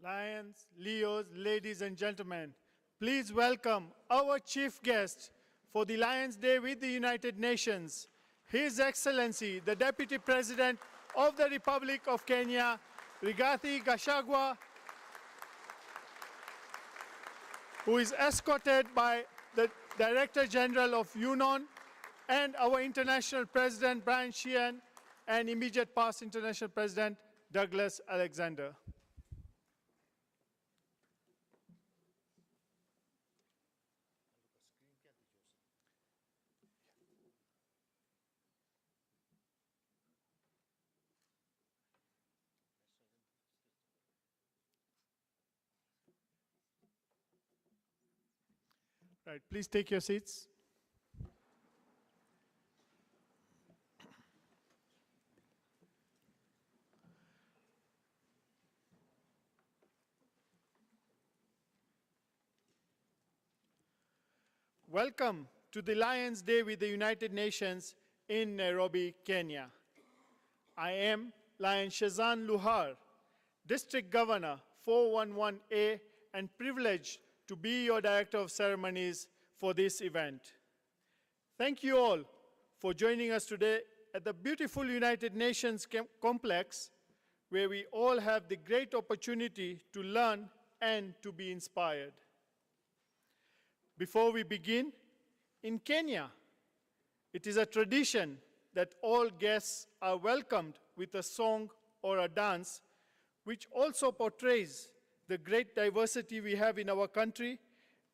Lions, Leos, ladies and gentlemen, please welcome our chief guest for the Lions Day with the United Nations, His Excellency, the Deputy President of the Republic of Kenya, Rigathi Gachagua, who is escorted by the Director General of UNON and our International President, Brian Sheehan, and immediate past International President, Douglas Alexander. Right, please take your seats. Welcome to the Lions Day with the United Nations in Nairobi, Kenya. I am Lion Shazan Luhar, District Governor 411A, and privileged to be your Director of Ceremonies for this event. Thank you all for joining us today at the beautiful United Nations complex, where we all have the great opportunity to learn and to be inspired. Before we begin, in Kenya, it is a tradition that all guests are welcomed with a song or a dance, which also portrays the great diversity we have in our country,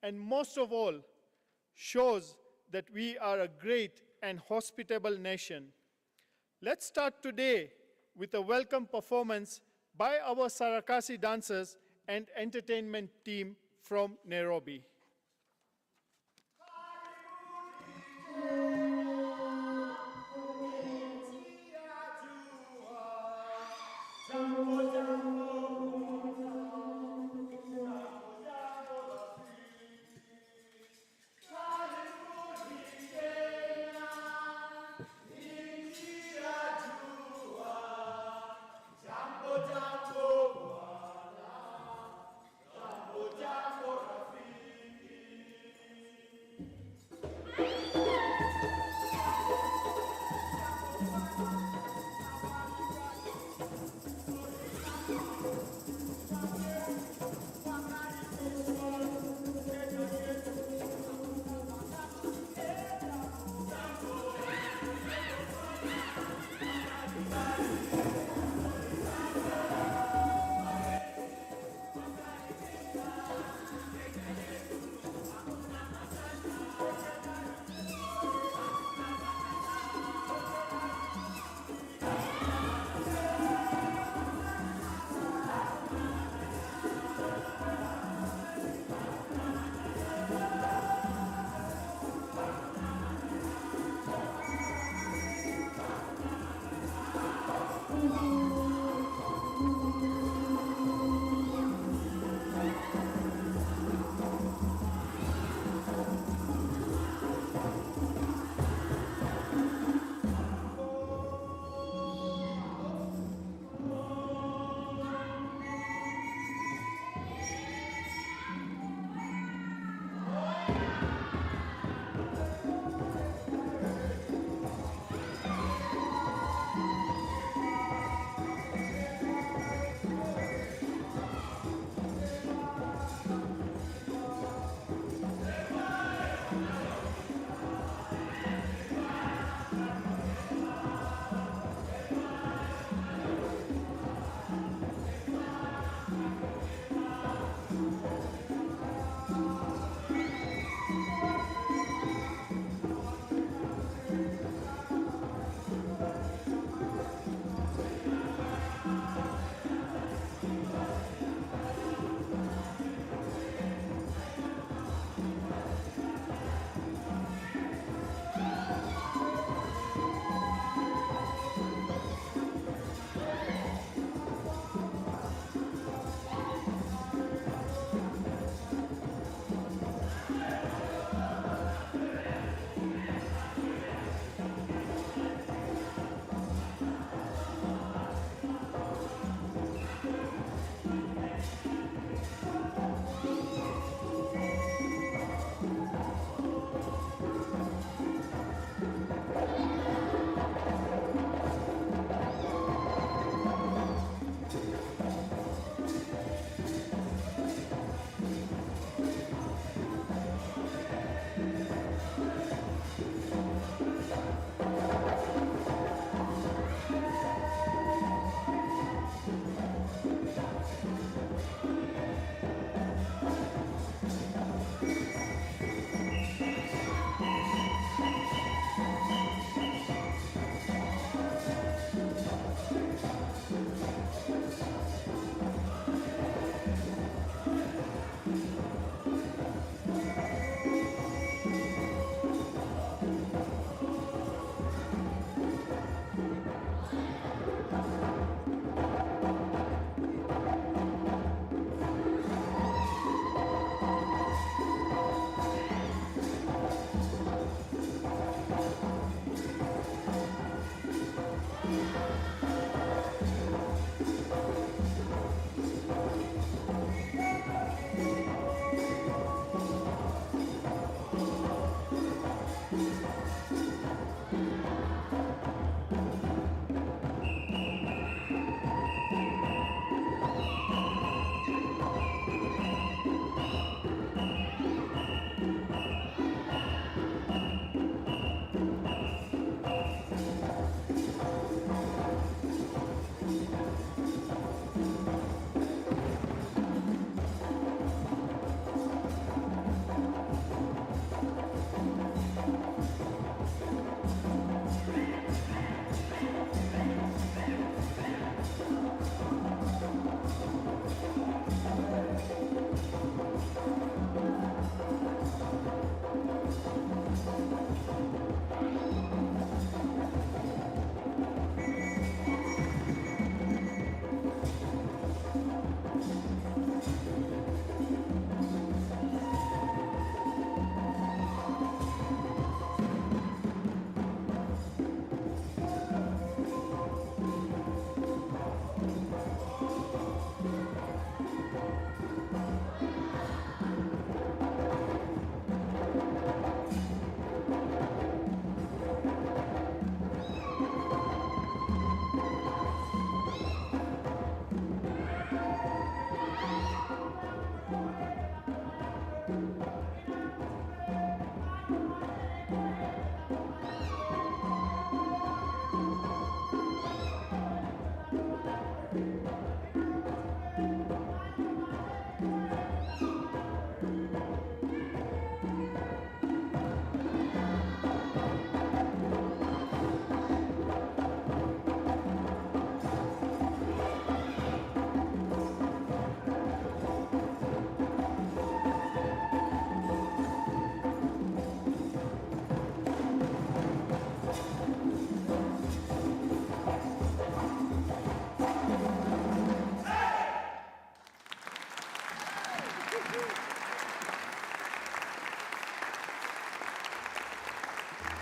and most of all, shows that we are a great and hospitable nation. Let's start today with a welcome performance by our Sarakasi dancers and entertainment team from Nairobi.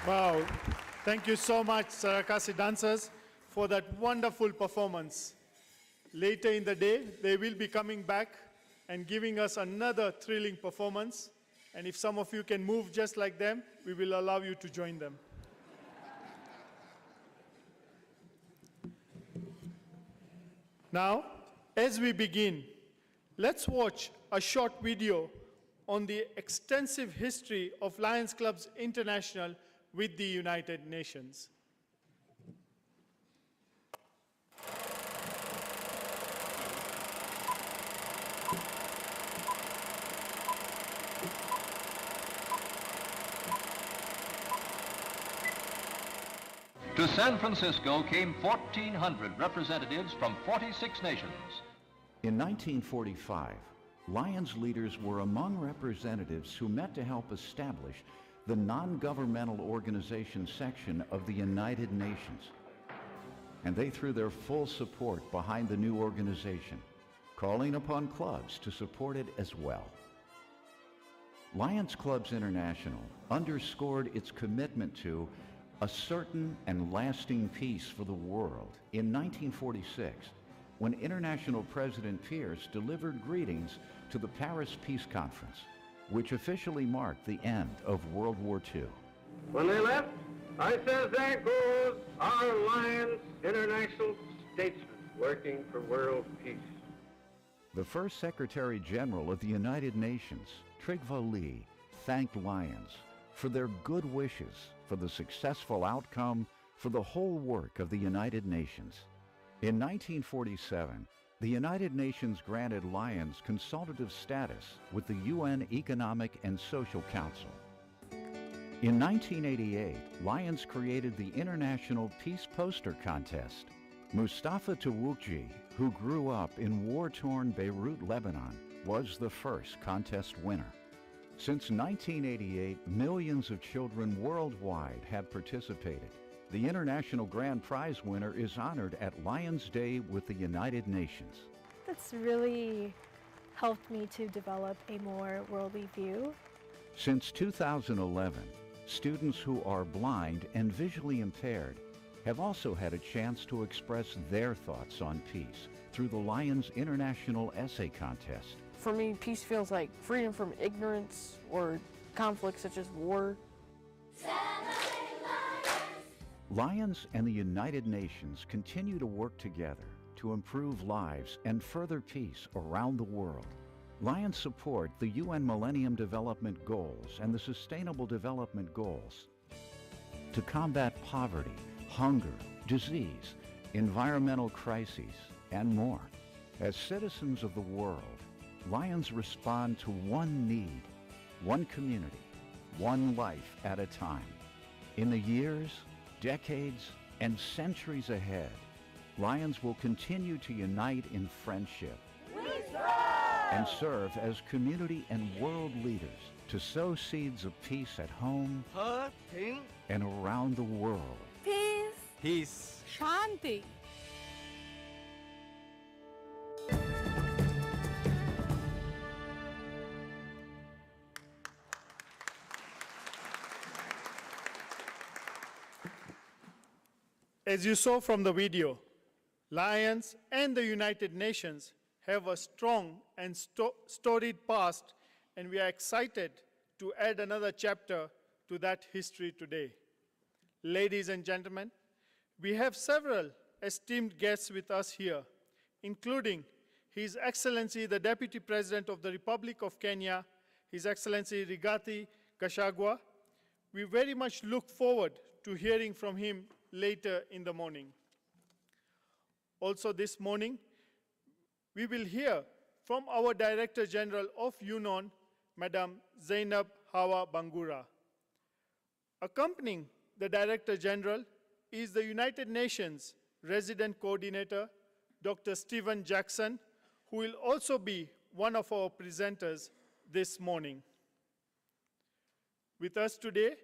Wow. Thank you so much, Sarakasi dancers, for that wonderful performance. Later in the day, they will be coming back and giving us another thrilling performance. And if some of you can move just like them, we will allow you to join them. Now, as we begin, let's watch a short video on the extensive history of Lions Clubs International with the United Nations. To San Francisco came 1,400 representatives from 46 nations. In 1945, Lions leaders were among representatives who met to help establish the non-governmental organization section of the United Nations. And they threw their full support behind the new organization, calling upon clubs to support it as well. Lions Clubs International underscored its commitment to a certain and lasting peace for the world in 1946, when International President Pierce delivered greetings to the Paris Peace Conference, which officially marked the end of World War II. When they left, I says, there goes our Lions International statesmen working for world peace. The first Secretary General of the United Nations, Trygve Lie, thanked Lions for their good wishes for the successful outcome for the whole work of the United Nations. In 1947, the United Nations granted Lions consultative status with the UN Economic and Social Council. In 1988, Lions created the International Peace Poster Contest. Mustafa Tawukji, who grew up in war-torn Beirut, Lebanon, was the first contest winner. Since 1988, millions of children worldwide have participated. The International Grand Prize winner is honored at Lions Day with the United Nations. That's really helped me to develop a more worldly view. Since 2011, students who are blind and visually impaired have also had a chance to express their thoughts on peace through the Lions International Essay Contest. For me, peace feels like freedom from ignorance or conflicts such as war. Lions and the United Nations continue to work together to improve lives and further peace around the world. Lions support the UN Millennium Development Goals and the Sustainable Development Goals to combat poverty, hunger, disease, environmental crises, and more. As citizens of the world, Lions respond to one need, one community, one life at a time. In the years, decades, and centuries ahead, Lions will continue to unite in friendship and serve as community and world leaders to sow seeds of peace at home and around the world. Peace. Shanti. As you saw from the video, Lions and the United Nations have a strong and storied past, and we are excited to add another chapter to that history today. Ladies and gentlemen, we have several esteemed guests with us here, including His Excellency the Deputy President of the Republic of Kenya, His Excellency Rigathi Gachagua. We very much look forward to hearing from him later in the morning. Also this morning, we will hear from our Director General of UNON, Madam Zainab Hawa Bangura. Accompanying the Director General is the United Nations Resident Coordinator, Dr. Stephen Jackson, who will also be one of our presenters this morning. With us today,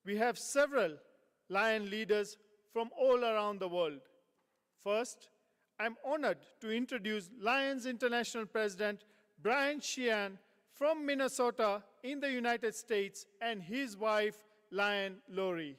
we have several Lion leaders from all around the world. First, I'm honored to introduce Lions International President Brian Sheehan from Minnesota in the United States and his wife, Lion Lowry.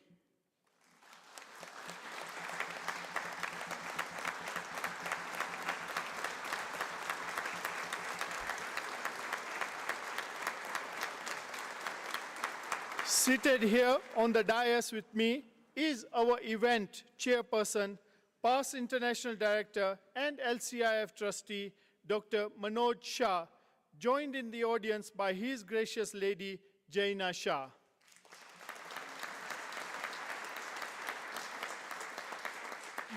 Seated here on the dais with me is our event chairperson, past international director and LCIF trustee, Dr. Manoj Shah, joined in the audience by his gracious lady, Jaina Shah.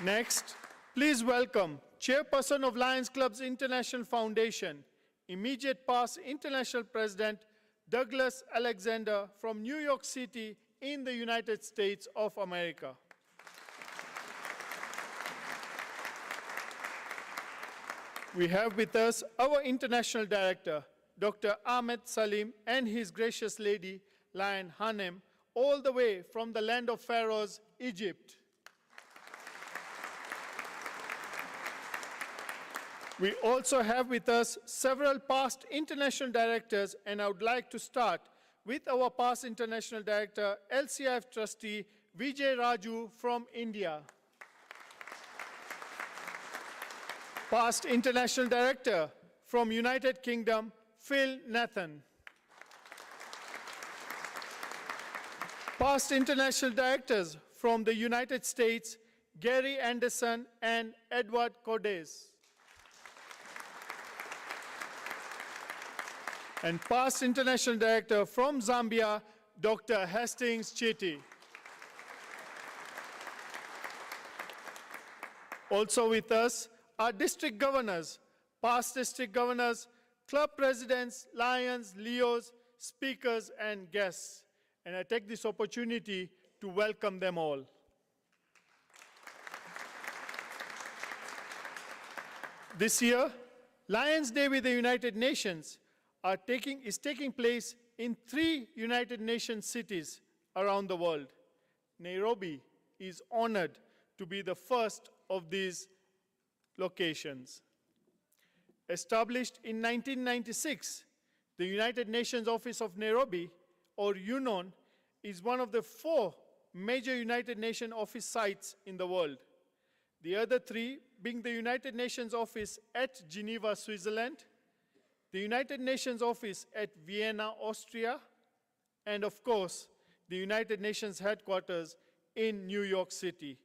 Next, please welcome chairperson of Lions Clubs International Foundation, immediate past international president, Douglas Alexander from New York City in the United States of America. We have with us our international director, Dr. Ahmed Salim, and his gracious lady, Lion Hanem, all the way from the land of pharaohs, Egypt. We also have with us several past international directors, and I would like to start with our past international director, LCIF trustee, Vijay Raju from India. Past international director from United Kingdom, Phil Nathan. Past international directors from the United States, Gary Anderson and Edward Cordes. And past international director from Zambia, Dr. Hastings Chiti. Also with us are district governors, past district governors, club presidents, Lions, Leos, speakers, and guests. And I take this opportunity to welcome them all. This year, Lions Day with the United Nations is taking place in 3 United Nations cities around the world. Nairobi is honored to be the first of these locations. Established in 1996, the United Nations Office of Nairobi, or UNON, is one of the 4 major United Nations office sites in the world. The other 3 being the United Nations office at Geneva, Switzerland, the United Nations office at Vienna, Austria, and of course, the United Nations headquarters in New York City,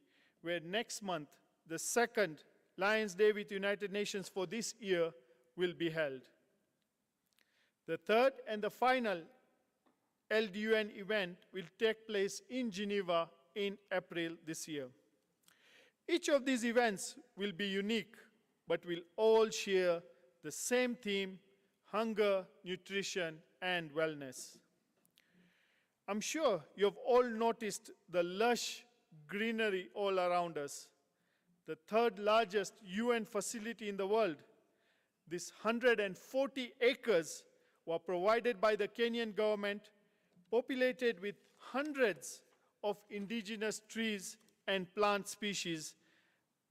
where next month, the second Lions Day with United Nations for this year will be held. The third and the final LDUN event will take place in Geneva in April this year. Each of these events will be unique, but will all share the same theme: hunger, nutrition, and wellness. I'm sure you've all noticed the lush greenery all around us. The 3rd largest UN facility in the world. These 140 acres were provided by the Kenyan government, populated with hundreds of indigenous trees and plant species.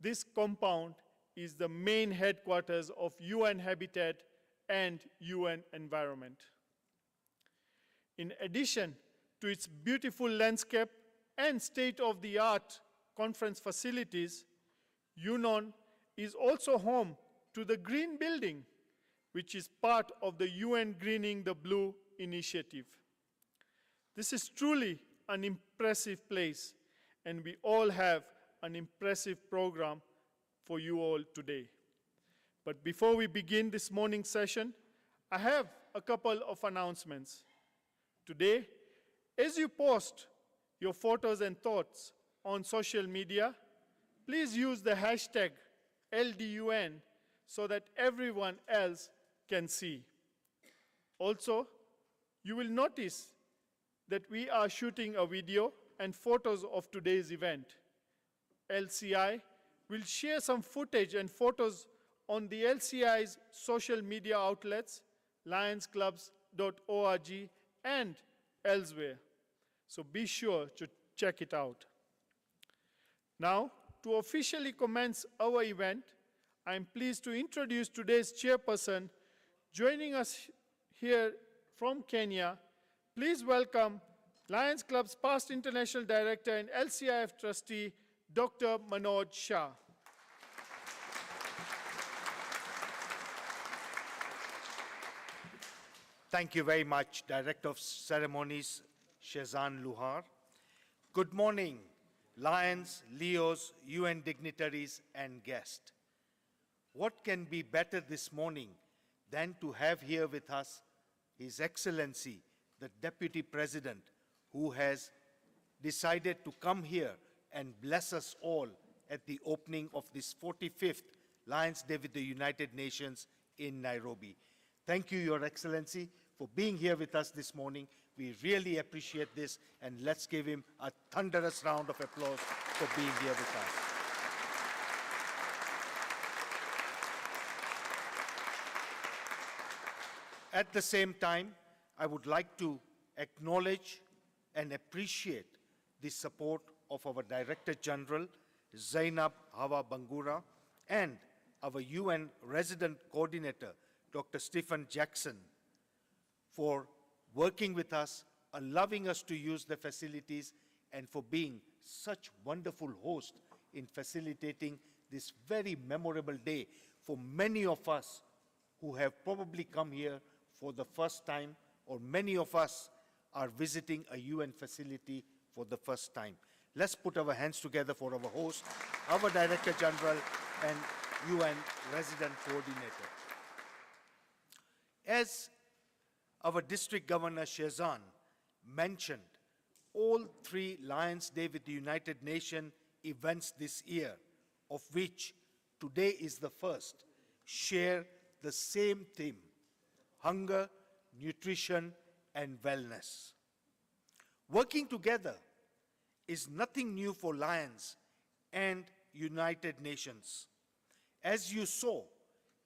This compound is the main headquarters of UN Habitat and UN Environment. In addition to its beautiful landscape and state-of-the-art conference facilities, UNON is also home to the Green Building, which is part of the UN Greening the Blue initiative. This is truly an impressive place, and we all have an impressive program for you all today. But before we begin this morning's session, I have a couple of announcements. Today, as you post your photos and thoughts on social media, please use the hashtag LDUN so that everyone else can see. Also, you will notice that we are shooting a video and photos of today's event. LCI will share some footage and photos on the LCI's social media outlets, lionsclubs.org, and elsewhere. So be sure to check it out. Now, to officially commence our event, I am pleased to introduce today's chairperson. Joining us here from Kenya, please welcome Lions Club's past international director and LCIF trustee, Dr. Manoj Shah. Thank you very much, Director of Ceremonies, Shehzan Luhar. Good morning, Lions, Leos, UN dignitaries, and guests. What can be better this morning than to have here with us His Excellency, the Deputy President, who has decided to come here and bless us all at the opening of this 45th Lions Day with the United Nations in Nairobi. Thank you, Your Excellency, for being here with us this morning. We really appreciate this, and let's give him a thunderous round of applause for being here with us. At the same time, I would like to acknowledge and appreciate the support of our Director General, Zainab Hawa Bangura, and our UN Resident Coordinator, Dr. Stephen Jackson, for working with us, allowing us to use the facilities, and for being such wonderful hosts in facilitating this very memorable day for many of us who have probably come here for the first time, or many of us are visiting a UN facility for the first time. Let's put our hands together for our host, our Director General and UN Resident Coordinator. As our District Governor Shehzan mentioned, all 3 Lions Day with the United Nations events this year, of which today is the first, share the same theme: hunger, nutrition, and wellness. Working together is nothing new for Lions and United Nations. As you saw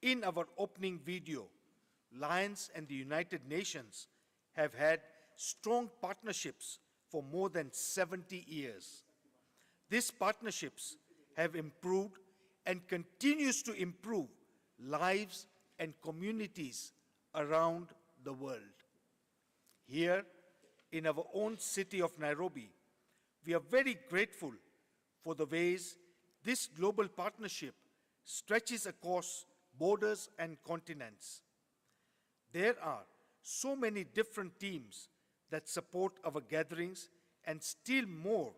in our opening video, Lions and the United Nations have had strong partnerships for more than 70 years. These partnerships have improved and continues to improve lives and communities around the world. Here in our own city of Nairobi, we are very grateful for the ways this global partnership stretches across borders and continents. There are so many different teams that support our gatherings, and still more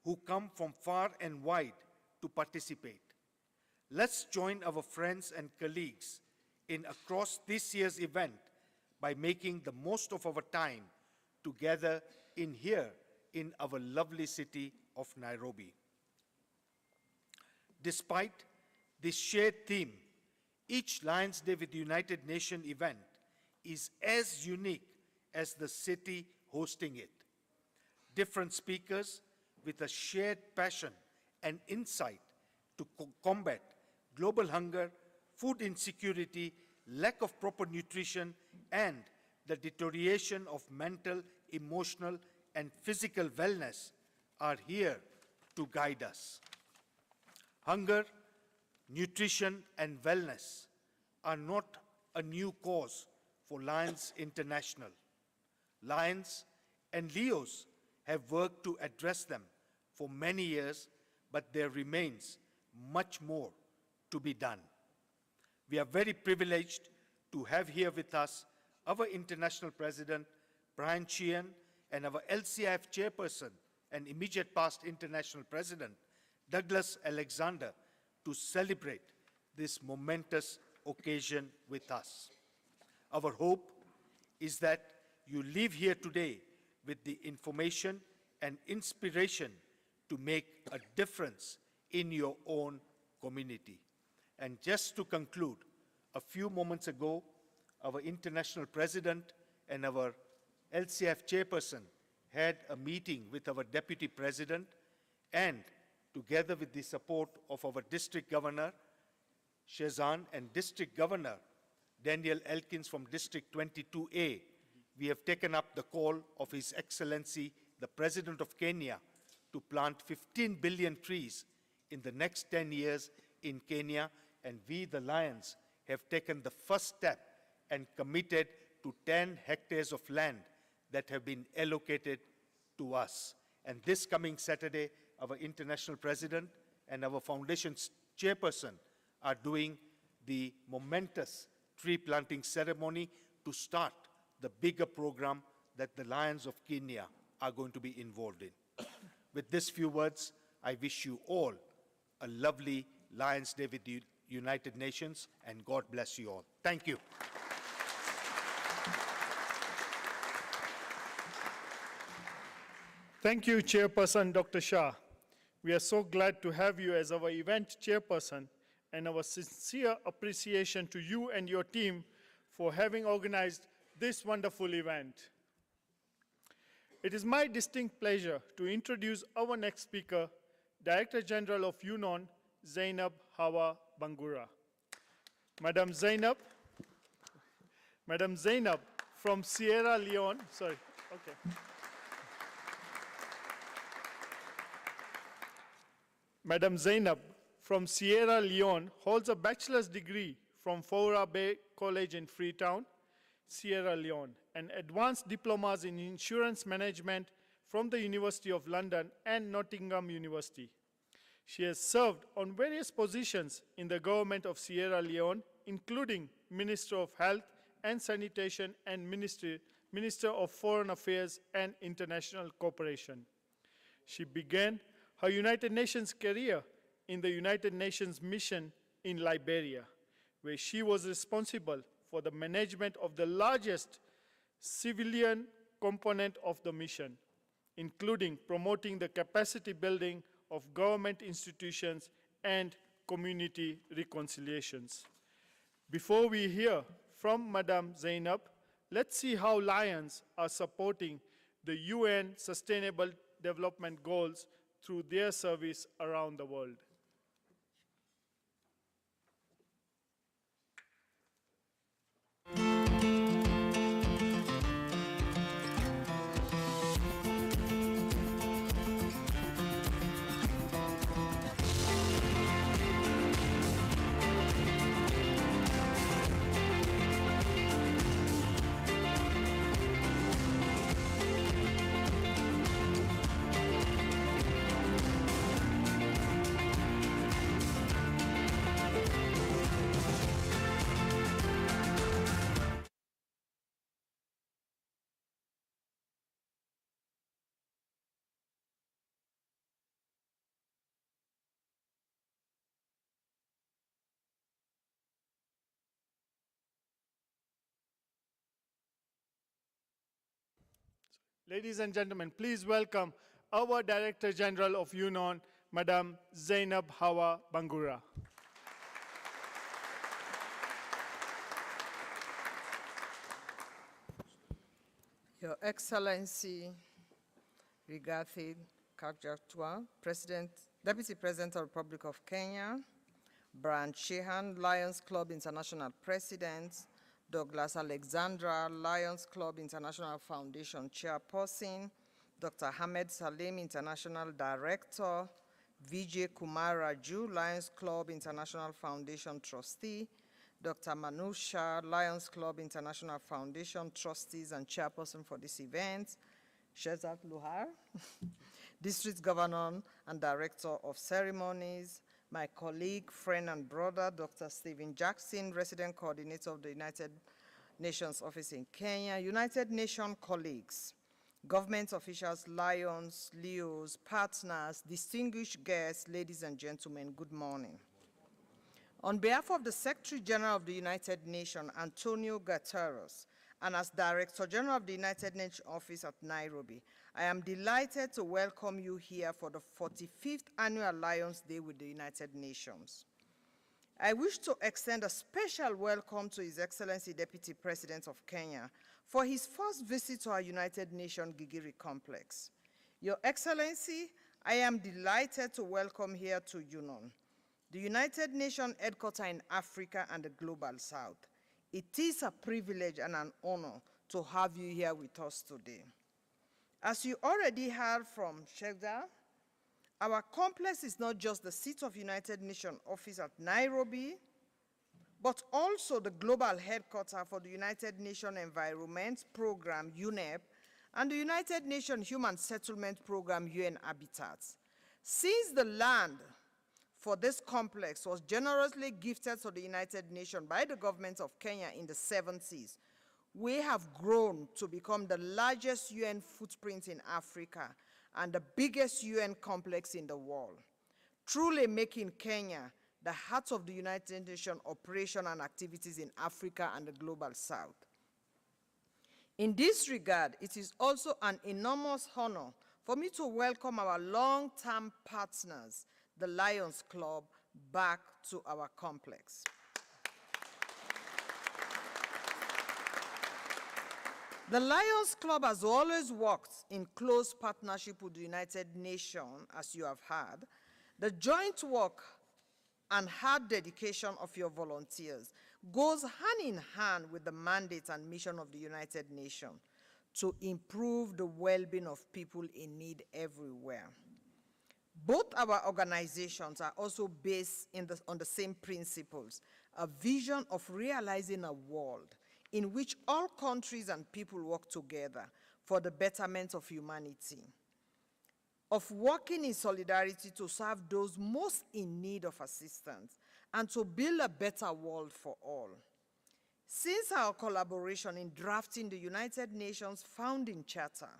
who come from far and wide to participate. Let's join our friends and colleagues in across this year's event by making the most of our time together in here in our lovely city of Nairobi. Despite this shared theme, each Lions Day with the United Nations event is as unique as the city hosting it. Different speakers with a shared passion and insight to combat global hunger, food insecurity, lack of proper nutrition, and the deterioration of mental, emotional, and physical wellness are here to guide us. Hunger, nutrition, and wellness are not a new cause for Lions International. Lions and Leos have worked to address them for many years, but there remains much more to be done. We are very privileged to have here with us our International President, Brian Sheehan, and our LCIF Chairperson and immediate past International President, Douglas Alexander, to celebrate this momentous occasion with us. Our hope is that you leave here today with the information and inspiration to make a difference in your own community. And just to conclude, a few moments ago, our International President and our LCIF Chairperson had a meeting with our Deputy President, and together with the support of our District Governor, Shehzan, and District Governor, Daniel Elkins from District 22A, we have taken up the call of His Excellency, the President of Kenya, to plant 15 billion trees in the next 10 years in Kenya, and we, the Lions, have taken the first step and committed to 10 hectares of land that have been allocated to us. And this coming Saturday, our international president and our foundation's chairperson are doing the momentous tree planting ceremony to start the bigger program that the Lions of Kenya are going to be involved in. With these few words, I wish you all a lovely Lions Day with the United Nations, and God bless you all. Thank you. Thank you, Chairperson Dr. Shah. We are so glad to have you as our event chairperson, and our sincere appreciation to you and your team for having organized this wonderful event. It is my distinct pleasure to introduce our next speaker, Director General of UNON, Zainab Hawa Bangura. Madam Zainab from Sierra Leone, Madam Zainab from Sierra Leone holds a bachelor's degree from Fourah Bay College in Freetown, Sierra Leone, and advanced diplomas in insurance management from the University of London and Nottingham University. She has served on various positions in the government of Sierra Leone, including Minister of Health and Sanitation and Minister of Foreign Affairs and International Cooperation. She began her United Nations career in the United Nations mission in Liberia, where she was responsible for the management of the largest civilian component of the mission, including promoting the capacity building of government institutions and community reconciliations. Before we hear from Madam Zainab, let's see how Lions are supporting the UN Sustainable Development Goals through their service around the world. Ladies and gentlemen, please welcome our Director General of UNON, Madam Zainab Hawa Bangura. Your Excellency Rigathi Gachagua, Deputy President of the Republic of Kenya, Brian Sheehan, Lions Club International President, Douglas Alexandra, Lions Club International Foundation Chairperson, Dr. Ahmed Salim, International Director, Vijay Kumar Raju, Lions Club International Foundation Trustee, Dr. Manusha, Lions Club International Foundation Trustees and Chairperson for this event, Shezat Luhar, District Governor and Director of Ceremonies, my colleague, friend, and brother, Dr. Stephen Jackson, Resident Coordinator of the United Nations Office in Kenya, United Nations colleagues, government officials, Lions, Leos, partners, distinguished guests, ladies and gentlemen, good morning. On behalf of the Secretary General of the United Nations, Antonio Guterres, and as Director General of the United Nations Office at Nairobi, I am delighted to welcome you here for the 45th Annual Lions Day with the United Nations. I wish to extend a special welcome to His Excellency Deputy President of Kenya for his first visit to our United Nations Gigiri complex. Your Excellency, I am delighted to welcome here to UNON, the United Nations headquarters in Africa and the Global South. It is a privilege and an honor to have you here with us today. As you already heard from Shegda, our complex is not just the seat of United Nations Office at Nairobi, but also the global headquarters for the United Nations Environment Program, UNEP, and the United Nations Human Settlement Program, UN Habitats. Since the land for this complex was generously gifted to the United Nations by the government of Kenya in the 70s, we have grown to become the largest UN footprint in Africa and the biggest UN complex in the world, truly making Kenya the heart of the United Nations operation and activities in Africa and the global south. In this regard, it is also an enormous honor for me to welcome our long-term partners, the Lions Club, back to our complex. The Lions Club has always worked in close partnership with the United Nations, as you have heard. The joint work and hard dedication of your volunteers goes hand in hand with the mandate and mission of the United Nations to improve the well-being of people in need everywhere. Both our organizations are also based on the same principles, a vision of realizing a world in which all countries and people work together for the betterment of humanity, of working in solidarity to serve those most in need of assistance, and to build a better world for all. Since our collaboration in drafting the United Nations Founding Charter,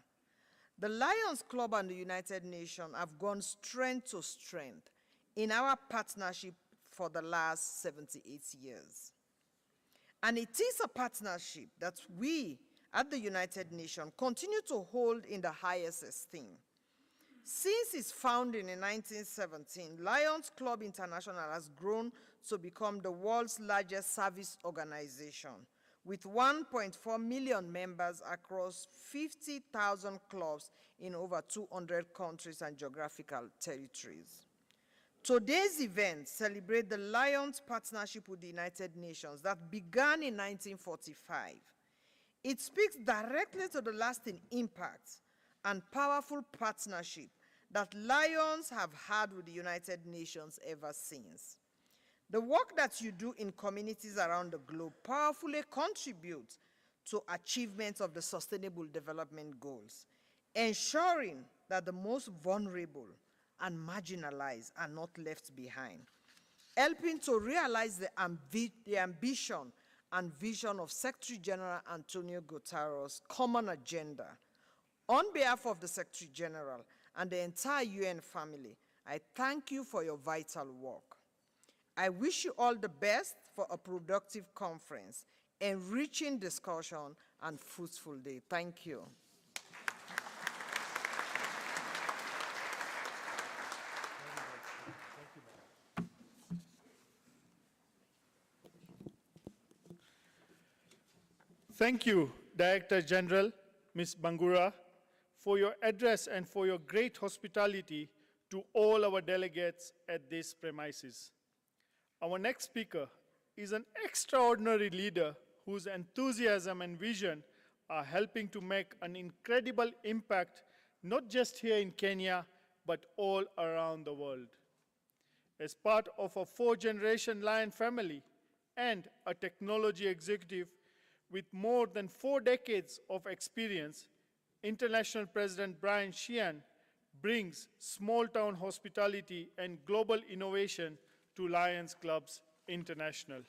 the Lions Club and the United Nations have gone strength to strength in our partnership for the last 78 years. And it is a partnership that we at the United Nations continue to hold in the highest esteem. Since its founding in 1917, Lions Club International has grown to become the world's largest service organization, with 1.4 million members across 50,000 clubs in over 200 countries and geographical territories. Today's event celebrates the Lions partnership with the United Nations that began in 1945. It speaks directly to the lasting impact and powerful partnership that Lions have had with the United Nations ever since. The work that you do in communities around the globe powerfully contributes to achievement of the Sustainable Development Goals, ensuring that the most vulnerable and marginalized are not left behind, helping to realize the ambition and vision of Secretary General Antonio Guterres' common agenda. On behalf of the Secretary General and the entire UN family, I thank you for your vital work. I wish you all the best for a productive conference, enriching discussion, and fruitful day. Thank you. Thank you, Director General, Ms. Bangura, for your address and for your great hospitality to all our delegates at these premises. Our next speaker is an extraordinary leader whose enthusiasm and vision are helping to make an incredible impact, not just here in Kenya, but all around the world. As part of a 4-generation Lion family and a technology executive with more than 4 decades of experience, International President Brian Sheehan brings small-town hospitality and global innovation to Lions Clubs International.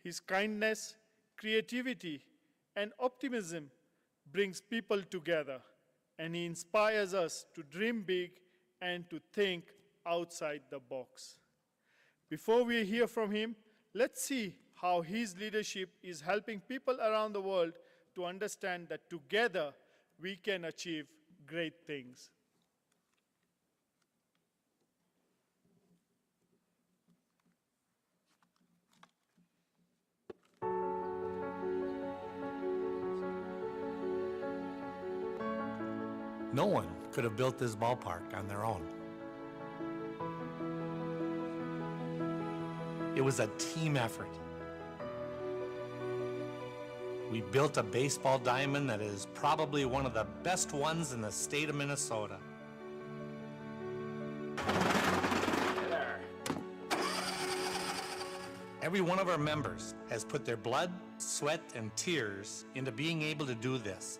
His kindness, creativity, and optimism brings people together, and he inspires us to dream big and to think outside the box. Before we hear from him, let's see how his leadership is helping people around the world to understand that together we can achieve great things. No one could have built this ballpark on their own. It was a team effort. We built a baseball diamond that is probably one of the best ones in the state of Minnesota. Every one of our members has put their blood, sweat, and tears into being able to do this.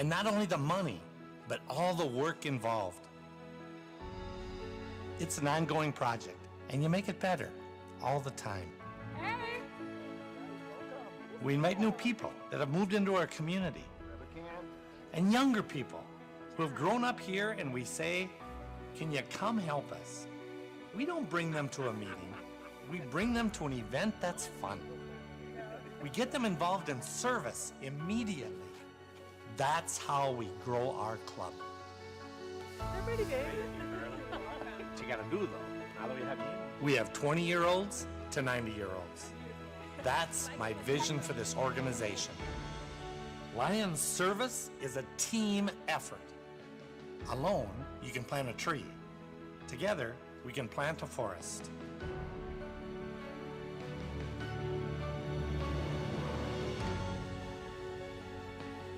And not only the money, but all the work involved. It's an ongoing project, and you make it better all the time. We invite new people that have moved into our community, and younger people who have grown up here, and we say, can you come help us? We don't bring them to a meeting. We bring them to an event that's fun. We get them involved in service immediately. That's how we grow our club. They're pretty good. What you gotta do though, now that we have you. We have 20-year-olds to 90-year-olds. That's my vision for this organization. Lions Service is a team effort. Alone, you can plant a tree. Together, we can plant a forest.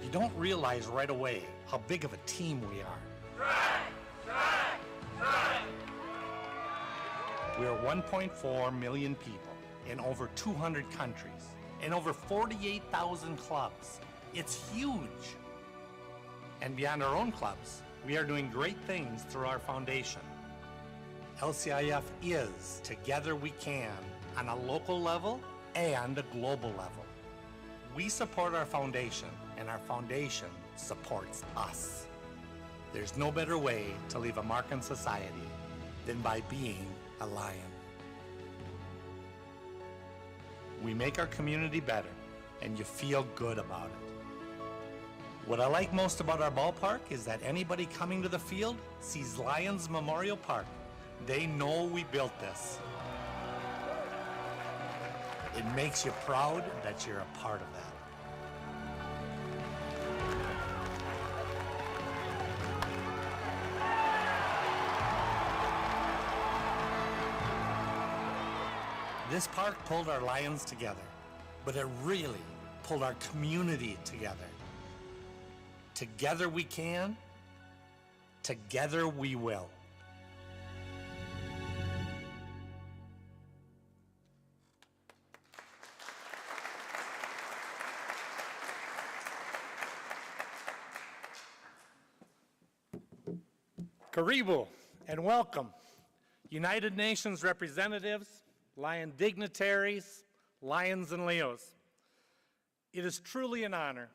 You don't realize right away how big of a team we are. We are 1.4 million people in over 200 countries, in over 48,000 clubs. It's huge. And beyond our own clubs, we are doing great things through our foundation. LCIF is Together We Can on a local level and a global level. We support our foundation, and our foundation supports us. There's no better way to leave a mark on society than by being a lion. We make our community better, and you feel good about it. What I like most about our ballpark is that anybody coming to the field sees Lions Memorial Park. They know we built this. It makes you proud that you're a part of that. This park pulled our Lions together, but it really pulled our community together. Together we can, together we will. Karibu and welcome, United Nations representatives, Lion dignitaries, Lions and Leos. It is truly an honor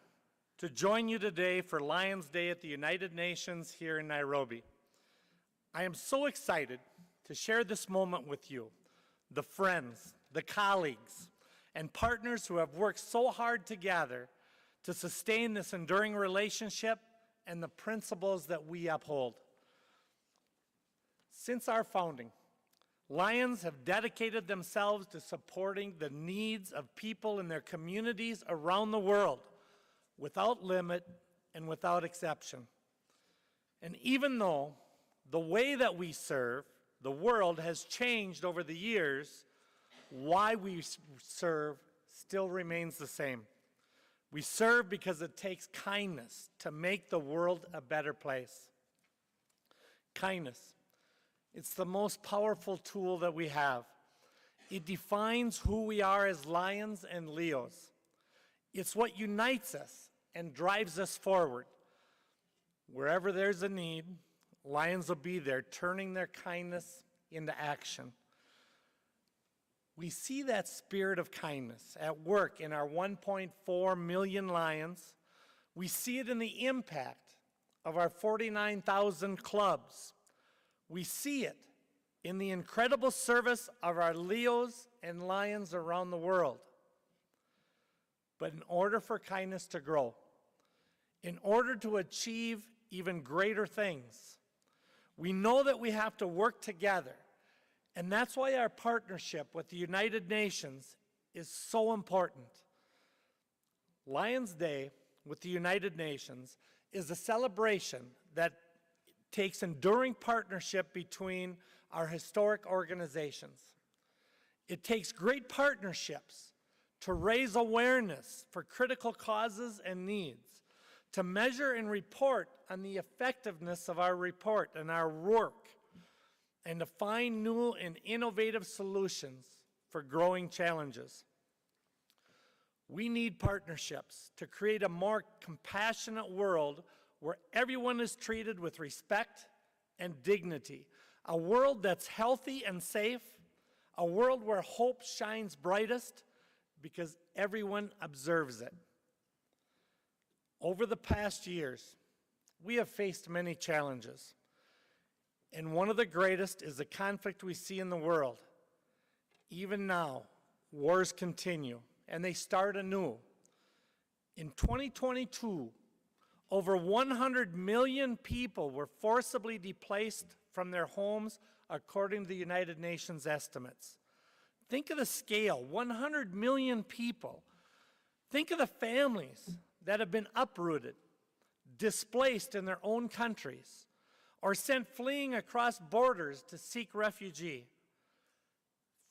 to join you today for Lions Day at the United Nations here in Nairobi. I am so excited to share this moment with you, the friends, the colleagues, and partners who have worked so hard together to sustain this enduring relationship and the principles that we uphold. Since our founding, Lions have dedicated themselves to supporting the needs of people in their communities around the world, without limit and without exception. And even though the way that we serve the world has changed over the years, why we serve still remains the same. We serve because it takes kindness to make the world a better place. Kindness. It's the most powerful tool that we have. It defines who we are as Lions and Leos. It's what unites us and drives us forward. Wherever there's a need, Lions will be there, turning their kindness into action. We see that spirit of kindness at work in our 1.4 million Lions. We see it in the impact of our 49,000 clubs. We see it in the incredible service of our Leos and Lions around the world. But in order for kindness to grow, in order to achieve even greater things, we know that we have to work together. And that's why our partnership with the United Nations is so important. Lions Day with the United Nations is a celebration that takes enduring partnership between our historic organizations. It takes great partnerships to raise awareness for critical causes and needs, to measure and report on the effectiveness of our report and our work, and to find new and innovative solutions for growing challenges. We need partnerships to create a more compassionate world where everyone is treated with respect and dignity. A world that's healthy and safe, a world where hope shines brightest because everyone observes it. Over the past years, we have faced many challenges, and one of the greatest is the conflict we see in the world. Even now, wars continue, and they start anew. In 2022, over 100 million people were forcibly displaced from their homes, according to the United Nations estimates. Think of the scale, 100 million people. Think of the families that have been uprooted, displaced in their own countries, or sent fleeing across borders to seek refuge.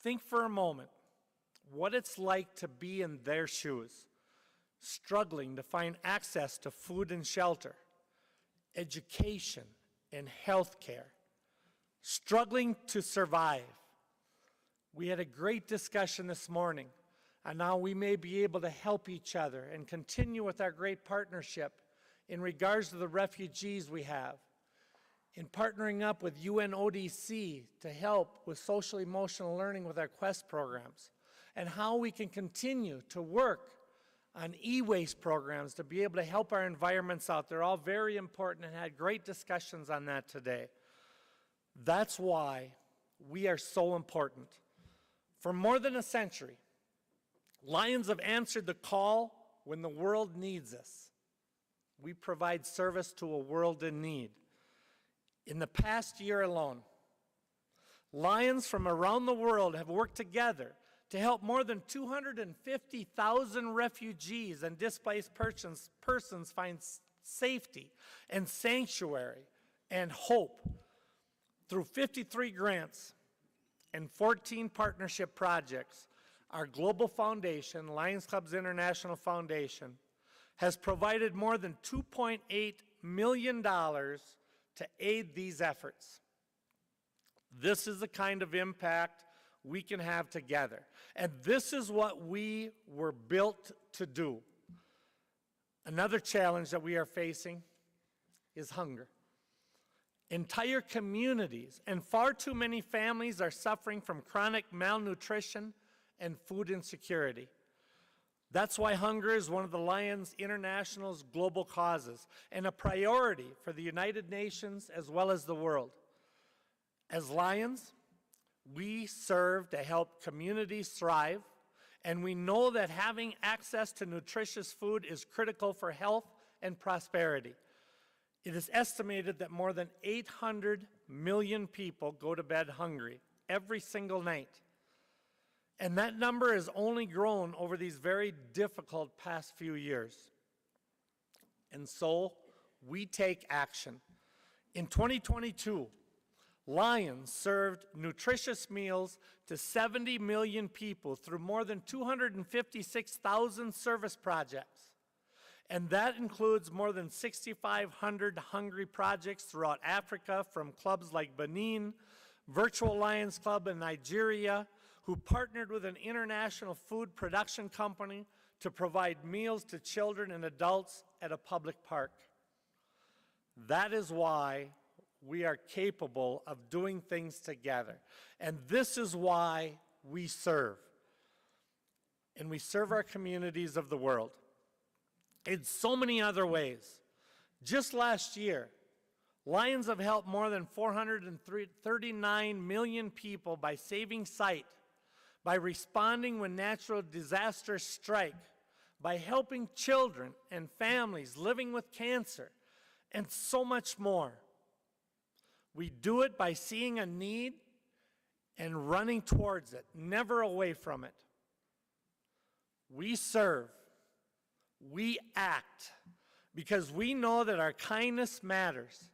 Think for a moment what it's like to be in their shoes, struggling to find access to food and shelter, education and health care, struggling to survive. We had a great discussion this morning on how we may be able to help each other and continue with our great partnership in regards to the refugees we have, in partnering up with UNODC to help with social emotional learning with our Quest programs, and how we can continue to work on e-waste programs to be able to help our environments out. They're all very important and had great discussions on that today. That's why we are so important. For more than a century, Lions have answered the call when the world needs us. We provide service to a world in need. In the past year alone, Lions from around the world have worked together to help more than 250,000 refugees and displaced persons find safety and sanctuary and hope through 53 grants and 14 partnership projects. Our global foundation, Lions Clubs International Foundation, has provided more than $2.8 million to aid these efforts. This is the kind of impact we can have together. And this is what we were built to do. Another challenge that we are facing is hunger. Entire communities and far too many families are suffering from chronic malnutrition and food insecurity. That's why hunger is one of the Lions International's global causes and a priority for the United Nations as well as the world. As Lions, we serve to help communities thrive, and we know that having access to nutritious food is critical for health and prosperity. It is estimated that more than 800 million people go to bed hungry every single night. And that number has only grown over these very difficult past few years. And so we take action. In 2022, Lions served nutritious meals to 70 million people through more than 256,000 service projects. And that includes more than 6,500 hungry projects throughout Africa from clubs like Benin, Virtual Lions Club in Nigeria, who partnered with an international food production company to provide meals to children and adults at a public park. That is why we are capable of doing things together. And this is why we serve. And we serve our communities of the world in so many other ways. Just last year, Lions have helped more than 439 million people by saving sight, by responding when natural disasters strike, by helping children and families living with cancer, and so much more. We do it by seeing a need and running towards it, never away from it. We serve, we act, because we know that our kindness matters.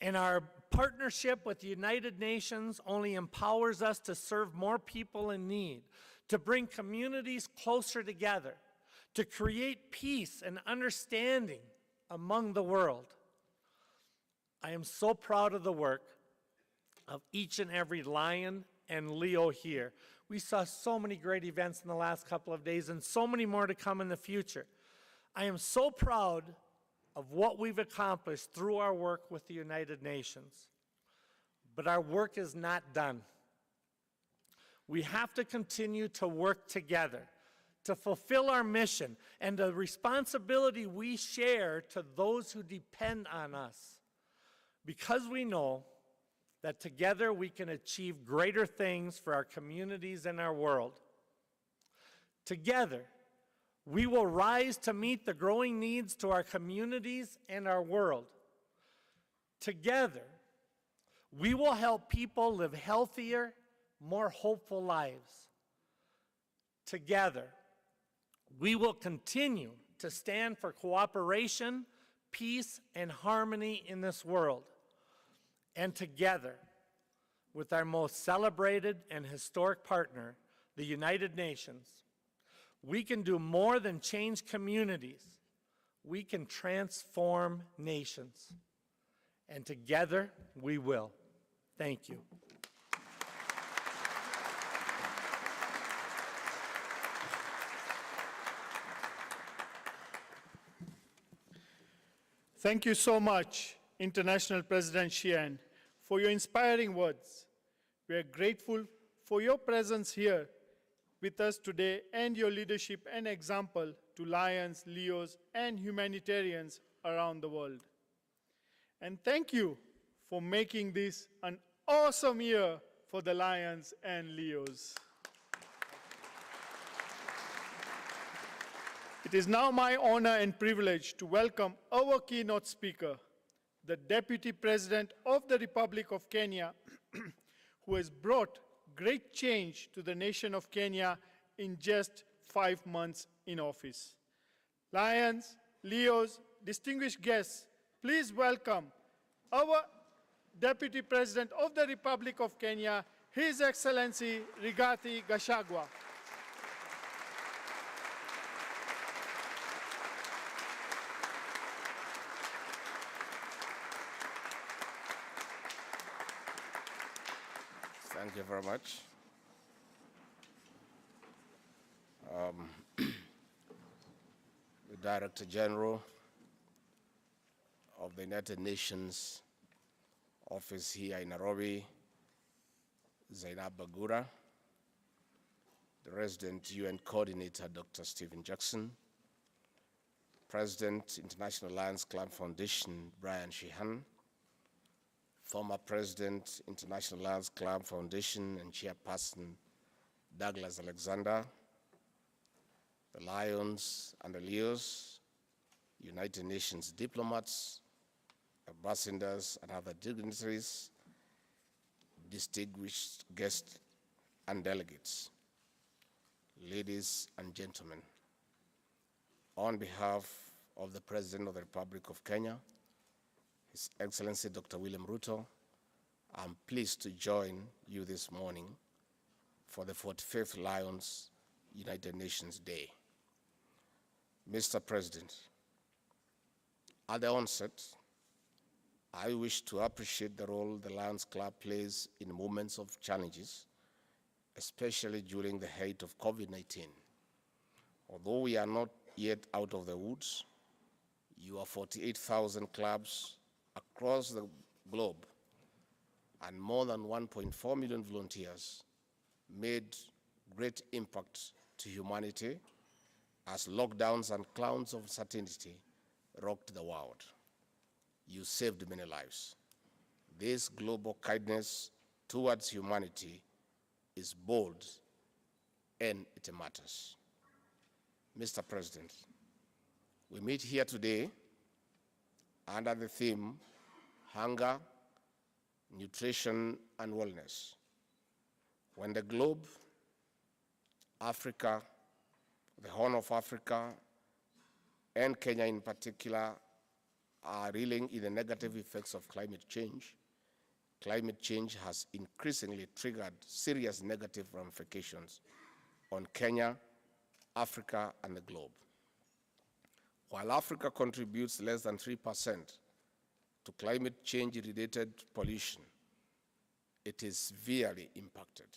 And our partnership with the United Nations only empowers us to serve more people in need, to bring communities closer together, to create peace and understanding among the world. I am so proud of the work of each and every Lion and Leo here. We saw so many great events in the last couple of days and so many more to come in the future. I am so proud of what we've accomplished through our work with the United Nations. But our work is not done. We have to continue to work together to fulfill our mission and the responsibility we share to those who depend on us, because we know that together we can achieve greater things for our communities and our world. Together, we will rise to meet the growing needs to our communities and our world. Together, we will help people live healthier, more hopeful lives. Together, we will continue to stand for cooperation, peace, and harmony in this world. And together, with our most celebrated and historic partner, the United Nations, we can do more than change communities. We can transform nations. And together, we will. Thank you. Thank you so much, International President Sheehan, for your inspiring words. We are grateful for your presence here with us today and your leadership and example to lions, Leos, and humanitarians around the world. And thank you for making this an awesome year for the lions and Leos. It is now my honor and privilege to welcome our keynote speaker, the Deputy President of the Republic of Kenya, who has brought great change to the nation of Kenya in just 5 months in office. Lions, Leos, distinguished guests, please welcome our Deputy President of the Republic of Kenya, His Excellency Rigathi Gachagua. Thank you very much. The Director General of the United Nations office here in Nairobi, Zainab Bagura, the resident UN coordinator, Dr. Stephen Jackson, President, International Lions Club Foundation, Brian Sheehan, former President, International Lions Club Foundation and Chairperson, Douglas Alexander, the Lions and the Leos, United Nations diplomats, ambassadors and other dignitaries, distinguished guests and delegates, ladies and gentlemen, on behalf of the President of the Republic of Kenya, His Excellency Dr. William Ruto, I'm pleased to join you this morning for the 45th Lions United Nations Day. Mr. President, at the onset, I wish to appreciate the role the Lions Club plays in moments of challenges, especially during the height of COVID-19. Although we are not yet out of the woods, your 48,000 clubs across the globe and more than 1.4 million volunteers made great impact to humanity as lockdowns and clouds of uncertainty rocked the world. You saved many lives. This global kindness towards humanity is bold and it matters. Mr. President, we meet here today under the theme, Hunger, Nutrition and Wellness. When the globe, Africa, the Horn of Africa, and Kenya in particular are reeling in the negative effects of climate change has increasingly triggered serious negative ramifications on Kenya, Africa, and the globe. While Africa contributes less than 3% to climate change-related pollution, it is severely impacted.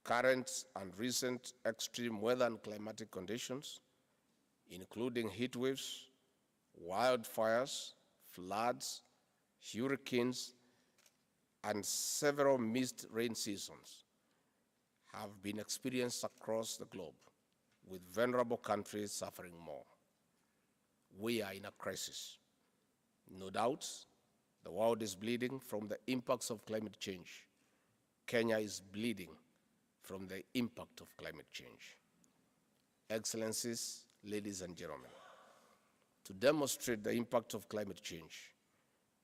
current and recent extreme weather and climatic conditions, including heat waves, wildfires, floods, hurricanes, and several missed rain seasons, have been experienced across the globe, with vulnerable countries suffering more. We are in a crisis. No doubt, the world is bleeding from the impacts of climate change. Kenya is bleeding from the impact of climate change. Excellencies, ladies and gentlemen, to demonstrate the impact of climate change,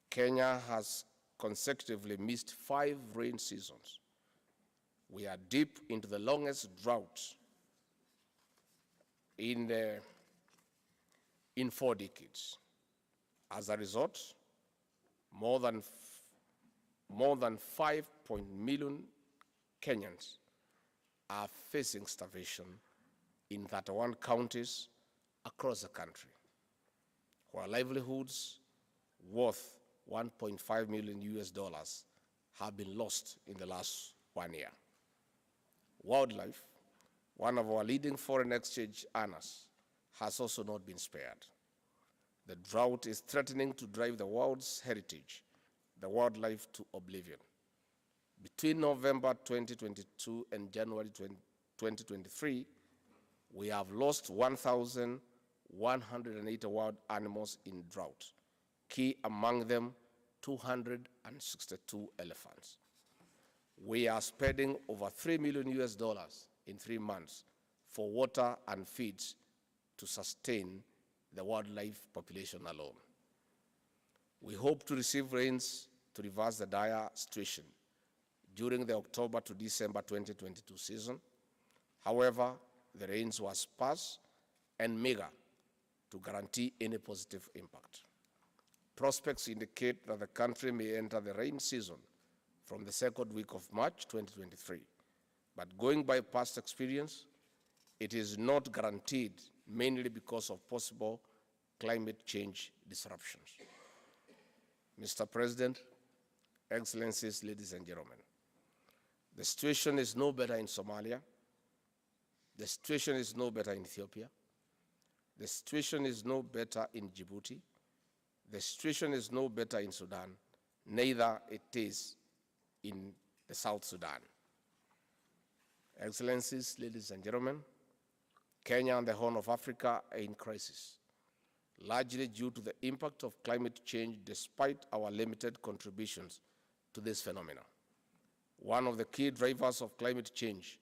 Kenya has consecutively missed 5 rain seasons. We are deep into the longest drought in 4 decades. As a result, more than 5 million Kenyans are facing starvation in 31 counties across the country, where livelihoods worth $1.5 million have been lost in the last 1 year. Wildlife, one of our leading foreign exchange earners, has also not been spared. The drought is threatening to drive the world's heritage, the wildlife, to oblivion. Between November 2022 and January 2023, we have lost 1,180 wild animals in drought, key among them 262 elephants. We are spending over $3 million in 3 months for water and feeds to sustain the wildlife population alone. We hope to receive rains to reverse the dire situation during the October to December 2022 season. However, the rains were sparse and meager to guarantee any positive impact. Prospects indicate that the country may enter the rain season from the 2nd week of March 2023. But going by past experience, it is not guaranteed, mainly because of possible climate change disruptions. Mr. President, Excellencies, ladies and gentlemen, the situation is no better in Somalia. The situation is no better in Ethiopia. The situation is no better in Djibouti. The situation is no better in Sudan, neither it is in the South Sudan. Excellencies, ladies and gentlemen, Kenya and the Horn of Africa are in crisis, largely due to the impact of climate change despite our limited contributions to this phenomenon. One of the key drivers of climate change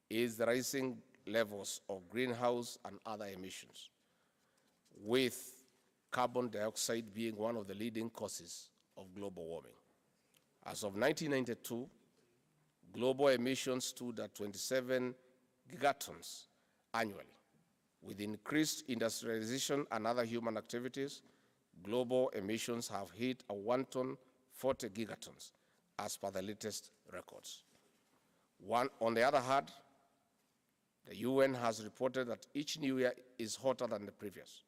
is the rising levels of greenhouse and other emissions, with carbon dioxide being one of the leading causes of global warming. As of 1992, global emissions stood at 27 gigatons annually. With increased industrialization and other human activities, global emissions have hit a wanton 40 gigatons, as per the latest records. On the other hand, the UN has reported that each new year is hotter than the previous.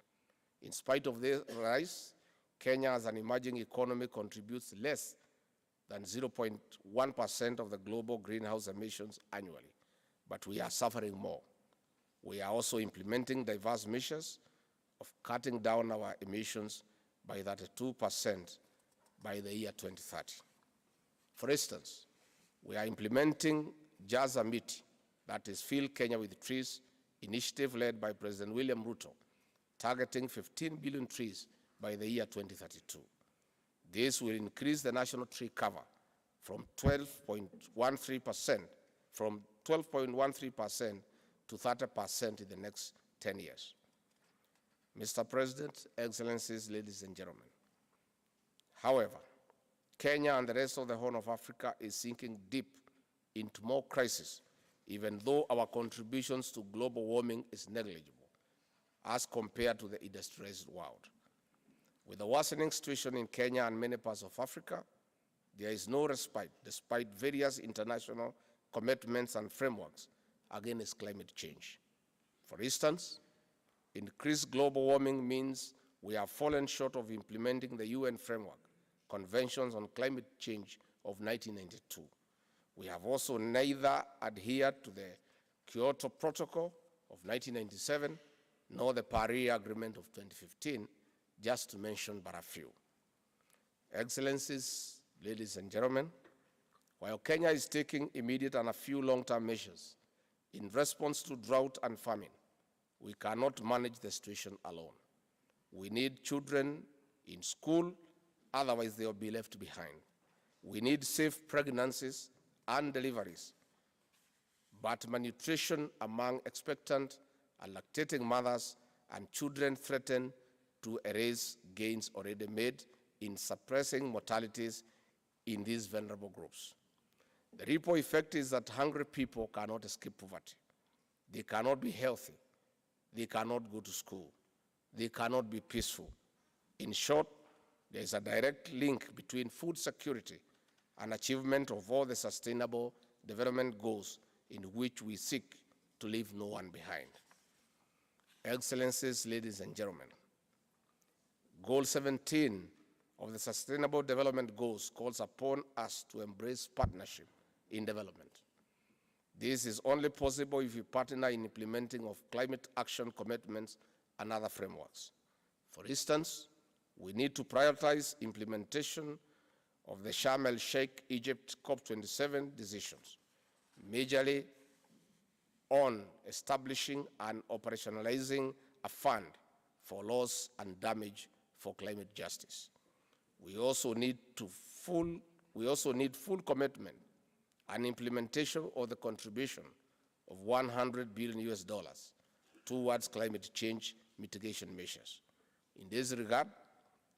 In spite of this rise, Kenya, as an emerging economy, contributes less than 0.1% of the global greenhouse emissions annually, but we are suffering more. We are also implementing diverse measures of cutting down our emissions by 32% by the year 2030. For instance, we are implementing Jaza Miti, that is Fill Kenya with Trees, initiative led by President William Ruto, targeting 15 billion trees by the year 2032. This will increase the national tree cover from 12.13% to 30% in the next 10 years. Mr. President, Excellencies, ladies and gentlemen, however, Kenya and the rest of the Horn of Africa is sinking deep into more crisis, even though our contributions to global warming is negligible as compared to the industrialized world. With the worsening situation in Kenya and many parts of Africa, there is no respite despite various international commitments and frameworks against climate change. For instance, increased global warming means we have fallen short of implementing the UN framework conventions on climate change of 1992, We have also neither adhered to the Kyoto Protocol of 1997 nor the Paris Agreement of 2015, just to mention but a few. Excellencies, ladies and gentlemen, while Kenya is taking immediate and a few long-term measures in response to drought and famine, we cannot manage the situation alone. We need children in school, otherwise they will be left behind. We need safe pregnancies and deliveries, but malnutrition among expectant and lactating mothers and children threaten to erase gains already made in suppressing mortalities in these vulnerable groups. The ripple effect is that hungry people cannot escape poverty. They cannot be healthy. They cannot go to school. They cannot be peaceful. In short, there is a direct link between food security and achievement of all the sustainable development goals in which we seek to leave no one behind. Excellencies, ladies and gentlemen, Goal 17 of the Sustainable Development Goals calls upon us to embrace partnership in development. This is only possible if we partner in implementing of climate action commitments and other frameworks. For instance, we need to prioritize implementation of the Sharm el-Sheikh Egypt COP27 decisions, majorly on establishing and operationalizing a fund for loss and damage for climate justice. We also need full commitment and implementation of the contribution of $100 billion towards climate change mitigation measures. In this regard,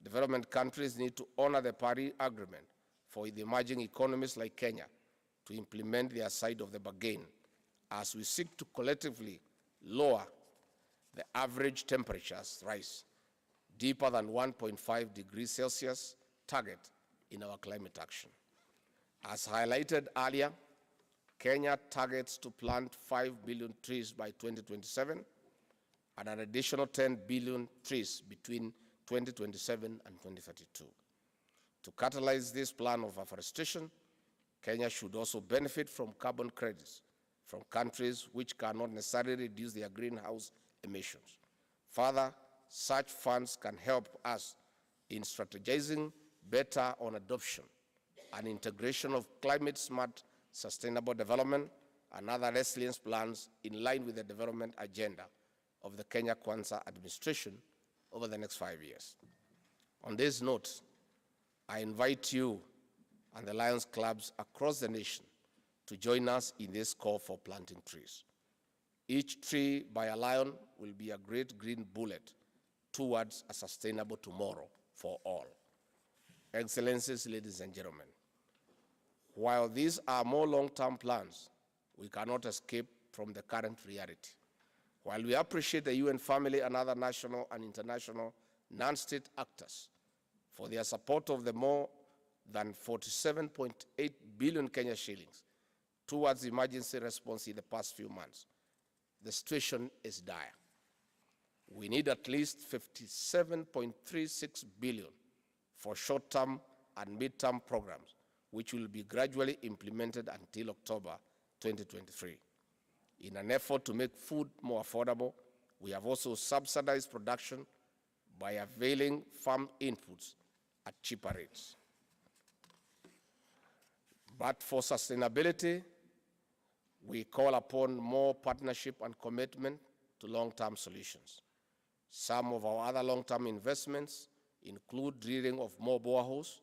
development countries need to honor the Paris Agreement for the emerging economies like Kenya to implement their side of the bargain as we seek to collectively lower the average temperatures rise deeper than 1.5 degrees Celsius target in our climate action. As highlighted earlier, Kenya targets to plant 5 billion trees by 2027 and an additional 10 billion trees between 2027 and 2032. To catalyze this plan of afforestation, Kenya should also benefit from carbon credits from countries which cannot necessarily reduce their greenhouse emissions. Further, such funds can help us in strategizing better on adoption and integration of climate-smart sustainable development and other resilience plans in line with the development agenda of the Kenya Kwanza administration over the next 5 years. On this note, I invite you and the Lions clubs across the nation to join us in this call for planting trees. Each tree by a lion will be a great green bullet towards a sustainable tomorrow for all. Excellencies, ladies and gentlemen, while these are more long-term plans, we cannot escape from the current reality. While we appreciate the UN family and other national and international non-state actors for their support of the more than 47.8 billion Kenya shillings towards emergency response in the past few months, the situation is dire. We need at least 57.36 billion for short-term and mid-term programs, which will be gradually implemented until October 2023. In an effort to make food more affordable, we have also subsidized production by availing farm inputs at cheaper rates. But for sustainability, we call upon more partnership and commitment to long-term solutions. Some of our other long-term investments include drilling of more boreholes,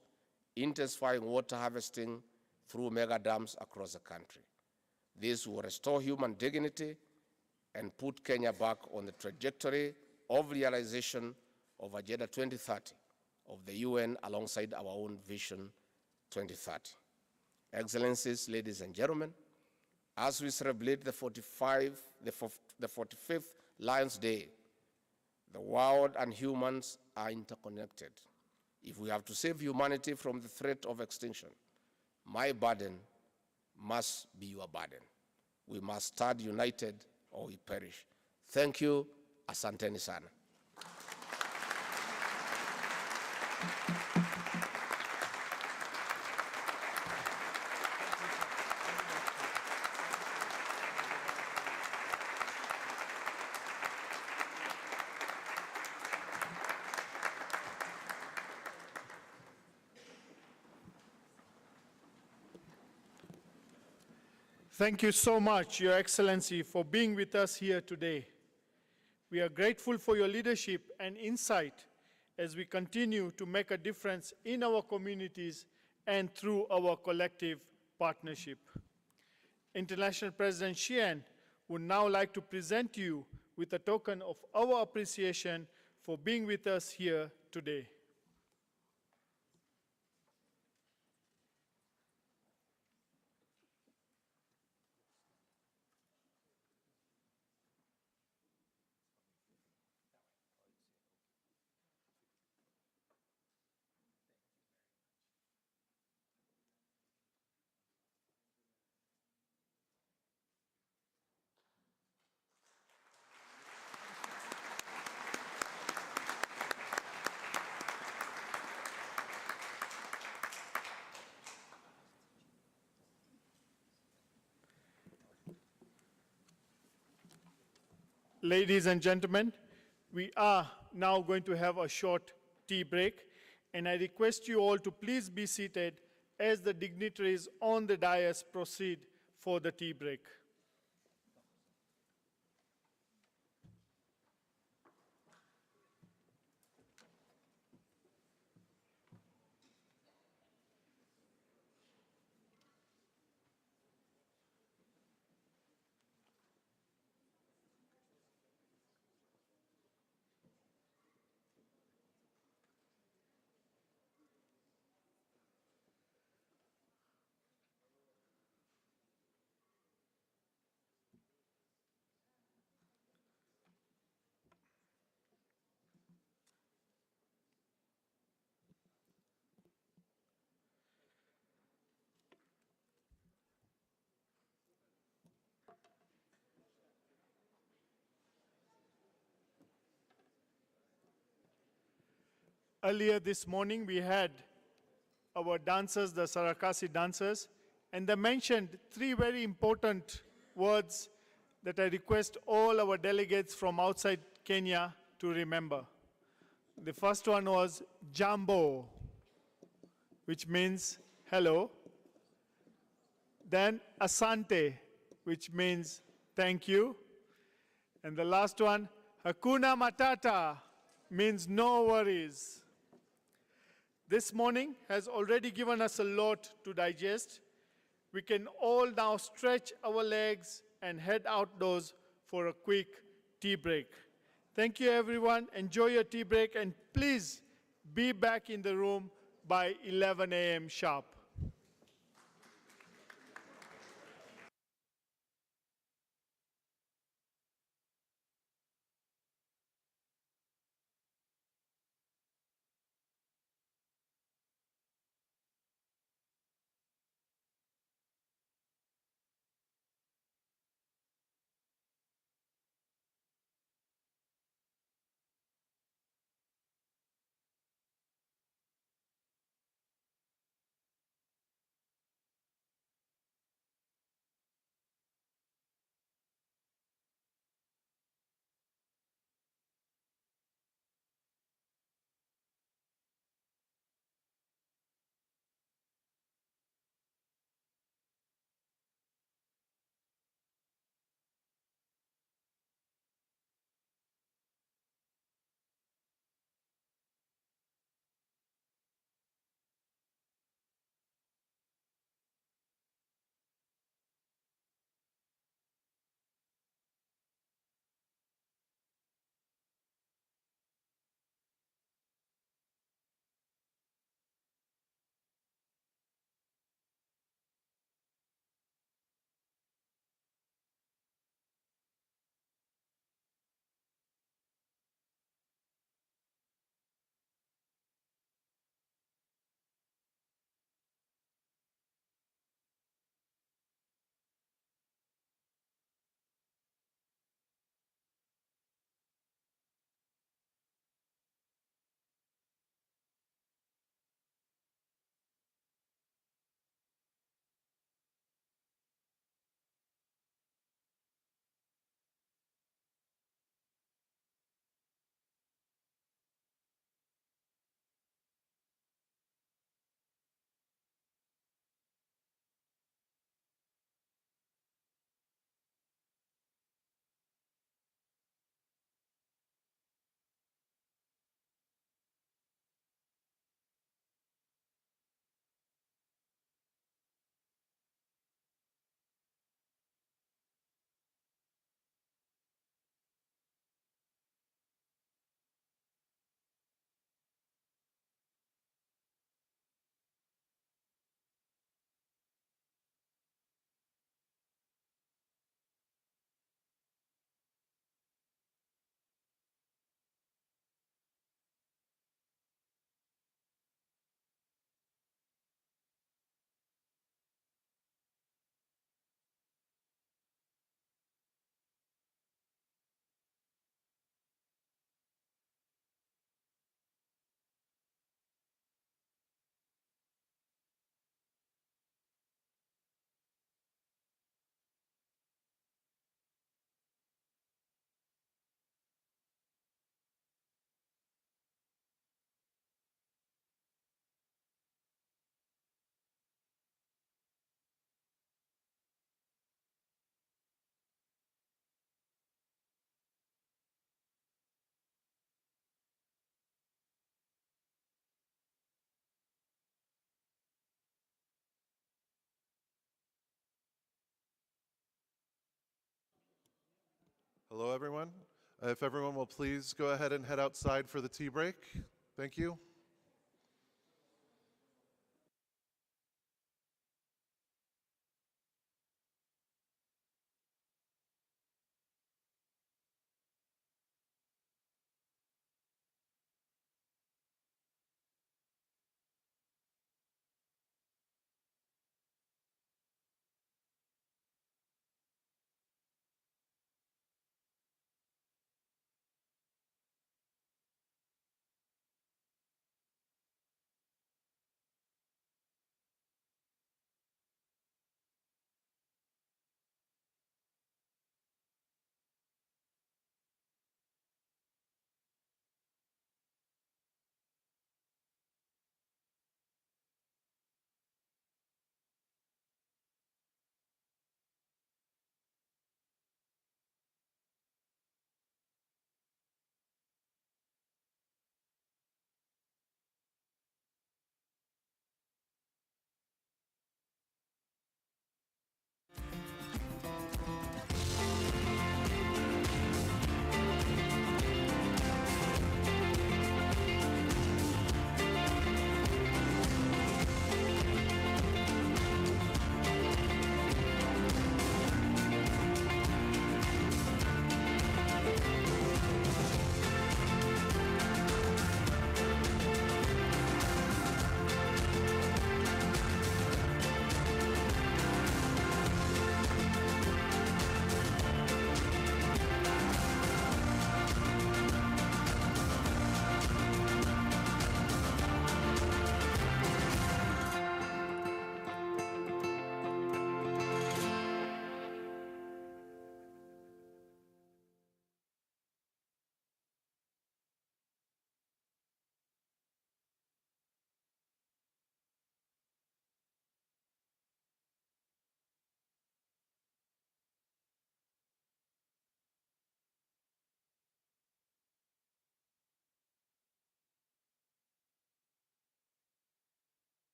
intensifying water harvesting through mega dams across the country. This will restore human dignity and put Kenya back on the trajectory of realization of Agenda 2030 of the UN alongside our own Vision 2030. Excellencies, ladies and gentlemen, as we celebrate the 45th Lions Day, the world and humans are interconnected. If we have to save humanity from the threat of extinction, my burden must be your burden. We must stand united or we perish. Thank you. Asanteni sana. Thank you so much, Your Excellency, for being with us here today. We are grateful for your leadership and insight as we continue to make a difference in our communities and through our collective partnership. International President Sheehan would now like to present you with a token of our appreciation for being with us here today. Ladies and gentlemen, we are now going to have a short tea break, and I request you all to please be seated as the dignitaries on the dais proceed for the tea break. Earlier this morning, we had our dancers, the Sarakasi dancers, and they mentioned three very important words that I request all our delegates from outside Kenya to remember. The first one was Jambo, which means hello. Then Asante, which means thank you. And the last one, Hakuna Matata, means no worries. This morning has already given us a lot to digest. We can all now stretch our legs and head outdoors for a quick tea break. Thank you, everyone. Enjoy your tea break, and please be back in the room by 11 a.m. sharp. Hello, everyone. If everyone will please go ahead and head outside for the tea break. Thank you.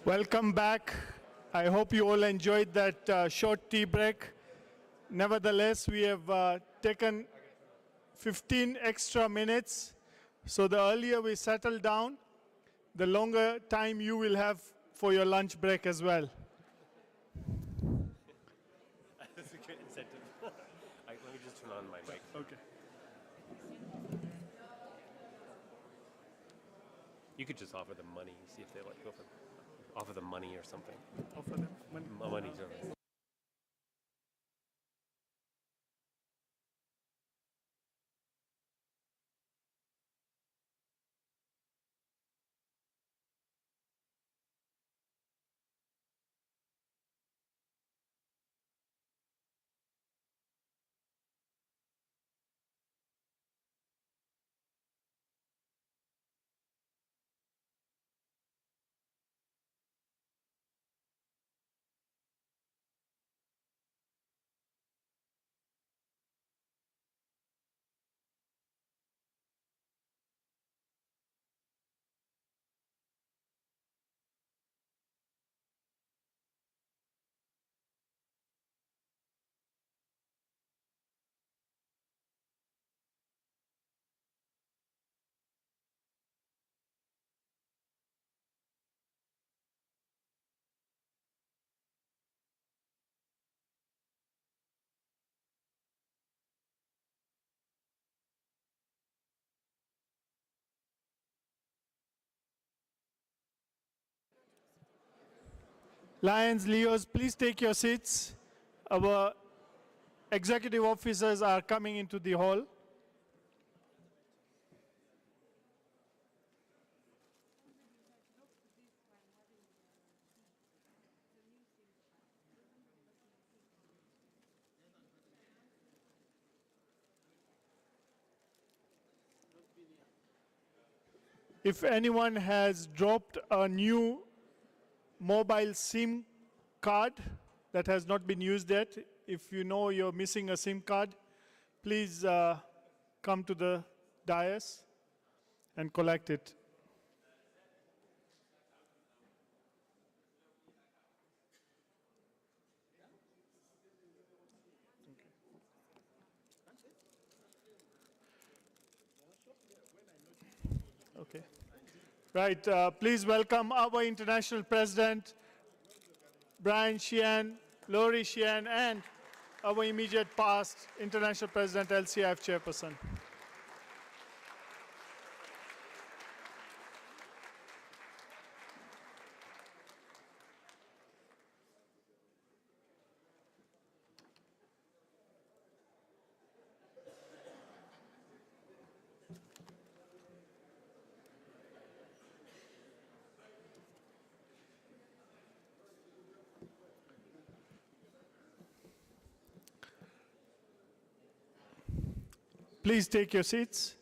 Welcome back. I hope you all enjoyed that short tea break. Nevertheless, we have taken 15 extra minutes. So the earlier we settle down, the longer time you will have for your lunch break as well. That's a good incentive. Let me just turn on my mic. Okay. You could just offer them money, see if they let go. Offer them money or something. Offer them money. Money. Sorry. Lions, Leos, please take your seats. Our executive officers are coming into the hall. If anyone has dropped a new mobile SIM card that has not been used yet, if you know you're missing a SIM card, please come to the dais and collect it. Okay. Right, please welcome our International President, Brian Sheehan, Lori Sheehan, and our immediate past International President, LCIF Chairperson. Please take your seats.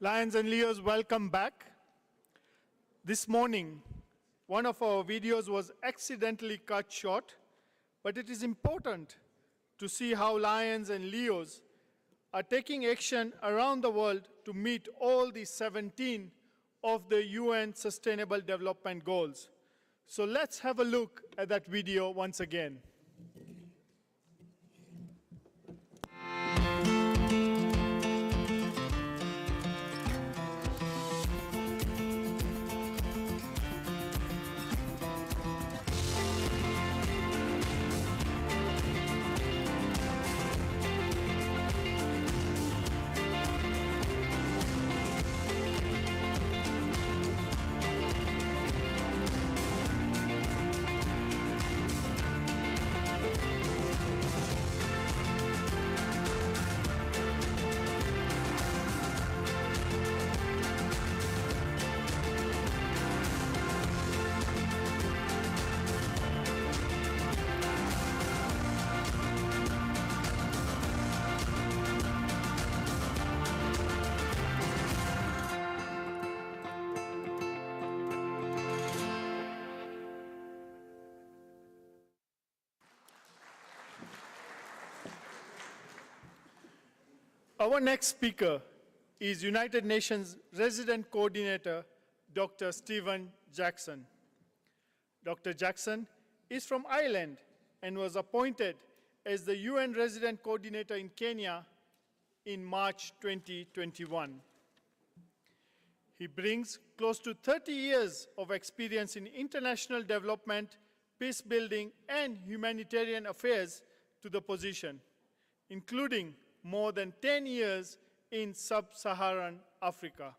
Lions and Leos, welcome back. This morning, one of our videos was accidentally cut short, but it is important to see how Lions and Leos are taking action around the world to meet all the 17 of the UN Sustainable Development Goals. So let's have a look at that video once again. Our next speaker is United Nations Resident Coordinator, Dr. Stephen Jackson. Dr. Jackson is from Ireland and was appointed as the UN Resident Coordinator in Kenya in March 2021. He brings close to 30 years of experience in international development, peace building, and humanitarian affairs to the position, including more than 10 years in sub-Saharan Africa.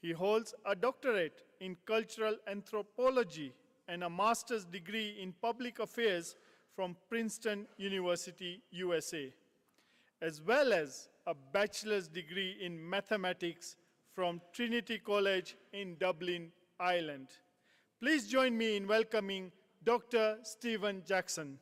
He holds a doctorate in cultural anthropology and a master's degree in public affairs from Princeton University, USA, as well as a bachelor's degree in mathematics from Trinity College in Dublin, Ireland. Please join me in welcoming Dr. Stephen Jackson.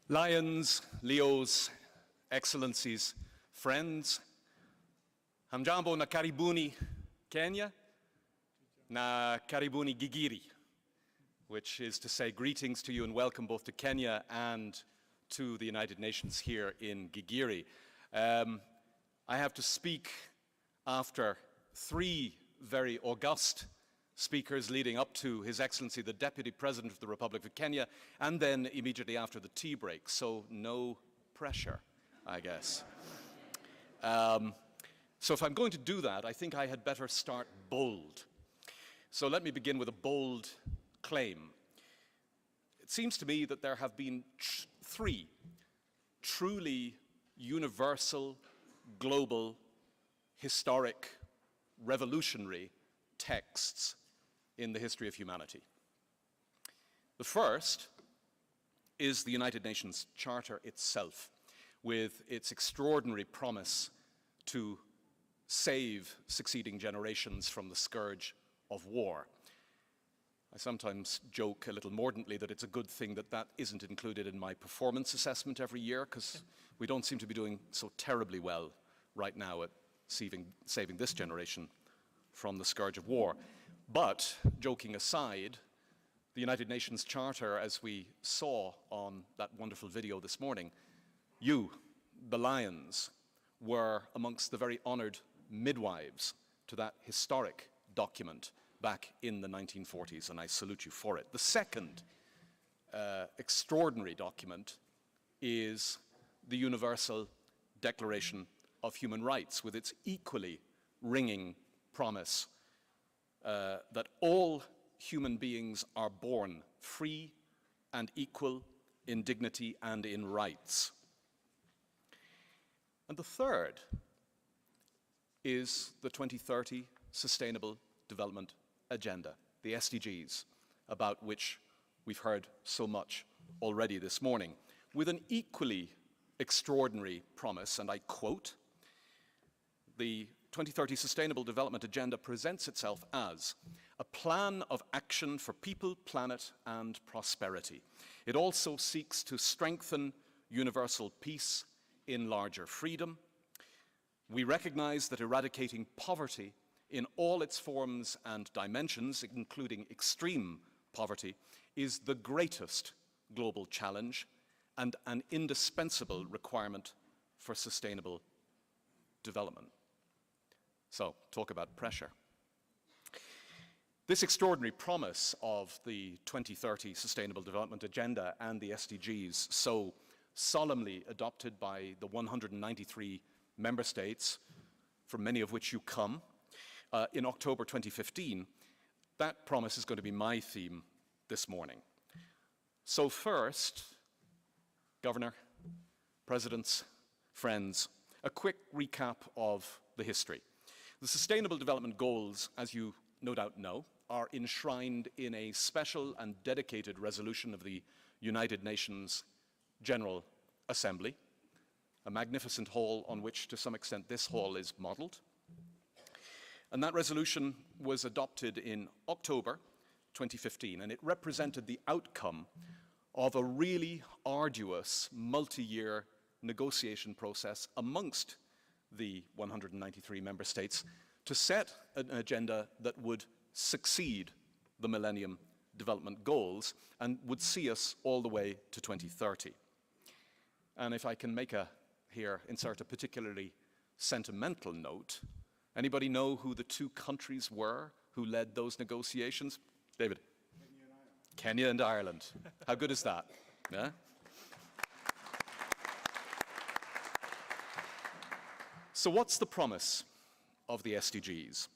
Lions, Leos, Excellencies, friends, hamjambo na karibuni Kenya, na karibuni Gigiri, which is to say greetings to you and welcome both to Kenya and to the United Nations here in Gigiri. I have to speak after three very august speakers leading up to His Excellency the Deputy President of the Republic of Kenya, and then immediately after the tea break, so no pressure, I guess. So if I'm going to do that, I think I had better start bold. So let me begin with a bold claim. It seems to me that there have been three truly universal, global, historic, revolutionary texts in the history of humanity. The first is the United Nations Charter itself, with its extraordinary promise to save succeeding generations from the scourge of war. I sometimes joke a little mordantly that it's a good thing that that isn't included in my performance assessment every year, because we don't seem to be doing so terribly well right now at saving this generation from the scourge of war. But, joking aside, the United Nations Charter, as we saw on that wonderful video this morning, you, the Lions, were amongst the very honored midwives to that historic document back in the 1940s, and I salute you for it. The second extraordinary document is the Universal Declaration of Human Rights, with its equally ringing promise that all human beings are born free and equal in dignity and in rights. And the third is the 2030 Sustainable Development Agenda, the SDGs, about which we've heard so much already this morning, with an equally extraordinary promise, and I quote, the 2030 Sustainable Development Agenda presents itself as a plan of action for people, planet, and prosperity. It also seeks to strengthen universal peace in larger freedom. We recognize that eradicating poverty in all its forms and dimensions, including extreme poverty, is the greatest global challenge and an indispensable requirement for sustainable development. So, talk about pressure. This extraordinary promise of the 2030 Sustainable Development Agenda and the SDGs, so solemnly adopted by the 193 member states, from many of which you come, in October 2015, that promise is going to be my theme this morning. So first, Governor, Presidents, friends, a quick recap of the history. The Sustainable Development Goals, as you no doubt know, are enshrined in a special and dedicated resolution of the United Nations General Assembly, a magnificent hall on which, to some extent, this hall is modeled. And that resolution was adopted in October 2015, and it represented the outcome of a really arduous multi-year negotiation process amongst the 193 member states to set an agenda that would succeed the Millennium Development Goals and would see us all the way to 2030. And if I can insert a particularly sentimental note, anybody know who the two countries were who led those negotiations? David? Kenya and Ireland. How good is that? Yeah? So what's the promise of the SDGs?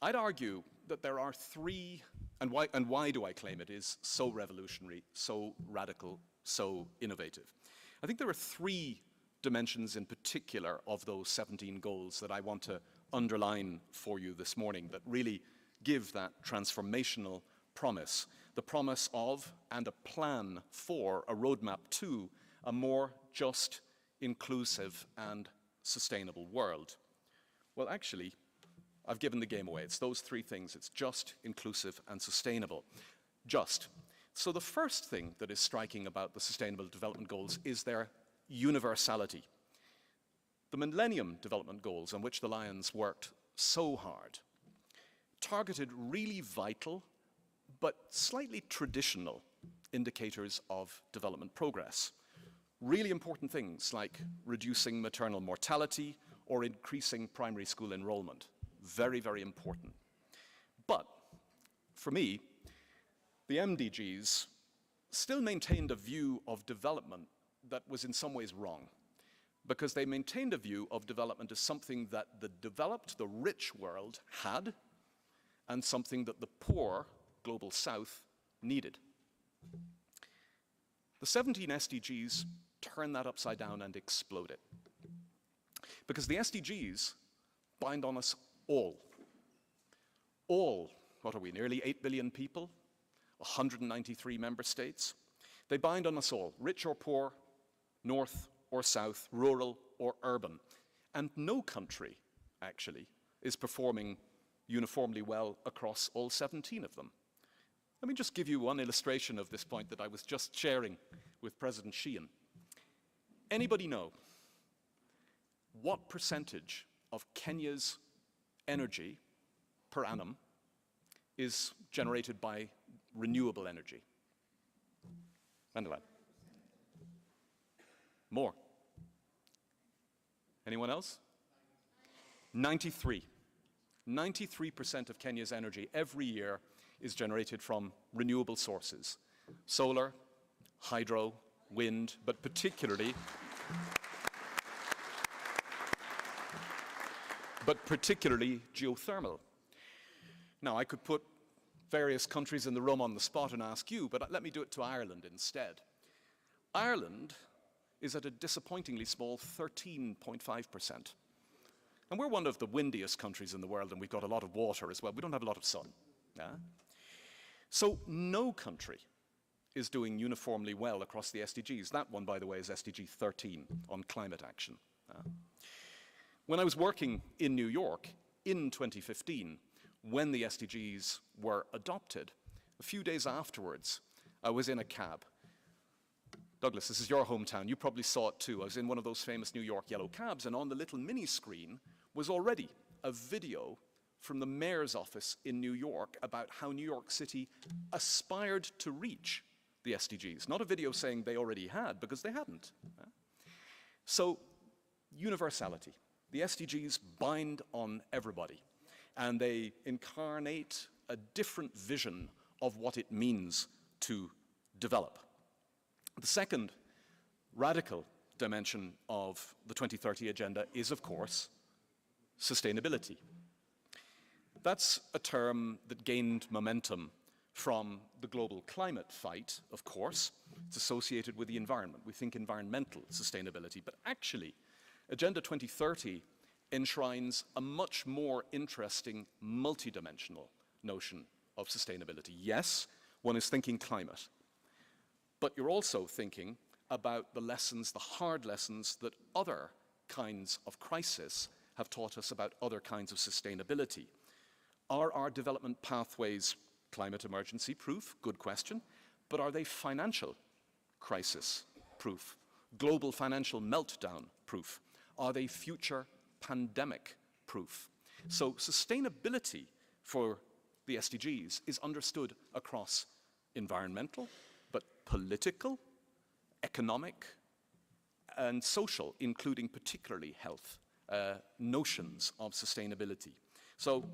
I'd argue that there are three, and why do I claim it is so revolutionary, so radical, so innovative? I think there are three dimensions in particular of those 17 goals that I want to underline for you this morning that really give that transformational promise, the promise of and a plan for a roadmap to a more just, inclusive, and sustainable world. Well, actually, I've given the game away. It's those three things. It's just, inclusive, and sustainable. Just. So the first thing that is striking about the Sustainable Development Goals is their universality. The Millennium Development Goals, on which the Lions worked so hard, targeted really vital but slightly traditional indicators of development progress. Really important things like reducing maternal mortality or increasing primary school enrollment. Very, very important. But for me, the MDGs still maintained a view of development that was in some ways wrong, because they maintained a view of development as something that the developed, the rich world had, and something that the poor, global south, needed. The 17 SDGs turn that upside down and explode it. Because the SDGs bind on us all. All, what are we, nearly 8 billion people? 193 member states. They bind on us all, rich or poor, north or south, rural or urban. And no country, actually, is performing uniformly well across all 17 of them. Let me just give you one illustration of this point that I was just sharing with President Sheehan. Anybody know what percentage of Kenya's energy per annum is generated by renewable energy? Mandalan. More. Anyone else? 93. 93% of Kenya's energy every year is generated from renewable sources. Solar, hydro, wind, but particularly geothermal. Now, I could put various countries in the room on the spot and ask you, but let me do it to Ireland instead. Ireland is at a disappointingly small 13.5%. And we're one of the windiest countries in the world, and we've got a lot of water as well. We don't have a lot of sun. Yeah? So no country is doing uniformly well across the SDGs. That one, by the way, is SDG 13 on climate action. When I was working in New York in 2015, when the SDGs were adopted, a few days afterwards, I was in a cab. Douglas, this is your hometown. You probably saw it too. I was in one of those famous New York yellow cabs, and on the little mini screen was already a video from the mayor's office in New York about how New York City aspired to reach the SDGs. Not a video saying they already had, because they hadn't. So, universality. The SDGs bind on everybody, and they incarnate a different vision of what it means to develop. The second radical dimension of the 2030 Agenda is, of course, sustainability. That's a term that gained momentum from the global climate fight, of course. It's associated with the environment. We think environmental sustainability, but actually, Agenda 2030 enshrines a much more interesting multidimensional notion of sustainability. Yes, one is thinking climate, but you're also thinking about the lessons, the hard lessons that other kinds of crisis have taught us about other kinds of sustainability. Are our development pathways climate emergency proof? Good question. But are they financial crisis proof? global financial meltdown proof? Are they future pandemic proof? So sustainability for the SDGs is understood across environmental, but political, economic, and social, including particularly health, notions of sustainability. So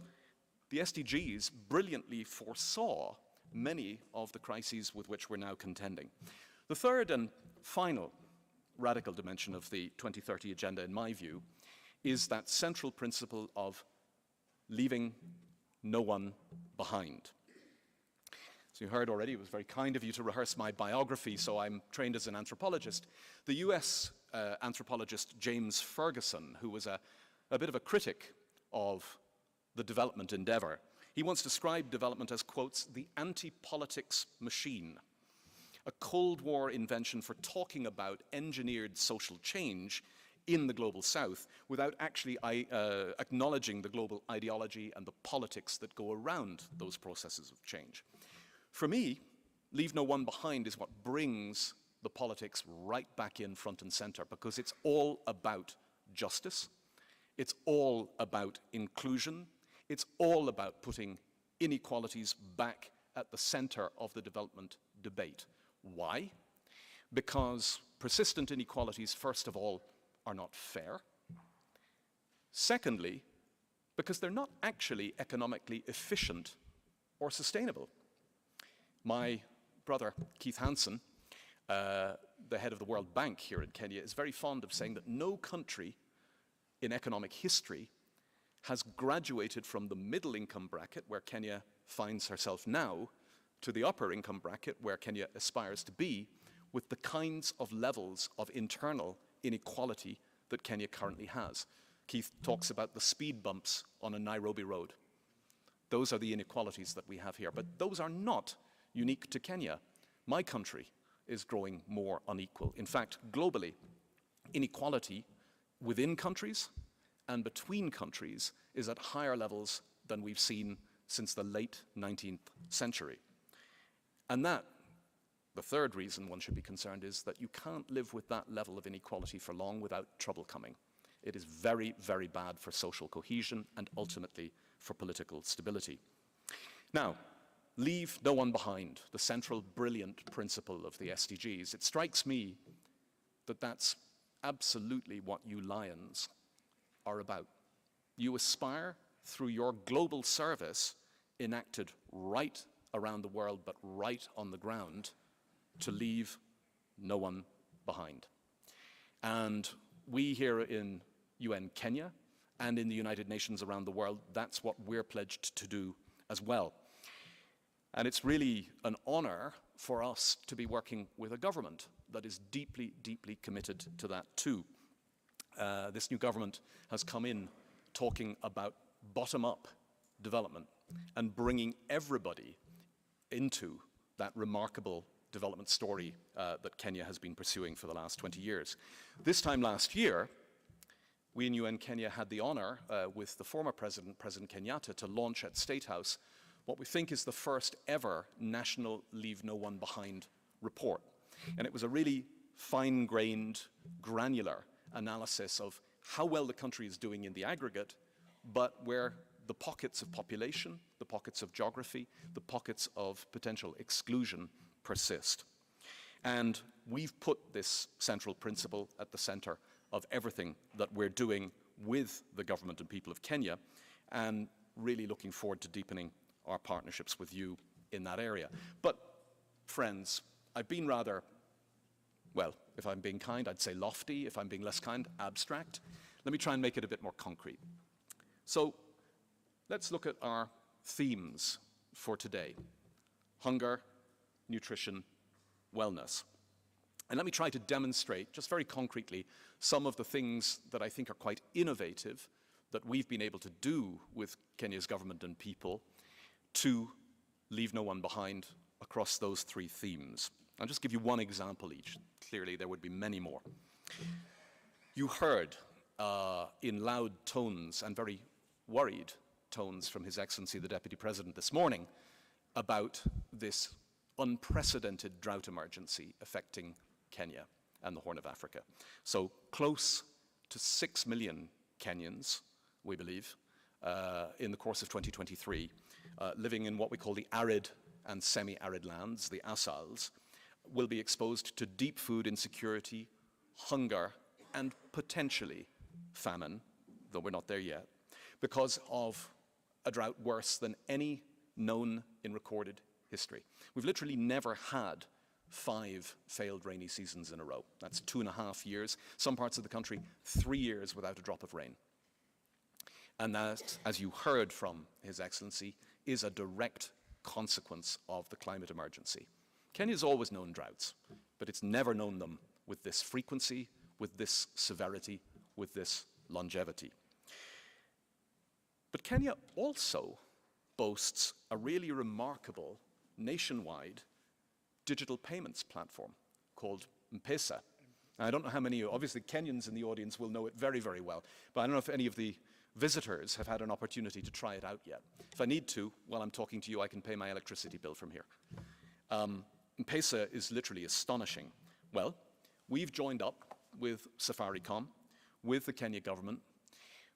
the SDGs brilliantly foresaw many of the crises with which we're now contending. The third and final radical dimension of the 2030 Agenda, in my view, is that central principle of leaving no one behind. So you heard already, it was very kind of you to rehearse my biography, so I'm trained as an anthropologist. The US anthropologist James Ferguson, who was a bit of a critic of the development endeavor, he once described development as, quotes, the anti-politics machine, a Cold War invention for talking about engineered social change in the global south without actually acknowledging the global ideology and the politics that go around those processes of change. For me, leave no one behind is what brings the politics right back in front and center, because it's all about justice, it's all about inclusion, it's all about putting inequalities back at the center of the development debate. Why? Because persistent inequalities, first of all, are not fair. Secondly, because they're not actually economically efficient or sustainable. My brother, Keith Hansen, the head of the World Bank here in Kenya, is very fond of saying that no country in economic history has graduated from the middle income bracket, where Kenya finds herself now, to the upper income bracket, where Kenya aspires to be, with the kinds of levels of internal inequality that Kenya currently has. Keith talks about the speed bumps on a Nairobi road. Those are the inequalities that we have here, but those are not unique to Kenya. My country is growing more unequal. In fact, globally, inequality within countries and between countries is at higher levels than we've seen since the late 19th century. And that, the third reason one should be concerned, is that you can't live with that level of inequality for long without trouble coming. It is very, very bad for social cohesion and ultimately for political stability. Now, leave no one behind, the central brilliant principle of the SDGs. It strikes me that that's absolutely what you Lions are about. You aspire, through your global service, enacted right around the world, but right on the ground, to leave no one behind. And we here in UN Kenya and in the United Nations around the world, that's what we're pledged to do as well. And it's really an honor for us to be working with a government that is deeply, deeply committed to that too. This new government has come in talking about bottom-up development and bringing everybody into that remarkable development story that Kenya has been pursuing for the last 20 years. This time last year, we in UN Kenya had the honor with the former president, President Kenyatta, to launch at State House what we think is the first ever National Leave No One Behind report. And it was a really fine-grained, granular analysis of how well the country is doing in the aggregate, but where the pockets of population, the pockets of geography, the pockets of potential exclusion persist. And we've put this central principle at the center of everything that we're doing with the government and people of Kenya, and really looking forward to deepening our partnerships with you in that area. But, friends, I've been rather, well, if I'm being kind, I'd say lofty. If I'm being less kind, abstract. Let me try and make it a bit more concrete. So, let's look at our themes for today: hunger, nutrition, wellness. And let me try to demonstrate, just very concretely, some of the things that I think are quite innovative that we've been able to do with Kenya's government and people to leave no one behind across those three themes. I'll just give you one example each. Clearly, there would be many more. You heard in loud tones and very worried tones from His Excellency the Deputy President this morning about this unprecedented drought emergency affecting Kenya. and the Horn of Africa. So close to 6 million Kenyans, we believe, in the course of 2023, living in what we call the arid and semi-arid lands, the ASALs, will be exposed to deep food insecurity, hunger, and potentially famine, though we're not there yet, because of a drought worse than any known in recorded history. We've literally never had 5 failed rainy seasons in a row. That's 2.5 years. Some parts of the country, 3 years without a drop of rain. And that, as you heard from His Excellency, is a direct consequence of the climate emergency. Kenya's always known droughts, but it's never known them with this frequency, with this severity, with this longevity. But Kenya also boasts a really remarkable nationwide digital payments platform called M-Pesa. Now, I don't know how many, obviously Kenyans in the audience will know it very, very well, but I don't know if any of the visitors have had an opportunity to try it out yet. If I need to, while I'm talking to you, I can pay my electricity bill from here. M-Pesa is literally astonishing. Well, we've joined up with Safaricom, with the Kenya government,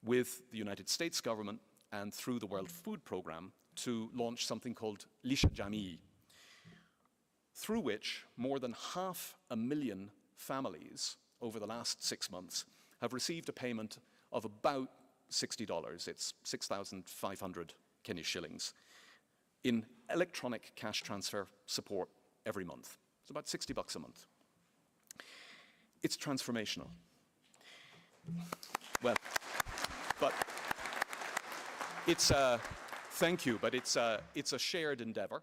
with the United States government, and through the World Food Programme to launch something called Lisha Jamii, through which more than 500,000 families over the last 6 months have received a payment of about $60. It's 6,500 Kenya shillings in electronic cash transfer support every month. It's about $60 a month. It's transformational. Well, but it's thank you, but it's a shared endeavor.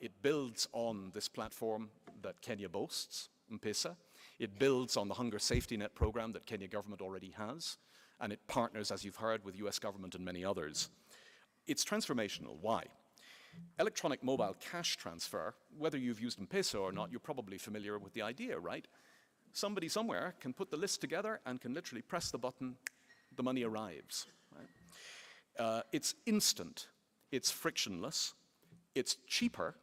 It builds on this platform that Kenya boasts, M-Pesa. It builds on the Hunger Safety Net program that Kenya government already has, and it partners, as you've heard, with US government and many others. It's transformational. Why? Electronic mobile cash transfer, whether you've used M-Pesa or not, you're probably familiar with the idea, right? Somebody somewhere can put the list together and can literally press the button, the money arrives. Right? It's instant, it's frictionless, it's cheaper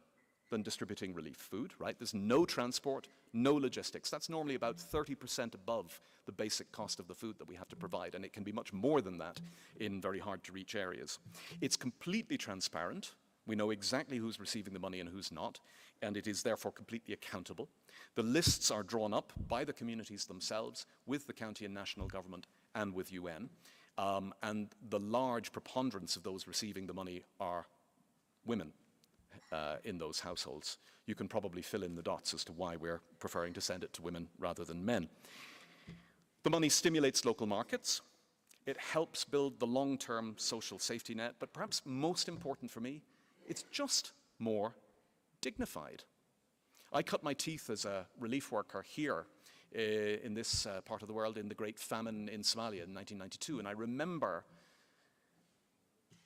than distributing relief food, right? There's no transport, no logistics. That's normally about 30% above the basic cost of the food that we have to provide, and it can be much more than that in very hard-to-reach areas. It's completely transparent. We know exactly who's receiving the money and who's not, and it is therefore completely accountable. The lists are drawn up by the communities themselves, with the county and national government, and with UN, and the large preponderance of those receiving the money are women in those households. You can probably fill in the dots as to why we're preferring to send it to women rather than men. The money stimulates local markets. It helps build the long-term social safety net, but perhaps most important for me, it's just more dignified. I cut my teeth as a relief worker here in this part of the world in the Great Famine in Somalia in 1992, and I remember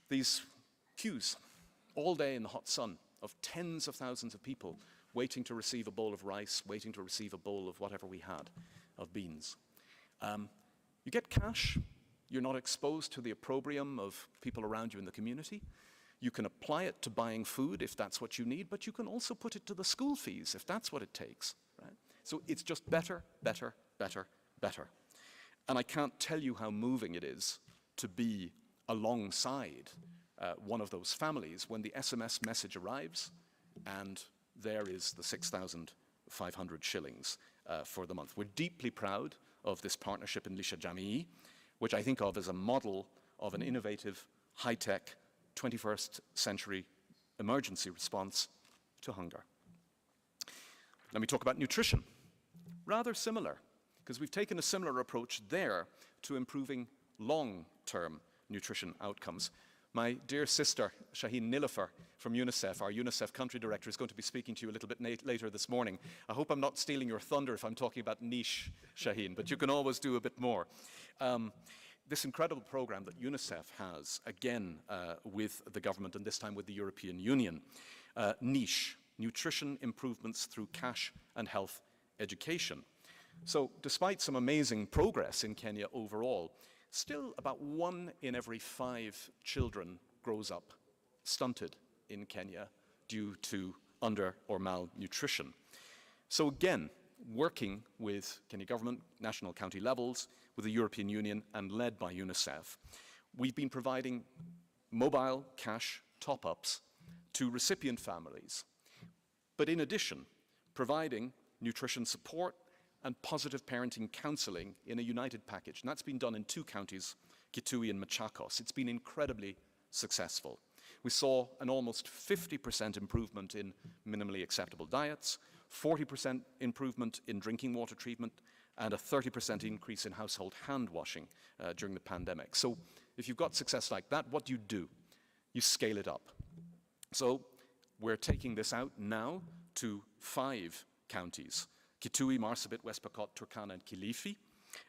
these queues all day in the hot sun of tens of thousands of people waiting to receive a bowl of rice, waiting to receive a bowl of whatever we had, of beans. You get cash, you're not exposed to the opprobrium of people around you in the community. You can apply it to buying food if that's what you need, but you can also put it to the school fees if that's what it takes. Right? So it's just better, better, better, better. And I can't tell you how moving it is to be alongside one of those families when the SMS message arrives and there is the 6,500 shillings for the month. We're deeply proud of this partnership in Lisha Jamii, which I think of as a model of an innovative, high-tech, 21st century emergency response to hunger. Let me talk about nutrition. Rather similar, because we've taken a similar approach there to improving long-term nutrition outcomes. My dear sister, Shaheen Nilofer from UNICEF, our UNICEF country director, is going to be speaking to you a little bit later this morning. I hope I'm not stealing your thunder if I'm talking about niche, Shaheen, but you can always do a bit more. This incredible program that UNICEF has, again with the government and this time with the European Union, niche, nutrition improvements through cash and health education. So despite some amazing progress in Kenya overall, still about 1 in every 5 children grows up stunted in Kenya due to under or malnutrition. So again, working with Kenya government, national county levels, with the European Union, and led by UNICEF, we've been providing mobile cash top-ups to recipient families, but in addition, providing nutrition support and positive parenting counseling in a united package. And that's been done in 2 counties, Kitui and Machakos. It's been incredibly successful. We saw an almost 50% improvement in minimally acceptable diets, 40% improvement in drinking water treatment, and a 30% increase in household hand washing during the pandemic. So if you've got success like that, what do? You scale it up. So we're taking this out now to 5 counties: Kitui, Marsabit, West Pokot, Turkana, and Kilifi.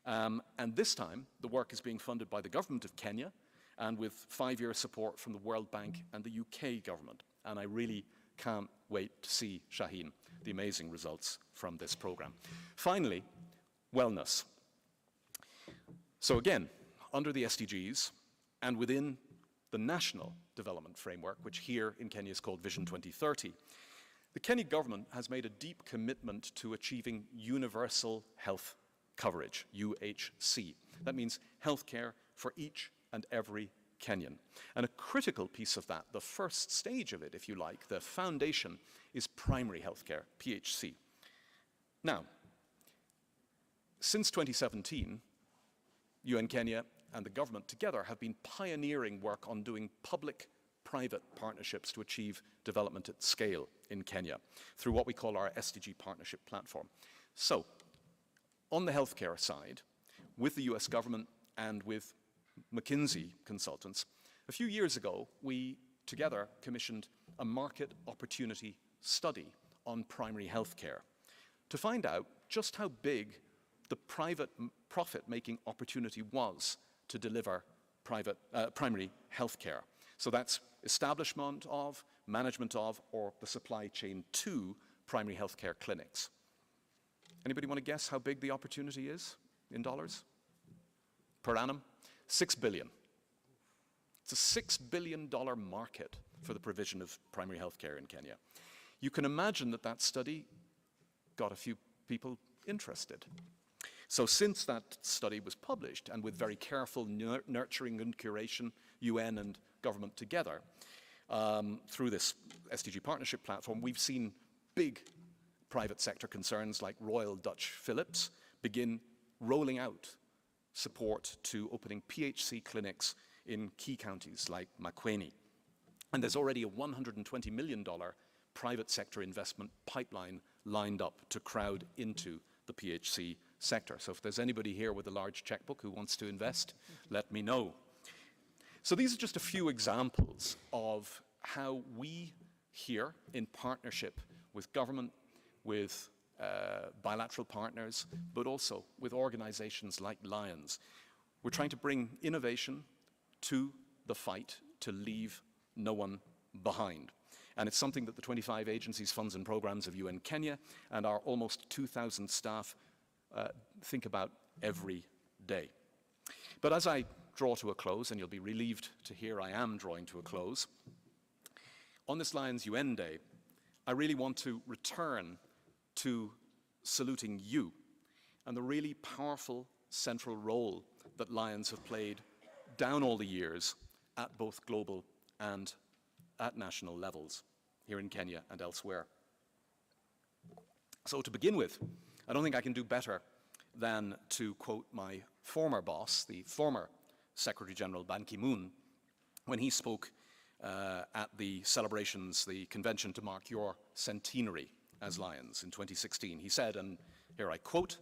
And this time, the work is being funded by the government of Kenya and with 5-year support from the World Bank and the UK government. And I really can't wait to see, Shaheen, the amazing results from this program. Finally, wellness. So again, under the SDGs and within the National Development Framework, which here in Kenya is called Vision 2030, the Kenya government has made a deep commitment to achieving universal health coverage, UHC. That means healthcare for each and every Kenyan. And a critical piece of that, the first stage of it, if you like, the foundation, is primary healthcare, PHC. Now, since 2017, UN Kenya and the government together have been pioneering work on doing public-private partnerships to achieve development at scale in Kenya through what we call our SDG Partnership Platform. So, on the healthcare side, with the US government and with McKinsey consultants, a few years ago, we together commissioned a market opportunity study on primary healthcare to find out just how big the private profit-making opportunity was to deliver primary healthcare. So that's establishment of, management of, or the supply chain to primary healthcare clinics. Anybody want to guess how big the opportunity is in dollars per annum? $6 billion. It's a $6 billion market for the provision of primary healthcare in Kenya. You can imagine that that study got a few people interested. So since that study was published, and with very careful nurturing and curation, UN and government together, through this SDG Partnership Platform, we've seen big private sector concerns like Royal Dutch Philips begin rolling out support to opening PHC clinics in key counties like Makueni. And there's already a $120 million private sector investment pipeline lined up to crowd into the PHC sector. So if there's anybody here with a large checkbook who wants to invest, let me know. So these are just a few examples of how we here, in partnership with government, with bilateral partners, but also with organizations like Lions, we're trying to bring innovation to the fight to leave no one behind. And it's something that the 25 agencies, funds and programs of UN Kenya and our almost 2,000 staff think about every day. But as I draw to a close, and you'll be relieved to hear I am drawing to a close, on this Lions UN Day, I really want to return to saluting you and the really powerful central role that Lions have played down all the years at both global and at national levels here in Kenya and elsewhere. So to begin with, I don't think I can do better than to quote my former boss, the former Secretary General Ban Ki-moon, when he spoke at the celebrations, the convention to mark your centenary as Lions in 2016. He said, and here I quote,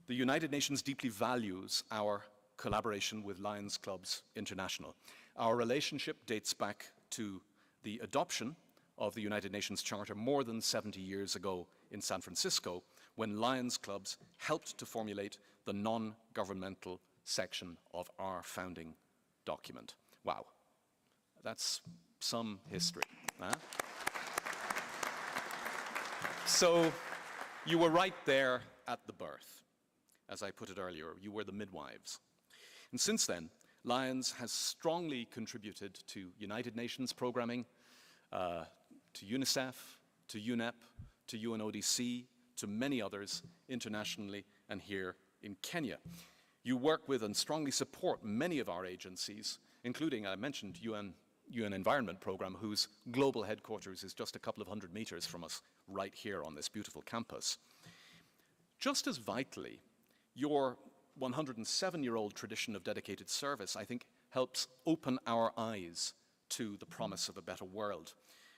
"The United Nations deeply values our collaboration with Lions Clubs International. Our relationship dates back to the adoption of the United Nations Charter more than 70 years ago in San Francisco, when Lions Clubs helped to formulate the non-governmental section of our founding document." Wow, that's some history. Huh? So you were right there at the birth. As I put it earlier, you were the midwives. And since then, Lions has strongly contributed to United Nations programming, to UNICEF, to UNEP, to UNODC, to many others internationally and here in Kenya. You work with and strongly support many of our agencies, including, I mentioned, UN Environment Programme, whose global headquarters is just a couple of hundred meters from us right here on this beautiful campus. Just as vitally, your 107-year-old tradition of dedicated service, I think, helps open our eyes to the promise of a better world.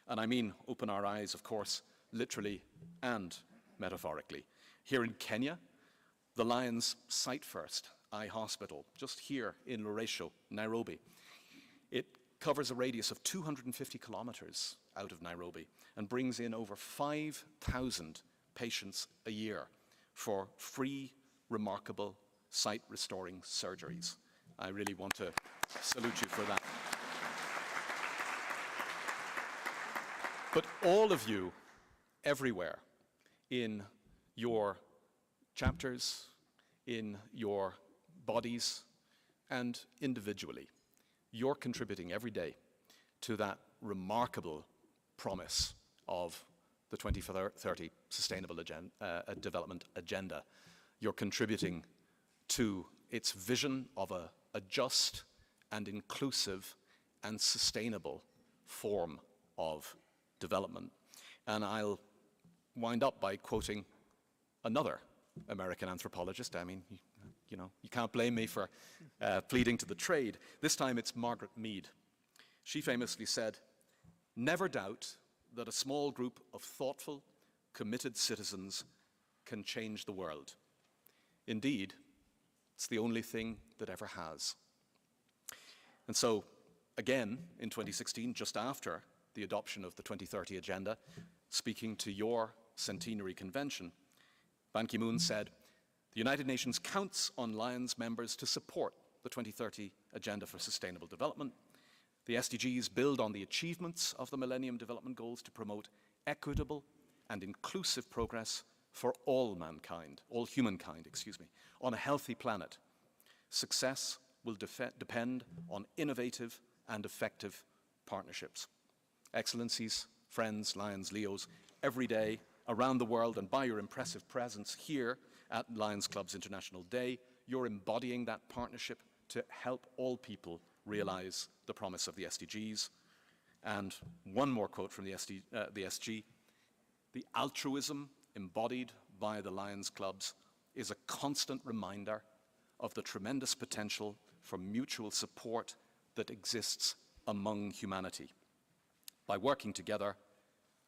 And I mean open our eyes, of course, literally and metaphorically. Here in Kenya, the Lions Sight First Eye Hospital, just here in Loresho, Nairobi. It covers a radius of 250 kilometers out of Nairobi and brings in over 5,000 patients a year for free, remarkable, sight-restoring surgeries. I really want to salute you for that. But all of you, everywhere, in your chapters, in your bodies, and individually, you're contributing every day to that remarkable promise of the 2030 Sustainable Development Agenda. You're contributing to its vision of a just and inclusive and sustainable form of development. And I'll wind up by quoting another American anthropologist. I mean, you know, you can't blame me for pleading to the trade. This time it's Margaret Mead. She famously said, "Never doubt that a small group of thoughtful, committed citizens can change the world. Indeed, it's the only thing that ever has." And so, again, in 2016, just after the adoption of the 2030 Agenda, speaking to your centenary convention, Ban Ki-moon said, "The United Nations counts on Lions members to support the 2030 Agenda for Sustainable Development. The SDGs build on the achievements of the Millennium Development Goals to promote equitable and inclusive progress for all mankind, all humankind, on a healthy planet. Success will depend on innovative and effective partnerships." Excellencies, friends, Lions, Leos, every day around the world, and by your impressive presence here at Lions Club's International Day, you're embodying that partnership to help all people realize the promise of the SDGs. And one more quote from the SG, "The altruism embodied by the Lions Clubs is a constant reminder of the tremendous potential for mutual support that exists among humanity. By working together,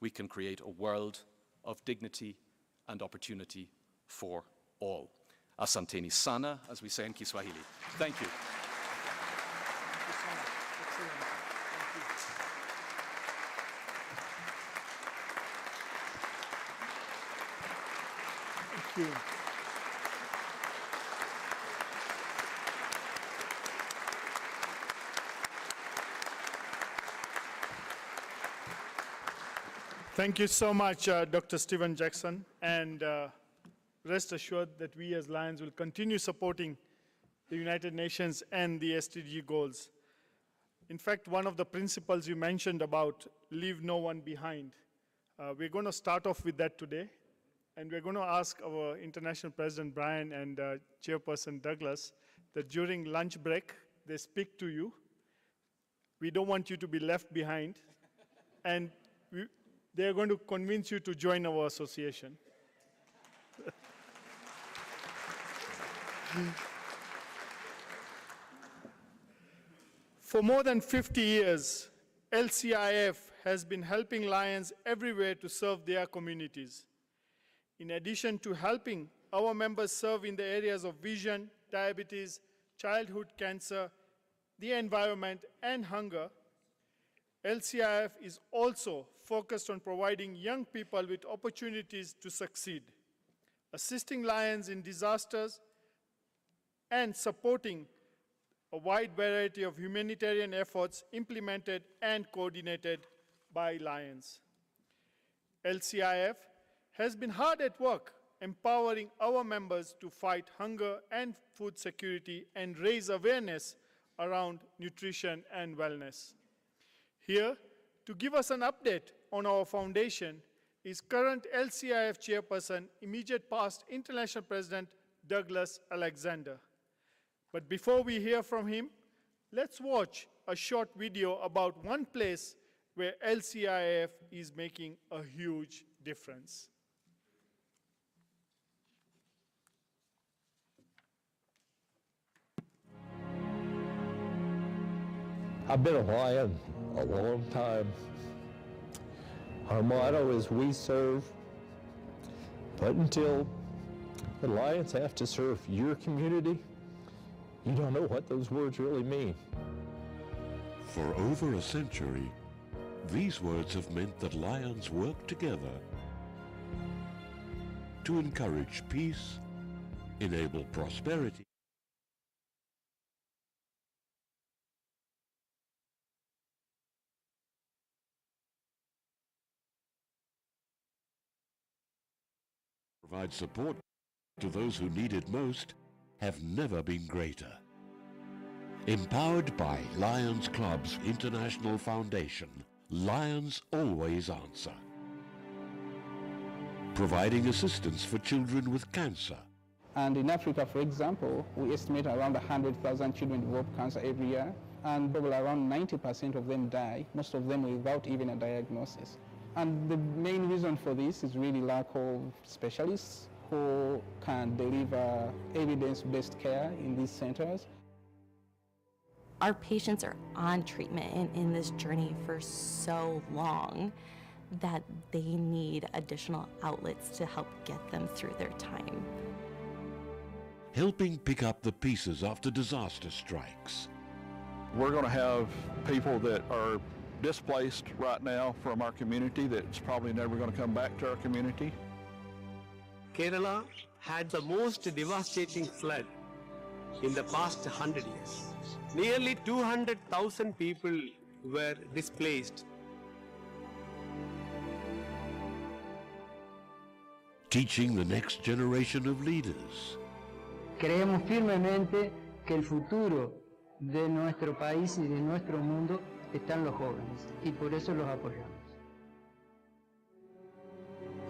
we can create a world of dignity and opportunity for all." Asanteni sana, as we say in Kiswahili. Thank you. Thank you. Thank you so much, Dr. Stephen Jackson, and rest assured that we as Lions will continue supporting the United Nations and the SDG goals. In fact, one of the principles you mentioned about leave no one behind, we're going to start off with that today, and we're going to ask our International President Brian and Chairperson Douglas that during lunch break, they speak to you. We don't want you to be left behind, and they're going to convince you to join our association. For more than 50 years, LCIF has been helping Lions everywhere to serve their communities. In addition to helping our members serve in the areas of vision, diabetes, childhood cancer, the environment, and hunger, LCIF is also focused on providing young people with opportunities to succeed, assisting Lions in disasters, and supporting a wide variety of humanitarian efforts implemented and coordinated by Lions. LCIF has been hard at work empowering our members to fight hunger and food security and raise awareness around nutrition and wellness. Here, to give us an update on our foundation is current LCIF chairperson, immediate past international president Douglas Alexander. But before we hear from him, let's watch a short video about one place where LCIF is making a huge difference. I've been a Lion a long time. Our motto is "We serve," but until the Lions have to serve your community, you don't know what those words really mean. For over a century, these words have meant that Lions work together to encourage peace, enable prosperity, provide support to those who need it most, have never been greater. Empowered by Lions Club's International Foundation, Lions always answer. Providing assistance for children with cancer. And in Africa, for example, we estimate around 100,000 children develop cancer every year, and probably around 90% of them die, most of them without even a diagnosis. And the main reason for this is really lack of specialists who can deliver evidence-based care in these centers. Our patients are on treatment and in this journey for so long that they need additional outlets to help get them through their time. Helping pick up the pieces after disaster strikes. We're going to have people that are displaced right now from our community that's probably never going to come back to our community. Kerala had the most devastating flood in the past 100 years. Nearly 200,000 people were displaced. Teaching the next generation of leaders. Creemos firmemente que el futuro de nuestro país y de nuestro mundo están los jóvenes y por eso los apoyamos.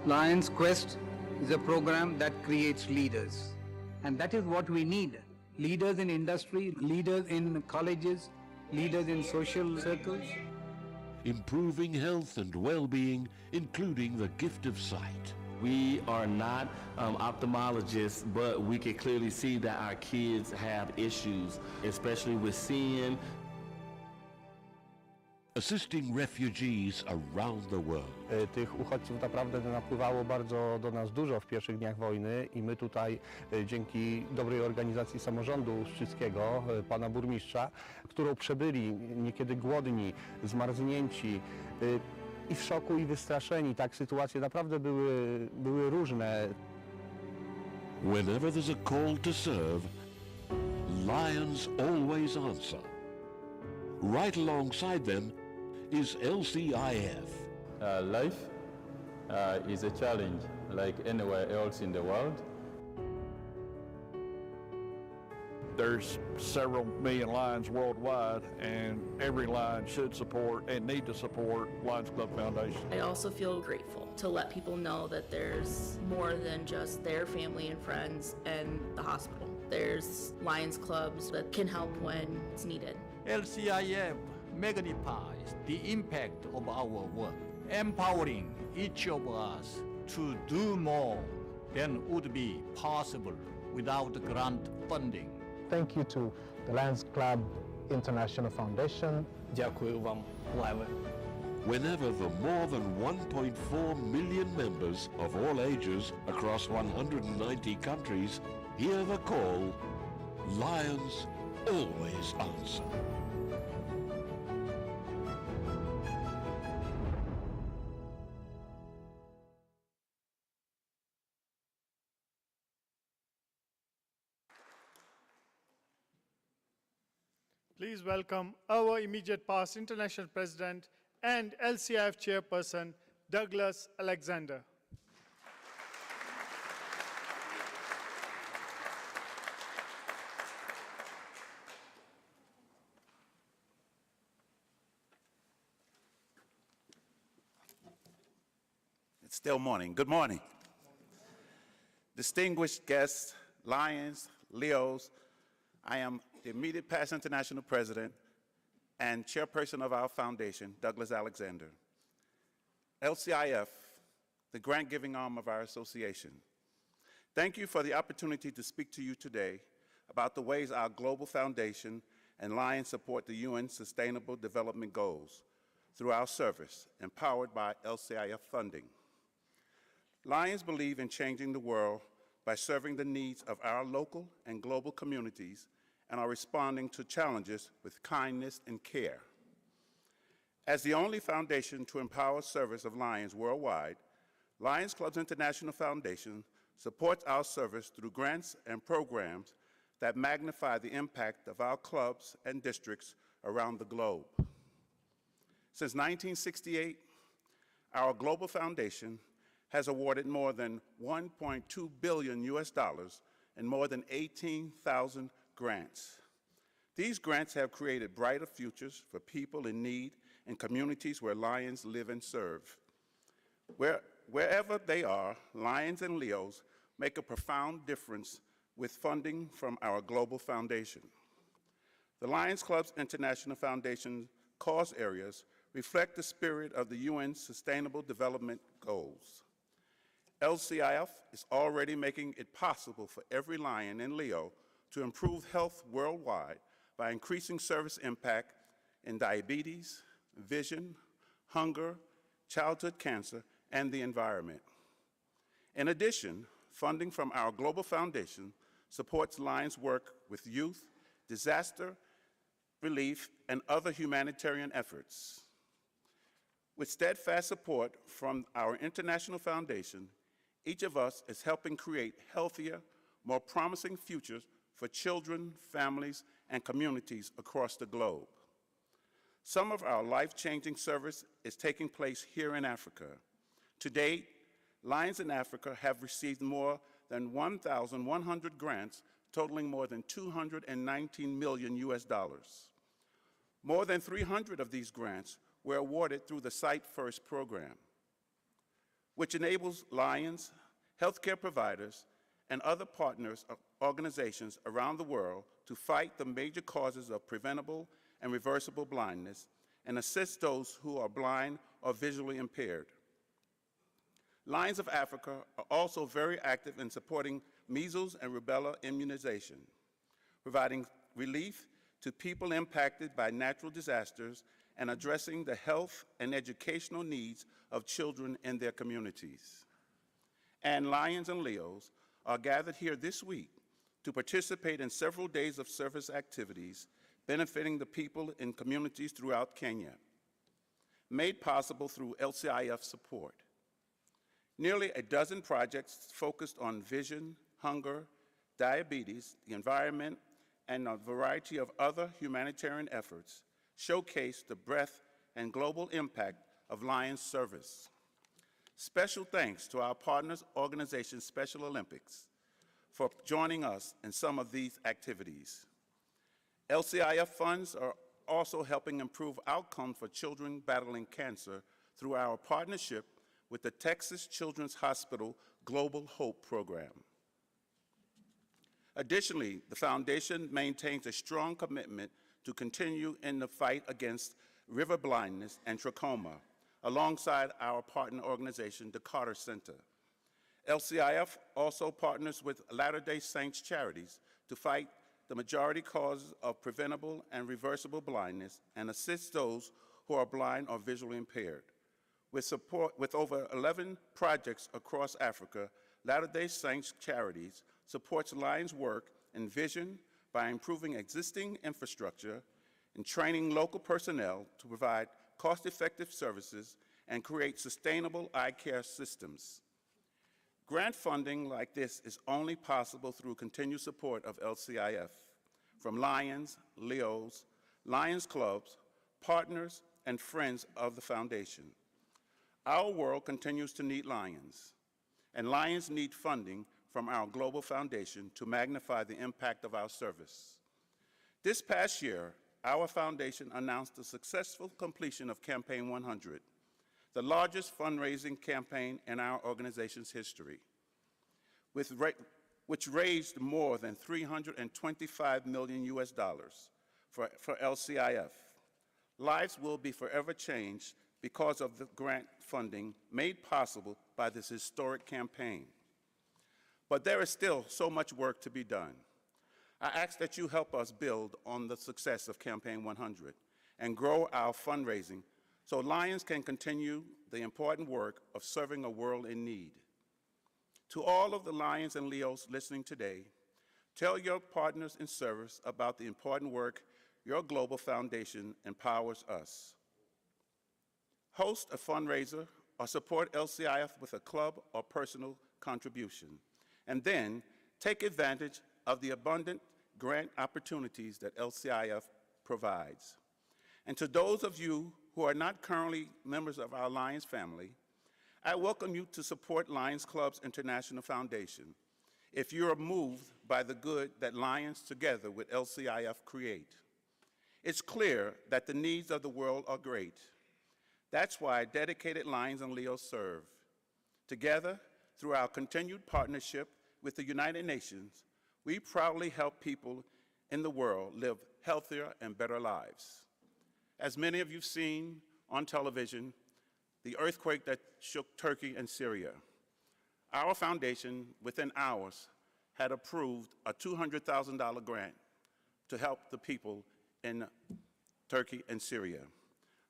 Lions Quest is a program that creates leaders, and that is what we need. Leaders in industry, leaders in colleges, leaders in social circles. Improving health and well-being, including the gift of sight. We are not ophthalmologists, but we can clearly see that our kids have issues, especially with seeing. Assisting refugees around the world. Tych uchodźców naprawdę napływało bardzo do nas dużo w pierwszych dniach wojny i my tutaj dzięki dobrej organizacji samorządu szczyckiego, pana burmistrza, którą przebyli niekiedy głodni, zmarznięci i w szoku i wystraszeni. Tak, sytuacje naprawdę były różne. Whenever there's a call to serve, Lions always answer. Right alongside them is LCIF. Life is a challenge like anywhere else in the world. There's several million Lions worldwide, and every Lion should support and need to support Lions Club Foundation. I also feel grateful to let people know that there's more than just their family and friends and the hospital. There's Lions clubs that can help when it's needed. LCIF magnifies the impact of our work, empowering each of us to do more than would be possible without grant funding. Thank you to the Lions Club International Foundation. Дякую вам, Леве. Whenever the more than 1.4 million members of all ages across 190 countries hear the call, Lions always answer. Please welcome our immediate past international president and LCIF chairperson, Douglas Alexander. It's Still morning. Good morning. Distinguished guests, Lions, Leos, I am the immediate past international president and chairperson of our foundation, Douglas Alexander. LCIF, the grant-giving arm of our association. Thank you for the opportunity to speak to you today about the ways our global foundation and Lions support the UN Sustainable Development Goals through our service, empowered by LCIF funding. Lions believe in changing the world by serving the needs of our local and global communities and are responding to challenges with kindness and care. As the only foundation to empower service of Lions worldwide, Lions Clubs International Foundation supports our service through grants and programs that magnify the impact of our clubs and districts around the globe. Since 1968, our global foundation has awarded more than $1.2 billion and more than 18,000 grants. These grants have created brighter futures for people in need in communities where Lions live and serve. Wherever they are, Lions and Leos make a profound difference with funding from our global foundation. The Lions Clubs International Foundation cause areas reflect the spirit of the UN Sustainable Development Goals. LCIF is already making it possible for every Lion and Leo to improve health worldwide by increasing service impact in diabetes, vision, hunger, childhood cancer, and the environment. In addition, funding from our global foundation supports Lions' work with youth, disaster relief, and other humanitarian efforts. With steadfast support from our international foundation, each of us is helping create healthier, more promising futures for children, families, and communities across the globe. Some of our life-changing service is taking place here in Africa. To date, Lions in Africa have received more than 1,100 grants totaling more than $219 million. More than 300 of these grants were awarded through the Sight First program, which enables Lions, healthcare providers, and other partners organizations around the world to fight the major causes of preventable and reversible blindness and assist those who are blind or visually impaired. Lions of Africa are also very active in supporting measles and rubella immunization, providing relief to people impacted by natural disasters and addressing the health and educational needs of children in their communities. And Lions and Leos are gathered here this week to participate in several days of service activities benefiting the people in communities throughout Kenya, made possible through LCIF support. Nearly a dozen projects focused on vision, hunger, diabetes, the environment, and a variety of other humanitarian efforts showcase the breadth and global impact of Lions service. Special thanks to our partners organization Special Olympics for joining us in some of these activities. LCIF funds are also helping improve outcomes for children battling cancer through our partnership with the Texas Children's Hospital Global Hope program. Additionally, the foundation maintains a strong commitment to continue in the fight against river blindness and trachoma, alongside our partner organization, the Carter Center. LCIF also partners with Latter-day Saints charities to fight the majority causes of preventable and reversible blindness and assist those who are blind or visually impaired. With over 11 projects across Africa, Latter-day Saints Charities supports Lions' work in vision by improving existing infrastructure and training local personnel to provide cost-effective services and create sustainable eye care systems. Grant funding like this is only possible through continued support of LCIF from Lions, Leos, Lions Clubs, partners, and friends of the foundation. Our world continues to need Lions, and Lions need funding from our global foundation to magnify the impact of our service. This past year, our foundation announced the successful completion of Campaign 100, the largest fundraising campaign in our organization's history, which raised more than $325 million US for LCIF. Lives will be forever changed because of the grant funding made possible by this historic campaign. But there is still so much work to be done. I ask that you help us build on the success of Campaign 100 and grow our fundraising so Lions can continue the important work of serving a world in need. To all of the Lions and Leos listening today, tell your partners in service about the important work your global foundation empowers us. Host a fundraiser or support LCIF with a club or personal contribution, and then take advantage of the abundant grant opportunities that LCIF provides. And to those of you who are not currently members of our Lions family, I welcome you to support Lions Clubs International Foundation if you are moved by the good that Lions together with LCIF create. It's clear that the needs of the world are great. That's why dedicated Lions and Leos serve. Together, through our continued partnership with the United Nations, we proudly help people in the world live healthier and better lives. As many of you have seen on television, the earthquake that shook Turkey and Syria, our foundation, within hours, had approved a $200,000 grant to help the people in Turkey and Syria.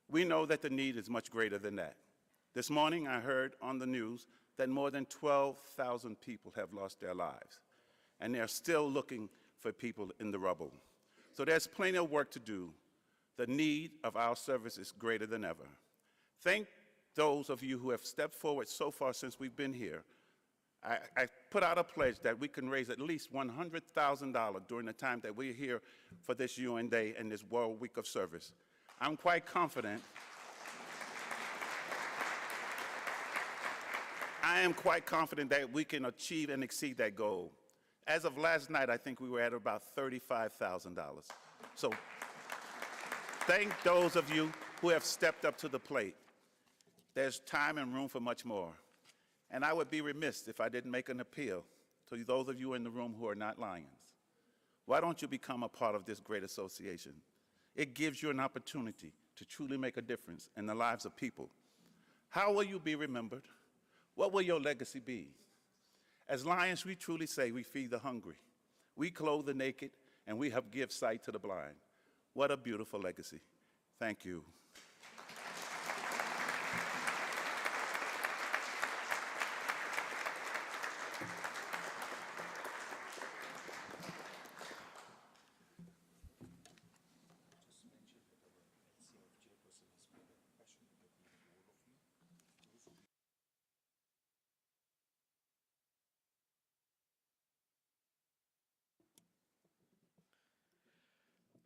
We know that the need is much greater than that. This morning, I heard on the news that more than 12,000 people have lost their lives, and they're still looking for people in the rubble. So there's plenty of work to do. The need of our service is greater than ever. Thank those of you who have stepped forward so far since we've been here. I put out a pledge that we can raise at least $100,000 during the time that we're here for this UN Day and this World Week of Service. I'm quite confident. I am quite confident that we can achieve and exceed that goal. As of last night, I think we were at about $35,000. So thank those of you who have stepped up to the plate. There's time and room for much more. And I would be remiss if I didn't make an appeal to those of you in the room who are not Lions. Why don't you become a part of this great association? It gives you an opportunity to truly make a difference in the lives of people. How will you be remembered? What will your legacy be? As Lions, we truly say we feed the hungry, we clothe the naked, and we help give sight to the blind. What a beautiful legacy. Thank you.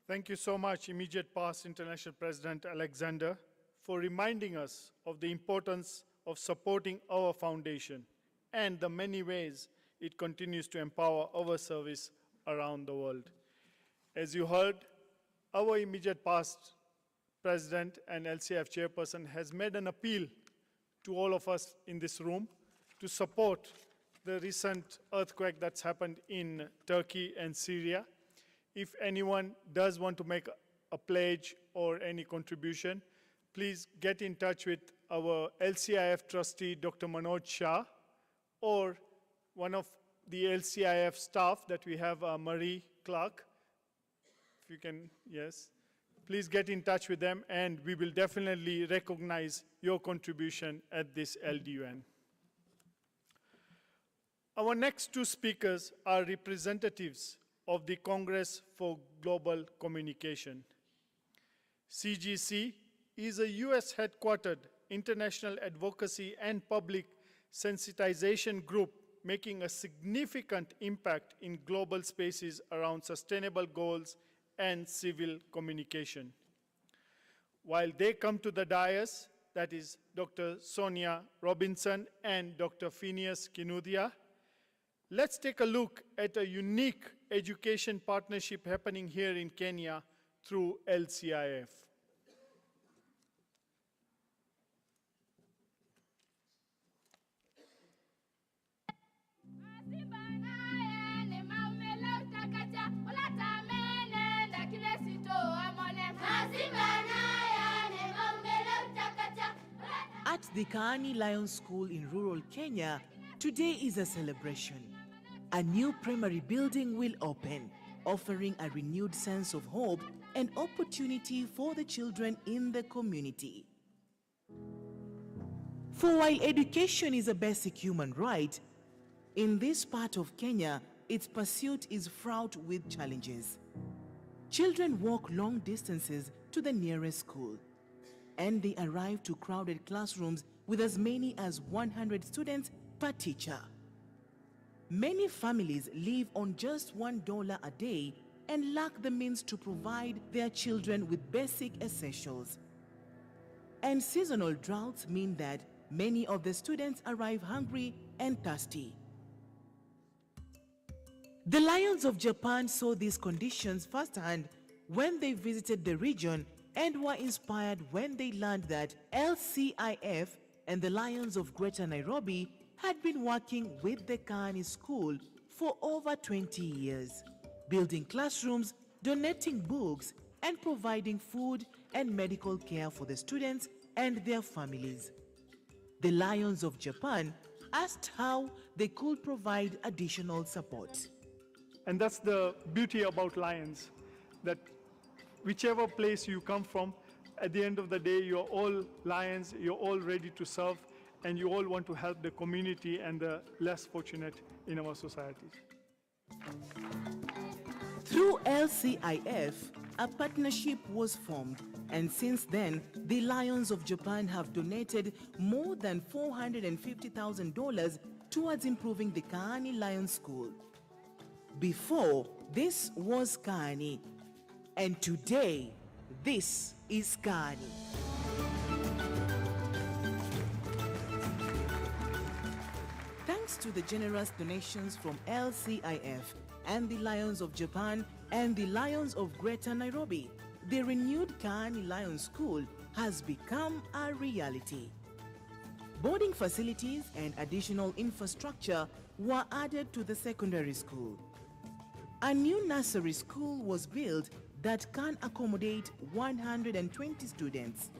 Thank you so much, immediate past International President Alexander, for reminding us of the importance of supporting our foundation and the many ways it continues to empower our service around the world. As you heard, our immediate past President and LCIF Chairperson has made an appeal to all of us in this room to support the recent earthquake that's happened in Turkey and Syria. If anyone does want to make a pledge or any contribution, please get in touch with our LCIF trustee, Dr. Manoj Shah, or one of the LCIF staff that we have, Marie Clark. If you can, yes. Please get in touch with them, and we will definitely recognize your contribution at this LDUN. Our next two speakers are representatives of the Congress for Global Communication. CGC is a US-headquartered international advocacy and public sensitization group making a significant impact in global spaces around sustainable goals and civil communication. While they come to the dais, that is Dr. Sonia Robinson and Dr. Phineas Kinuthia, let's take a look at a unique education partnership happening here in Kenya through LCIF. the Kaani Lions School in rural Kenya, today is a celebration. A new primary building will open, offering a renewed sense of hope and opportunity for the children in the community. For while education is a basic human right, in this part of Kenya, its pursuit is fraught with challenges. Children walk long distances to the nearest school, and they arrive to crowded classrooms with as many as 100 students per teacher. Many families live on just $1 a day and lack the means to provide their children with basic essentials. And seasonal droughts mean that many of the students arrive hungry and thirsty. The Lions of Japan saw these conditions firsthand when they visited the region and were inspired when they learned that LCIF and the Lions of Greater Nairobi had been working with the Kaani School for over 20 years, building classrooms, donating books, and providing food and medical care for the students and their families. The Lions of Japan asked how they could provide additional support. And that's the beauty about Lions, that whichever place you come from, at the end of the day, you're all Lions, you're all ready to serve, and you all want to help the community and the less fortunate in our societies. Through LCIF, a partnership was formed, and since then, the Lions of Japan have donated more than $450,000 towards improving the Kaani Lions School. Before, this was Kaani, and today, this is Kaani. Thanks to the generous donations from LCIF and the Lions of Japan and the Lions of Greater Nairobi, the renewed Kaani Lions School has become a reality. Boarding facilities and additional infrastructure were added to the secondary school. A new nursery school was built that can accommodate 120 students.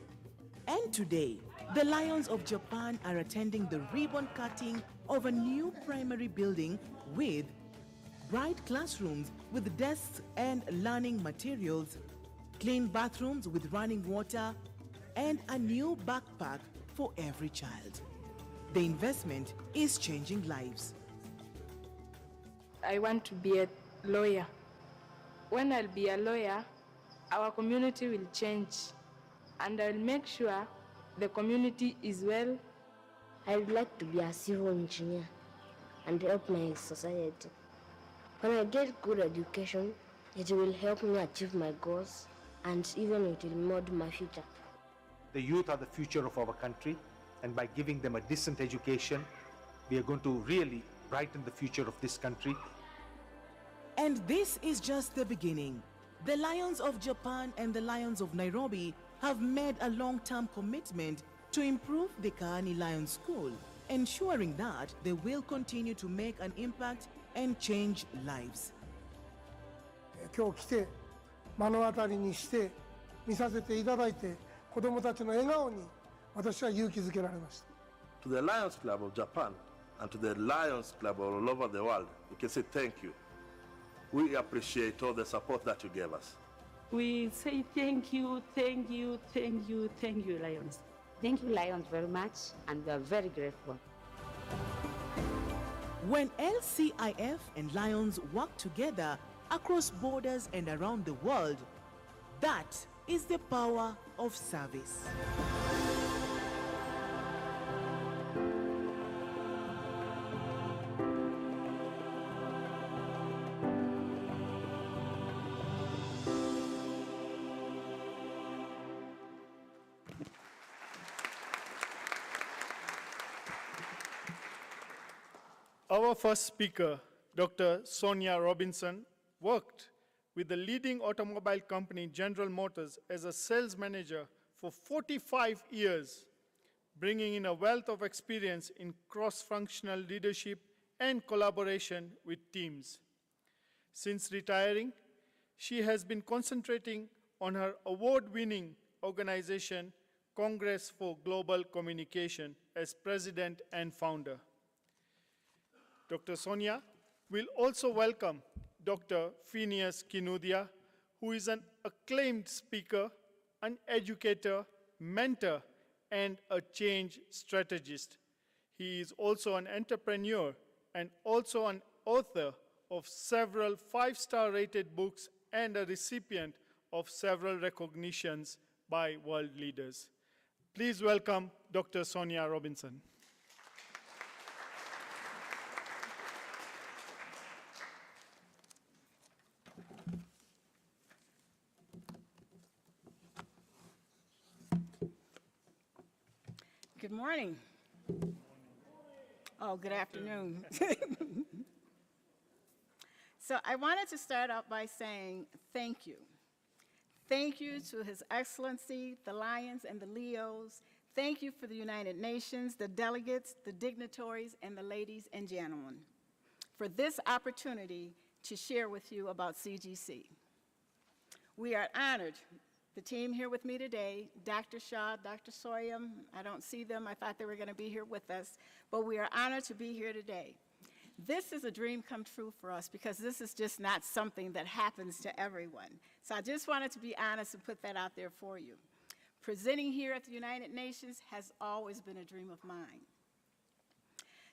And today, the Lions of Japan are attending the ribbon cutting of a new primary building with bright classrooms with desks and learning materials, clean bathrooms with running water, and a new backpack for every child. The investment is changing lives. I want to be a lawyer. When I'll be a lawyer, our community will change, and I'll make sure the community is well. I would like to be a civil engineer and help my society. When I get good education, it will help me achieve my goals, and even it will mold my future. The youth are the future of our country, and by giving them a decent education, we are going to really brighten the future of this country. And this is just the beginning. The Lions of Japan and the Lions of Nairobi have made a long-term commitment to improve the Kaani Lions School, ensuring that they will continue to make an impact and change lives. 今日来て目の当たりにして見させていただいて、子どもたちの笑顔に私は勇気づけられました。 To the Lions Club of Japan and to the Lions Club all over the world, we can say thank you. We appreciate all the support that you gave us. We say thank you, thank you, thank you, thank you, Lions. Thank you, Lions, very much, and we are very grateful. When LCIF and Lions work together across borders and around the world, that is the power of service. Our first speaker, Dr. Sonia Robinson, worked with the leading automobile company General Motors as a sales manager for 45 years, bringing in a wealth of experience in cross-functional leadership and collaboration with teams. Since retiring, she has been concentrating on her award-winning organization, Congress for Global Communication as president and founder. Dr. Sonia will also welcome Dr. Phineas Kinuthia, who is an acclaimed speaker, an educator, mentor, and a change strategist. He is also an entrepreneur and also an author of several 5-star rated books and a recipient of several recognitions by world leaders. Please welcome Dr. Sonia Robinson. Good morning. Oh, good afternoon. So I wanted to start out by saying thank you. Thank you to His Excellency, the Lions and the Leos. Thank you for the United Nations, the delegates, the dignitaries, and the ladies and gentlemen for this opportunity to share with you about CGC. We are honored. The team here with me today, Dr. Shaw, Dr. Soyam, I don't see them. I thought they were going to be here with us, but we are honored to be here today. This is a dream come true for us because this is just not something that happens to everyone. So I just wanted to be honest and put that out there for you. Presenting here at the United Nations has always been a dream of mine.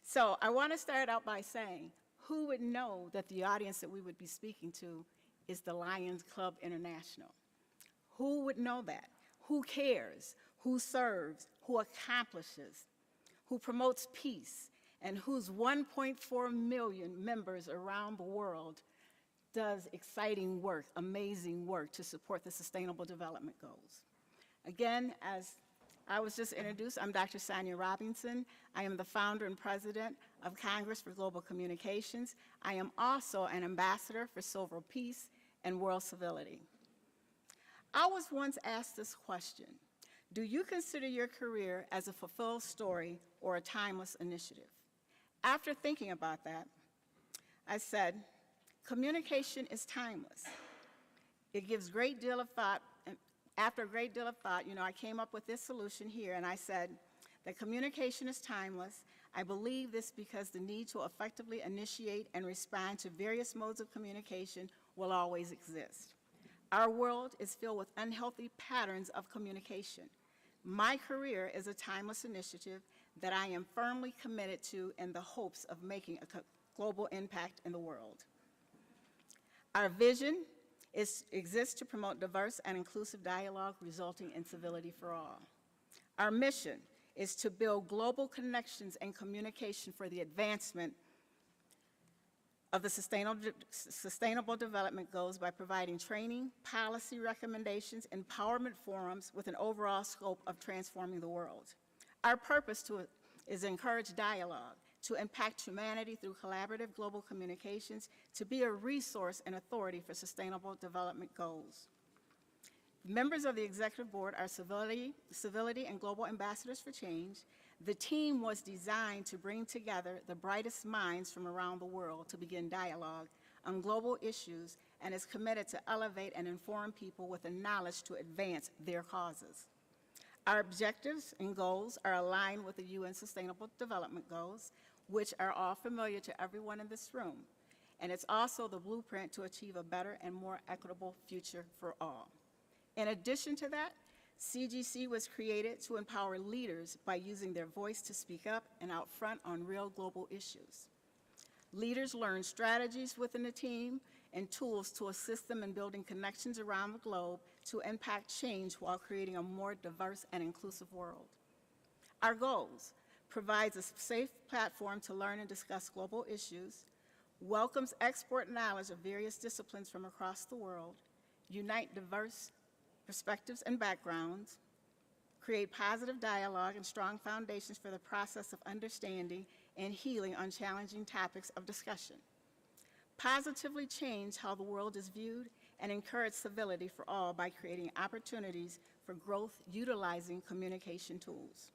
So I want to start out by saying, who would know that the audience that we would be speaking to is the Lions Club International? Who would know that? Who cares? Who serves? Who accomplishes? Who promotes peace? And whose 1.4 million members around the world does exciting work, amazing work to support the Sustainable Development Goals. Again, as I was just introduced, I'm Dr. Sonia Robinson. I am the founder and president of Congress for Global Communications. I am also an ambassador for Civil Peace and World Civility. I was once asked this question: do you consider your career as a fulfilled story or a timeless initiative? After thinking about that, I said, communication is timeless. It gives a great deal of thought, and after a great deal of thought, I came up with this solution here, and I said that communication is timeless. I believe this because the need to effectively initiate and respond to various modes of communication will always exist. Our world is filled with unhealthy patterns of communication. My career is a timeless initiative that I am firmly committed to in the hopes of making a global impact in the world. Our vision exists to promote diverse and inclusive dialogue resulting in civility for all. Our mission is to build global connections and communication for the advancement of the Sustainable Development Goals by providing training, policy recommendations, empowerment forums with an overall scope of transforming the world. Our purpose is to encourage dialogue, to impact humanity through collaborative global communications, to be a resource and authority for Sustainable Development Goals. Members of the Executive Board are civility and global ambassadors for change. The team was designed to bring together the brightest minds from around the world to begin dialogue on global issues and is committed to elevate and inform people with the knowledge to advance their causes. Our objectives and goals are aligned with the UN Sustainable Development Goals, which are all familiar to everyone in this room. And it's also the blueprint to achieve a better and more equitable future for all. In addition to that, CGC was created to empower leaders by using their voice to speak up and out front on real global issues. Leaders learn strategies within the team and tools to assist them in building connections around the globe to impact change while creating a more diverse and inclusive world. Our goals provides a safe platform to learn and discuss global issues, welcomes expert knowledge of various disciplines from across the world, unite diverse perspectives and backgrounds, create positive dialogue and strong foundations for the process of understanding and healing on challenging topics of discussion, positively change how the world is viewed, and encourage civility for all by creating opportunities for growth utilizing communication tools.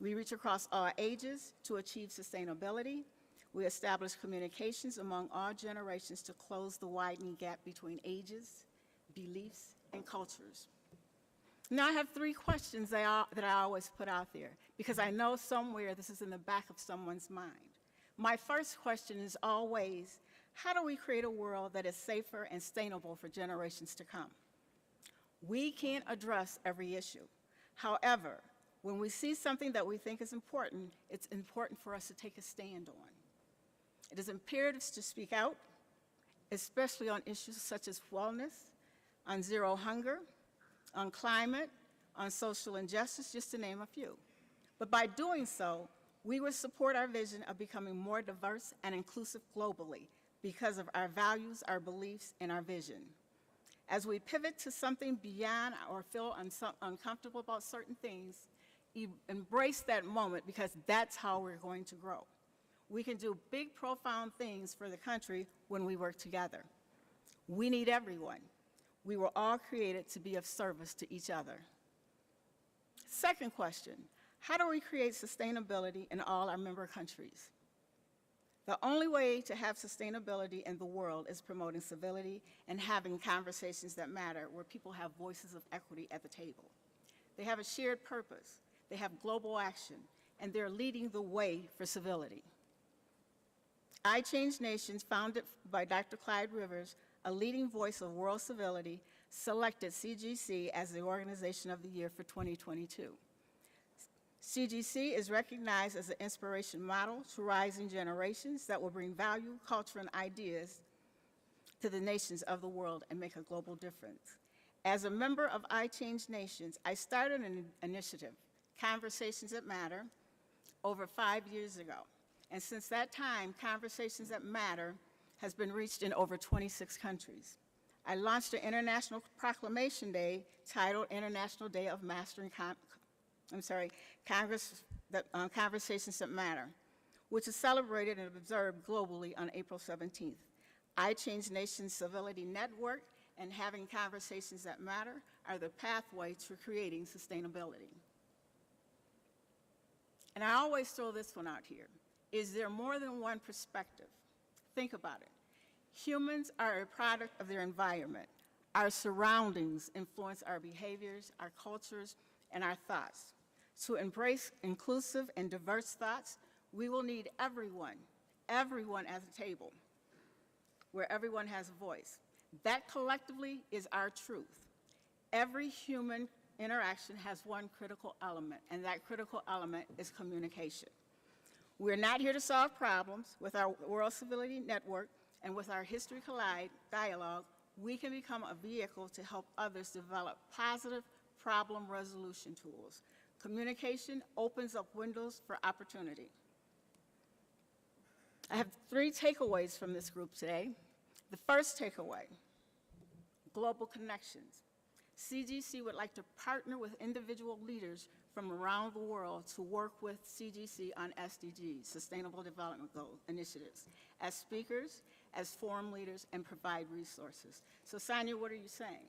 We reach across all ages to achieve sustainability. We establish communications among all generations to close the widening gap between ages, beliefs, and cultures. Now I have three questions that I always put out there because I know somewhere this is in the back of someone's mind. My first question is always, how do we create a world that is safer and sustainable for generations to come? We can't address every issue. However, when we see something that we think is important, it's important for us to take a stand on. It is imperative to speak out, especially on issues such as wellness, on zero hunger, on climate, on social injustice, just to name a few. But by doing so, we will support our vision of becoming more diverse and inclusive globally because of our values, our beliefs, and our vision. As we pivot to something beyond or feel uncomfortable about certain things, embrace that moment because that's how we're going to grow. We can do big, profound things for the country when we work together. We need everyone. We were all created to be of service to each other. Second question, how do we create sustainability in all our member countries? The only way to have sustainability in the world is promoting civility and having conversations that matter where people have voices of equity at the table. They have a shared purpose, they have global action, and they're leading the way for civility. I Change Nations, founded by Dr. Clyde Rivers, a leading voice of world civility, selected CGC as the Organization of the Year for 2022. CGC is recognized as an inspiration model to rising generations that will bring value, culture, and ideas to the nations of the world and make a global difference. As a member of I Change Nations, I started an initiative, Conversations That Matter, over 5 years ago. And since that time, Conversations That Matter has been reached in over 26 countries. I launched an International Proclamation Day titled International Day of Mastering Conversations That Matter, which is celebrated and observed globally on April 17th. I Change Nations Civility Network and having conversations that matter are the pathway to creating sustainability. And I always throw this one out here. Is there more than one perspective? Think about it. Humans are a product of their environment. Our surroundings influence our behaviors, our cultures, and our thoughts. To embrace inclusive and diverse thoughts, we will need everyone at the table, where everyone has a voice. That collectively is our truth. Every human interaction has one critical element, and that critical element is communication. We're not here to solve problems. With our World Civility Network and with our History Collide dialogue, we can become a vehicle to help others develop positive problem resolution tools. Communication opens up windows for opportunity. I have 3 takeaways from this group today. The first takeaway, global connections. CGC would like to partner with individual leaders from around the world to work with CGC on SDGs, Sustainable Development Goal initiatives, as speakers, as forum leaders, and provide resources. So Sonia, what are you saying?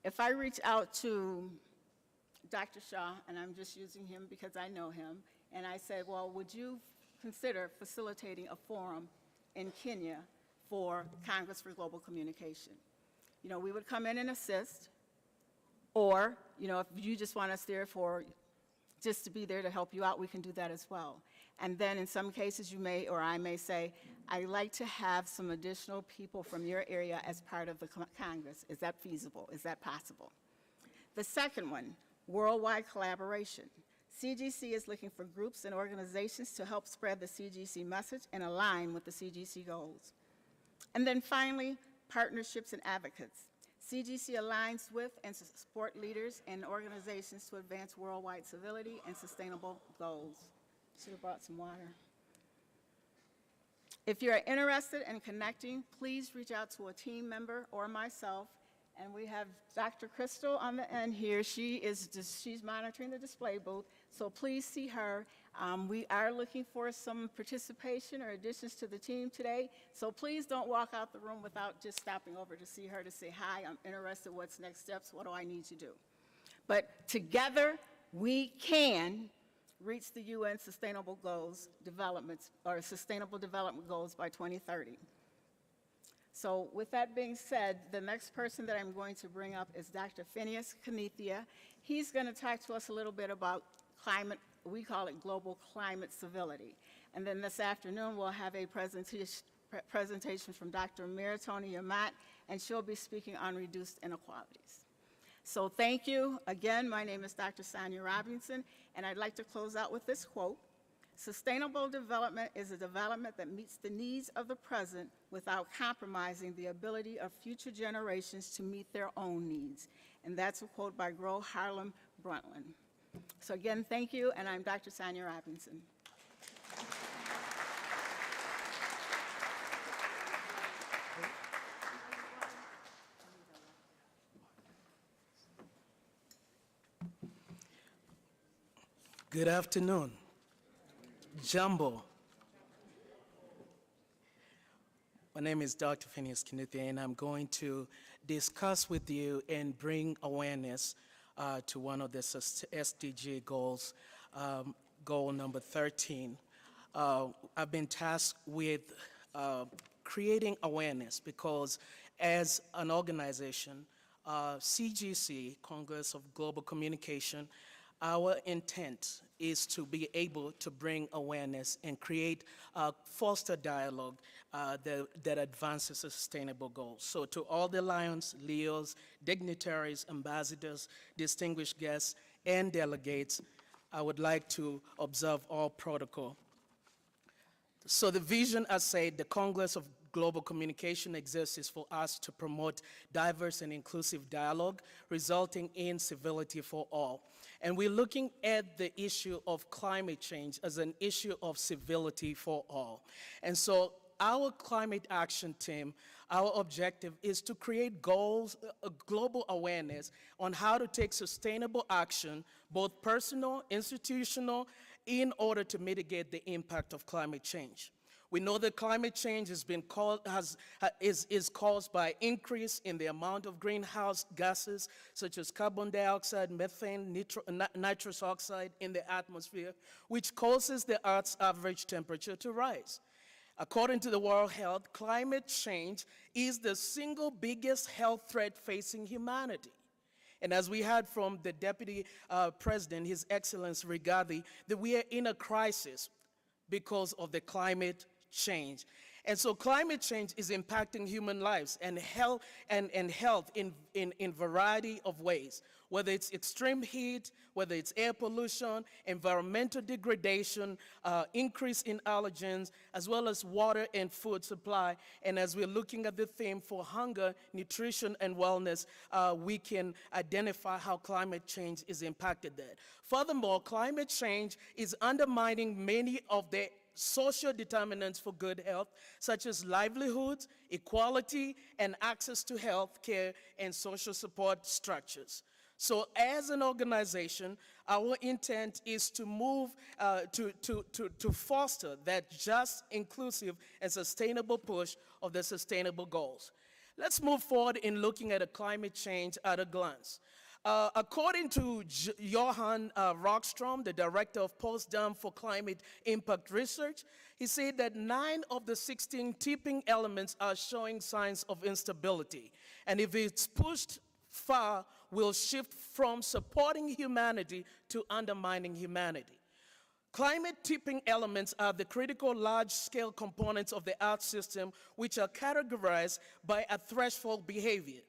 If I reach out to Dr. Shaw, and I'm just using him because I know him, and I said, well, would you consider facilitating a forum in Kenya for Congress for Global Communication? You know, we would come in and assist, or, you know, if you just want us there for, just to be there to help you out, we can do that as well. And then in some cases you may, or I may say, I'd like to have some additional people from your area as part of the Congress. Is that feasible? Is that possible? The second one, worldwide collaboration. CGC is looking for groups and organizations to help spread the CGC message and align with the CGC goals. And then finally, partnerships and advocates. CGC aligns with and support leaders and organizations to advance worldwide civility and sustainable goals. Should have brought some water. If you're interested in connecting, please reach out to a team member or myself. And we have Dr. Crystal on the end here. She's monitoring the display booth, so please see her. We are looking for some participation or additions to the team today, so please don't walk out the room without just stopping over to see her to say, hi, I'm interested, what's next steps, what do I need to do? But together, we can reach the UN Sustainable Goals Developments, or Sustainable Development Goals by 2030. So with that being said, the next person that I'm going to bring up is Dr. Phineas Kinethia. He's going to talk to us a little bit about climate, we call it global climate civility. And then this afternoon, we'll have a presentation from Dr. Miratoni Yamat, and she'll be speaking on reduced inequalities. So thank you. Again, my name is Dr. Sonia Robinson, and I'd like to close out with this quote. Sustainable development is a development that meets the needs of the present without compromising the ability of future generations to meet their own needs. And that's a quote by Gro Harlem Brundtland. So again, thank you, and I'm Dr. Sonia Robinson. Good afternoon. Jumbo. My name is Dr. Phineas Kinethia, and I'm going to discuss with you and bring awareness to one of the SDG goals, goal number 13. I've been tasked with creating awareness because as an organization, CGC, Congress of Global Communication, our intent is to be able to bring awareness and create, foster dialogue that advances sustainable goals. So to all the Lions, Leos, dignitaries, ambassadors, distinguished guests, and delegates, I would like to observe all protocol. So the vision, as said, the Congress of Global Communication exists is for us to promote diverse and inclusive dialogue, resulting in civility for all. And we're looking at the issue of climate change as an issue of civility for all. And so our climate action team, our objective is to create goals, global awareness on how to take sustainable action, both personal, institutional, in order to mitigate the impact of climate change. We know that climate change is caused by increase in the amount of greenhouse gases such as carbon dioxide, methane, nitrous oxide in the atmosphere, which causes the Earth's average temperature to rise. According to the World Health, climate change is the single biggest health threat facing humanity. And as we heard from the Deputy President, His Excellency Rigathi, that we are in a crisis because of the climate change. And so climate change is impacting human lives and health in variety of ways, whether it's extreme heat, whether it's air pollution, environmental degradation, increase in allergens, as well as water and food supply. And as we're looking at the theme for hunger, nutrition, and wellness, we can identify how climate change is impacted that. Furthermore, climate change is undermining many of the social determinants for good health, such as livelihoods, equality, and access to health care and social support structures. So as an organization, our intent is to move, to foster that just, inclusive, and sustainable push of the sustainable goals. Let's move forward in looking at climate change at a glance. According to Johan Rockstrom, the director of Potsdam for Climate Impact Research, he said that 9 of the 16 tipping elements are showing signs of instability. And if it's pushed far, will shift from supporting humanity to undermining humanity. Climate tipping elements are the critical large-scale components of the Earth system, which are categorized by a threshold behavior.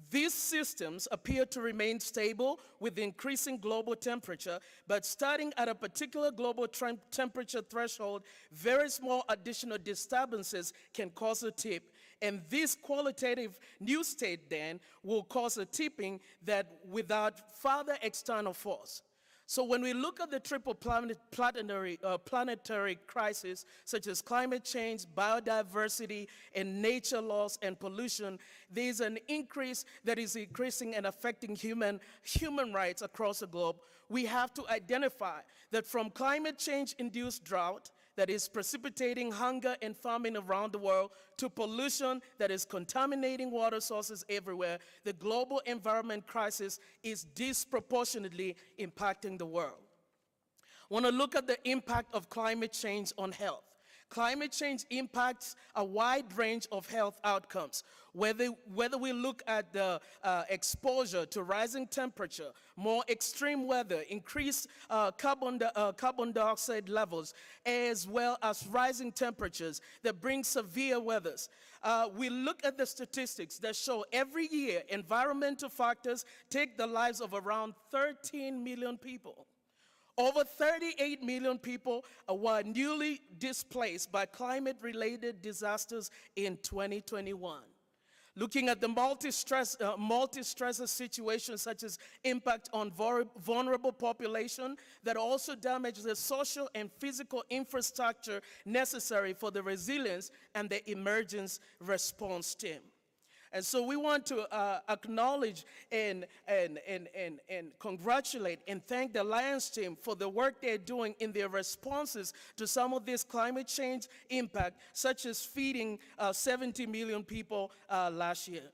These systems appear to remain stable with increasing global temperature, but starting at a particular global temperature threshold, very small additional disturbances can cause a tip. And this qualitative new state then will cause a tipping that without further external force. So when we look at the triple planetary crisis, such as climate change, biodiversity, and nature loss and pollution, there's an increase that is increasing and affecting human rights across the globe. We have to identify that from climate change-induced drought, that is precipitating hunger and famine around the world, to pollution that is contaminating water sources everywhere, the global environment crisis is disproportionately impacting the world. I want to look at the impact of climate change on health. climate change impacts a wide range of health outcomes. Whether we look at the exposure to rising temperature, more extreme weather, increased carbon dioxide levels, as well as rising temperatures that bring severe weathers. We look at the statistics that show every year environmental factors take the lives of around 13 million people. Over 38 million people were newly displaced by climate-related disasters in 2021. Looking at the multi-stressor situations such as impact on vulnerable population that also damage the social and physical infrastructure necessary for the resilience and the emergence response team. And so we want to acknowledge and congratulate and thank the Lions team for the work they're doing in their responses to some of this climate change impact, such as feeding 70 million people last year.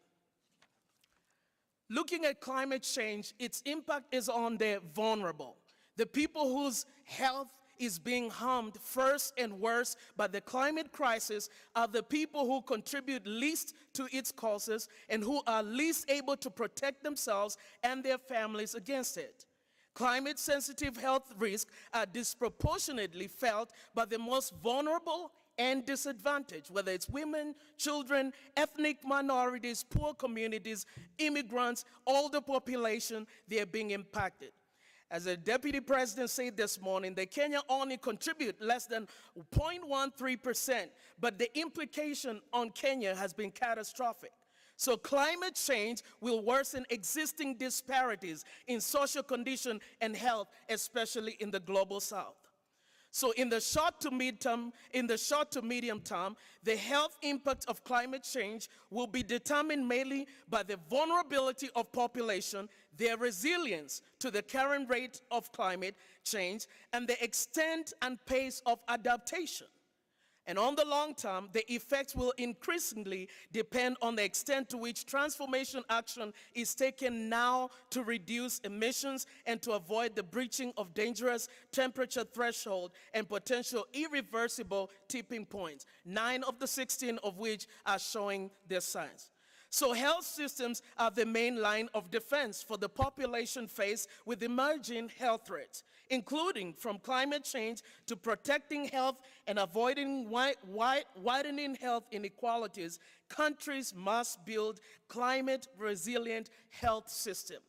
Looking at climate change, its impact is on the vulnerable, the people whose health is being harmed first and worst by the climate crisis are the people who contribute least to its causes and who are least able to protect themselves and their families against it. Climate-sensitive health risks are disproportionately felt by the most vulnerable and disadvantaged, whether it's women, children, ethnic minorities, poor communities, immigrants, older population, they are being impacted. As the Deputy President said this morning, that Kenya only contribute less than 0.13%, but the implication on Kenya has been catastrophic. So climate change will worsen existing disparities in social condition and health, especially in the global south. So in the short to medium term, the health impact of climate change will be determined mainly by the vulnerability of population, their resilience to the current rate of climate change, and the extent and pace of adaptation. And on the long term, the effects will increasingly depend on the extent to which transformation action is taken now to reduce emissions and to avoid the breaching of dangerous temperature threshold and potential irreversible tipping points, 9 of the 16 of which are showing their signs. So health systems are the main line of defense for the population faced with emerging health threats, including from climate change to protecting health and avoiding widening health inequalities. Countries must build climate-resilient health systems.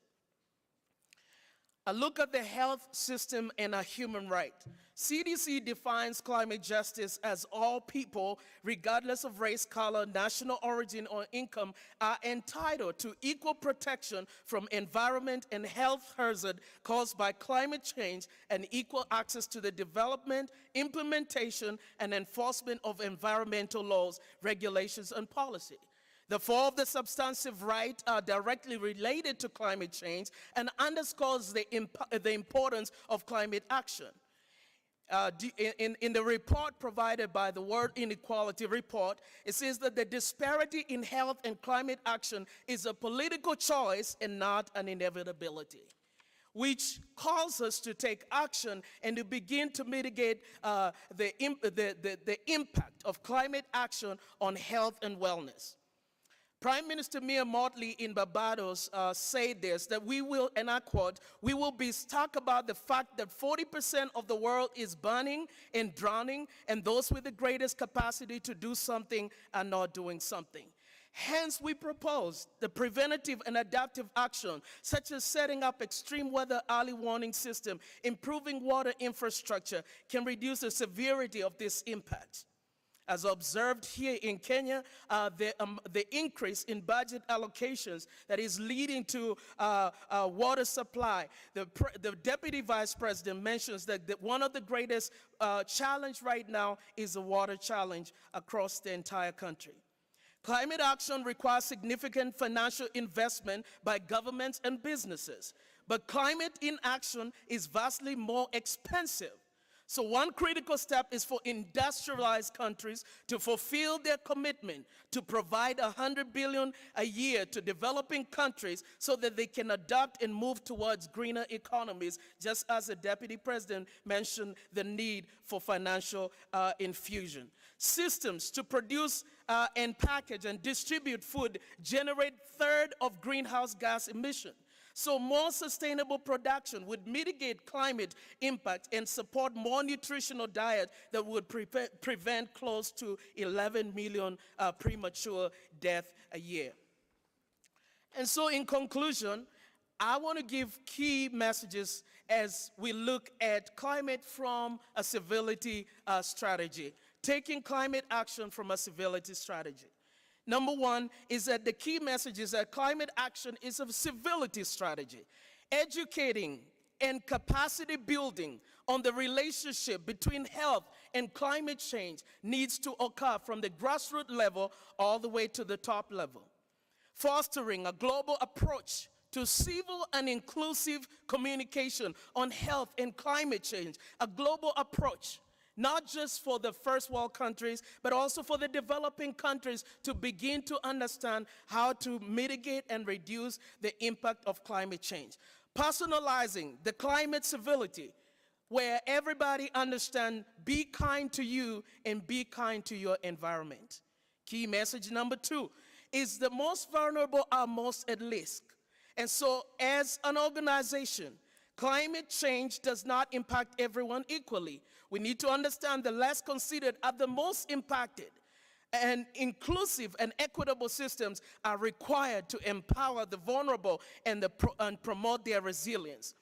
A look at the health system and a human right. CDC defines climate justice as all people, regardless of race, color, national origin, or income, are entitled to equal protection from environment and health hazard caused by climate change and equal access to the development, implementation, and enforcement of environmental laws, regulations, and policy. The 4 of the substantive rights are directly related to climate change and underscores the importance of climate action. In the report provided by the World Inequality Report, it says that the disparity in health and climate action is a political choice and not an inevitability, which calls us to take action and to begin to mitigate the impact of climate action on health and wellness. Prime Minister Mia Mottley in Barbados said this, that we will, and I quote, "We will be stuck about the fact that 40% of the world is burning and drowning, and those with the greatest capacity to do something are not doing something." Hence, we propose the preventative and adaptive action, such as setting up extreme weather early warning system, improving water infrastructure, can reduce the severity of this impact. As observed here in Kenya, the increase in budget allocations that is leading to water supply. The Deputy Vice President mentions that one of the greatest challenge right now is the water challenge across the entire country. Climate action requires significant financial investment by governments and businesses, but climate inaction is vastly more expensive. So one critical step is for industrialized countries to fulfill their commitment to provide $100 billion a year to developing countries so that they can adopt and move towards greener economies, just as the Deputy President mentioned the need for financial infusion. Systems to produce and package and distribute food generate third of greenhouse gas emission. So more sustainable production would mitigate climate impact and support more nutritional diet that would prevent close to 11 million premature deaths a year. And so in conclusion, I want to give key messages as we look at climate from a civility strategy, taking climate action from a civility strategy. Number one is that the key message is that climate action is a civility strategy. Educating and capacity building on the relationship between health and climate change needs to occur from the grassroots level all the way to the top level. Fostering a global approach to civil and inclusive communication on health and climate change, a global approach, not just for the first world countries, but also for the developing countries to begin to understand how to mitigate and reduce the impact of climate change. Personalizing the climate civility, where everybody understands, be kind to you and be kind to your environment. Key message number two is the most vulnerable are most at risk. And so as an organization, climate change does not impact everyone equally. We need to understand the less considered are the most impacted, and inclusive and equitable systems are required to empower the vulnerable and promote their resilience.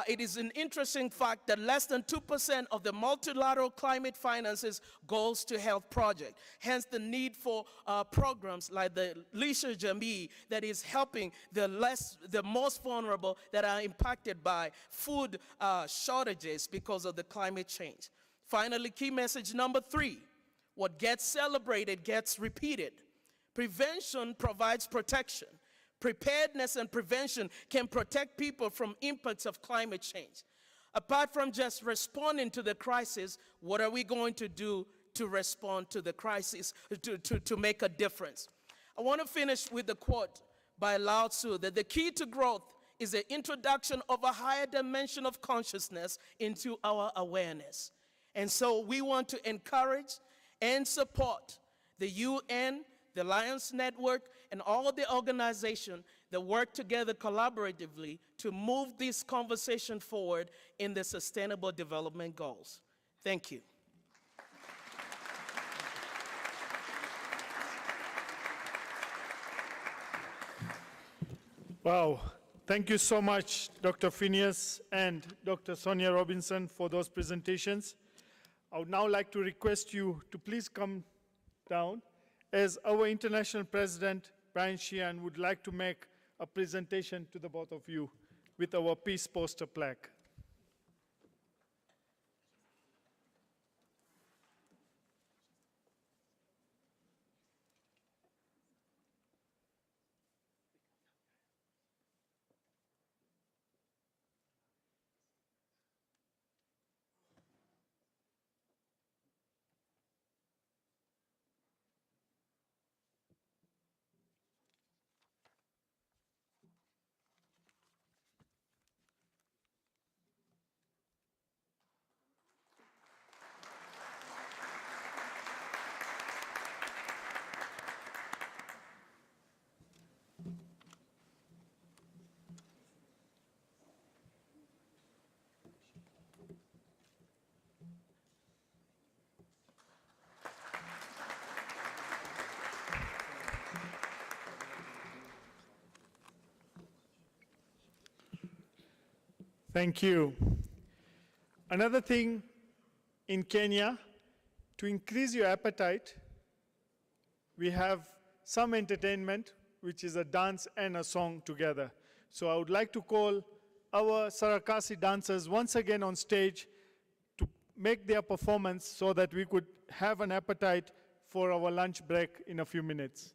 It is an interesting fact that less than 2% of the multilateral climate finances goes to health projects. Hence the need for programs like the Lisha Jamii that is helping the most vulnerable that are impacted by food shortages because of the climate change. Finally, key message number three, what gets celebrated gets repeated. Prevention provides protection. Preparedness and prevention can protect people from impacts of climate change. Apart from just responding to the crisis, what are we going to do to respond to the crisis, to make a difference? I want to finish with a quote by Lao Tzu that the key to growth is the introduction of a higher dimension of consciousness into our awareness. And so we want to encourage and support the UN, the Lions Network, and all the organizations that work together collaboratively to move this conversation forward in the Sustainable Development Goals. Thank you. Wow. Thank you so much, Dr. Phineas and Dr. Sonia Robinson, for those presentations. I would now like to request you to please come down, as our International President, Brian Sheehan, would like to make a presentation to the both of you with our peace poster plaque. Thank you. Another thing in Kenya, to increase your appetite, we have some entertainment, which is a dance and a song together. So I would like to call our Sarakasi dancers once again on stage to make their performance so that we could have an appetite for our lunch break in a few minutes.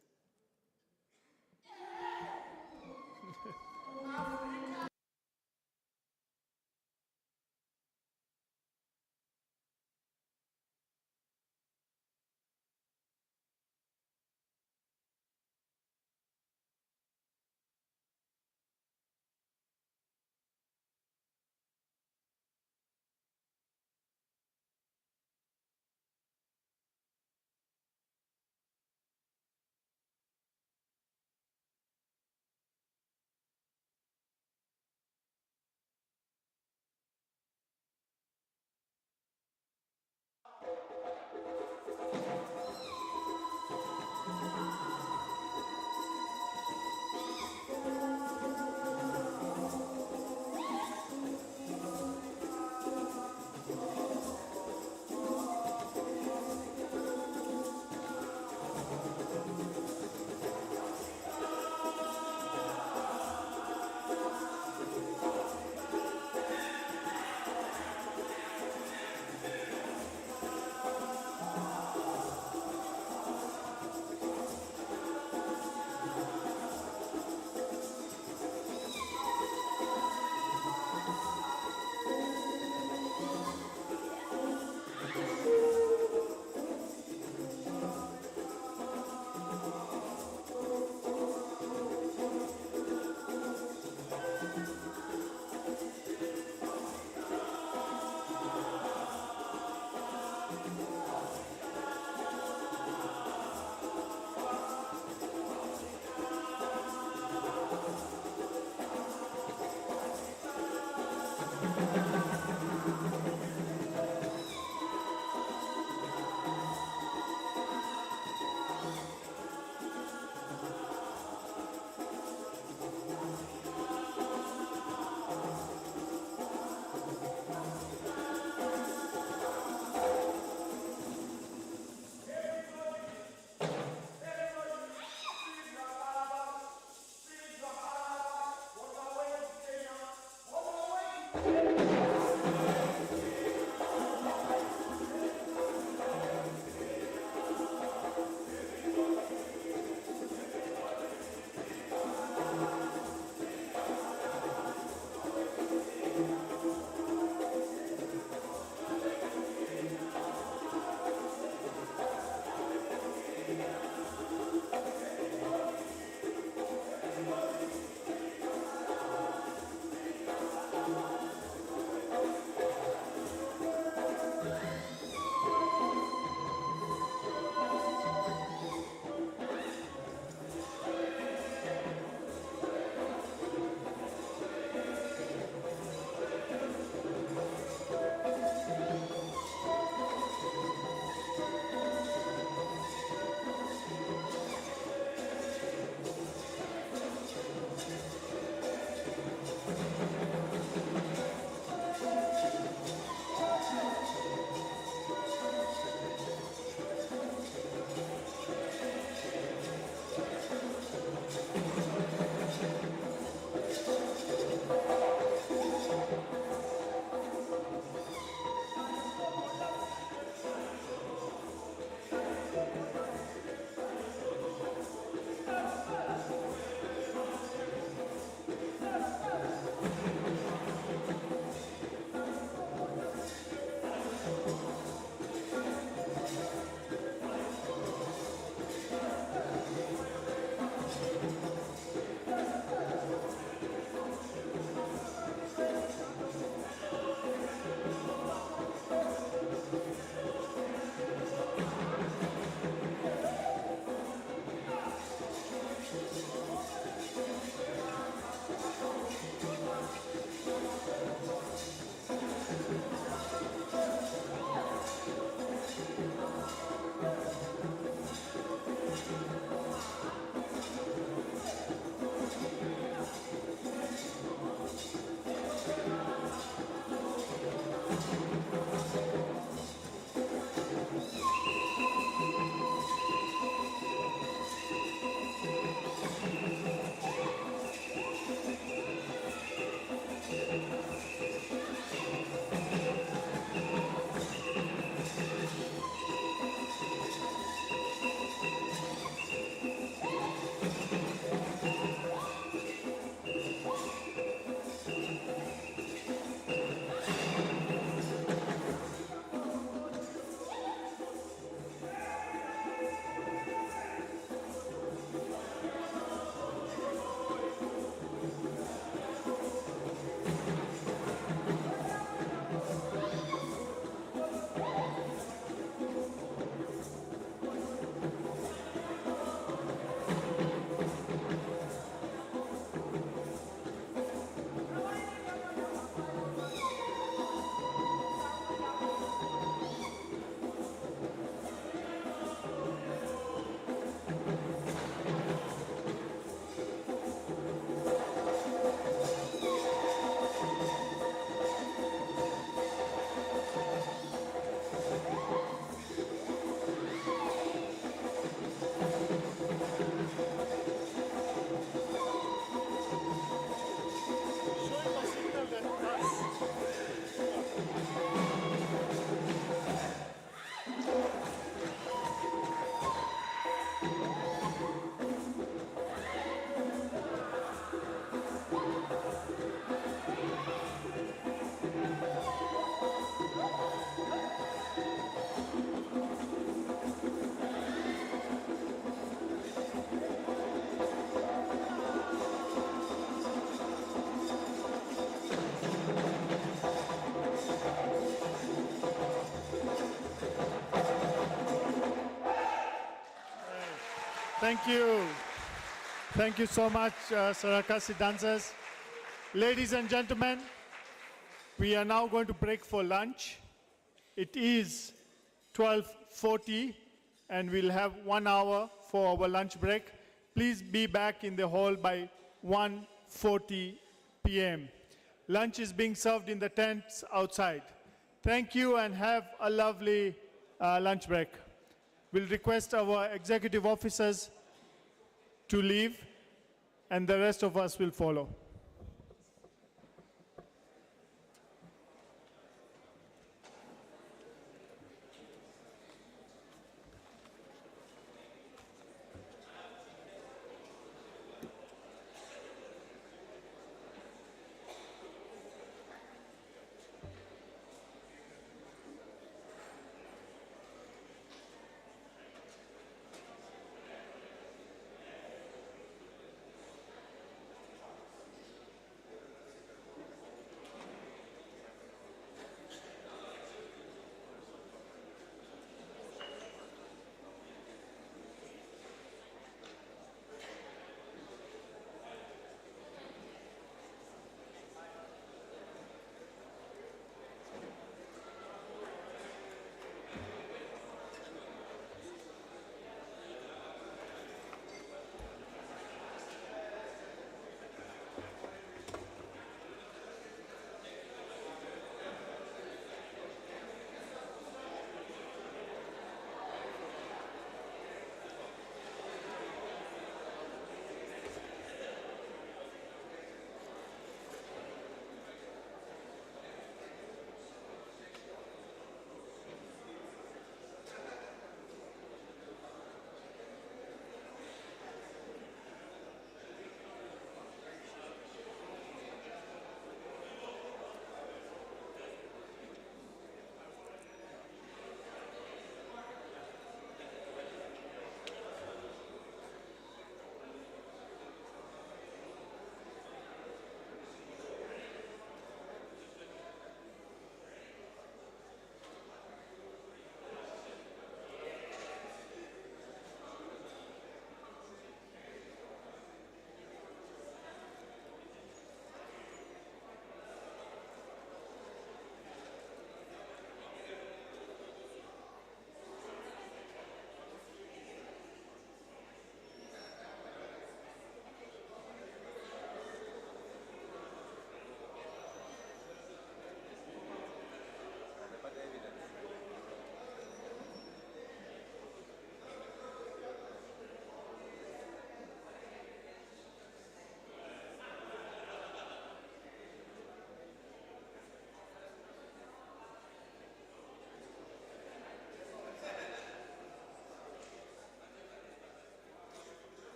Thank you. Thank you so much, Sarakasi dancers. Ladies and gentlemen, we are now going to break for lunch. It is 12:40 and we'll have 1 hour for our lunch break. Please be back in the hall by 1:40 p.m. Lunch is being served in the tents outside. Thank you and have a lovely lunch break. We'll request our executive officers to leave and the rest of us will follow.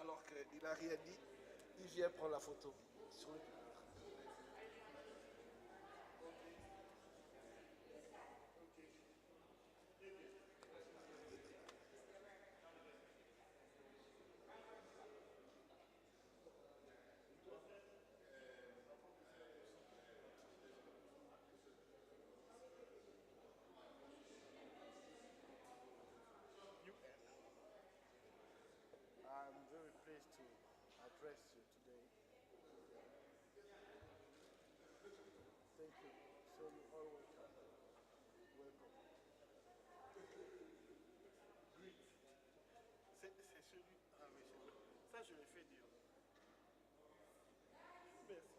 alors qu'il n'a rien dit, il vient prendre la photo sur le public. I'm very pleased to address you today. Thank you. So you're all welcome. Welcome. Greet. C'est celui. Ah oui, c'est vrai. Ça, je l'ai fait dire. Merci.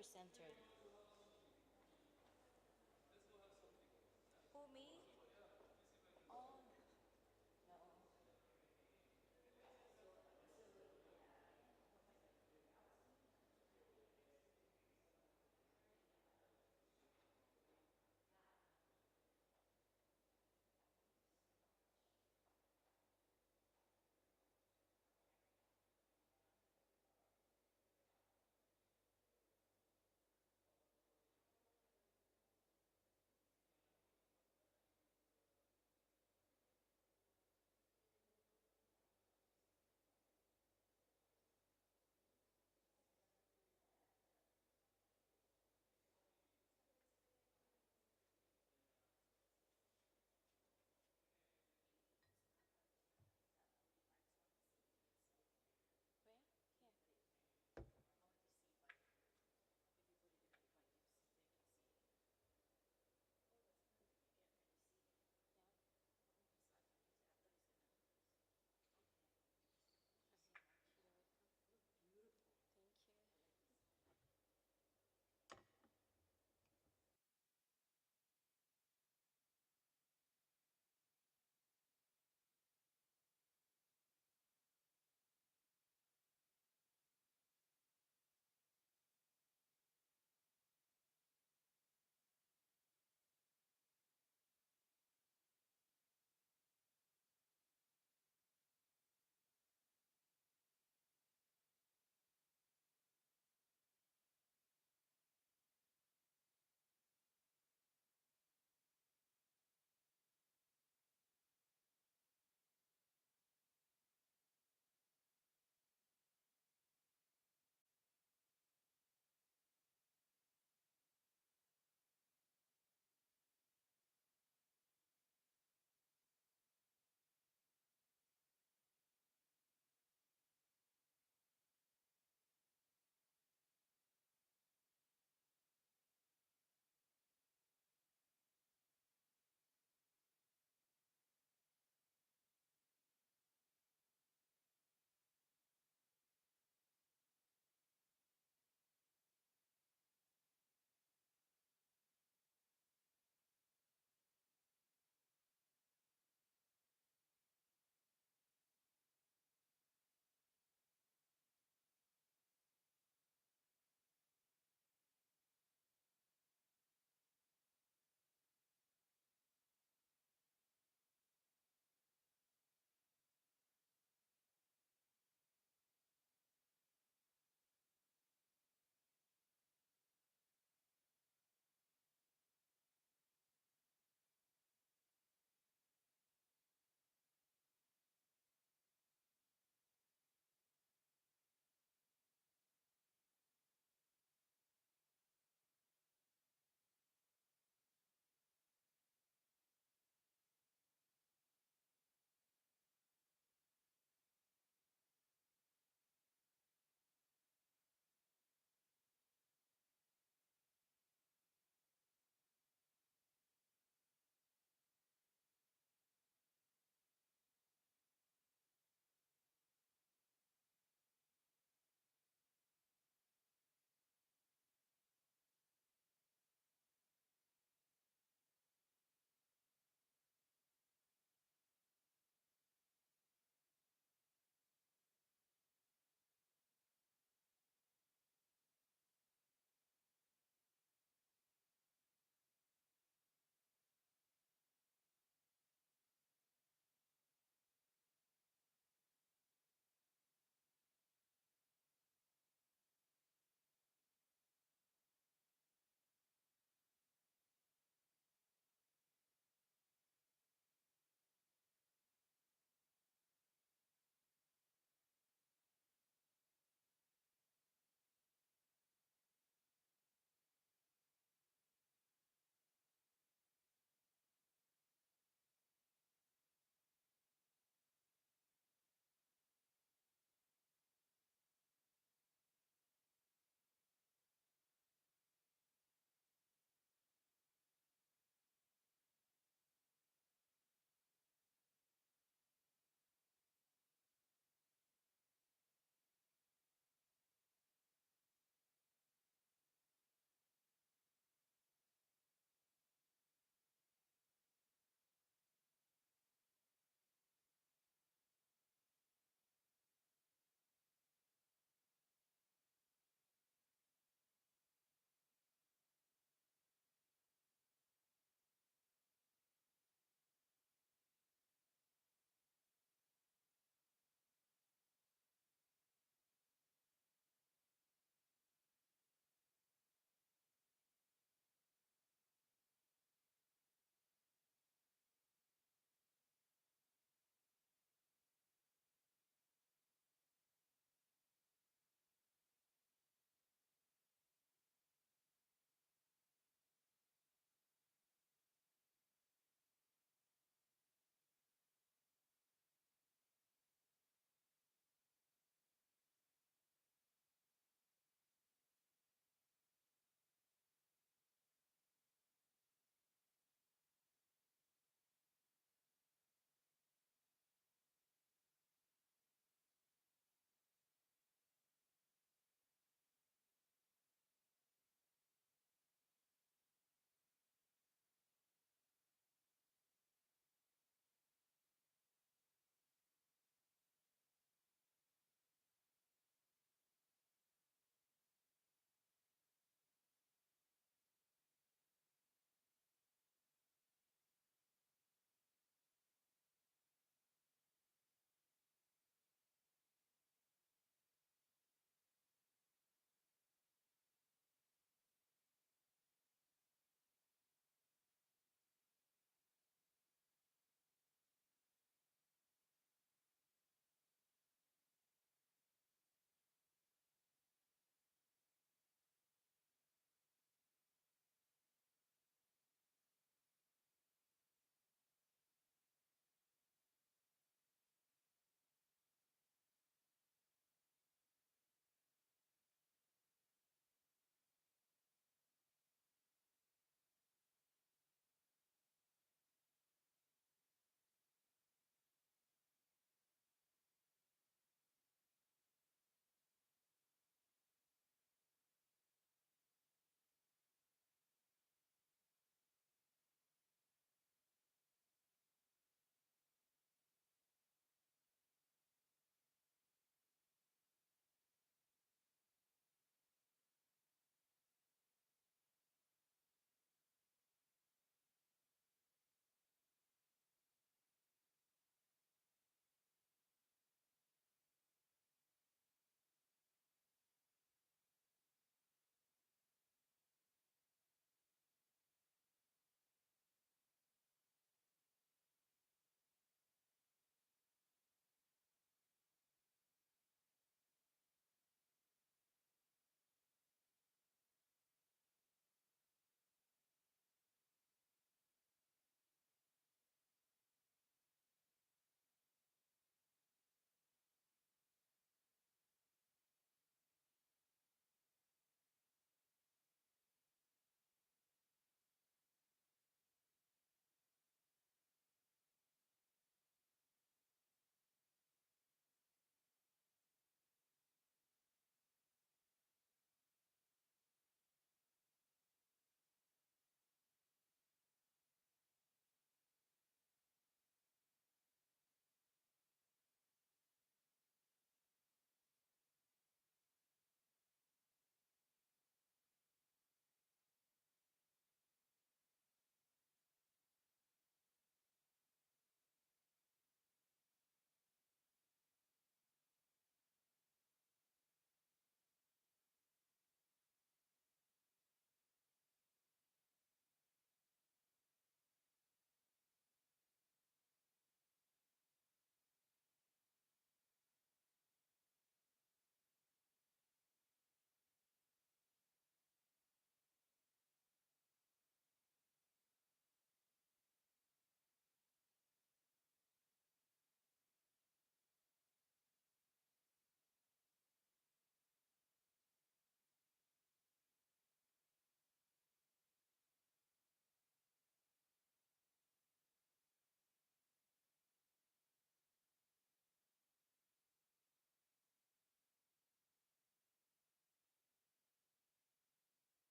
people-centered. Who, me? Oh, no.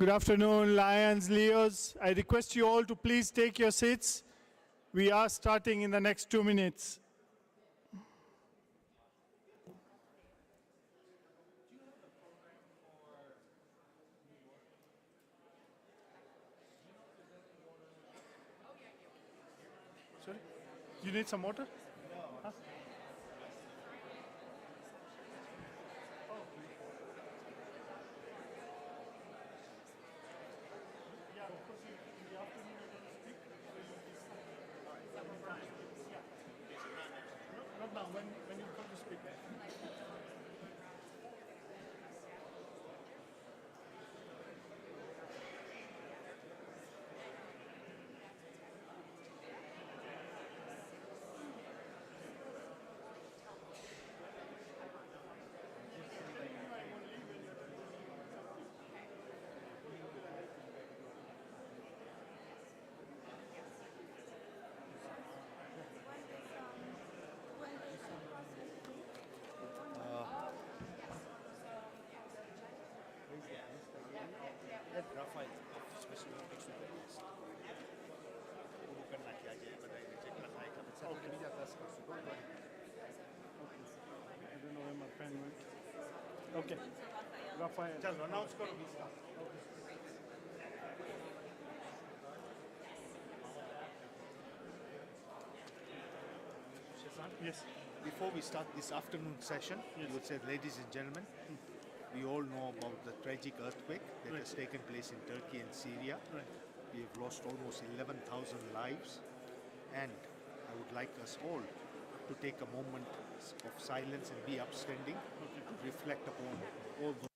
Good afternoon, Lions, Leos. I request you all to please take your seats. We are starting in the next 2 minutes. Sorry? You need some water? Huh? Not now, when you come to speak. I don't know where my pen went. Okay. Raphael. चलो announce करो. Yes. Before we start this afternoon session, I would say, ladies and gentlemen, we all know about the tragic earthquake that has taken place in Turkey and Syria. We have lost almost 11,000 lives, and I would like us all to take a moment of silence and be upstanding and reflect upon all those.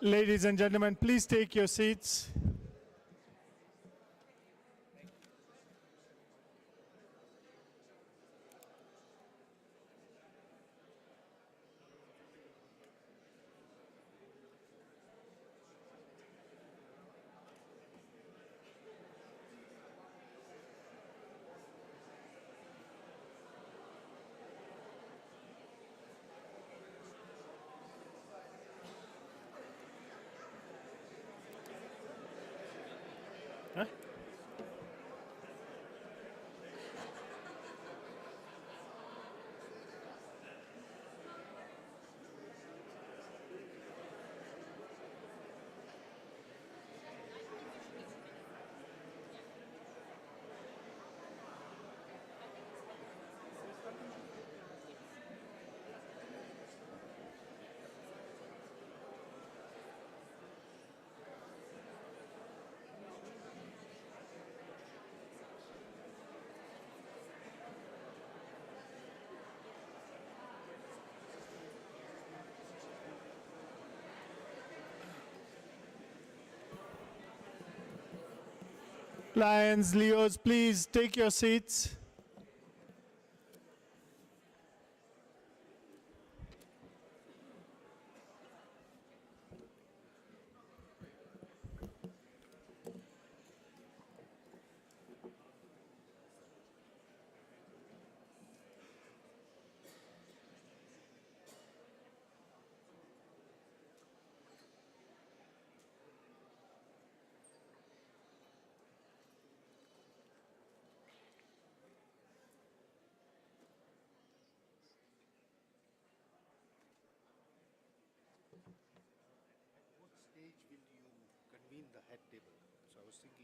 Ladies and gentlemen, please take your seats. Huh? Lions, Leos, please take your seats. seen the head table, so I was thinking.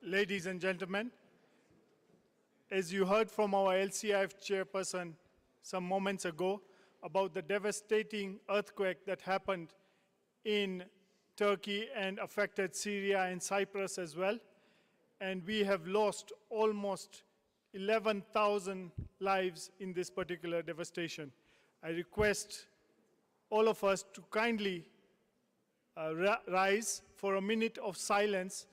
Ladies and gentlemen, as you heard from our LCIF chairperson some moments ago about the devastating earthquake that happened in Turkey and affected Syria and Cyprus as well, and we have lost almost 11,000 lives in this particular devastation. I request all of us to kindly rise for a minute of silence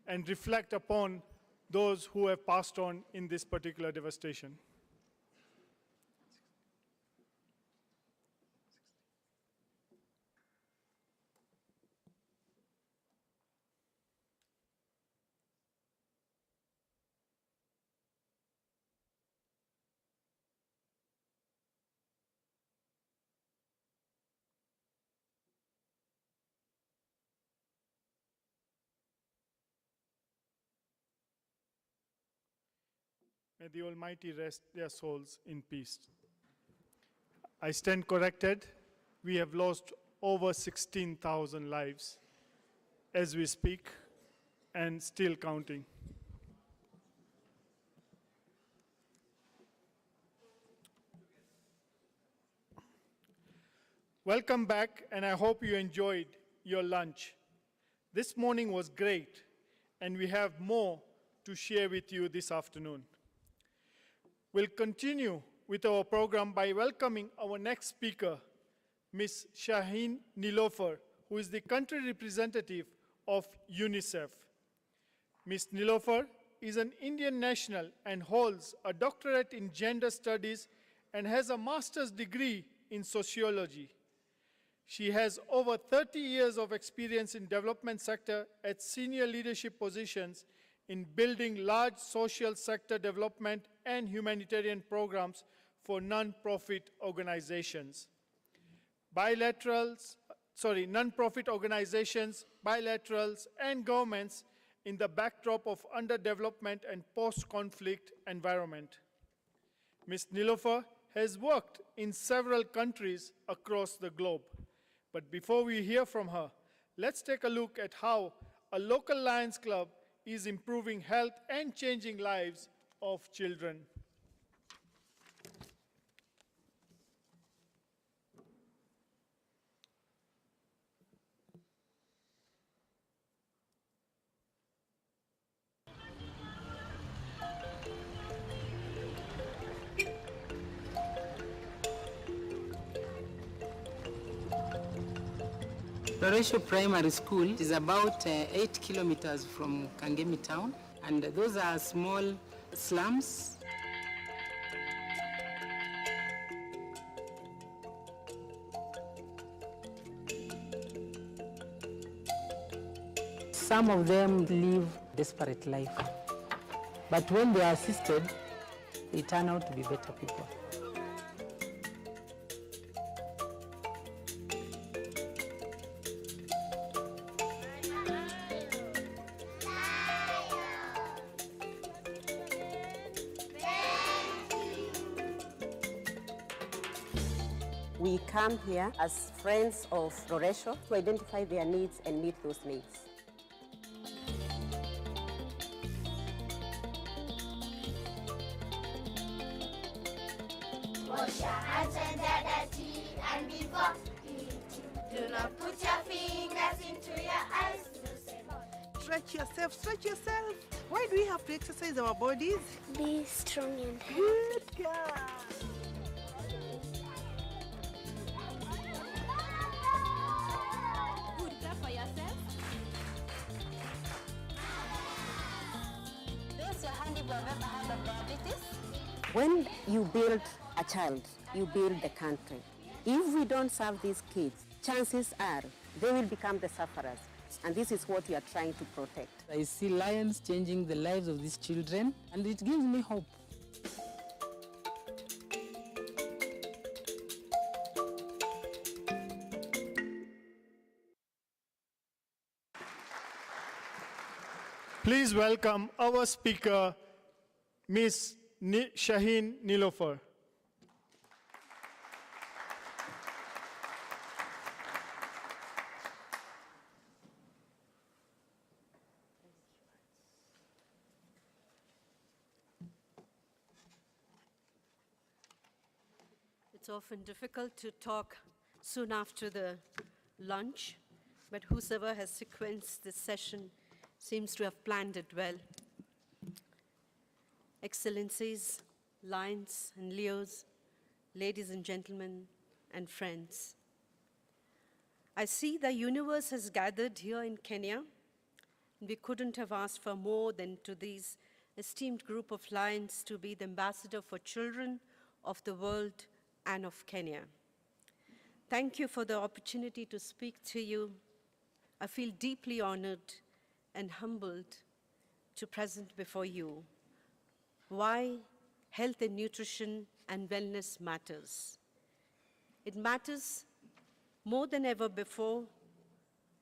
and reflect upon those who have passed on in this particular devastation. May the Almighty rest their souls in peace. I stand corrected. We have lost over 16,000 lives as we speak, and still counting. Welcome back, and I hope you enjoyed your lunch. This morning was great, and we have more to share with you this afternoon. We'll continue with our program by welcoming our next speaker, Ms. Shaheen Nilofer, who is the country representative of UNICEF. Ms. Nilofer is an Indian national and holds a doctorate in gender studies and has a master's degree in sociology. She has over 30 years of experience in development sector at senior leadership positions in building large social sector development and humanitarian programs for non-profit organizations. Non-profit organizations, bilaterals, and governments in the backdrop of underdevelopment and post-conflict environment. Ms. Nilofer has worked in several countries across the globe. But before we hear from her, let's take a look at how a local Lions Club is improving health and changing lives of children. Loresho Primary School is about 8 kilometers from Kangemi town, and those are small slums. Some of them live desperate life. But when they are assisted, they turn out to be better people. We come here as friends of Roresho to identify their needs and meet those needs. Wash your hands when they're dirty and before eating. Do not put your fingers into your eyes. Stretch yourself, stretch yourself. Why do we have to exercise our bodies? Be strong and healthy. Good girl. Good care for yourself. Raise your hand if you have ever had of diabetes. When you build a child, you build the country. If we don't serve these kids, chances are they will become the sufferers. And this is what you are trying to protect. I see Lions changing the lives of these children, and it gives me hope. Please welcome our speaker, Ms. Shaheen Nilofer. It's often difficult to talk soon after the lunch, but whosoever has sequenced this session seems to have planned it well. Excellencies, Lions and Leos, ladies and gentlemen, and friends. I see the universe has gathered here in Kenya. We couldn't have asked for more than to these esteemed group of Lions to be the ambassador for children of the world and of Kenya. Thank you for the opportunity to speak to you. I feel deeply honored and humbled to present before you why health and nutrition and wellness matters. It matters more than ever before,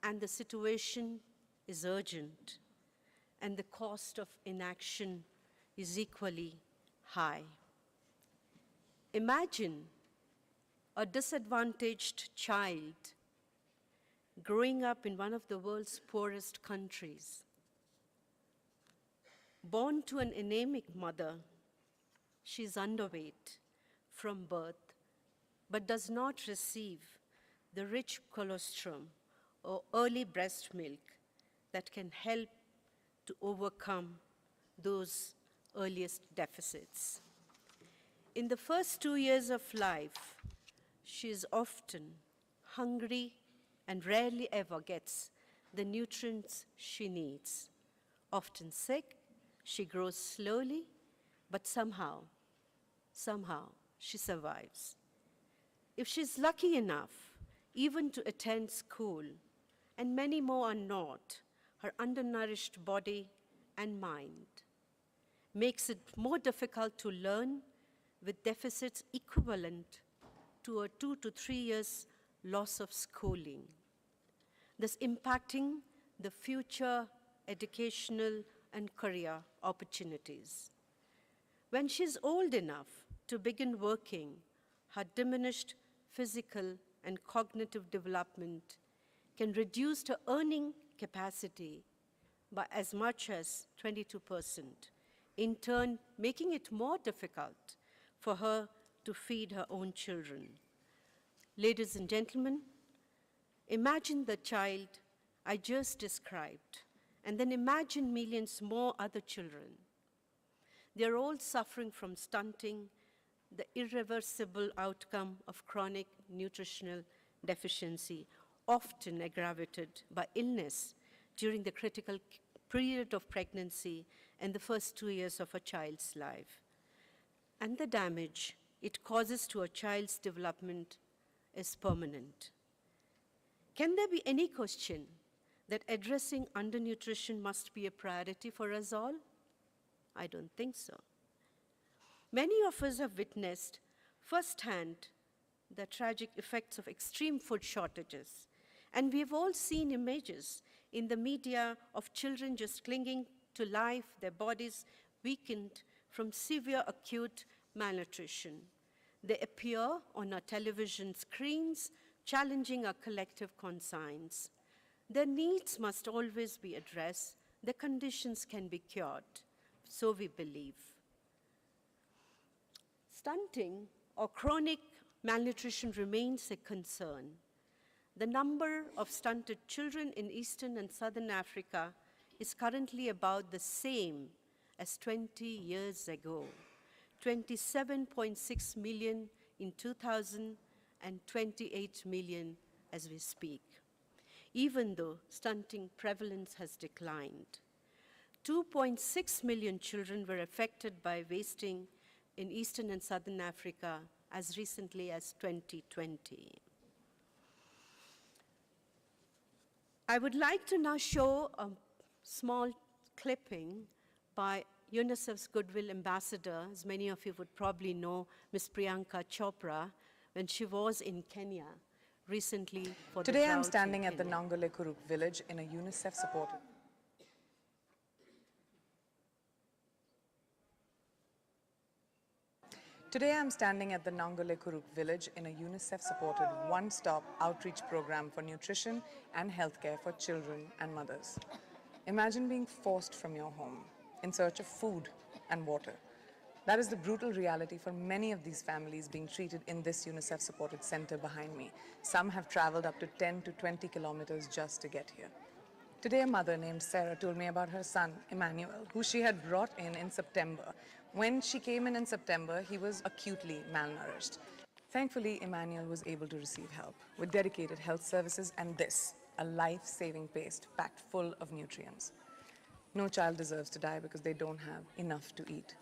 and the situation is urgent, and the cost of inaction is equally high. Imagine a disadvantaged child growing up in one of the world's poorest countries, born to an anemic mother. She's underweight from birth, but does not receive the rich colostrum or early breast milk that can help to overcome those earliest deficits. In the first 2 years of life, she is often hungry and rarely ever gets the nutrients she needs. Often sick, she grows slowly, but somehow she survives. If she's lucky enough even to attend school, and many more are not, her undernourished body and mind makes it more difficult to learn, with deficits equivalent to a 2 to 3 years loss of schooling, thus impacting the future educational and career opportunities. When she's old enough to begin working, her diminished physical and cognitive development can reduce her earning capacity by as much as 22%, in turn making it more difficult for her to feed her own children. Ladies and gentlemen, imagine the child I just described, and then imagine millions more other children. They're all suffering from stunting, the irreversible outcome of chronic nutritional deficiency, often aggravated by illness during the critical period of pregnancy and the first 2 years of a child's life. And the damage it causes to a child's development is permanent. Can there be any question that addressing undernutrition must be a priority for us all? I don't think so. Many of us have witnessed firsthand the tragic effects of extreme food shortages. And we've all seen images in the media of children just clinging to life, their bodies weakened from severe acute malnutrition. They appear on our television screens, challenging our collective conscience. Their needs must always be addressed. Their conditions can be cured, so we believe. Stunting or chronic malnutrition remains a concern. The number of stunted children in Eastern and Southern Africa is currently about the same as 20 years ago, 27.6 million in 2000 and 28 million as we speak, even though stunting prevalence has declined. 2.6 million children were affected by wasting in Eastern and Southern Africa as recently as 2020. I would like to now show a small clipping by UNICEF's Goodwill Ambassador, as many of you would probably know, Ms. Priyanka Chopra, when she was in Kenya recently for the Today I'm drought in standing at the Kenya. Nongole Kuruk village in a UNICEF-supported Today I'm standing at the Nongole Kuruk village in a UNICEF-supported one-stop outreach program for nutrition and healthcare for children and mothers. Imagine being forced from your home in search of food and water. That is the brutal reality for many of these families being treated in this UNICEF-supported center behind me. Some have traveled up to 10 to 20 kilometers just to get here. Today, a mother named Sarah told me about her son, Emmanuel, who she had brought in September. When she came in September, he was acutely malnourished. Thankfully, Emmanuel was able to receive help with dedicated health services and this, a life-saving paste packed full of nutrients. No child deserves to die because they don't have enough to eat.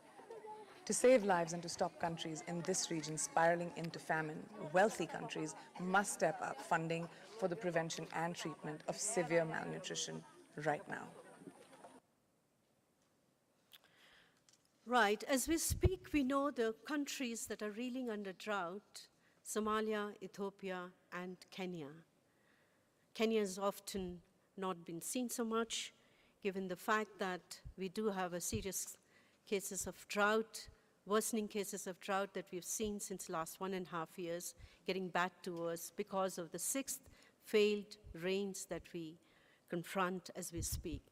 To save lives and to stop countries in this region spiraling into famine, wealthy countries must step up funding for the prevention and treatment of severe malnutrition right now. Right, as we speak, we know the countries that are reeling under drought: Somalia, Ethiopia, and Kenya. Kenya has often not been seen so much, given the fact that we do have a serious cases of drought, worsening cases of drought that we've seen since last 1.5 years, getting back to us because of the 6th failed rains that we confront as we speak.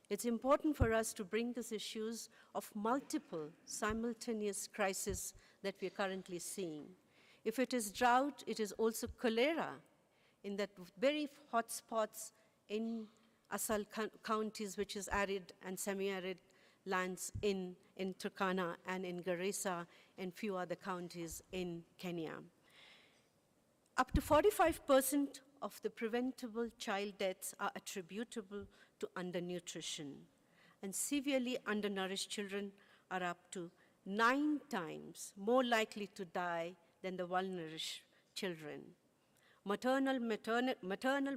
It's important for us to bring these issues of multiple simultaneous crises that we are currently seeing. If it is drought, it is also cholera in that very hot spots in Asal counties, which is arid and semi-arid lands in Turkana and in Garissa and few other counties in Kenya. Up to 45% of the preventable child deaths are attributable to undernutrition, and severely undernourished children are up to 9 times more likely to die than the well-nourished children. Maternal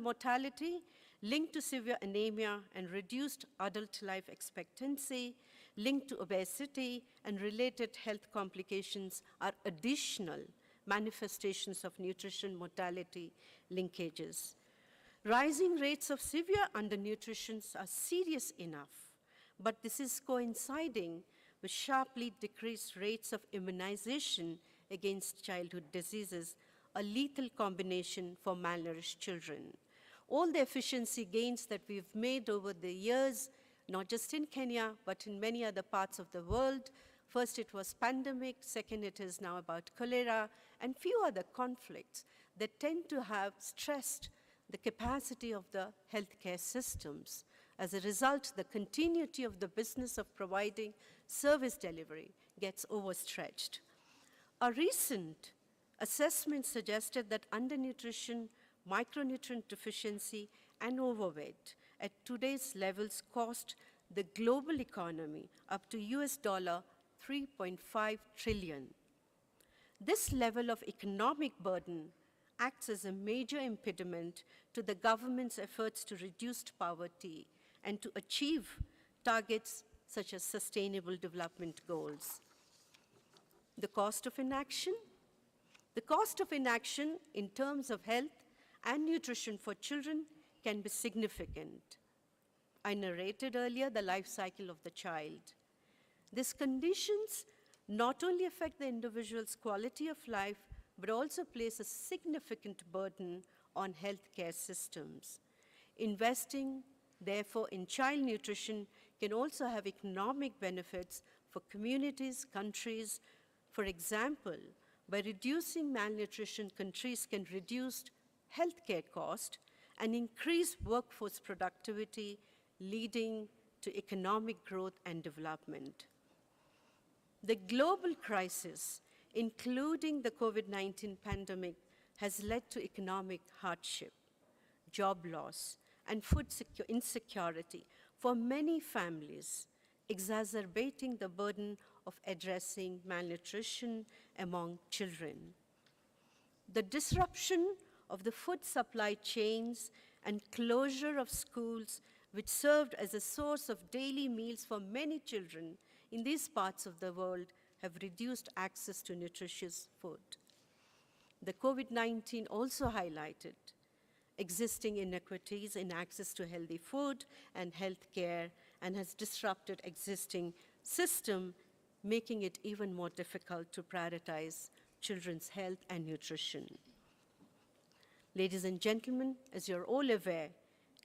mortality linked to severe anemia and reduced adult life expectancy, linked to obesity and related health complications are additional manifestations of nutrition mortality linkages. Rising rates of severe undernutrition are serious enough, but this is coinciding with sharply decreased rates of immunization against childhood diseases, a lethal combination for malnourished children. All the efficiency gains that we've made over the years, not just in Kenya, but in many other parts of the world. First it was pandemic, second it is now about cholera, and few other conflicts that tend to have stressed the capacity of the healthcare systems. As a result, the continuity of the business of providing service delivery gets overstretched. A recent assessment suggested that undernutrition, micronutrient deficiency, and overweight at today's levels cost the global economy up to $3.5 trillion. This level of economic burden acts as a major impediment to the government's efforts to reduce poverty and to achieve targets such as sustainable development goals. The cost of inaction? The cost of inaction in terms of health and nutrition for children can be significant. I narrated earlier the life cycle of the child. These conditions not only affect the individual's quality of life, but also place a significant burden on healthcare systems. Investing, therefore, in child nutrition can also have economic benefits for communities, countries. For example, by reducing malnutrition, countries can reduce healthcare costs and increase workforce productivity, leading to economic growth and development. The global crisis, including the COVID-19 pandemic, has led to economic hardship, job loss, and food insecurity for many families, exacerbating the burden of addressing malnutrition among children. The disruption of the food supply chains and closure of schools, which served as a source of daily meals for many children in these parts of the world, have reduced access to nutritious food. The COVID-19 also highlighted existing inequities in access to healthy food and health care and has disrupted existing system, making it even more difficult to prioritize children's health and nutrition. Ladies and gentlemen, as you're all aware,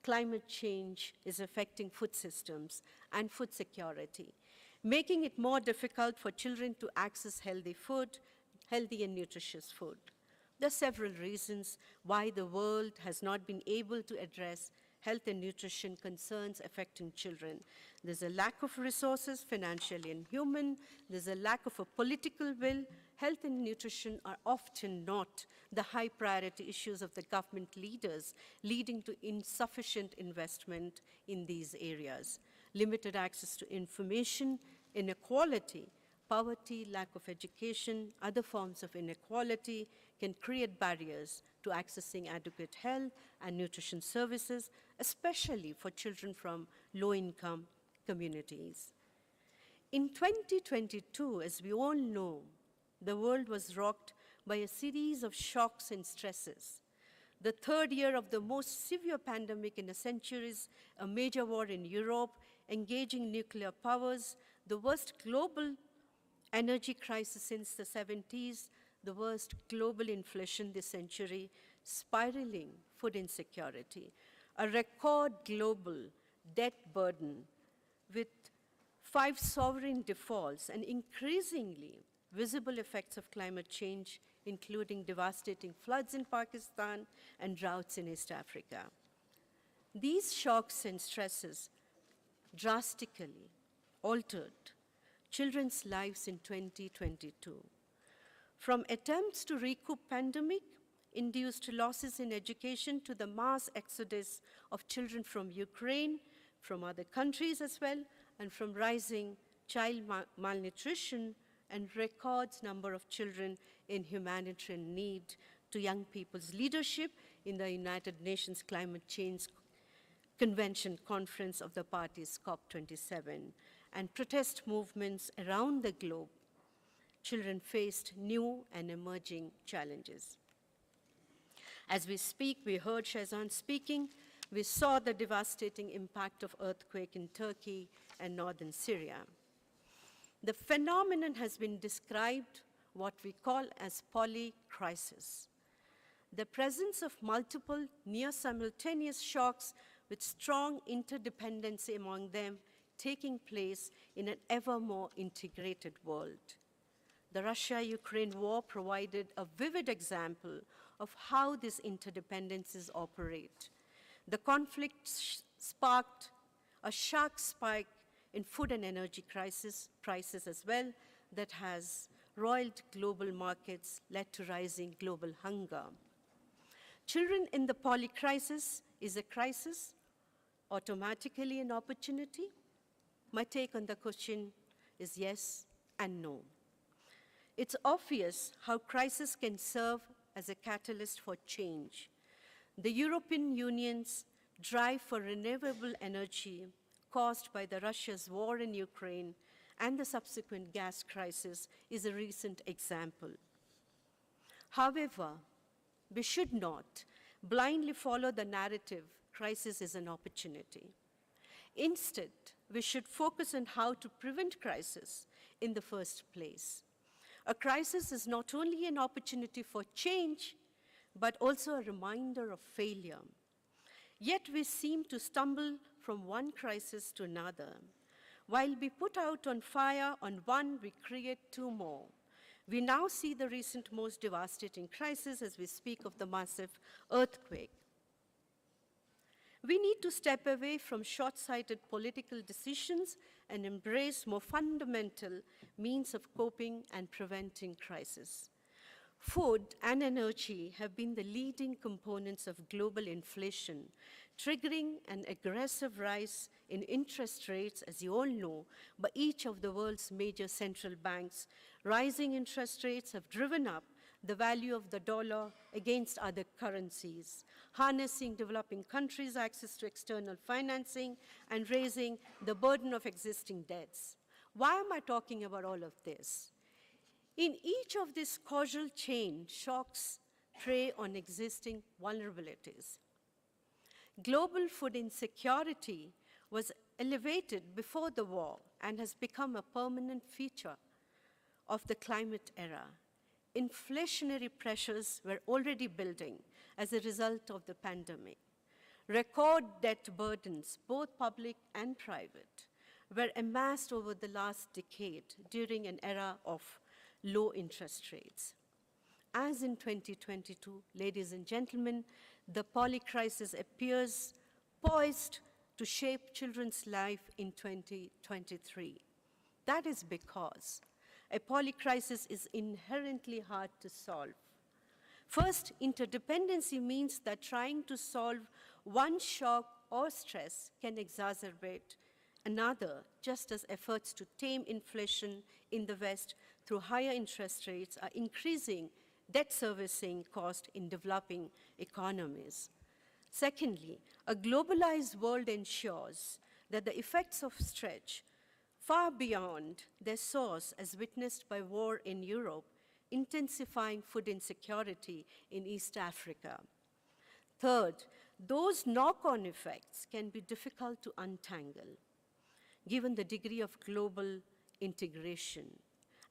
climate change is affecting food systems and food security, making it more difficult for children to access healthy and nutritious food. There are several reasons why the world has not been able to address health and nutrition concerns affecting children. There's a lack of resources, financially and human. There's a lack of a political will. Health and nutrition are often not the high priority issues of the government leaders, leading to insufficient investment in these areas. Limited access to information, inequality, poverty, lack of education, other forms of inequality can create barriers to accessing adequate health and nutrition services, especially for children from low-income communities. In 2022, as we all know, the world was rocked by a series of shocks and stresses. The third year of the most severe pandemic in a centuries, a major war in Europe, engaging nuclear powers, the worst global energy crisis since the 70s, the worst global inflation this century, spiraling food insecurity, a record global debt burden with 5 sovereign defaults and increasingly visible effects of climate change, including devastating floods in Pakistan and droughts in East Africa. These shocks and stresses drastically altered children's lives in 2022. From attempts to recoup pandemic-induced losses in education to the mass exodus of children from Ukraine, from other countries as well, and from rising child malnutrition and records number of children in humanitarian need, to young people's leadership in the United Nations Climate Change Convention Conference of the Parties COP27, and protest movements around the globe, children faced new and emerging challenges. As we speak, we heard Shahzan speaking, we saw the devastating impact of earthquake in Turkey and northern Syria. The phenomenon has been described what we call as polycrisis. The presence of multiple near-simultaneous shocks with strong interdependency among them taking place in an ever more integrated world. The Russia-Ukraine war provided a vivid example of how these interdependencies operate. The conflict sparked a sharp spike in food and energy prices as well that has roiled global markets, led to rising global hunger. Children in the polycrisis is a crisis, automatically an opportunity? My take on the question is yes and no. It's obvious how crisis can serve as a catalyst for change. The European Union's drive for renewable energy caused by Russia's war in Ukraine and the subsequent gas crisis is a recent example. However, we should not blindly follow the narrative crisis is an opportunity. Instead, we should focus on how to prevent crisis in the first place. A crisis is not only an opportunity for change, but also a reminder of failure. Yet we seem to stumble from one crisis to another. While we put out on fire on one, we create two more. We now see the recent most devastating crisis as we speak of the massive earthquake. We need to step away from short-sighted political decisions and embrace more fundamental means of coping and preventing crisis. Food and energy have been the leading components of global inflation, triggering an aggressive rise in interest rates, as you all know, by each of the world's major central banks. Rising interest rates have driven up the value of the dollar against other currencies, harnessing developing countries' access to external financing and raising the burden of existing debts. Why am I talking about all of this? In each of these causal chain, shocks prey on existing vulnerabilities. Global food insecurity was elevated before the war and has become a permanent feature of the climate era. Inflationary pressures were already building as a result of the pandemic. Record debt burdens, both public and private, were amassed over the last decade during an era of low interest rates. As in 2022, ladies and gentlemen, the polycrisis appears poised to shape children's life in 2023. That is because a polycrisis is inherently hard to solve. First, interdependency means that trying to solve one shock or stress can exacerbate another, just as efforts to tame inflation in the West through higher interest rates are increasing debt servicing cost in developing economies. Secondly, a globalized world ensures that the effects of stretch far beyond their source, as witnessed by war in Europe, intensifying food insecurity in East Africa. Third, those knock-on effects can be difficult to untangle, given the degree of global integration,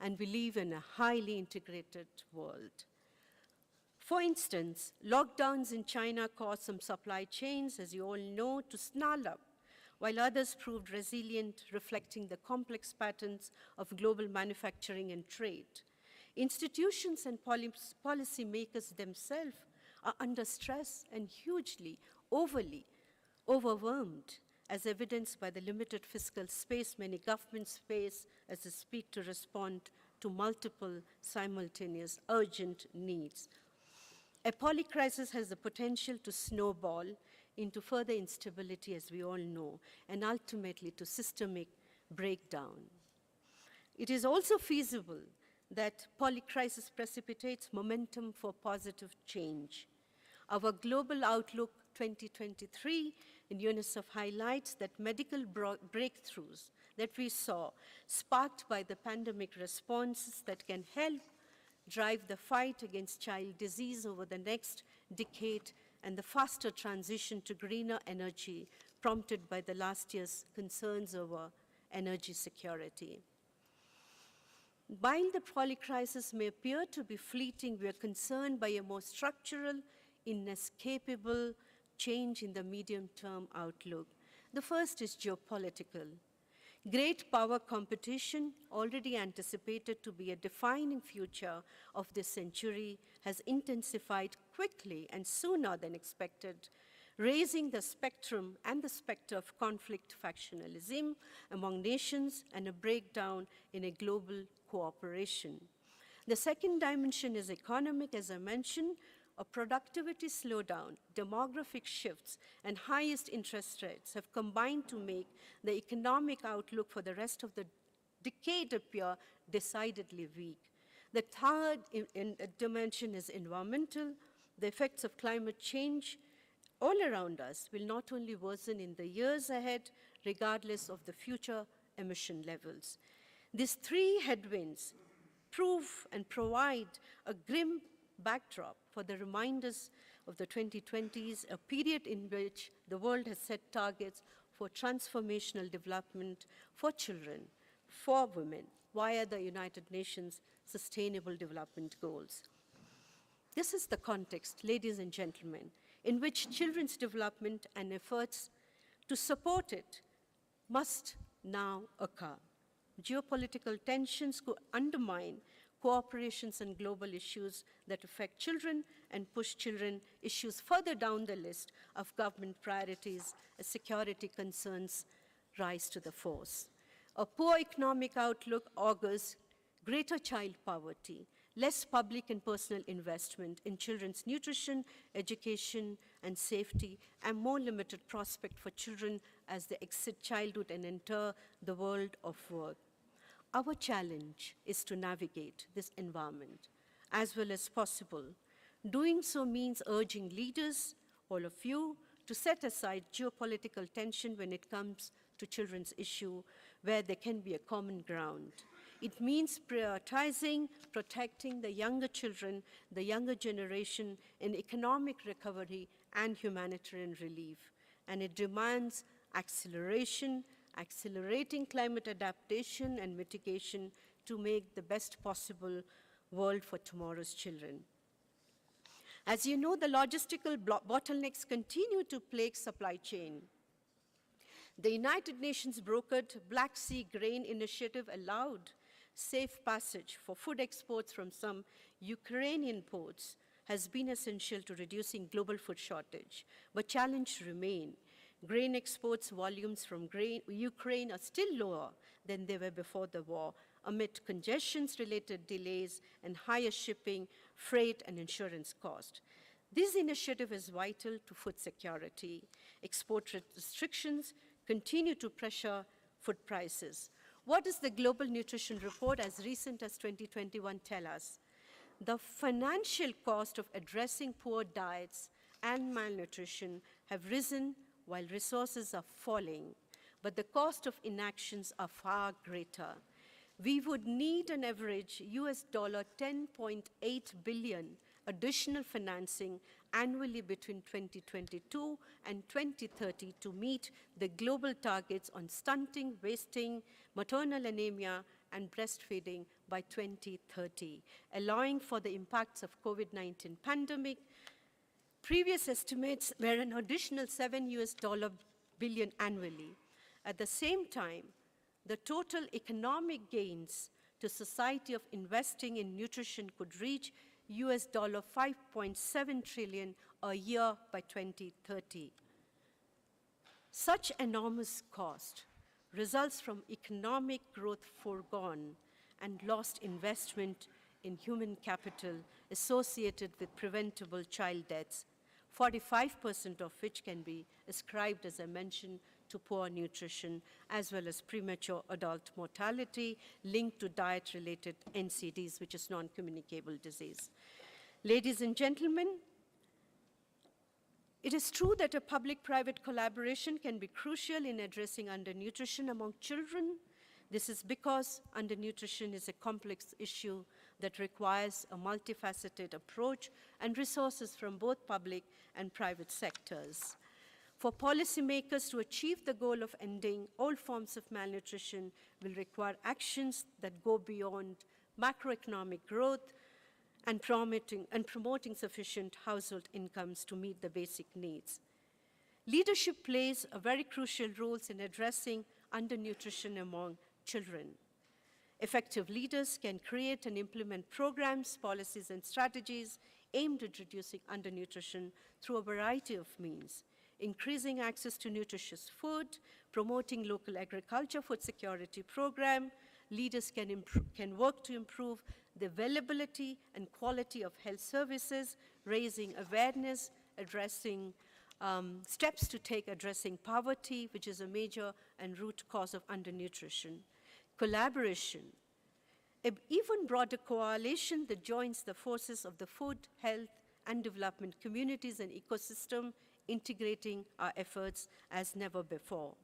and we live in a highly integrated world. For instance, lockdowns in China caused some supply chains, as you all know, to snarl up, while others proved resilient, reflecting the complex patterns of global manufacturing and trade. Institutions and policymakers themselves are under stress and hugely, overly overwhelmed, as evidenced by the limited fiscal space many governments face as they speak to respond to multiple simultaneous urgent needs. A polycrisis has the potential to snowball into further instability, as we all know, and ultimately to systemic breakdown. It is also feasible that polycrisis precipitates momentum for positive change. Our Global Outlook 2023 in UNICEF highlights that medical breakthroughs that we saw, sparked by the pandemic responses that can help drive the fight against child disease over the next decade and the faster transition to greener energy prompted by the last year's concerns over energy security. While the polycrisis may appear to be fleeting, we are concerned by a more structural, inescapable change in the medium-term outlook. The first is geopolitical. Great power competition, already anticipated to be a defining feature of this century, has intensified quickly and sooner than expected, raising the spectrum and the specter of conflict factionalism among nations and a breakdown in a global cooperation. The second dimension is economic, as I mentioned. A productivity slowdown, demographic shifts, and highest interest rates have combined to make the economic outlook for the rest of the decade appear decidedly weak. The third dimension is environmental. The effects of climate change all around us will not only worsen in the years ahead, regardless of the future emission levels. These three headwinds prove and provide a grim backdrop for the reminders of the 2020s, a period in which the world has set targets for transformational development for children, for women, via the United Nations Sustainable Development Goals. This is the context, ladies and gentlemen, in which children's development and efforts to support it must now occur. Geopolitical tensions could undermine cooperations on global issues that affect children and push children issues further down the list of government priorities as security concerns rise to the force. A poor economic outlook augurs greater child poverty, less public and personal investment in children's nutrition, education, and safety, and more limited prospect for children as they exit childhood and enter the world of work. Our challenge is to navigate this environment as well as possible. Doing so means urging leaders, all of you, to set aside geopolitical tension when it comes to children's issue, where there can be a common ground. It means prioritizing, protecting the younger children, the younger generation in economic recovery and humanitarian relief. And it demands accelerating climate adaptation and mitigation to make the best possible world for tomorrow's children. As you know, the logistical bottlenecks continue to plague supply chain. The United Nations brokered Black Sea Grain Initiative allowed safe passage for food exports from some Ukrainian ports has been essential to reducing global food shortage, but challenges remain. Grain exports volumes from Ukraine are still lower than they were before the war, amid congestions-related delays and higher shipping, freight, and insurance costs. This initiative is vital to food security. Export restrictions continue to pressure food prices. What does the Global Nutrition Report as recent as 2021 tell us? The financial cost of addressing poor diets and malnutrition have risen while resources are falling, but the cost of inactions are far greater. We would need an average $10.8 billion additional financing annually between 2022 and 2030 to meet the global targets on stunting, wasting, maternal anemia, and breastfeeding by 2030, allowing for the impacts of COVID-19 pandemic. Previous estimates were an additional $7 billion annually. At the same time, the total economic gains to society of investing in nutrition could reach $5.7 trillion a year by 2030. Such enormous cost results from economic growth foregone and lost investment in human capital associated with preventable child deaths, 45% of which can be ascribed, as I mentioned, to poor nutrition, as well as premature adult mortality linked to diet-related NCDs, which is non-communicable disease. Ladies and gentlemen, it is true that a public-private collaboration can be crucial in addressing undernutrition among children. This is because undernutrition is a complex issue that requires a multifaceted approach and resources from both public and private sectors. For policymakers to achieve the goal of ending all forms of malnutrition will require actions that go beyond macroeconomic growth and promoting sufficient household incomes to meet the basic needs. Leadership plays a very crucial role in addressing undernutrition among children. Effective leaders can create and implement programs, policies, and strategies aimed at reducing undernutrition through a variety of means, increasing access to nutritious food, promoting local agriculture food security program. Leaders can work to improve the availability and quality of health services, raising awareness, addressing steps to take addressing poverty, which is a major and root cause of undernutrition. Collaboration an even broader coalition that joins the forces of the food, health, and development communities and ecosystem, integrating our efforts as never before.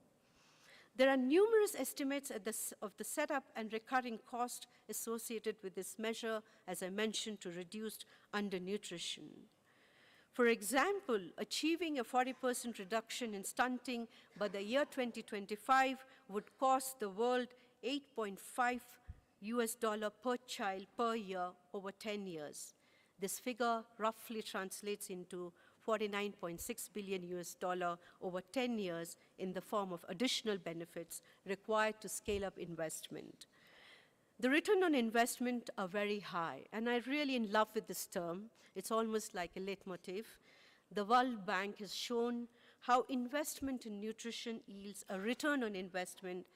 There are numerous estimates of the setup and recurring cost associated with this measure, as I mentioned, to reduce undernutrition. For example, achieving a 40% reduction in stunting by the year 2025 would cost the world $8.5 per child per year over 10 years. This figure roughly translates into $49.6 billion over 10 years in the form of additional benefits required to scale up investment. The return on investment are very high, and I'm really in love with this term. It's almost like a leitmotif. The World Bank has shown how investment in nutrition yields a return on investment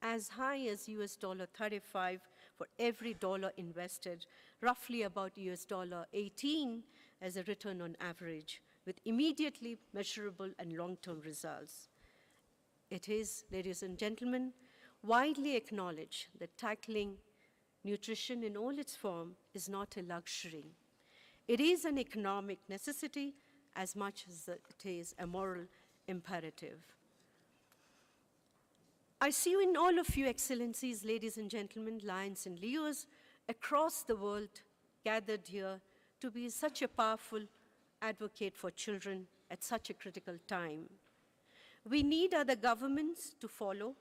as high as $35 for every dollar invested, roughly about $18 as a return on average, with immediately measurable and long-term results. It is, ladies and gentlemen, widely acknowledged that tackling nutrition in all its form is not a luxury. It is an economic necessity as much as it is a moral imperative. I see you in all of you, excellencies, ladies and gentlemen, lions and leos across the world gathered here to be such a powerful advocate for children at such a critical time. We need other governments to follow.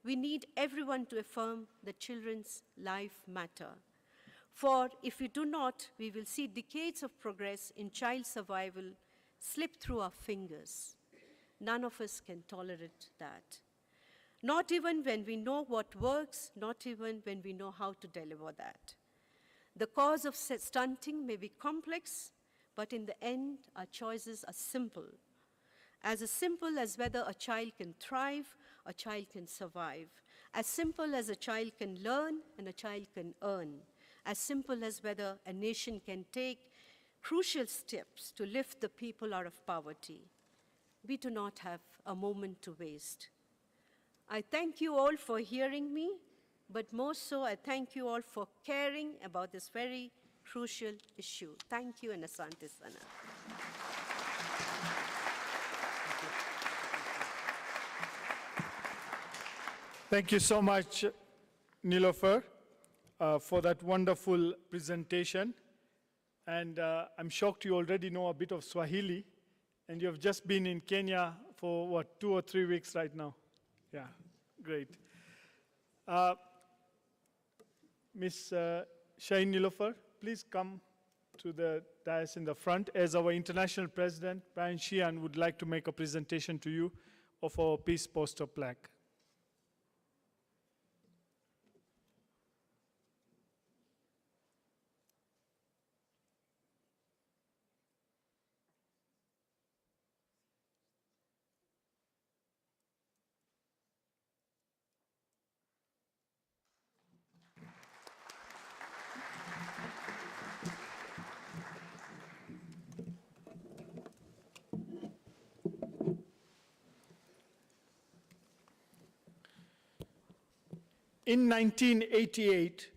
We need everyone to affirm that children's life matter. For if we do not, we will see decades of progress in child survival slip through our fingers. None of us can tolerate that. Not even when we know what works, not even when we know how to deliver that. The cause of stunting may be complex, but in the end, our choices are simple. As simple as whether a child can thrive, a child can survive. As simple as a child can learn and a child can earn. As simple as whether a nation can take crucial steps to lift the people out of poverty. We do not have a moment to waste. I thank you all for hearing me, but more so, I thank you all for caring about this very crucial issue. Thank you, and Asante Sana. Thank you so much, Nilofer, for that wonderful presentation. And I'm shocked you already know a bit of Swahili, and you have just been in Kenya for, what, 2 or 3 weeks right now? Yeah, great. Ms. Shaheen Nilofer, please come to the dais in the front, as our International President, Brian Sheehan, would like to make a presentation to you of our Peace Poster plaque. In 1988,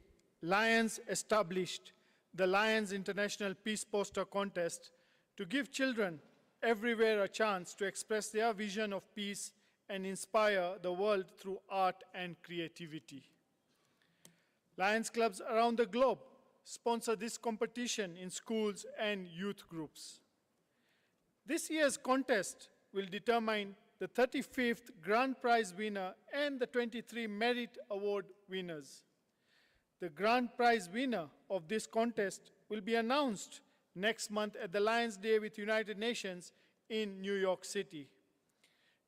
Lions established the Lions International Peace Poster Contest to give children everywhere a chance to express their vision of peace and inspire the world through art and creativity. Lions clubs around the globe sponsor this competition in schools and youth groups. This year's contest will determine the 35th Grand Prize winner and the 23 Merit Award winners. The Grand Prize winner of this contest will be announced next month at the Lions Day with United Nations in New York City.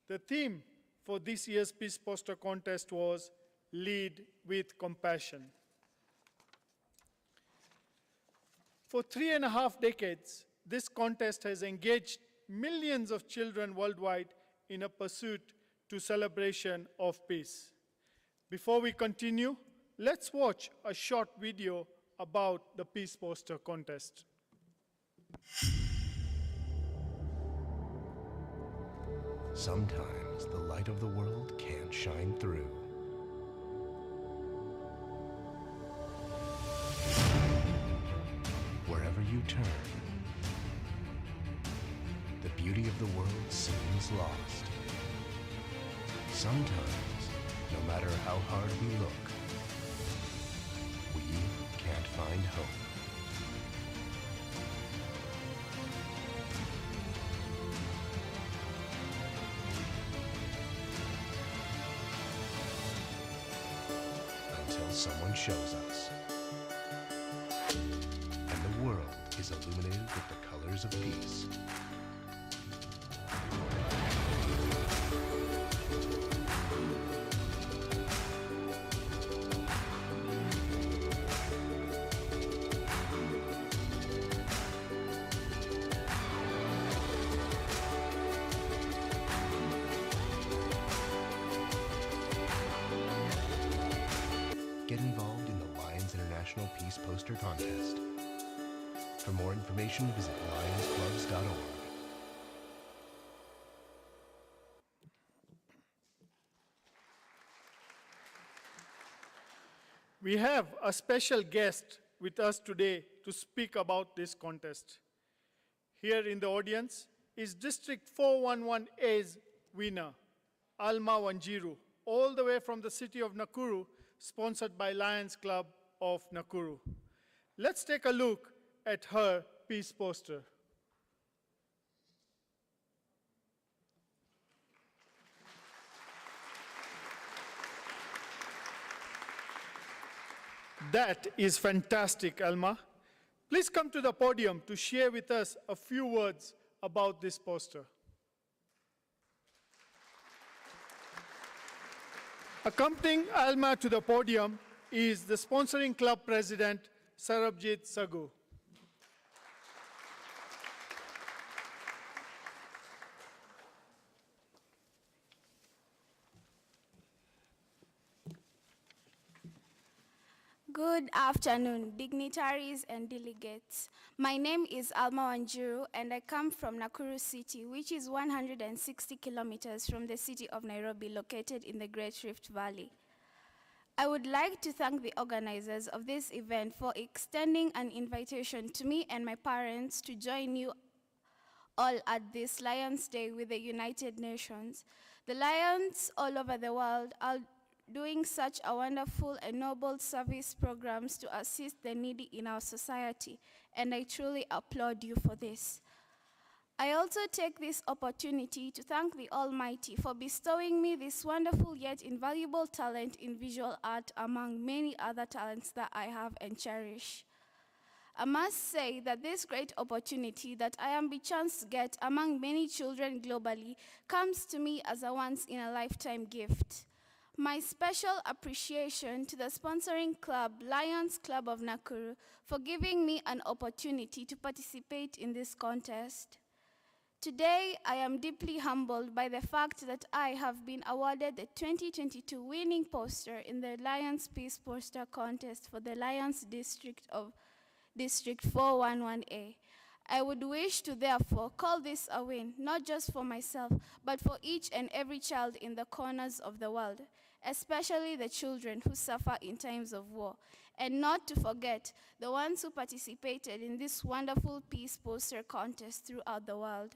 The theme for this year's Peace Poster Contest was Lead with Compassion. For 3.5 decades, this contest has engaged millions of children worldwide in a pursuit to celebration of peace. Before we continue, let's watch a short video about the Peace Poster Contest. Sometimes the light of the world can't shine through. turn, the beauty of the world seems lost. Sometimes, no matter how hard we look, we can't find hope. Until someone shows us. And the world is illuminated with the colors of peace. Get involved in the Lions International Peace Poster Contest. For more information, visit lionsclubs.org. We have a special guest with us today to speak about this contest. Here in the audience is District 411A's winner, Alma Wanjiru, all the way from the city of Nakuru, sponsored by Lions Club of Nakuru. Let's take a look at her peace poster. That is fantastic, Alma. Please come to the podium to share with us a few words about this poster. Accompanying Alma to the podium is the sponsoring club president, Sarabjit Sagu. Good afternoon, dignitaries and delegates. My name is Alma Wanjiru, and I come from Nakuru City, which is 160 kilometers from the city of Nairobi, located in the Great Rift Valley. I would like to thank the organizers of this event for extending an invitation to me and my parents to join you all at this Lions Day with the United Nations. The Lions all over the world are doing such a wonderful and noble service programs to assist the needy in our society, and I truly applaud you for this. I also take this opportunity to thank the Almighty for bestowing me this wonderful yet invaluable talent in visual art among many other talents that I have and cherish. I must say that this great opportunity that I am chance to get among many children globally comes to me as a once-in-a-lifetime gift. My special appreciation to the sponsoring club, Lions Club of Nakuru, for giving me an opportunity to participate in this contest. Today, I am deeply humbled by the fact that I have been awarded the 2022 winning poster in the Lions Peace Poster Contest for the Lions District of District 411A. I would wish to therefore call this a win, not just for myself, but for each and every child in the corners of the world, especially the children who suffer in times of war, and not to forget the ones who participated in this wonderful peace poster contest throughout the world.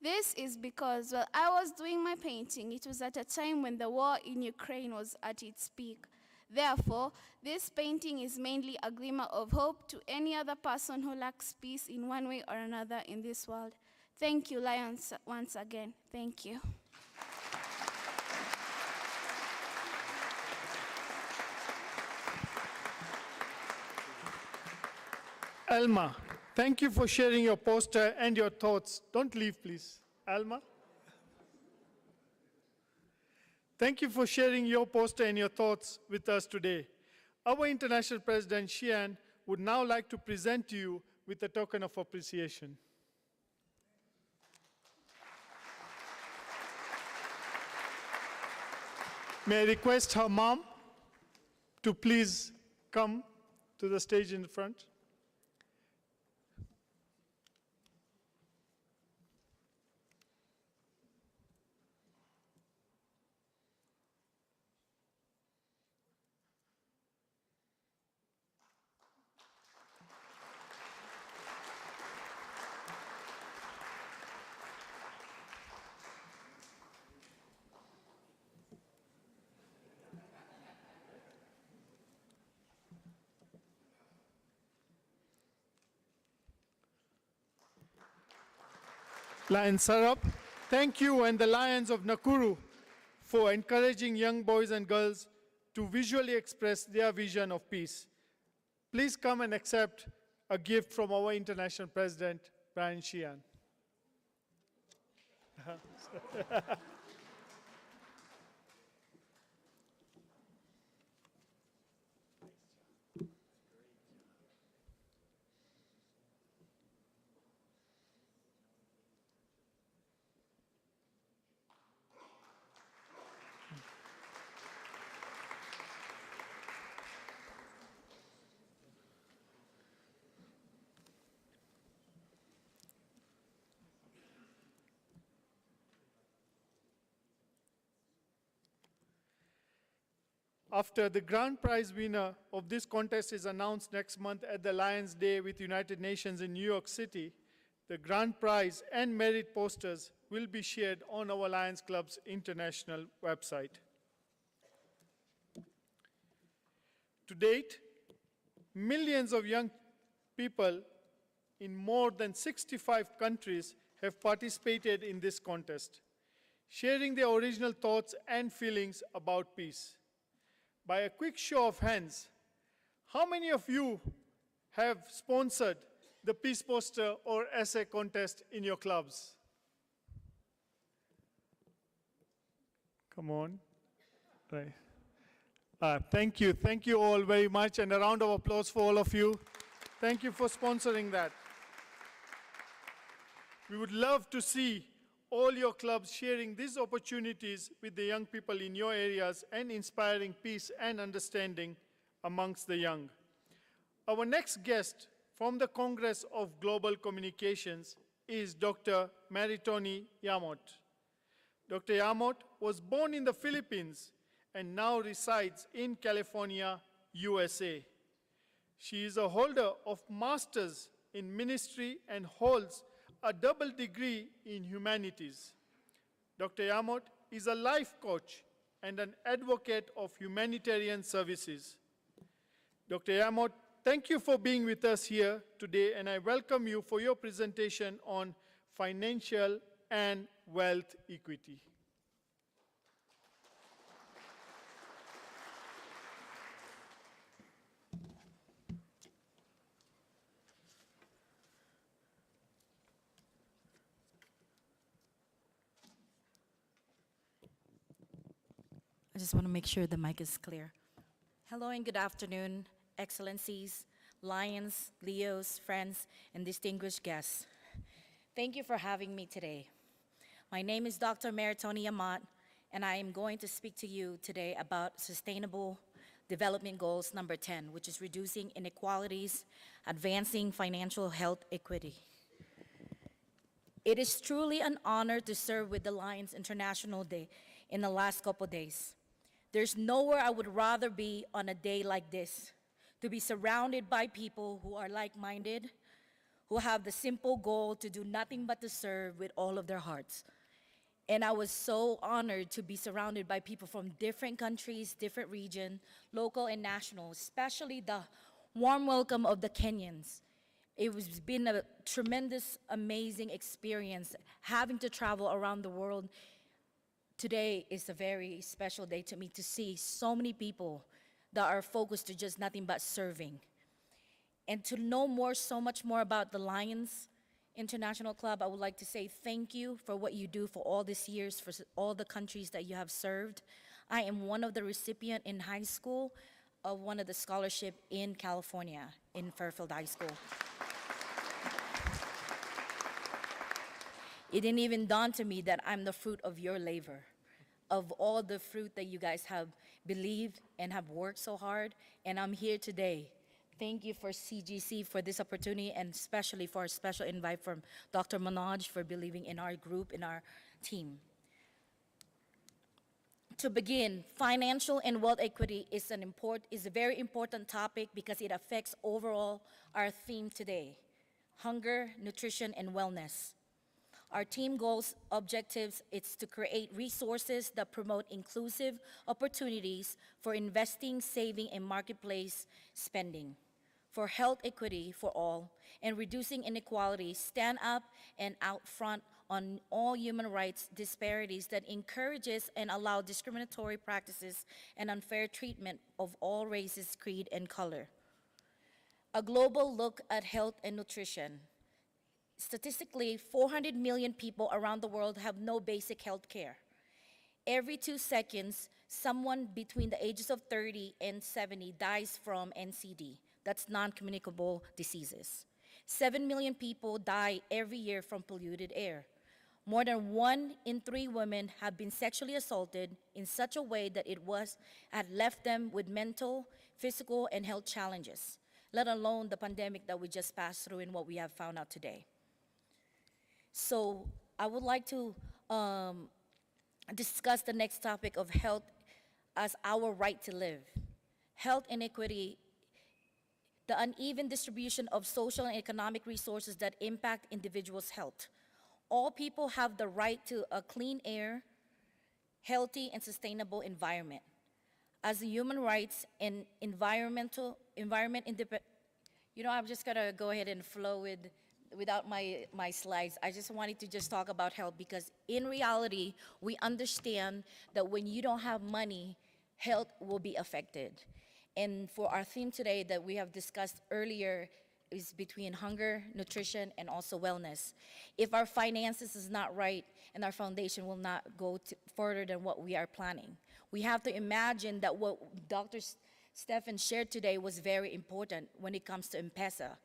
This is because while I was doing my painting, it was at a time when the war in Ukraine was at its peak. Therefore, this painting is mainly a glimmer of hope to any other person who lacks peace in one way or another in this world. Thank you, Lions, once again. Thank you. Alma, thank you for sharing your poster and your thoughts. Don't leave, please. Alma? Thank you for sharing your poster and your thoughts with us today. Our International President, Xian, would now like to present to you with a token of appreciation. May I request her mom to please come to the stage in the front? Lion Sarup. Thank you and the Lions of Nakuru for encouraging young boys and girls to visually express their vision of peace. Please come and accept a gift from our International President, Brian Sheehan. After the grand prize winner of this contest is announced next month at the Lions Day with United Nations in New York City, the grand prize and merit posters will be shared on our Lions Club's international website. To date, millions of young people in more than 65 countries have participated in this contest, sharing their original thoughts and feelings about peace. By a quick show of hands, how many of you have sponsored the peace poster or essay contest in your clubs? Come on. Right. Thank you all very much, and a round of applause for all of you. Thank you for sponsoring that. We would love to see all your clubs sharing these opportunities with the young people in your areas and inspiring peace and understanding amongst the young. Our next guest from the Congress of Global Communications is Dr. Maritoni Yamot. Dr. Yamot was born in the Philippines and now resides in California, USA. She is a holder of Masters in Ministry and holds a double degree in humanities. Dr. Yamot is a life coach and an advocate of humanitarian services. Dr. Yamot, thank you for being with us here today, and I welcome you for your presentation on financial and wealth equity. I just want to make sure the mic is clear. Hello and good afternoon, Excellencies, Lions, Leos, friends, and distinguished guests. Thank you for having me today. My name is Dr. Maritoni Yamot, and I am going to speak to you today about Sustainable Development Goals number 10, which is reducing inequalities, advancing financial health equity. It is truly an honor to serve with the Lions International Day in the last couple days. There's nowhere I would rather be on a day like this, to be surrounded by people who are like-minded, who have the simple goal to do nothing but to serve with all of their hearts. And I was so honored to be surrounded by people from different countries, different regions, local and national, especially the warm welcome of the Kenyans. It has been a tremendous, amazing experience having to travel around the world. Today is a very special day to me to see so many people that are focused to just nothing but serving. And to know so much more about the Lions International Club, I would like to say thank you for what you do for all these years, for all the countries that you have served. I am one of the recipients in high school of one of the scholarship in California, in Fairfield High School. It didn't even dawn to me that I'm the fruit of your labor, of all the fruit that you guys have believed and have worked so hard, and I'm here today. Thank you for CGC for this opportunity, and especially for a special invite from Dr. Manoj for believing in our group, in our team. To begin, financial and wealth equity is a very important topic because it affects overall our theme today: hunger, nutrition, and wellness. Our team goals, objectives, is to create resources that promote inclusive opportunities for investing, saving, and marketplace spending, for health equity for all, and reducing inequality, stand up and out front on all human rights disparities that encourages and allow discriminatory practices and unfair treatment of all races, creed, and color. A global look at health and nutrition. Statistically, 400 million people around the world have no basic health care. Every 2 seconds, someone between the ages of 30 and 70 dies from NCD. That's non-communicable diseases. 7 million people die every year from polluted air. More than 1 in 3 women have been sexually assaulted in such a way that had left them with mental, physical, and health challenges, let alone the pandemic that we just passed through and what we have found out today. So I would like to discuss the next topic of health as our right to live. Health inequity, the uneven distribution of social and economic resources that impact individuals' health. All people have the right to a clean air, healthy and sustainable environment. As a human rights and environment independent, I'm just gonna go ahead and flow without my slides. I just wanted to just talk about health because in reality, we understand that when you don't have money, health will be affected. And for our theme today that we have discussed earlier is between hunger, nutrition, and also wellness. If our finances is not right and our foundation will not go further than what we are planning. We have to imagine that what Dr. Stephen shared today was very important when it comes to M-Pesa.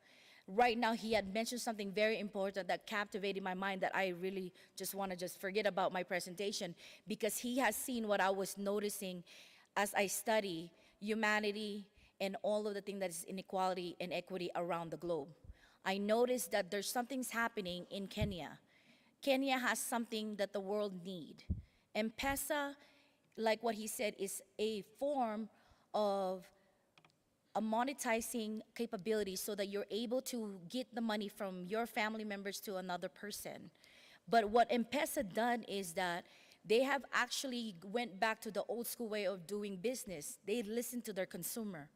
Right now, he had mentioned something very important that captivated my mind that I really just want to just forget about my presentation because he has seen what I was noticing as I study humanity and all of the things that is inequality and equity around the globe. I noticed that there's something's happening in Kenya. Kenya has something that the world need. M-Pesa, like what he said, is a form of a monetizing capability so that you're able to get the money from your family members to another person. But what M-Pesa done is that they have actually went back to the old school way of doing business. They listened to their consumer.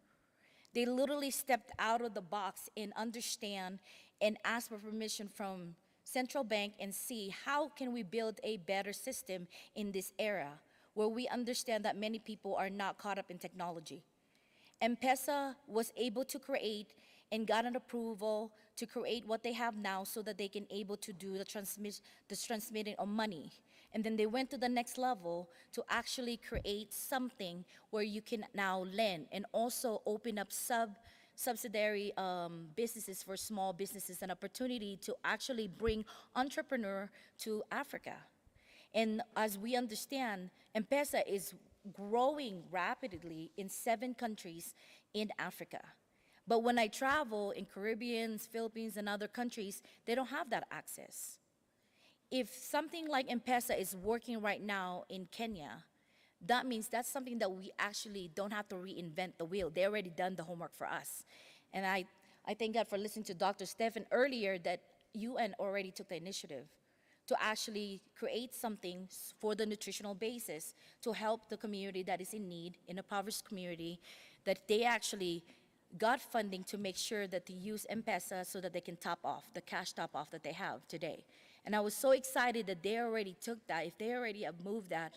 They literally stepped out of the box and understand and ask for permission from central bank and see how can we build a better system in this era where we understand that many people are not caught up in technology. M-Pesa was able to create and got an approval to create what they have now so that they can able to do the transmitting of money. And then they went to the next level to actually create something where you can now lend and also open up subsidiary businesses for small businesses, an opportunity to actually bring entrepreneur to Africa. And as we understand, M-Pesa is growing rapidly in 7 countries in Africa. But when I travel in Caribbean, Philippines, and other countries, they don't have that access. If something like M-Pesa is working right now in Kenya, that means that's something that we actually don't have to reinvent the wheel. They already done the homework for us. And I thank God for listening to Dr. Stephen earlier that UN already took the initiative to actually create something for the nutritional basis to help the community that is in need, in a impoverished community, that they actually got funding to make sure that they use M-Pesa so that they can top off, the cash top off that they have today. And I was so excited that they already took that. If they already have moved that,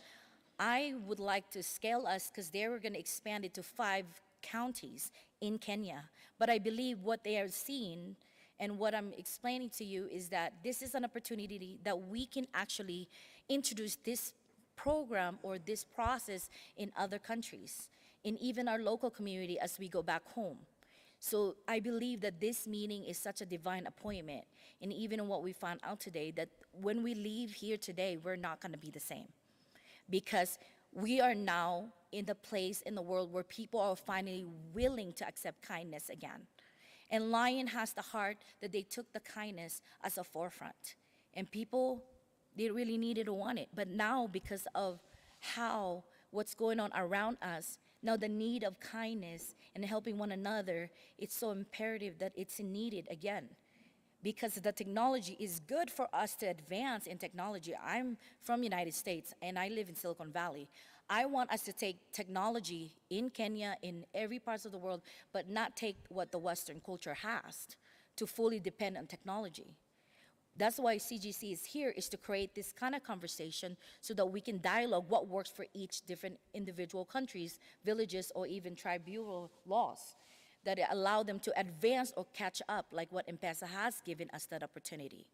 I would like to scale us because they were going to expand it to 5 counties in Kenya. But I believe what they are seeing and what I'm explaining to you is that this is an opportunity that we can actually introduce this program or this process in other countries, in even our local community as we go back home. So I believe that this meeting is such a divine appointment, and even in what we found out today, that when we leave here today, we're not gonna be the same. Because we are now in the place in the world where people are finally willing to accept kindness again. And Lion has the heart that they took the kindness as a forefront. And people, they really needed to want it. But now, because of what's going on around us, now the need of kindness and helping one another, it's so imperative that it's needed again. Because the technology is good for us to advance in technology. I'm from United States and I live in Silicon Valley. I want us to take technology in Kenya, in every part of the world, but not take what the Western culture has to fully depend on technology. That's why CGC is here, is to create this kind of conversation so that we can dialogue what works for each different individual countries, villages, or even tribunal laws that allow them to advance or catch up, like what M-Pesa has given us that opportunity.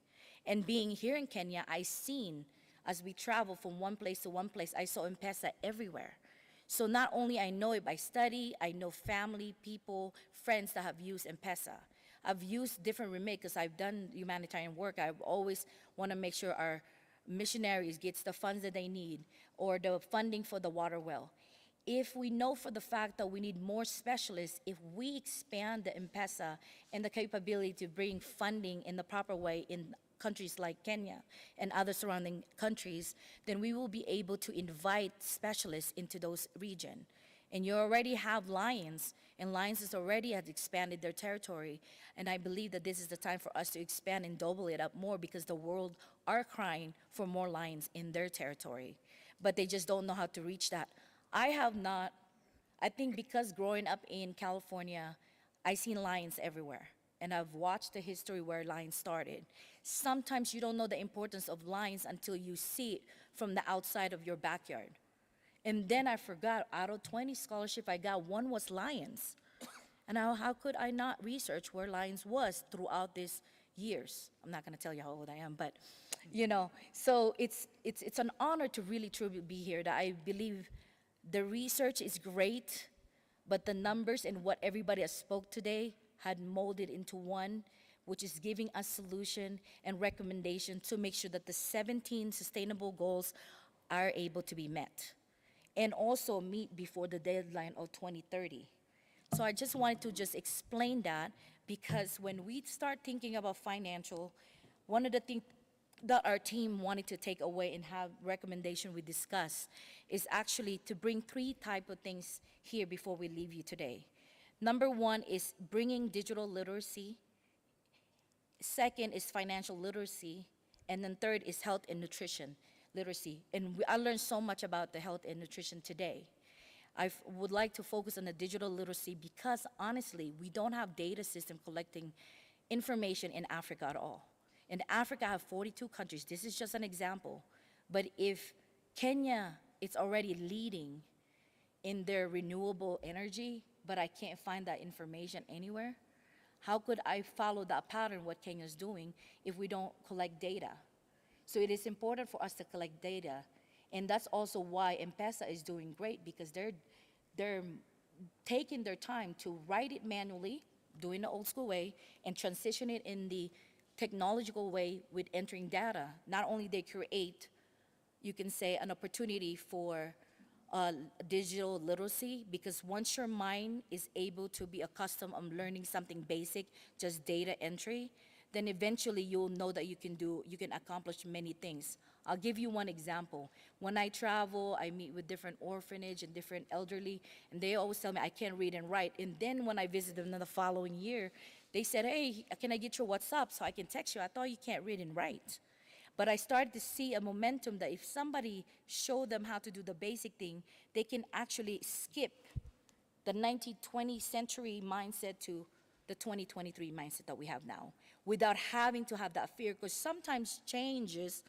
And being here in Kenya, I seen, as we travel from one place to one place, I saw M-Pesa everywhere. So not only I know it by study, I know family, people, friends that have used M-Pesa. I've used different remit because I've done humanitarian work. I always want to make sure our missionaries gets the funds that they need or the funding for the water well. If we know for the fact that we need more specialists, if we expand the M-Pesa and the capability to bring funding in the proper way in countries like Kenya and other surrounding countries, then we will be able to invite specialists into those regions. And you already have Lions, and Lions has already expanded their territory. And I believe that this is the time for us to expand and double it up more because the world are crying for more lions in their territory. But they just don't know how to reach that. I think because growing up in California, I've seen lions everywhere. And I've watched the history where lions started. Sometimes you don't know the importance of lions until you see it from the outside of your backyard. And then I forgot, out of 20 scholarship I got, one was lions. And how could I not research where lions was throughout these years? I'm not gonna tell you how old I am, but so it's an honor to really truly be here. That I believe the research is great, but the numbers and what everybody has spoke today had molded into one, which is giving us solution and recommendation to make sure that the 17 sustainable goals are able to be met and also meet before the deadline of 2030. So I just wanted to just explain that because when we start thinking about financial, one of the things that our team wanted to take away and have recommendation we discuss is actually to bring 3 type of things here before we leave you today. Number 1 is bringing digital literacy. Second is financial literacy. And then third is health and nutrition literacy. And I learned so much about the health and nutrition today. I would like to focus on the digital literacy because honestly, we don't have data system collecting information in Africa at all. In Africa, I have 42 countries. This is just an example. But if Kenya is already leading in their renewable energy, but I can't find that information anywhere, how could I follow that pattern, what Kenya's doing, if we don't collect data? So it is important for us to collect data. And that's also why M-Pesa is doing great because they're taking their time to write it manually, doing the old school way, and transition it in the technological way with entering data. Not only they create, you can say, an opportunity for digital literacy, because once your mind is able to be accustomed of learning something basic, just data entry, then eventually you'll know that you can accomplish many things. I'll give you one example. When I travel, I meet with different orphanage and different elderly, and they always tell me I can't read and write. And then when I visit them in the following year, they said, hey, can I get your WhatsApp so I can text you? I thought you can't read and write. But I started to see a momentum that if somebody showed them how to do the basic thing, they can actually skip the 20th century mindset to the 2023 mindset that we have now without having to have that fear, because sometimes changes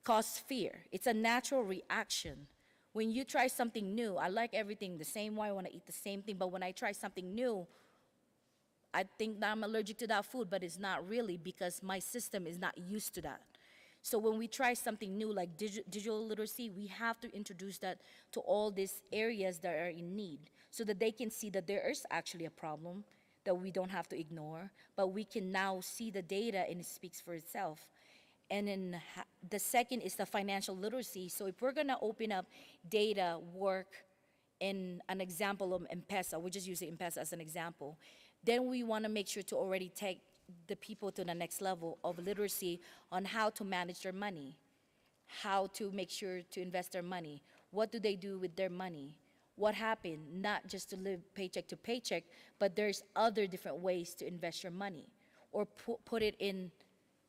cause fear. It's a natural reaction. When you try something new, I like everything the same way, I want to eat the same thing, but when I try something new, I think that I'm allergic to that food, but it's not really because my system is not used to that. So when we try something new like digital literacy, we have to introduce that to all these areas that are in need so that they can see that there is actually a problem that we don't have to ignore, but we can now see the data and it speaks for itself. And then the second is the financial literacy. So if we're gonna open up data work in an example of M-Pesa, we're just using M-Pesa as an example, then we wanna make sure to already take the people to the next level of literacy on how to manage their money, how to make sure to invest their money, what do they do with their money, what happened, not just to live paycheck to paycheck, but there's other different ways to invest your money, or put it in,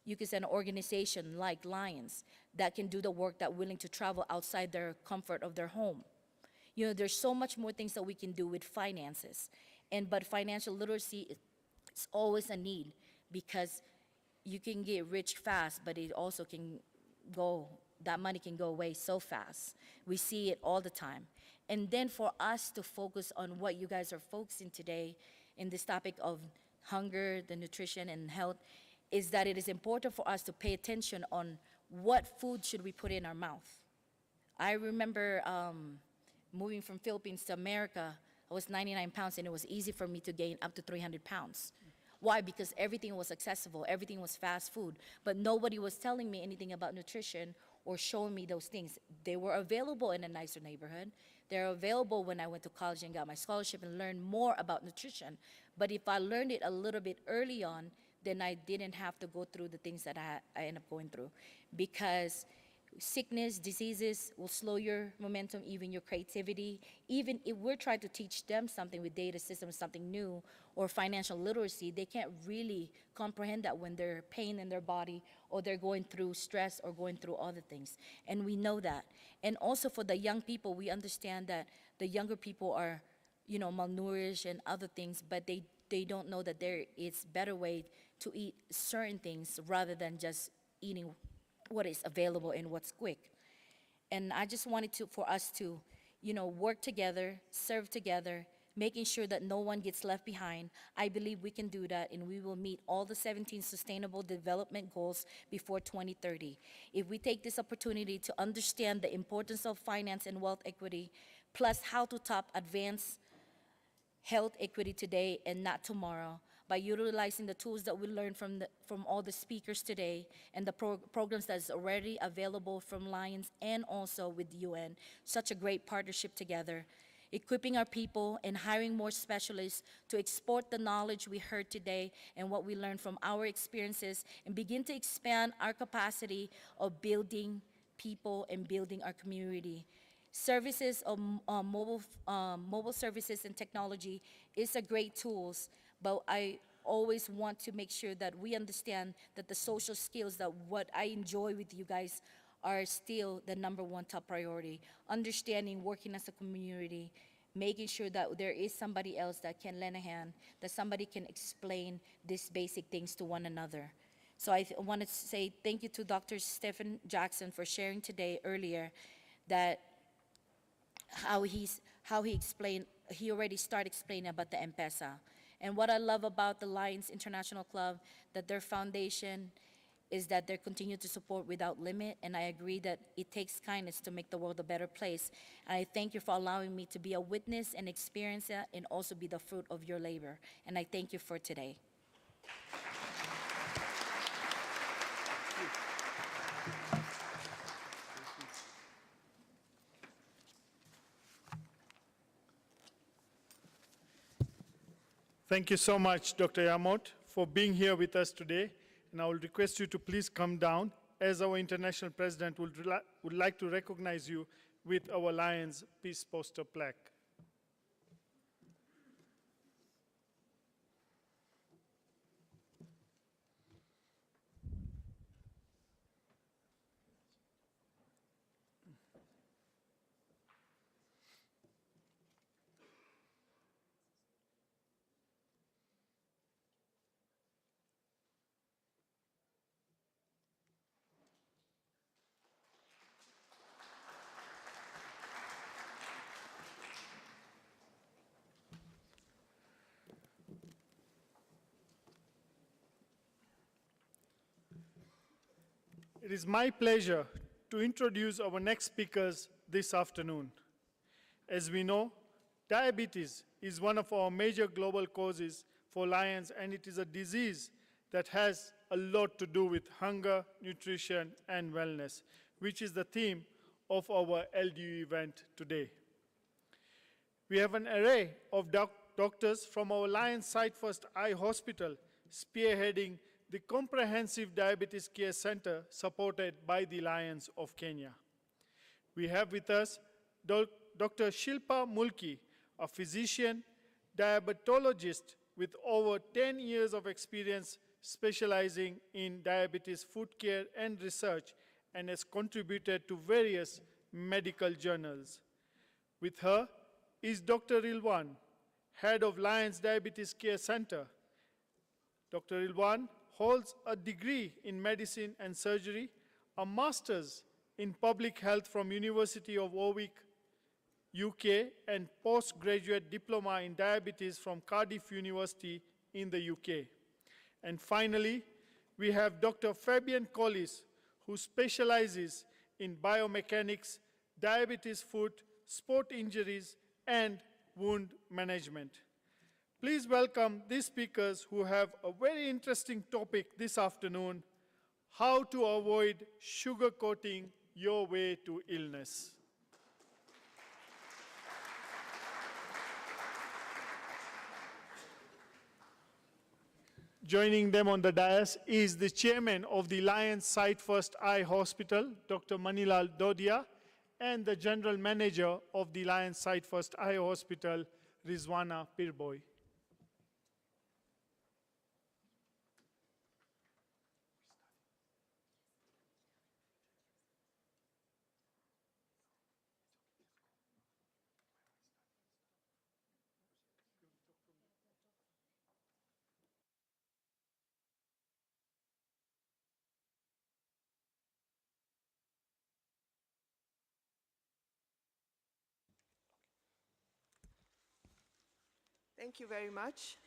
you could say, an organization like Lions that can do the work that willing to travel outside their comfort of their home. You know, there's so much more things that we can do with finances, but financial literacy is always a need because you can get rich fast, but it also can go, that money can go away so fast. We see it all the time. And then for us to focus on what you guys are focusing today in this topic of hunger, the nutrition and health, is that it is important for us to pay attention on what food should we put in our mouth. I remember moving from Philippines to America, I was 99 pounds and it was easy for me to gain up to 300 pounds. Why? Because everything was accessible, everything was fast food, but nobody was telling me anything about nutrition or showing me those things. They were available in a nicer neighborhood. They're available when I went to college and got my scholarship and learned more about nutrition. But if I learned it a little bit early on, then I didn't have to go through the things that I ended up going through. Because sickness, diseases will slow your momentum, even your creativity. Even if we're trying to teach them something with data systems, something new, or financial literacy, they can't really comprehend that when they're pain in their body or they're going through stress or going through other things. And we know that. And also for the young people, we understand that the younger people are, malnourished and other things, but they don't know that there is better way to eat certain things rather than just eating what is available and what's quick. And I just wanted for us to, work together, serve together, making sure that no one gets left behind. I believe we can do that, and we will meet all the 17 Sustainable Development Goals before 2030. If we take this opportunity to understand the importance of finance and wealth equity, plus how to top advanced health equity today and not tomorrow, by utilizing the tools that we learned from all the speakers today and the programs that is already available from Lions and also with the UN, such a great partnership together, equipping our people and hiring more specialists to export the knowledge we heard today and what we learned from our experiences and begin to expand our capacity of building people and building our community. Services of mobile services and technology is a great tools, but I always want to make sure that we understand that the social skills that what I enjoy with you guys are still the #1 top priority. Understanding, working as a community, making sure that there is somebody else that can lend a hand, that somebody can explain these basic things to one another. So I wanted to say thank you to Dr. Stephen Jackson for sharing today earlier that how he already started explaining about the M-Pesa. And what I love about the Lions International Club, that their foundation is that they continue to support without limit, and I agree that it takes kindness to make the world a better place. And I thank you for allowing me to be a witness and experience that and also be the fruit of your labor. And I thank you for today. Thank you so much, Dr. Yamot, for being here with us today. And I will request you to please come down, as our international president would like to recognize you with our Lions Peace Poster plaque. It is my pleasure to introduce our next speakers this afternoon. As we know, diabetes is one of our major global causes for Lions, and it is a disease that has a lot to do with hunger, nutrition, and wellness, which is the theme of our LDU event today. We have an array of doctors from our Lions Sight First Eye Hospital spearheading the Comprehensive Diabetes Care Center supported by the Lions of Kenya. We have with us Dr. Shilpa Mulki, a physician, diabetologist with over 10 years of experience specializing in diabetes food care and research, and has contributed to various medical journals. With her is Dr. Rilwan, head of Lions Diabetes Care Center. Dr. Rilwan holds a degree in medicine and surgery, a master's in public health from University of Warwick, UK, and postgraduate diploma in diabetes from Cardiff University in the UK. And finally, we have Dr. Fabian Collis, who specializes in biomechanics, diabetes foot, sport injuries, and wound management. Please welcome these speakers who have a very interesting topic this afternoon: how to avoid sugarcoating your way to illness. Joining them on the dais is the chairman of the Lions Sight First Eye Hospital, Dr. Manilal Dodia, and the general manager of the Lions Sight First Eye Hospital, Rizwana Pirboy. Thank you very much.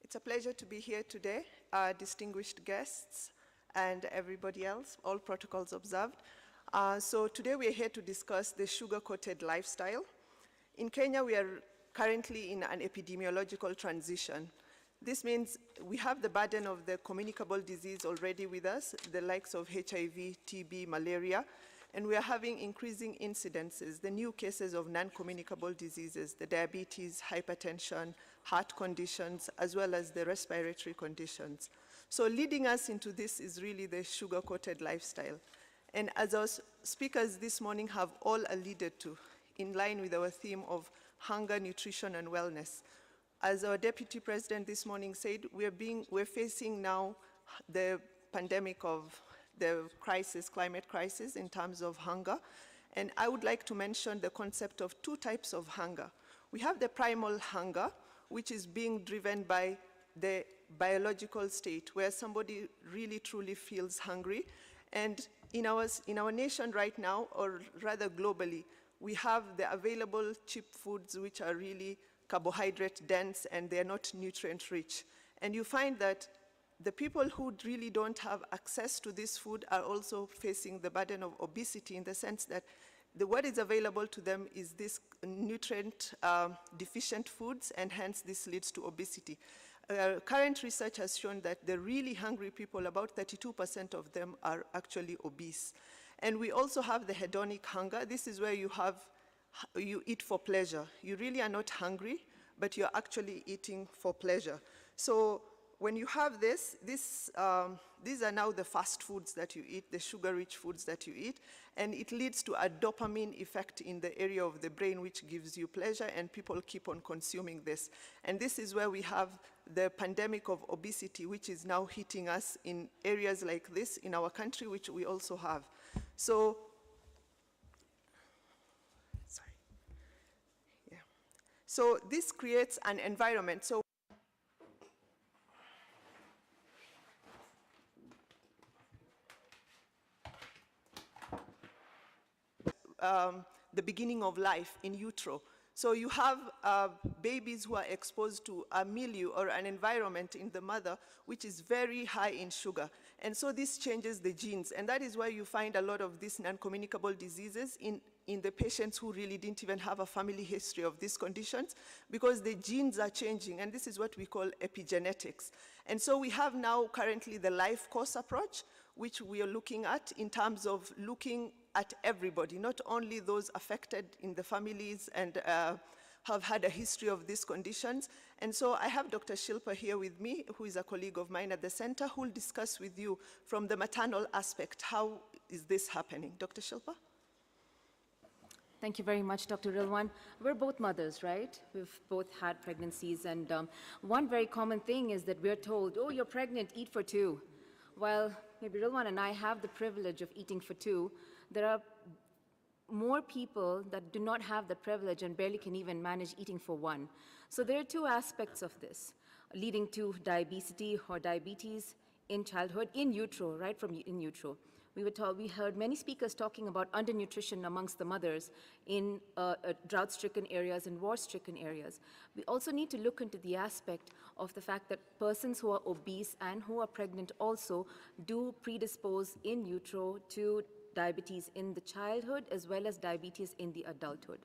It's a pleasure to be here today, distinguished guests and everybody else, all protocols observed. So today we are here to discuss the sugar-coated lifestyle. In Kenya, we are currently in an epidemiological transition. This means we have the burden of the communicable disease already with us, the likes of HIV, TB, malaria, and we are having increasing incidences, the new cases of non-communicable diseases, the diabetes, hypertension, heart conditions, as well as the respiratory conditions. So leading us into this is really the sugar-coated lifestyle. And as our speakers this morning have all alluded to, in line with our theme of hunger, nutrition, and wellness. As our Deputy President this morning said, we're facing now the pandemic of the crisis, climate crisis, in terms of hunger. And I would like to mention the concept of two types of hunger. We have the primal hunger, which is being driven by the biological state, where somebody really truly feels hungry. And in our nation right now, or rather globally, we have the available cheap foods which are really carbohydrate dense and they're not nutrient rich. And you find that the people who really don't have access to this food are also facing the burden of obesity, in the sense that what is available to them is this nutrient deficient foods, and hence this leads to obesity. Current research has shown that the really hungry people, about 32% of them are actually obese. And we also have the hedonic hunger. This is where you eat for pleasure. You really are not hungry, but you're actually eating for pleasure. So when you have these are now the fast foods that you eat, the sugar-rich foods that you eat, and it leads to a dopamine effect in the area of the brain which gives you pleasure, and people keep on consuming this. And this is where we have the pandemic of obesity, which is now hitting us in areas like this in our country, which we also have. So, so this creates an environment. So the beginning of life in utero. So you have babies who are exposed to a milieu or an environment in the mother which is very high in sugar. And so this changes the genes. And that is why you find a lot of these non-communicable diseases in the patients who really didn't even have a family history of these conditions, because the genes are changing. And this is what we call epigenetics. And so we have now currently the life course approach, which we are looking at in terms of looking at everybody, not only those affected in the families and have had a history of these conditions. And so I have Dr. Shilpa here with me, who is a colleague of mine at the center, who will discuss with you from the maternal aspect, how is this happening? Dr. Shilpa? Thank you very much, Dr. Rilwan. We're both mothers, right? We've both had pregnancies, and one very common thing is that we're told, oh, you're pregnant, eat for two. While maybe Rilwan and I have the privilege of eating for two, there are more people that do not have the privilege and barely can even manage eating for one. So there are two aspects of this. leading to diabetes or diabetes in childhood, in utero, right from in utero. We heard many speakers talking about undernutrition amongst the mothers in drought-stricken areas and war-stricken areas. We also need to look into the aspect of the fact that persons who are obese and who are pregnant also do predispose in utero to diabetes in the childhood as well as diabetes in the adulthood.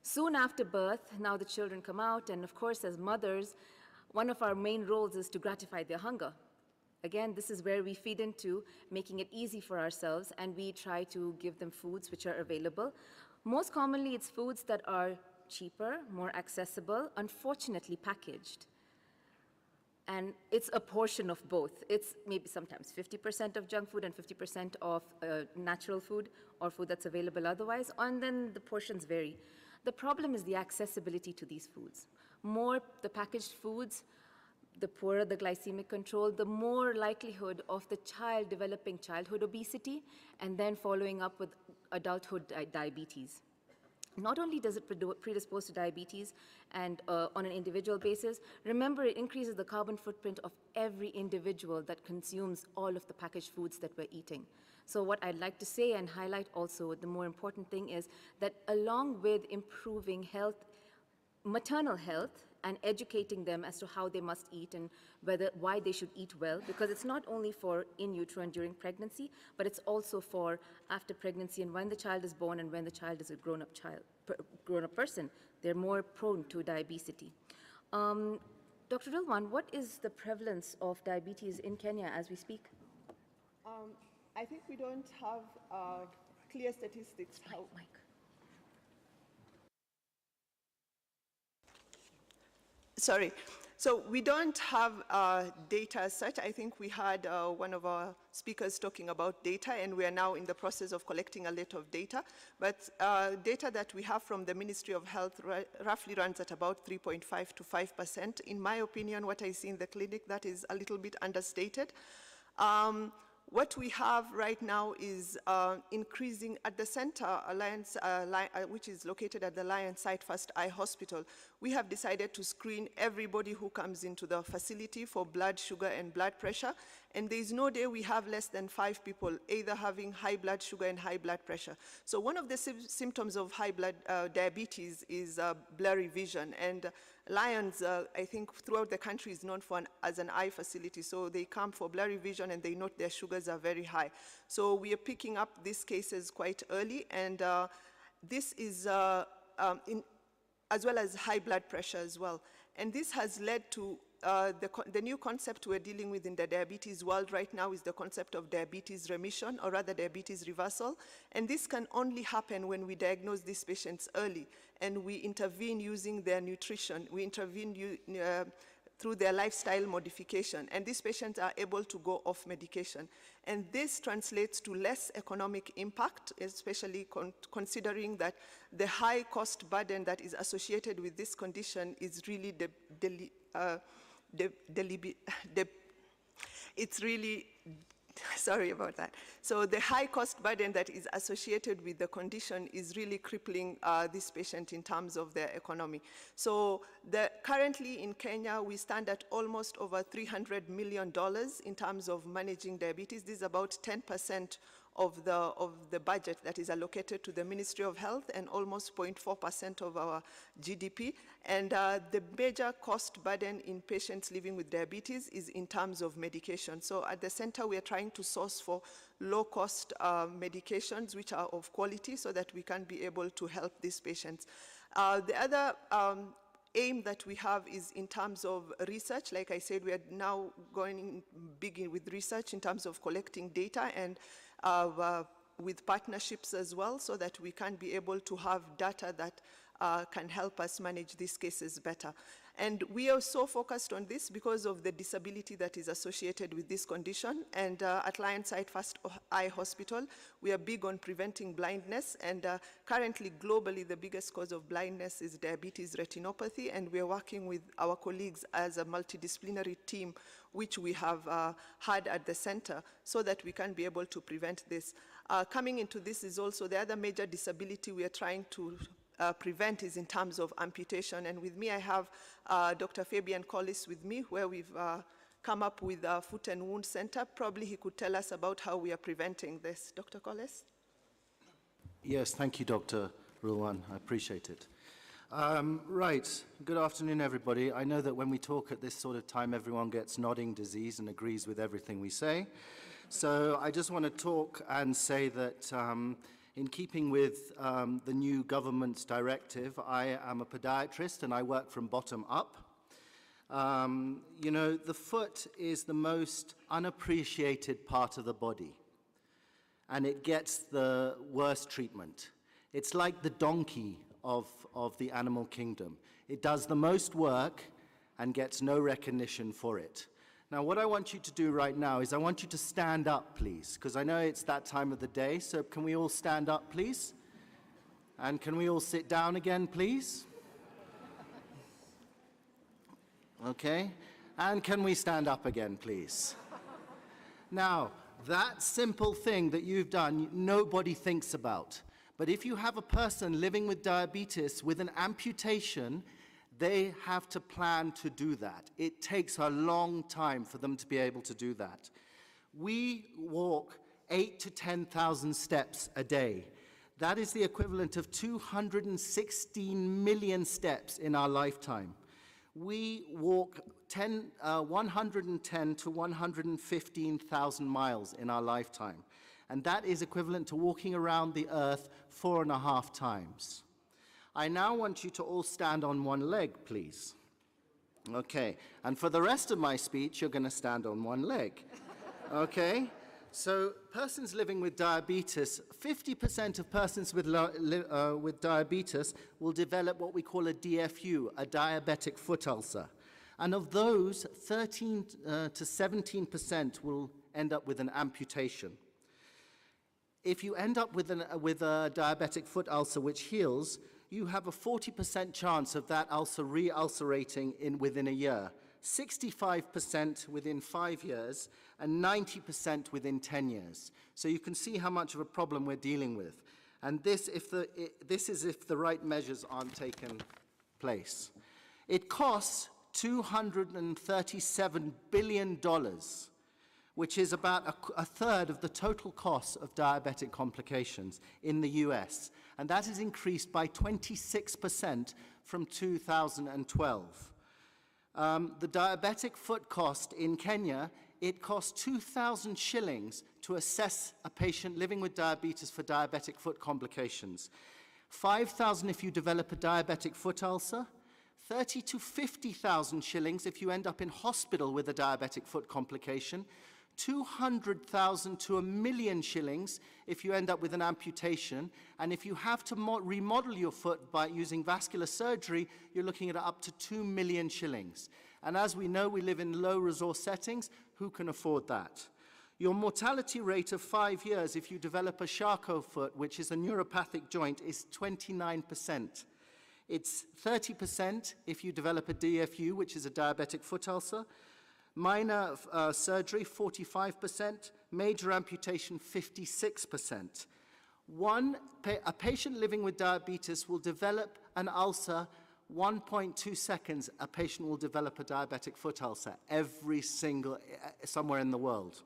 Soon after birth, now the children come out, and of course as mothers, one of our main roles is to gratify their hunger. Again, this is where we feed into making it easy for ourselves, and we try to give them foods which are available. Most commonly, it's foods that are cheaper, more accessible, unfortunately packaged. And it's a portion of both. It's maybe sometimes 50% of junk food and 50% of natural food or food that's available otherwise, and then the portions vary. The problem is the accessibility to these foods. More the packaged foods, the poorer the glycemic control, the more likelihood of the child developing childhood obesity and then following up with adulthood diabetes. Not only does it predispose to diabetes and on an individual basis, remember it increases the carbon footprint of every individual that consumes all of the packaged foods that we're eating. So what I'd like to say and highlight also, the more important thing is that along with improving health, maternal health, and educating them as to how they must eat and why they should eat well, because it's not only for in utero and during pregnancy, but it's also for after pregnancy and when the child is born and when the child is a grown-up person. They're more prone to diabetes. Dr. Rilwan, what is the prevalence of diabetes in Kenya as we speak? I think we don't have clear statistics. Sorry. So we don't have data as such. I think we had one of our speakers talking about data, and we are now in the process of collecting a lot of data. But data that we have from the Ministry of Health roughly runs at about 3.5 to 5%. In my opinion, what I see in the clinic, that is a little bit understated. What we have right now is increasing at the center, Alliance, which is located at the Lion Site First Eye Hospital. We have decided to screen everybody who comes into the facility for blood sugar and blood pressure. And there is no day we have less than 5 people either having high blood sugar and high blood pressure. So one of the symptoms of high blood diabetes is blurry vision. And Lions, I think, throughout the country is known for as an eye facility. So they come for blurry vision and they note their sugars are very high. So we are picking up these cases quite early. And this is as well as high blood pressure as well. And this has led to the new concept we're dealing with in the diabetes world right now is the concept of diabetes remission, or rather diabetes reversal. And this can only happen when we diagnose these patients early and we intervene using their nutrition. We intervene through their lifestyle modification, and these patients are able to go off medication. And this translates to less economic impact, especially considering that the high cost burden that is associated with this condition is really it's really, sorry about that. So the high cost burden that is associated with the condition is really crippling this patient in terms of their economy. So currently in Kenya, we stand at almost over $300 million in terms of managing diabetes. This is about 10% of the budget that is allocated to the Ministry of Health and almost 0.4% of our GDP. And the major cost burden in patients living with diabetes is in terms of medication. So at the center, we are trying to source for low-cost medications which are of quality so that we can be able to help these patients. The other aim that we have is in terms of research. Like I said, we are now going big with research in terms of collecting data and with partnerships as well, so that we can be able to have data that can help us manage these cases better. And we are so focused on this because of the disability that is associated with this condition. And at Lion Site First Eye Hospital, we are big on preventing blindness. And currently, globally, the biggest cause of blindness is diabetes retinopathy. And we are working with our colleagues as a multidisciplinary team, which we have had at the center, so that we can be able to prevent this. Coming into this is also the other major disability we are trying to prevent is in terms of amputation. And with me, I have Dr. Fabian Collis with me, where we've come up with a Foot and Wound Center. Probably he could tell us about how we are preventing this. Dr. Collis? Yes, thank you, Dr. Rulwan. I appreciate it. Right, good afternoon, everybody. I know that when we talk at this sort of time, everyone gets nodding disease and agrees with everything we say. So I just want to talk and say that in keeping with the new government's directive, I am a podiatrist and I work from bottom up. You know, the foot is the most unappreciated part of the body, and it gets the worst treatment. It's like the donkey of the animal kingdom. It does the most work and gets no recognition for it. Now, what I want you to do right now is I want you to stand up, please, because I know it's that time of the day, so can we all stand up, please? And can we all sit down again, please? Okay, and can we stand up again, please? Now, that simple thing that you've done, nobody thinks about. But if you have a person living with diabetes with an amputation, they have to plan to do that. It takes a long time for them to be able to do that. We walk 8,000 to 10,000 steps a day. That is the equivalent of 216 million steps in our lifetime. We walk 110 to 115,000 miles in our lifetime. And that is equivalent to walking around the earth 4.5 times. I now want you to all stand on one leg, please. Okay, and for the rest of my speech, you're going to stand on one leg. Okay, so persons living with diabetes, 50% of persons with diabetes will develop what we call a DFU, a diabetic foot ulcer. And of those, 13 to 17% will end up with an amputation. If you end up with a diabetic foot ulcer which heals, you have a 40% chance of that ulcer re-ulcerating within a year, 65% within 5 years, and 90% within 10 years. So you can see how much of a problem we're dealing with. And this is if the right measures aren't taken place. It costs $237 billion, which is about a third of the total cost of diabetic complications in the US. And that has increased by 26% from 2012. The diabetic foot cost in Kenya, it costs 2,000 shillings to assess a patient living with diabetes for diabetic foot complications. 5,000 if you develop a diabetic foot ulcer, 30 to 50,000 shillings if you end up in hospital with a diabetic foot complication, 200,000 to 1 million shillings if you end up with an amputation, and if you have to remodel your foot by using vascular surgery, you're looking at up to 2 million shillings. And as we know, we live in low resource settings. Who can afford that? Your mortality rate of 5 years if you develop a Charcot foot, which is a neuropathic joint, is 29%. It's 30% if you develop a DFU, which is a diabetic foot ulcer. Minor surgery, 45%. Major amputation, 56%. A patient living with diabetes will develop an ulcer 1.2 seconds. A patient will develop a diabetic foot ulcer somewhere in the world.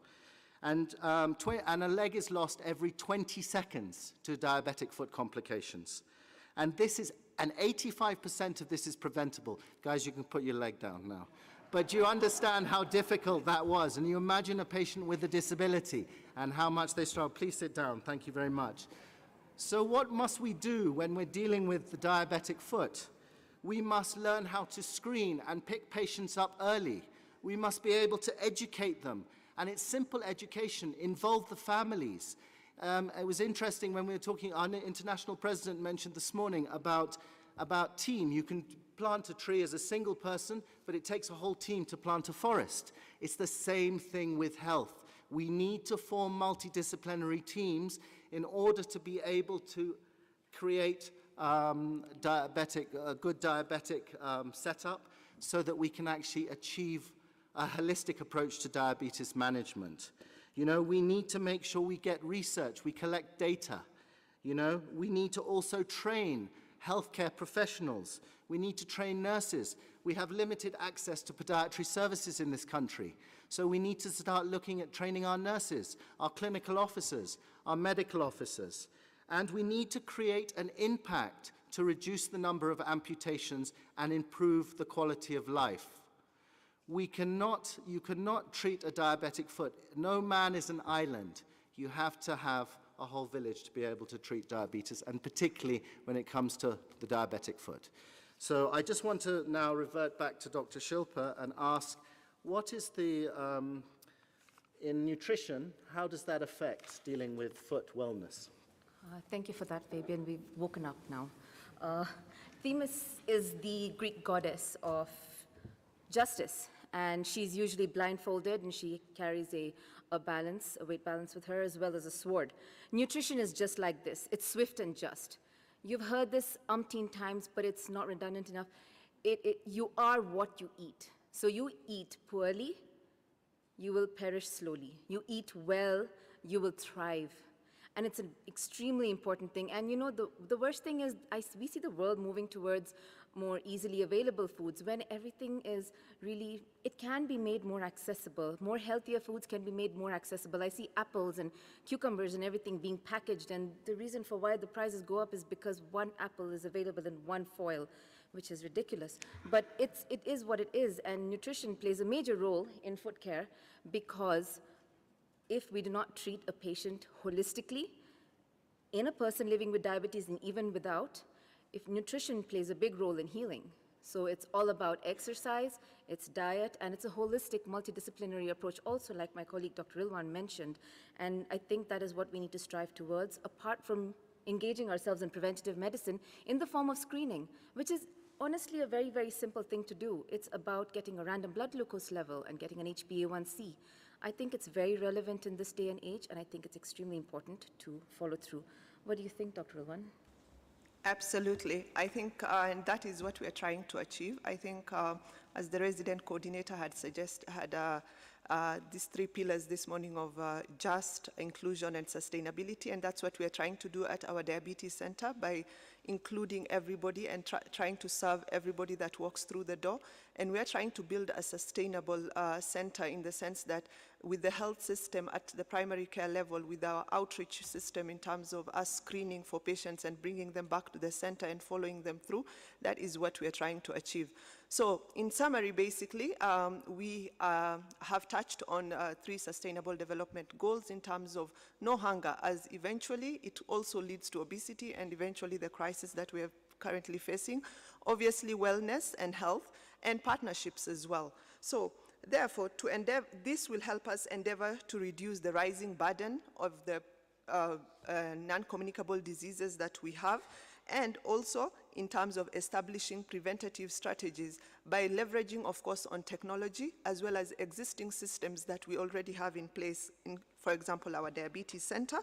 And a leg is lost every 20 seconds to diabetic foot complications. And 85% of this is preventable. Guys, you can put your leg down now. But you understand how difficult that was. And you imagine a patient with a disability and how much they struggle. Please sit down. Thank you very much. So what must we do when we're dealing with the diabetic foot? We must learn how to screen and pick patients up early. We must be able to educate them. And it's simple education. Involve the families. It was interesting when we were talking, our international president mentioned this morning about team. You can plant a tree as a single person, but it takes a whole team to plant a forest. It's the same thing with health. We need to form multidisciplinary teams in order to be able to create a good diabetic setup so that we can actually achieve a holistic approach to diabetes management. You know, we need to make sure we get research, we collect data. You know, we need to also train healthcare professionals. We need to train nurses. We have limited access to podiatry services in this country. So we need to start looking at training our nurses, our clinical officers, our medical officers. And we need to create an impact to reduce the number of amputations and improve the quality of life. You cannot treat a diabetic foot. No man is an island. You have to have a whole village to be able to treat diabetes, and particularly when it comes to the diabetic foot. So I just want to now revert back to Dr. Shilpa and ask, what is the, in nutrition, how does that affect dealing with foot wellness? Thank you for that, Fabian. We've woken up now. Themis is the Greek goddess of justice, and she's usually blindfolded, and she carries a weight balance with her, as well as a sword. Nutrition is just like this. It's swift and just. You've heard this umpteen times, but it's not redundant enough. You are what you eat. So you eat poorly, you will perish slowly. You eat well, you will thrive. And it's an extremely important thing. And you know, the worst thing is we see the world moving towards more easily available foods when everything is really, it can be made more accessible. More healthier foods can be made more accessible. I see apples and cucumbers and everything being packaged, and the reason for why the prices go up is because one apple is available in one foil, which is ridiculous. But it is what it is, and nutrition plays a major role in foot care, because if we do not treat a patient holistically, in a person living with diabetes and even without, if nutrition plays a big role in healing. So it's all about exercise, it's diet, and it's a holistic, multidisciplinary approach also, like my colleague Dr. Rilwan mentioned. And I think that is what we need to strive towards, apart from engaging ourselves in preventative medicine in the form of screening, which is honestly a very, very simple thing to do. It's about getting a random blood glucose level and getting an HbA1c. I think it's very relevant in this day and age, and I think it's extremely important to follow through. What do you think, Dr. Rilwan? Absolutely. I think, and that is what we are trying to achieve. I think, as the resident coordinator had these three pillars this morning of just, inclusion, and sustainability, and that's what we are trying to do at our diabetes center by including everybody and trying to serve everybody that walks through the door. And we are trying to build a sustainable center in the sense that with the health system at the primary care level, with our outreach system in terms of us screening for patients and bringing them back to the center and following them through, that is what we are trying to achieve. So in summary, basically, we have touched on 3 sustainable development goals in terms of no hunger, as eventually it also leads to obesity and eventually the crisis that we are currently facing. Obviously, wellness and health, and partnerships as well. So therefore, this will help us endeavor to reduce the rising burden of the non-communicable diseases that we have, and also in terms of establishing preventative strategies by leveraging, of course, on technology, as well as existing systems that we already have in place, in, for example, our diabetes center,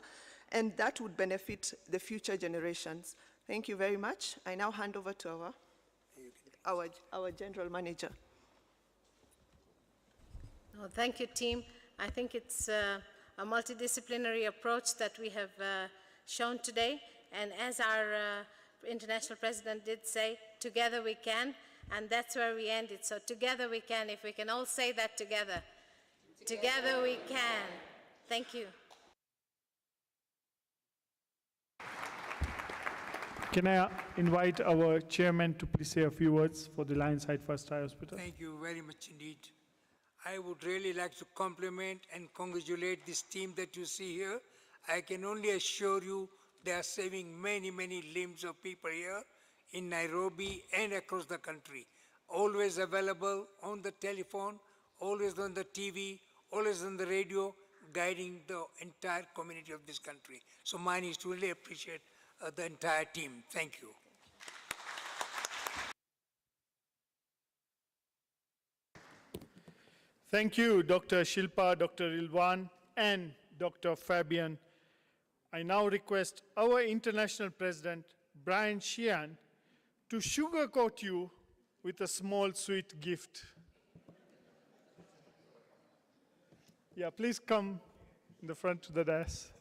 and that would benefit the future generations. Thank you very much. I now hand over to our general manager. Oh, thank you, team. I think it's a multidisciplinary approach that we have shown today. And as our international president did say, together we can, and that's where we end it. So together we can, if we can all say that together. Together we can. Thank you. Can I invite our chairman to please say a few words for the Lionside First Eye Hospital? Thank you very much indeed. I would really like to compliment and congratulate this team that you see here. I can only assure you they are saving many, many limbs of people here in Nairobi and across the country. Always available on the telephone, always on the TV, always on the radio, guiding the entire community of this country. So mine is to really appreciate the entire team. Thank you. Thank you, Dr. Shilpa, Dr. Rilwan, and Dr. Fabian. I now request our international president, Brian Sheehan, to sugarcoat you with a small sweet gift. Yeah, please come in the front to the dais.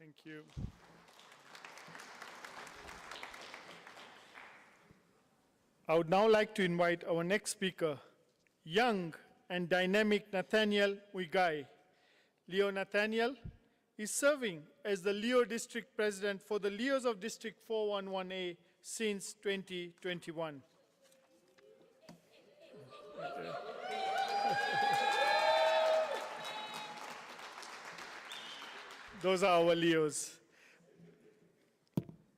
Thank you. I would now like to invite our next speaker, young and dynamic Nathaniel Muigai. Leo Nathaniel is serving as the Leo District President for the Leos of District 411A since 2021. Those are our Leos.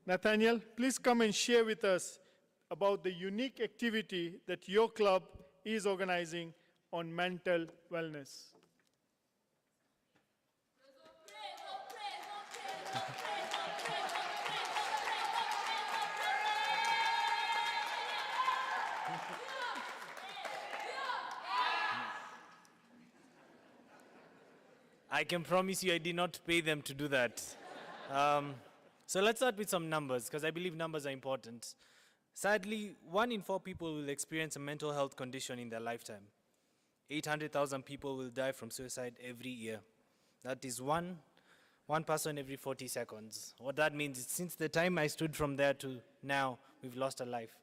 Nathaniel, please come and share with us about the unique activity that your club is organizing on mental wellness. I can promise you I did not pay them to do that. So let's start with some numbers, because I believe numbers are important. Sadly, 1 in 4 people will experience a mental health condition in their lifetime. 800,000 people will die from suicide every year. That is one person every 40 seconds. What that means is since the time I stood from there to now, we've lost a life.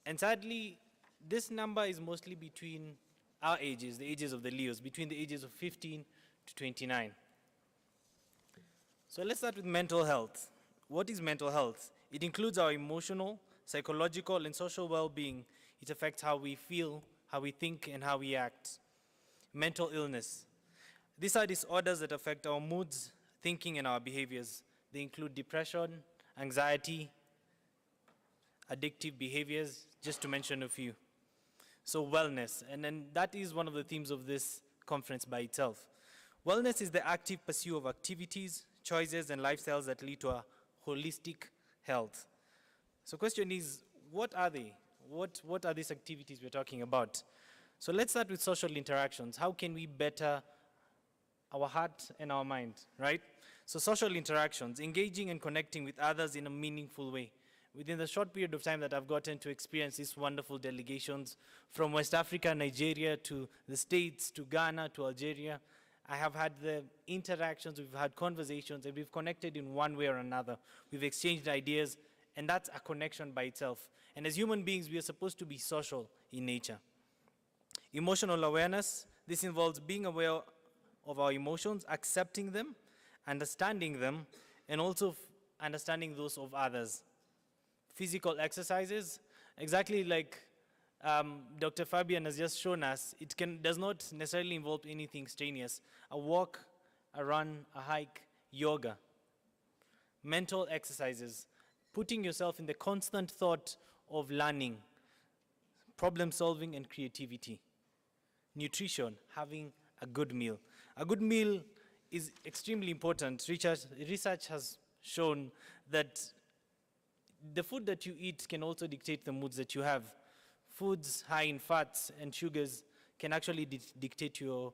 And sadly, this number is mostly between our ages, the ages of the Leos, between the ages of 15 to 29. So let's start with mental health. What is mental health? It includes our emotional, psychological, and social well-being. It affects how we feel, how we think, and how we act. Mental illness. These are disorders that affect our moods, thinking, and our behaviors. They include depression, anxiety, addictive behaviors, just to mention a few. So wellness, and then that is one of the themes of this conference by itself. Wellness is the active pursuit of activities, choices, and lifestyles that lead to a holistic health. So question is, what are they? What are these activities we're talking about? So let's start with social interactions. How can we better our heart and our mind, right? So social interactions, engaging and connecting with others in a meaningful way. Within the short period of time that I've gotten to experience these wonderful delegations from West Africa, Nigeria, to the States, to Ghana, to Algeria, I have had the interactions, we've had conversations, and we've connected in one way or another. We've exchanged ideas, and that's a connection by itself. And as human beings, we are supposed to be social in nature. Emotional awareness, this involves being aware of our emotions, accepting them, understanding them, and also understanding those of others. Physical exercises, exactly like Dr. Fabian has just shown us, it does not necessarily involve anything strenuous. A walk, a run, a hike, yoga. Mental exercises, putting yourself in the constant thought of learning, problem solving, and creativity. Nutrition, having a good meal. A good meal is extremely important. Research has shown that the food that you eat can also dictate the moods that you have. Foods high in fats and sugars can actually dictate your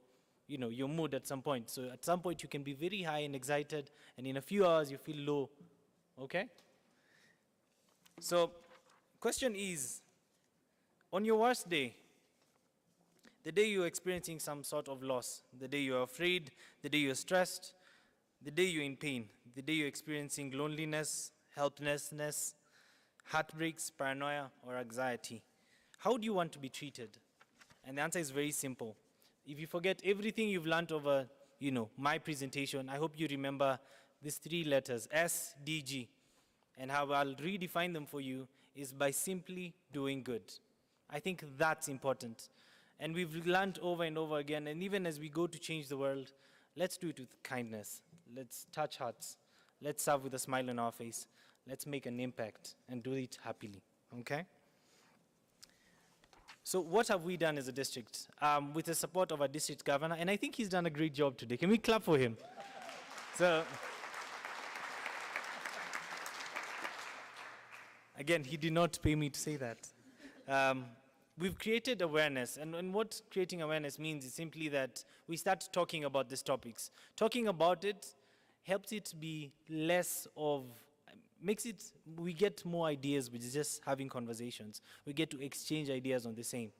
mood at some point. So at some point you can be very high and excited, and in a few hours you feel low, okay? So question is, on your worst day, the day you're experiencing some sort of loss, the day you're afraid, the day you're stressed, the day you're in pain, the day you're experiencing loneliness, helplessness, heartbreaks, paranoia, or anxiety, how do you want to be treated? And the answer is very simple. If you forget everything you've learned over, my presentation, I hope you remember these 3 letters, S, D, G. And how I'll redefine them for you is by simply doing good. I think that's important. And we've learned over and over again, and even as we go to change the world, let's do it with kindness. Let's touch hearts. Let's serve with a smile on our face. Let's make an impact and do it happily, okay? So what have we done as a district? With the support of our district governor, and I think he's done a great job today. Can we clap for him? So, again, he did not pay me to say that. We've created awareness, and what creating awareness means is simply that we start talking about these topics. Talking about it helps it be less of, we get more ideas with just having conversations. We get to exchange ideas on the same.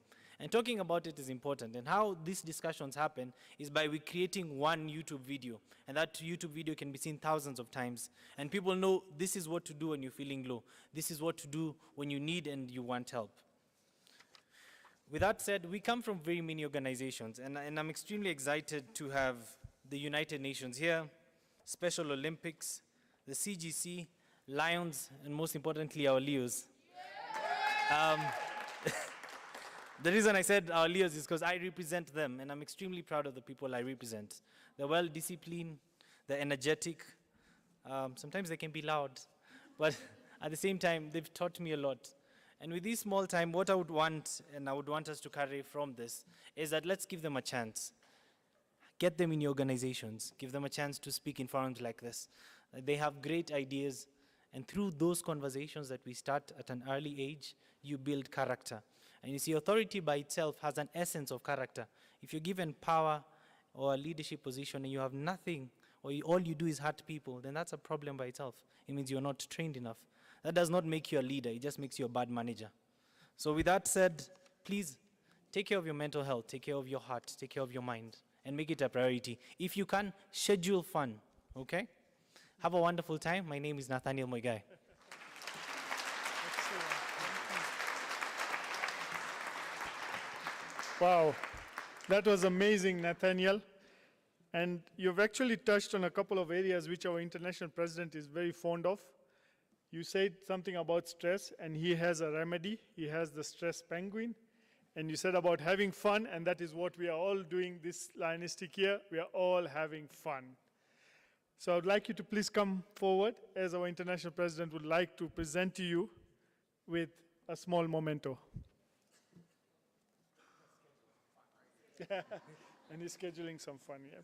And talking about it is important. And how these discussions happen is by we creating one YouTube video. And that YouTube video can be seen thousands of times. And people know this is what to do when you're feeling low. This is what to do when you need and you want help. With that said, we come from very many organizations. And I'm extremely excited to have the United Nations here, Special Olympics, the CGC, Lions, and most importantly, our Leos. The reason I said our Leos is because I represent them, and I'm extremely proud of the people I represent. They're well-disciplined, they're energetic. Sometimes they can be loud, but at the same time, they've taught me a lot. And with this small time, what I would want, and I would want us to carry from this, is that let's give them a chance. Get them in your organizations. Give them a chance to speak in forums like this. They have great ideas, and through those conversations that we start at an early age, you build character. And you see, authority by itself has an essence of character. If you're given power or a leadership position and you have nothing, or all you do is hurt people, then that's a problem by itself. It means you're not trained enough. That does not make you a leader, it just makes you a bad manager. So with that said, please take care of your mental health, take care of your heart, take care of your mind, and make it a priority. If you can, schedule fun, okay? Have a wonderful time. My name is Nathaniel Moigai. Wow, that was amazing, Nathaniel. And you've actually touched on a couple of areas which our international president is very fond of. You said something about stress, and he has a remedy. He has the stress penguin. And you said about having fun, and that is what we are all doing this Lionistic year. We are all having fun. So I would like you to please come forward, as our international president would like to present to you with a small memento. And he's scheduling some fun, yeah.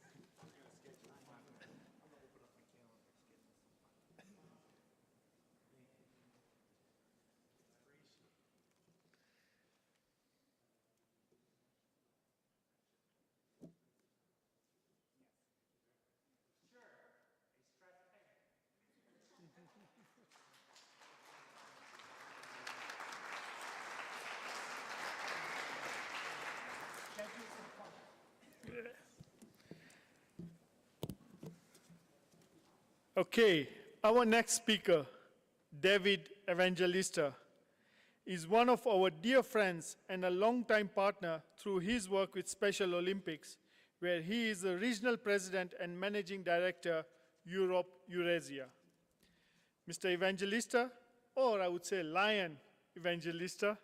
Okay, our next speaker, David Evangelista, is one of our dear friends and a longtime partner through his work with Special Olympics, where he is the regional president and managing director, Europe Eurasia. Mr. Evangelista, or I would say Lion Evangelista,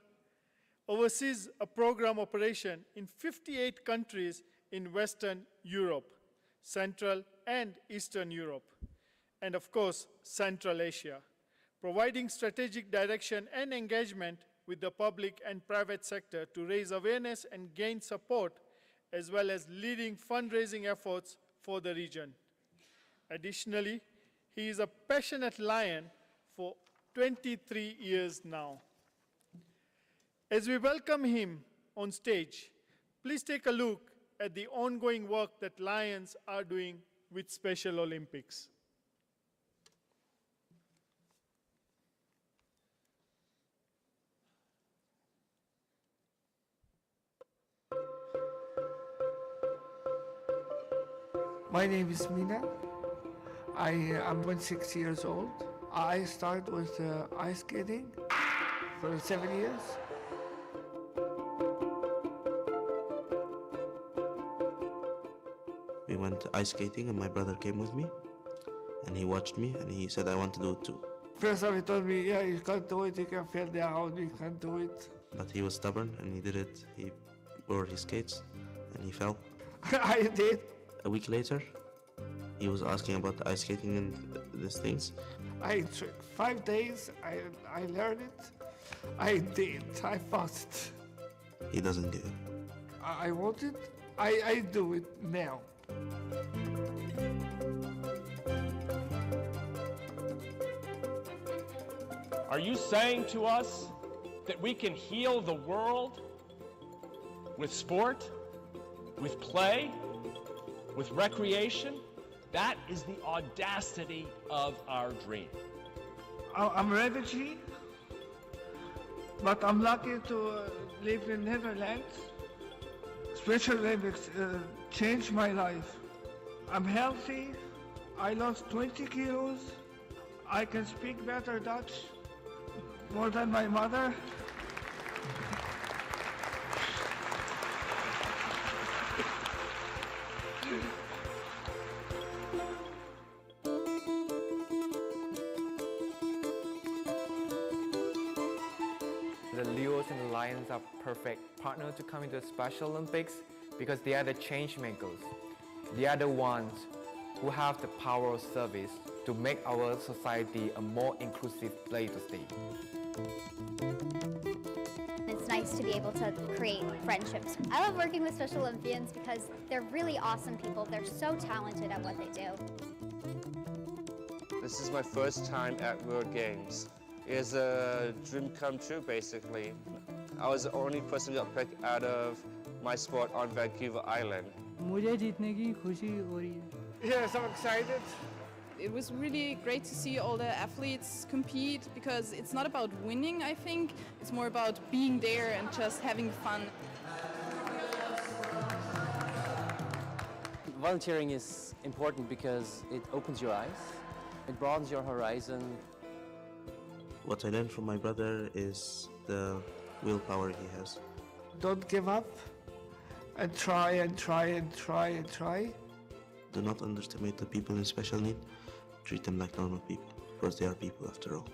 oversees a program operation in 58 countries in Western Europe, Central and Eastern Europe, and of course, Central Asia, providing strategic direction and engagement with the public and private sector to raise awareness and gain support, as well as leading fundraising efforts for the region. Additionally, he is a passionate Lion for 23 years now. As we welcome him on stage, please take a look at the ongoing work that Lions are doing with Special Olympics. My name is Mina. I'm 26 years old. I started with ice skating for 7 years. We went ice skating and my brother came with me and he watched me and he said, I want to do it too. First time he told me, yeah, you can't do it, you can fall down, you can't do it. But he was stubborn and he did it. He wore his skates and he fell. I did. A week later, he was asking about the ice skating and these things. I took 5 days, I learned it. I did, I passed. He doesn't do it. I want it, I do it now. Are you saying to us that we can heal the world with sport, with play, with recreation? That is the audacity of our dream. I'm a refugee, but I'm lucky to lived in Netherlands. Special Olympics changed my life. I'm healthy. I lost 20 kilos. I can speak better Dutch, more than my mother. The Leos and the Lions are perfect partners to come into the Special Olympics because they are the change makers. They are the ones who have the power of service to make our society a more inclusive place to stay. It's nice to be able to create friendships. I love working with Special Olympians because they're really awesome people. They're so talented at what they do. This is my first time at World Games. It's a dream come true, basically. I was the only person who got picked out of my sport on Vancouver Island. Yes, I'm excited. It was really great to see all the athletes compete because it's not about winning, I think. It's more about being there and just having fun. Volunteering is important because it opens your eyes, it broadens your horizon. What I learned from my brother is the willpower he has. Don't give up and try and try and try and try. Do not underestimate the people in special need. Treat them like normal people, because they are people after all.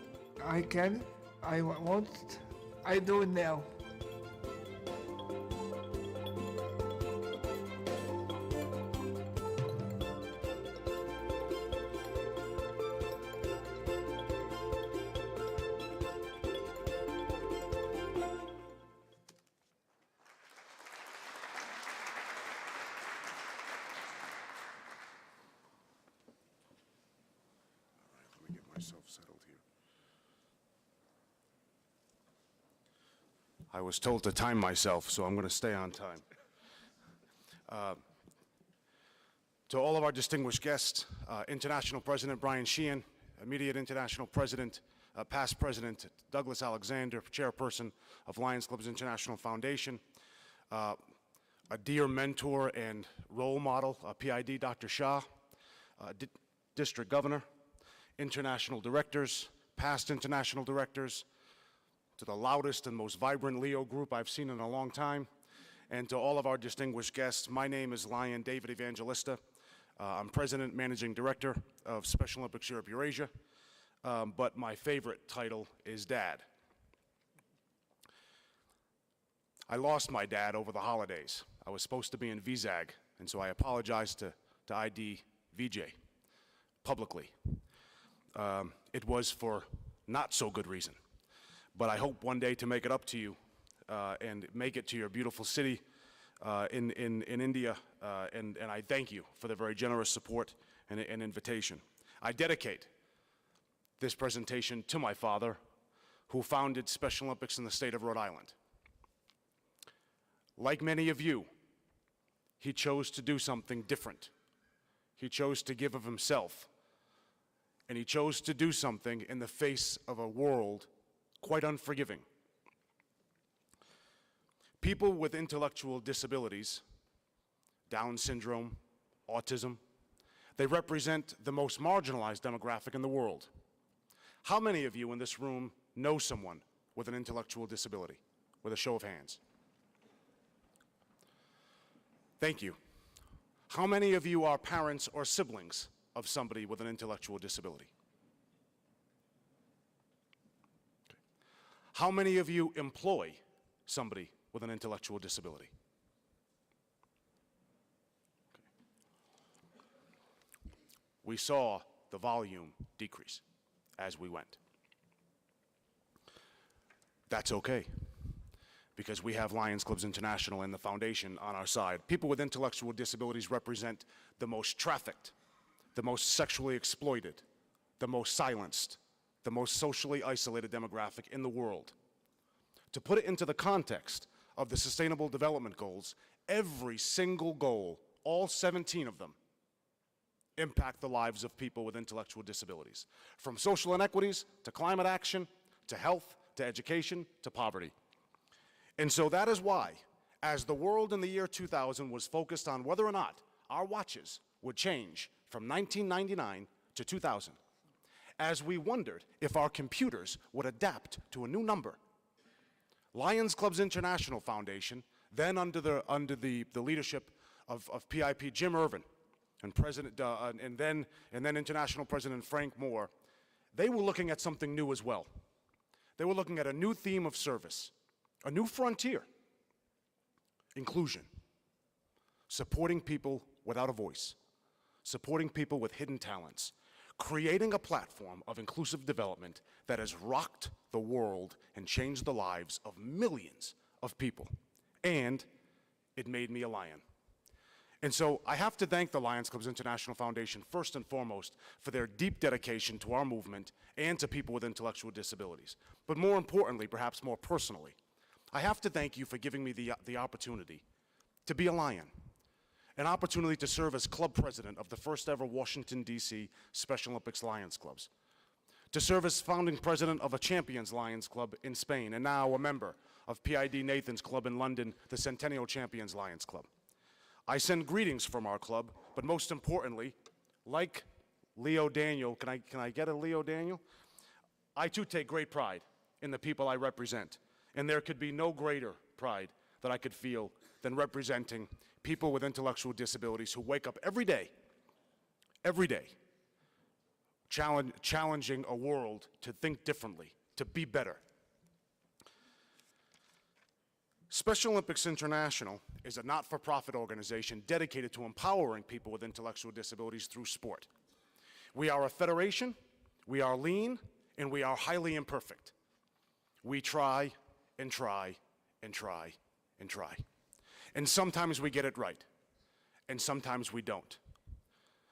I can, I won't, I do it now. Myself settled here. I was told to time myself, so I'm going to stay on time. To all of our distinguished guests, International President Brian Sheehan, immediate International President, past President Douglas Alexander, Chairperson of Lions Clubs International Foundation, a dear mentor and role model, PID Dr. Shah, District Governor, international directors, past international directors, to the loudest and most vibrant Leo group I've seen in a long time, and to all of our distinguished guests. My name is Lion David Evangelista. I'm President, Managing Director of Special Olympics Europe Eurasia, but my favorite title is Dad. I lost my dad over the holidays. I was supposed to be in VZAG, and so I apologized to ID VJ publicly. It was for not so good reason, but I hope one day to make it up to you and make it to your beautiful city in India, and I thank you for the very generous support and invitation. I dedicate this presentation to my father, who founded Special Olympics in the state of Rhode Island. Like many of you, he chose to do something different. He chose to give of himself. And he chose to do something in the face of a world quite unforgiving. People with intellectual disabilities, Down syndrome, autism, they represent the most marginalized demographic in the world. How many of you in this room know someone with an intellectual disability? With a show of hands. Thank you. How many of you are parents or siblings of somebody with an intellectual disability? Okay. How many of you employ somebody with an intellectual disability? Okay. We saw the volume decrease as we went. That's okay, because we have Lions Clubs International and the foundation on our side. People with intellectual disabilities represent the most trafficked, the most sexually exploited, the most silenced, the most socially isolated demographic in the world. To put it into the context of the Sustainable Development Goals, every single goal, all 17 of them, impact the lives of people with intellectual disabilities. From social inequities, to climate action, to health, to education, to poverty. And so that is why, as the world in the year 2000 was focused on whether or not our watches would change from 1999 to 2000, as we wondered if our computers would adapt to a new number, Lions Clubs International Foundation, then under the leadership of PIP Jim Irvin and then International President Frank Moore, they were looking at something new as well. They were looking at a new theme of service, a new frontier: inclusion, supporting people without a voice, supporting people with hidden talents, creating a platform of inclusive development that has rocked the world and changed the lives of millions of people. And it made me a Lion. And so I have to thank the Lions Clubs International Foundation first and foremost for their deep dedication to our movement and to people with intellectual disabilities. But more importantly, perhaps more personally, I have to thank you for giving me the opportunity to be a Lion, an opportunity to serve as club president of the first ever Washington, D.C. Special Olympics Lions Clubs, to serve as founding president of a Champions Lions Club in Spain, and now a member of PID Nathan's Club in London, the Centennial Champions Lions Club. I send greetings from our club, but most importantly, like Leo Daniel, can I get a Leo Daniel? I too take great pride in the people I represent, and there could be no greater pride that I could feel than representing people with intellectual disabilities who wake up every day, challenging a world to think differently, to be better. Special Olympics International is a not-for-profit organization dedicated to empowering people with intellectual disabilities through sport. We are a federation, we are lean, and we are highly imperfect. We try and try and try and try. And sometimes we get it right, and sometimes we don't.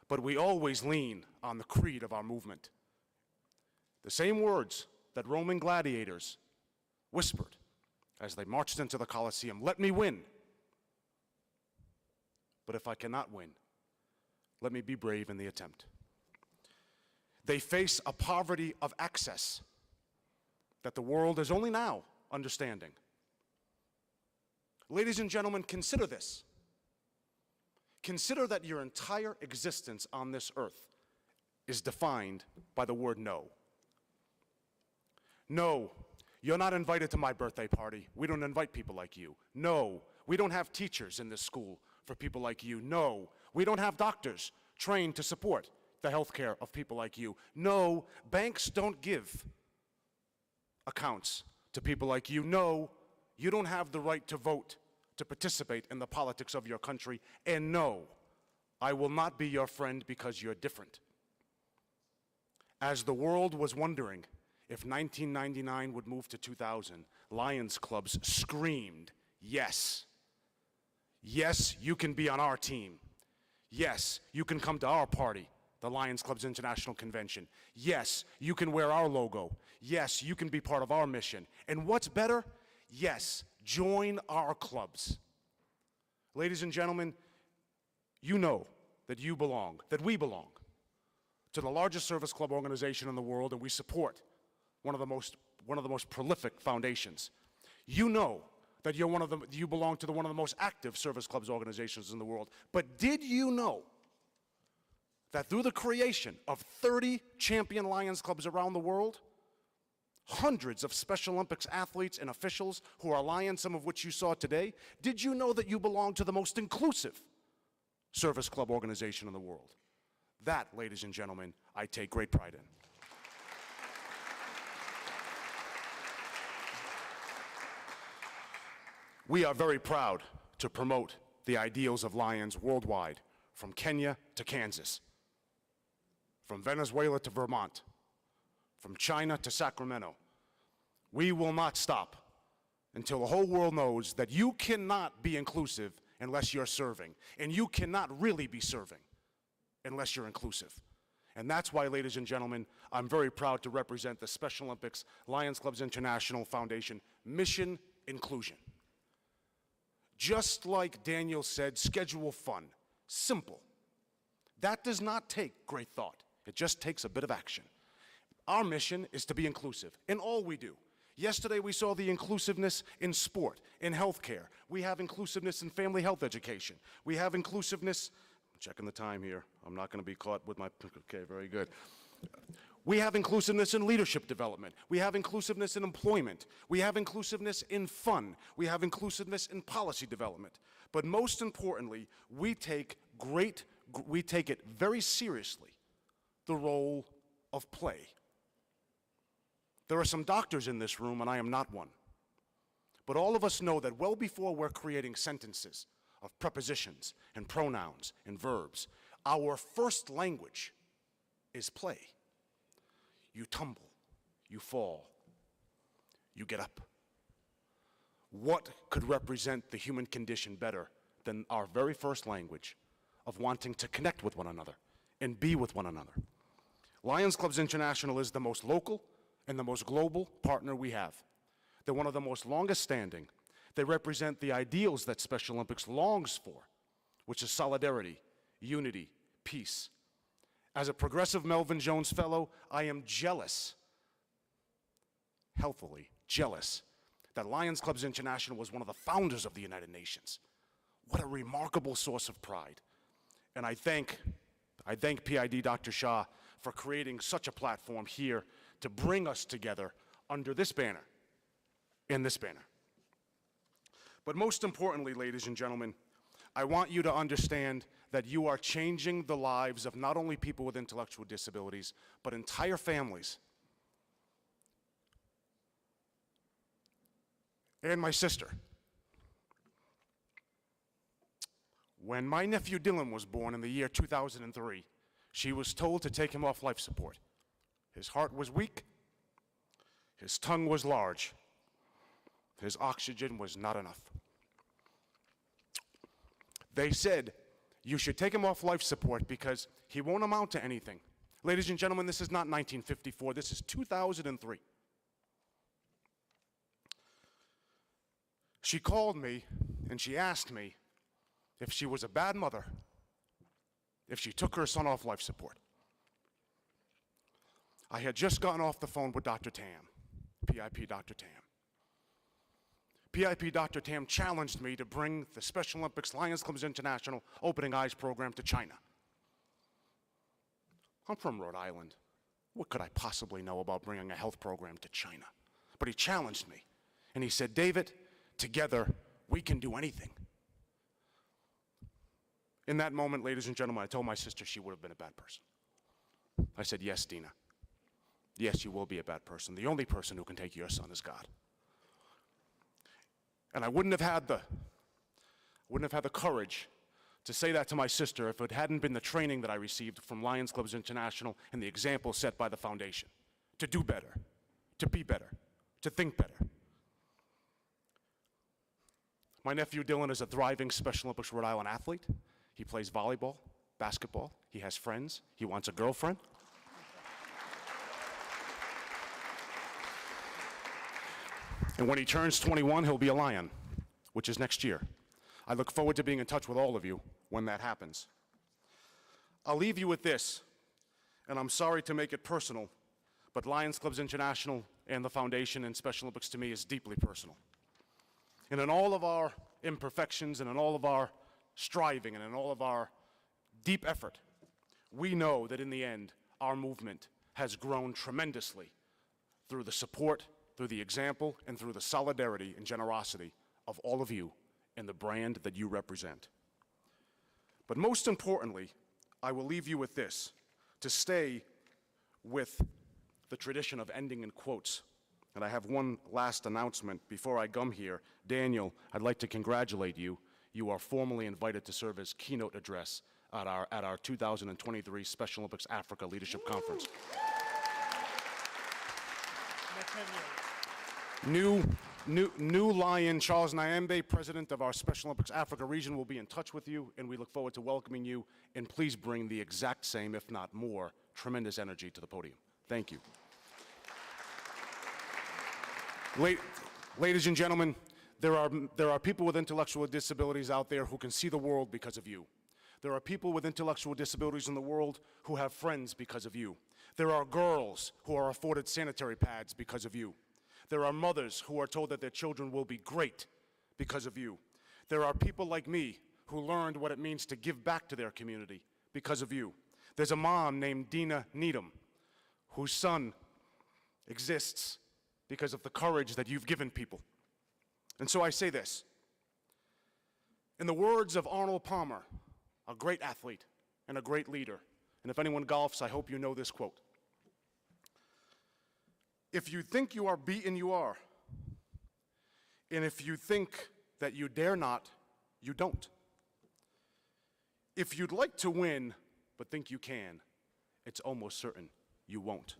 But we always lean on the creed of our movement. The same words that Roman gladiators whispered as they marched into the Colosseum: "Let me win. But if I cannot win, let me be brave in the attempt." They face a poverty of access that the world is only now understanding. Ladies and gentlemen, consider this. Consider that your entire existence on this earth is defined by the word no. No, you're not invited to my birthday party. We don't invite people like you. No, we don't have teachers in this school for people like you. No, we don't have doctors trained to support the health care of people like you. No, banks don't give accounts to people like you. No, you don't have the right to vote, to participate in the politics of your country. And no, I will not be your friend because you're different. As the world was wondering if 1999 would move to 2000, Lions Clubs screamed, yes. Yes, you can be on our team. Yes, you can come to our party, the Lions Clubs International Convention. Yes, you can wear our logo. Yes, you can be part of our mission. And what's better? Yes, join our clubs. Ladies and gentlemen, you know that you belong, that we belong to the largest service club organization in the world, and we support one of the most prolific foundations. You know that you belong to one of the most active service clubs organizations in the world. But did you know that through the creation of 30 champion Lions Clubs around the world, hundreds of Special Olympics athletes and officials who are Lions, some of which you saw today, did you know that you belong to the most inclusive service club organization in the world? That, ladies and gentlemen, I take great pride in. We are very proud to promote the ideals of Lions worldwide, from Kenya to Kansas, from Venezuela to Vermont, from China to Sacramento. We will not stop until the whole world knows that you cannot be inclusive unless you're serving, and you cannot really be serving unless you're inclusive. And that's why, ladies and gentlemen, I'm very proud to represent the Special Olympics Lions Clubs International Foundation Mission Inclusion. Just like Daniel said, schedule fun, simple. That does not take great thought. It just takes a bit of action. Our mission is to be inclusive in all we do. Yesterday, we saw the inclusiveness in sport, in healthcare. We have inclusiveness in family health education. We have inclusiveness, I'm checking the time here. I'm not going to be caught with my, okay, very good. We have inclusiveness in leadership development. We have inclusiveness in employment. We have inclusiveness in fun. We have inclusiveness in policy development. But most importantly, we take it very seriously, the role of play. There are some doctors in this room, and I am not one. But all of us know that well before we're creating sentences of prepositions and pronouns and verbs, our first language is play. You tumble, you fall, you get up. What could represent the human condition better than our very first language of wanting to connect with one another and be with one another? Lions Clubs International is the most local and the most global partner we have. They're one of the most longest standing. They represent the ideals that Special Olympics longs for, which is solidarity, unity, peace. As a progressive Melvin Jones Fellow, I am jealous, healthily jealous, that Lions Clubs International was one of the founders of the United Nations. What a remarkable source of pride. And I thank PID Dr. Shah for creating such a platform here to bring us together under this banner, in this banner. But most importantly, ladies and gentlemen, I want you to understand that you are changing the lives of not only people with intellectual disabilities, but entire families. And my sister. When my nephew Dylan was born in the year 2003, she was told to take him off life support. His heart was weak, his tongue was large, his oxygen was not enough. They said, you should take him off life support because he won't amount to anything. Ladies and gentlemen, this is not 1954, this is 2003. She called me and she asked me if she was a bad mother if she took her son off life support. I had just gotten off the phone with Dr. Tam, PIP Dr. Tam. PIP Dr. Tam challenged me to bring the Special Olympics Lions Clubs International Opening Eyes program to China. I'm from Rhode Island. What could I possibly know about bringing a health program to China? But he challenged me, and he said, David, together we can do anything. In that moment, ladies and gentlemen, I told my sister she would have been a bad person. I said, yes, Dina. Yes, you will be a bad person. The only person who can take your son is God. And I wouldn't have had the courage to say that to my sister if it hadn't been the training that I received from Lions Clubs International and the example set by the foundation. To do better, to be better, to think better. My nephew Dylan is a thriving Special Olympics Rhode Island athlete. He plays volleyball, basketball, he has friends, he wants a girlfriend. And when he turns 21, he'll be a Lion, which is next year. I look forward to being in touch with all of you when that happens. I'll leave you with this, and I'm sorry to make it personal, but Lions Clubs International and the Foundation and Special Olympics to me is deeply personal. And in all of our imperfections and in all of our striving and in all of our deep effort, we know that in the end, our movement has grown tremendously through the support, through the example, and through the solidarity and generosity of all of you and the brand that you represent. But most importantly, I will leave you with this, to stay with the tradition of ending in quotes. And I have one last announcement before I come here. Daniel, I'd like to congratulate you. You are formally invited to serve as keynote address at our 2023 Special Olympics Africa Leadership Conference. New Lion Charles Nyembe, president of our Special Olympics Africa region, will be in touch with you, and we look forward to welcoming you. And please bring the exact same, if not more, tremendous energy to the podium. Thank you. Ladies and gentlemen, there are people with intellectual disabilities out there who can see the world because of you. There are people with intellectual disabilities in the world who have friends because of you. There are girls who are afforded sanitary pads because of you. There are mothers who are told that their children will be great because of you. There are people like me who learned what it means to give back to their community because of you. There's a mom named Dina Needham, whose son exists because of the courage that you've given people. And so I say this. In the words of Arnold Palmer, a great athlete and a great leader, and if anyone golfs, I hope you know this quote. If you think you are beaten, you are. And if you think that you dare not, you don't. If you'd like to win, but think you can, it's almost certain you won't.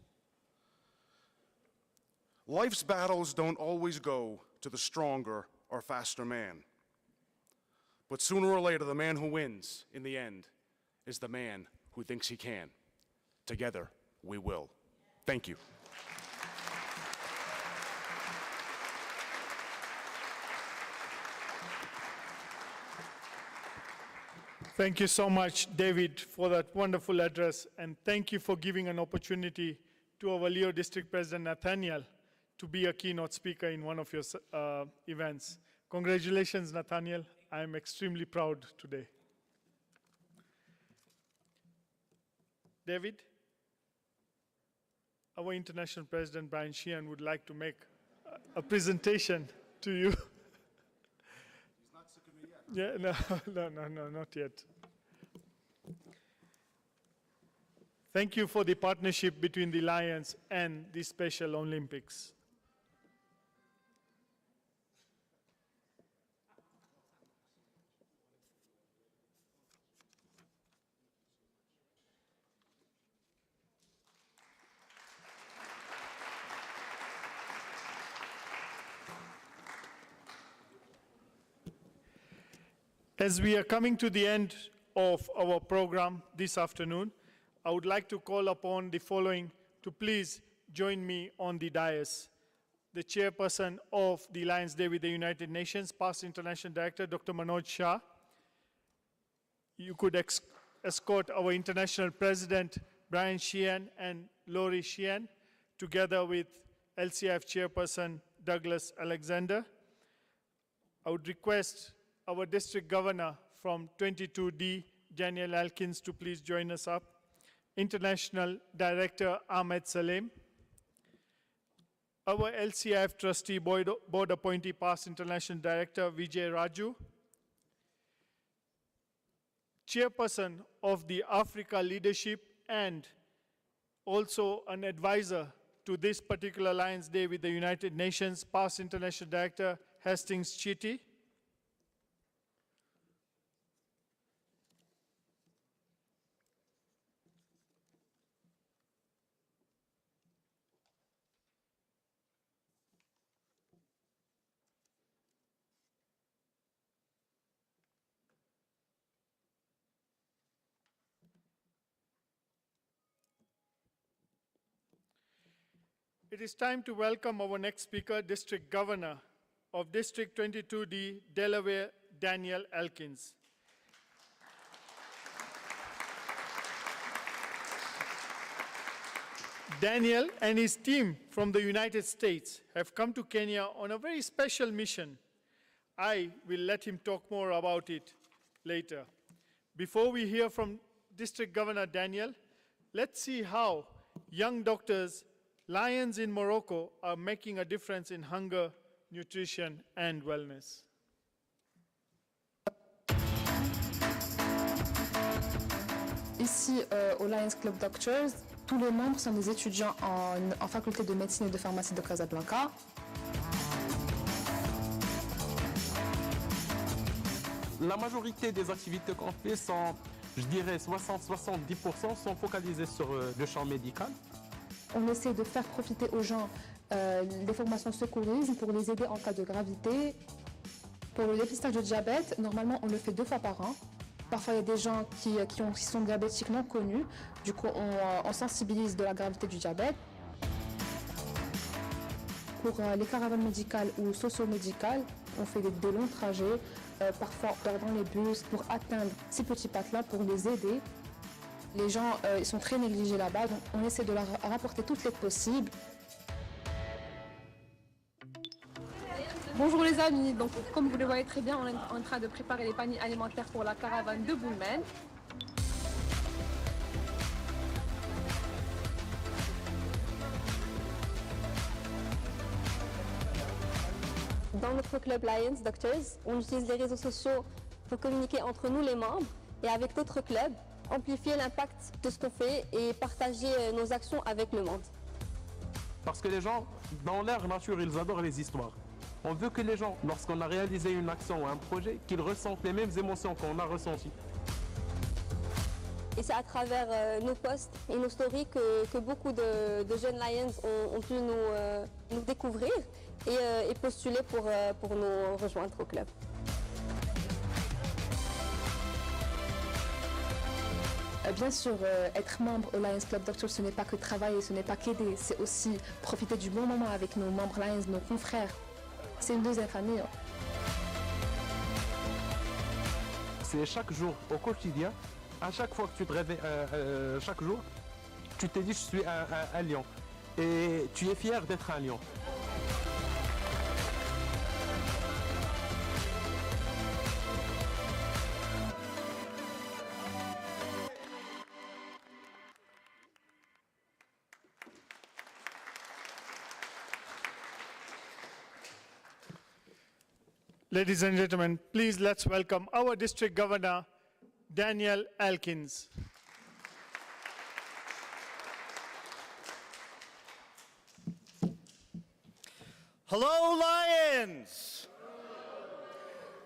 Life's battles don't always go to the stronger or faster man. But sooner or later, the man who wins in the end is the man who thinks he can. Together, we will. Thank you. Thank you so much, David, for that wonderful address, and thank you for giving an opportunity to our Leo District President Nathaniel to be a keynote speaker in one of your events. Congratulations, Nathaniel. I am extremely proud today. David, our International President Brian Sheehan would like to make a presentation to you. Yeah, no, not yet. Thank you for the partnership between the Lions and the Special Olympics. As we are coming to the end of our program this afternoon, I would like to call upon the following to please join me on the dais. The chairperson of the Lions Day with the United Nations, past International Director, Dr. Manoj Shah. You could escort our International President, Brian Sheehan and Lori Sheehan, together with LCIF Chairperson, Douglas Alexander. I would request our District Governor from 22D, Daniel Elkins, to please join us up. International Director, Ahmed Salem. Our LCIF Trustee Board Appointee, past International Director, Vijay Raju. Chairperson of the Africa Leadership and also an advisor to this particular Lions Day with the United Nations, past International Director, Hastings Chitty. It is time to welcome our next speaker, District Governor of District 22D, Delaware, Daniel Elkins. Daniel and his team from the United States have come to Kenya on a very special mission. I will let him talk more about it later. Before we hear from District Governor Daniel, let's see how young doctors, Lions in Morocco, are making a difference in hunger, nutrition, and wellness. Ici, au Lions Club Doctors, tous les membres sont des étudiants en faculté de médecine et de pharmacie de Casablanca. La majorité des activités qu'on fait sont, je dirais, 60-70% sont focalisées sur le champ médical. On essaie de faire profiter aux gens des formations secourisme pour les aider en cas de gravité. Pour le dépistage de diabète, normalement, on le fait 2 fois par an. Parfois, il y a des gens qui sont diabétiques non connus. Du coup, on sensibilise de la gravité du diabète. Pour les caravanes médicales ou socio-médicales, on fait des longs trajets, parfois dans les bus, pour atteindre ces petits patelins, pour les aider. Les gens ils sont très négligés là-bas, donc on essaie de leur rapporter toute l'aide possible. Bonjour les amis, donc comme vous le voyez très bien, on est en train de préparer les paniers alimentaires pour la caravane de Boulmen. Dans notre club Lions Doctors, on utilise les réseaux sociaux pour communiquer entre nous les membres et avec d'autres clubs, amplifier l'impact de ce qu'on fait et partager nos actions avec le monde. Parce que les gens, dans leur nature, ils adorent les histoires. On veut que les gens, lorsqu'on a réalisé une action ou un projet, qu'ils ressentent les mêmes émotions qu'on a ressenties. Et c'est à travers nos posts et nos stories que beaucoup de jeunes Lions ont pu nous découvrir et postuler pour nous rejoindre au club. Bien sûr, être membre au Lions Club Doctors, ce n'est pas que travailler, ce n'est pas qu'aider, c'est aussi profiter du bon moment avec nos membres Lions, nos confrères. C'est une deuxième famille. C'est chaque jour, au quotidien, à chaque fois que tu te réveilles, chaque jour, tu te dis je suis un lion. Et tu es fier d'être un lion. Ladies and gentlemen, please let's welcome our district governor, Daniel Elkins. Hello, Lions!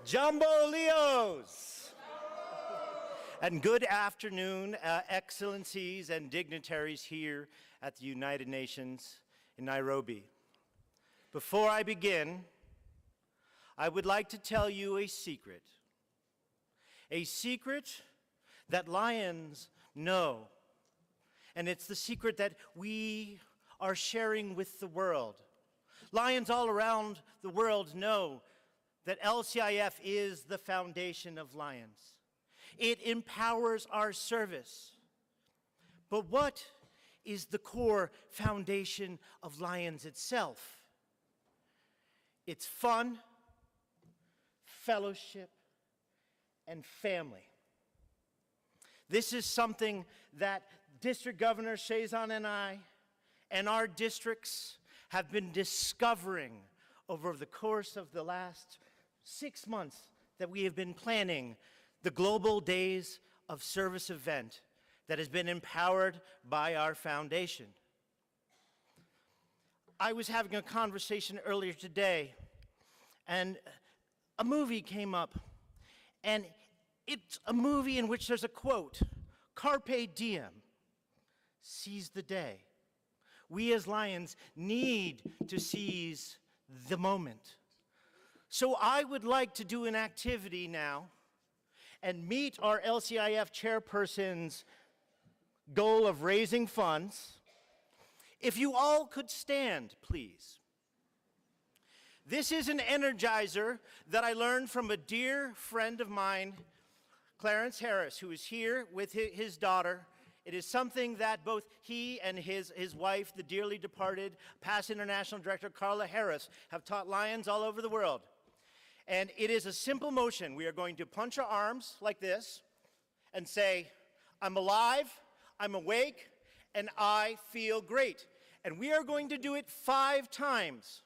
Jumbo Leos! And good afternoon, excellencies and dignitaries here at the United Nations in Nairobi. Before I begin, I would like to tell you a secret that Lions know, and it's the secret that we are sharing with the world. Lions all around the world know that LCIF is the foundation of Lions. It empowers our service. But what is the core foundation of Lions itself? It's fun, fellowship, and family. This is something that District Governor Chazon and I and our districts have been discovering over the course of the last 6 months that we have been planning the Global Days of Service event that has been empowered by our foundation. I was having a conversation earlier today, and a movie came up, and it's a movie in which there's a quote, "Carpe diem," seize the day. We as Lions need to seize the moment. So I would like to do an activity now and meet our LCIF chairperson's goal of raising funds. If you all could stand, please. This is an energizer that I learned from a dear friend of mine, Clarence Harris, who is here with his daughter. It is something that both he and his wife, the dearly departed past international director Carla Harris, have taught Lions all over the world. And it is a simple motion. We are going to punch our arms like this and say, "I'm alive, I'm awake, and I feel great." And we are going to do it 5 times.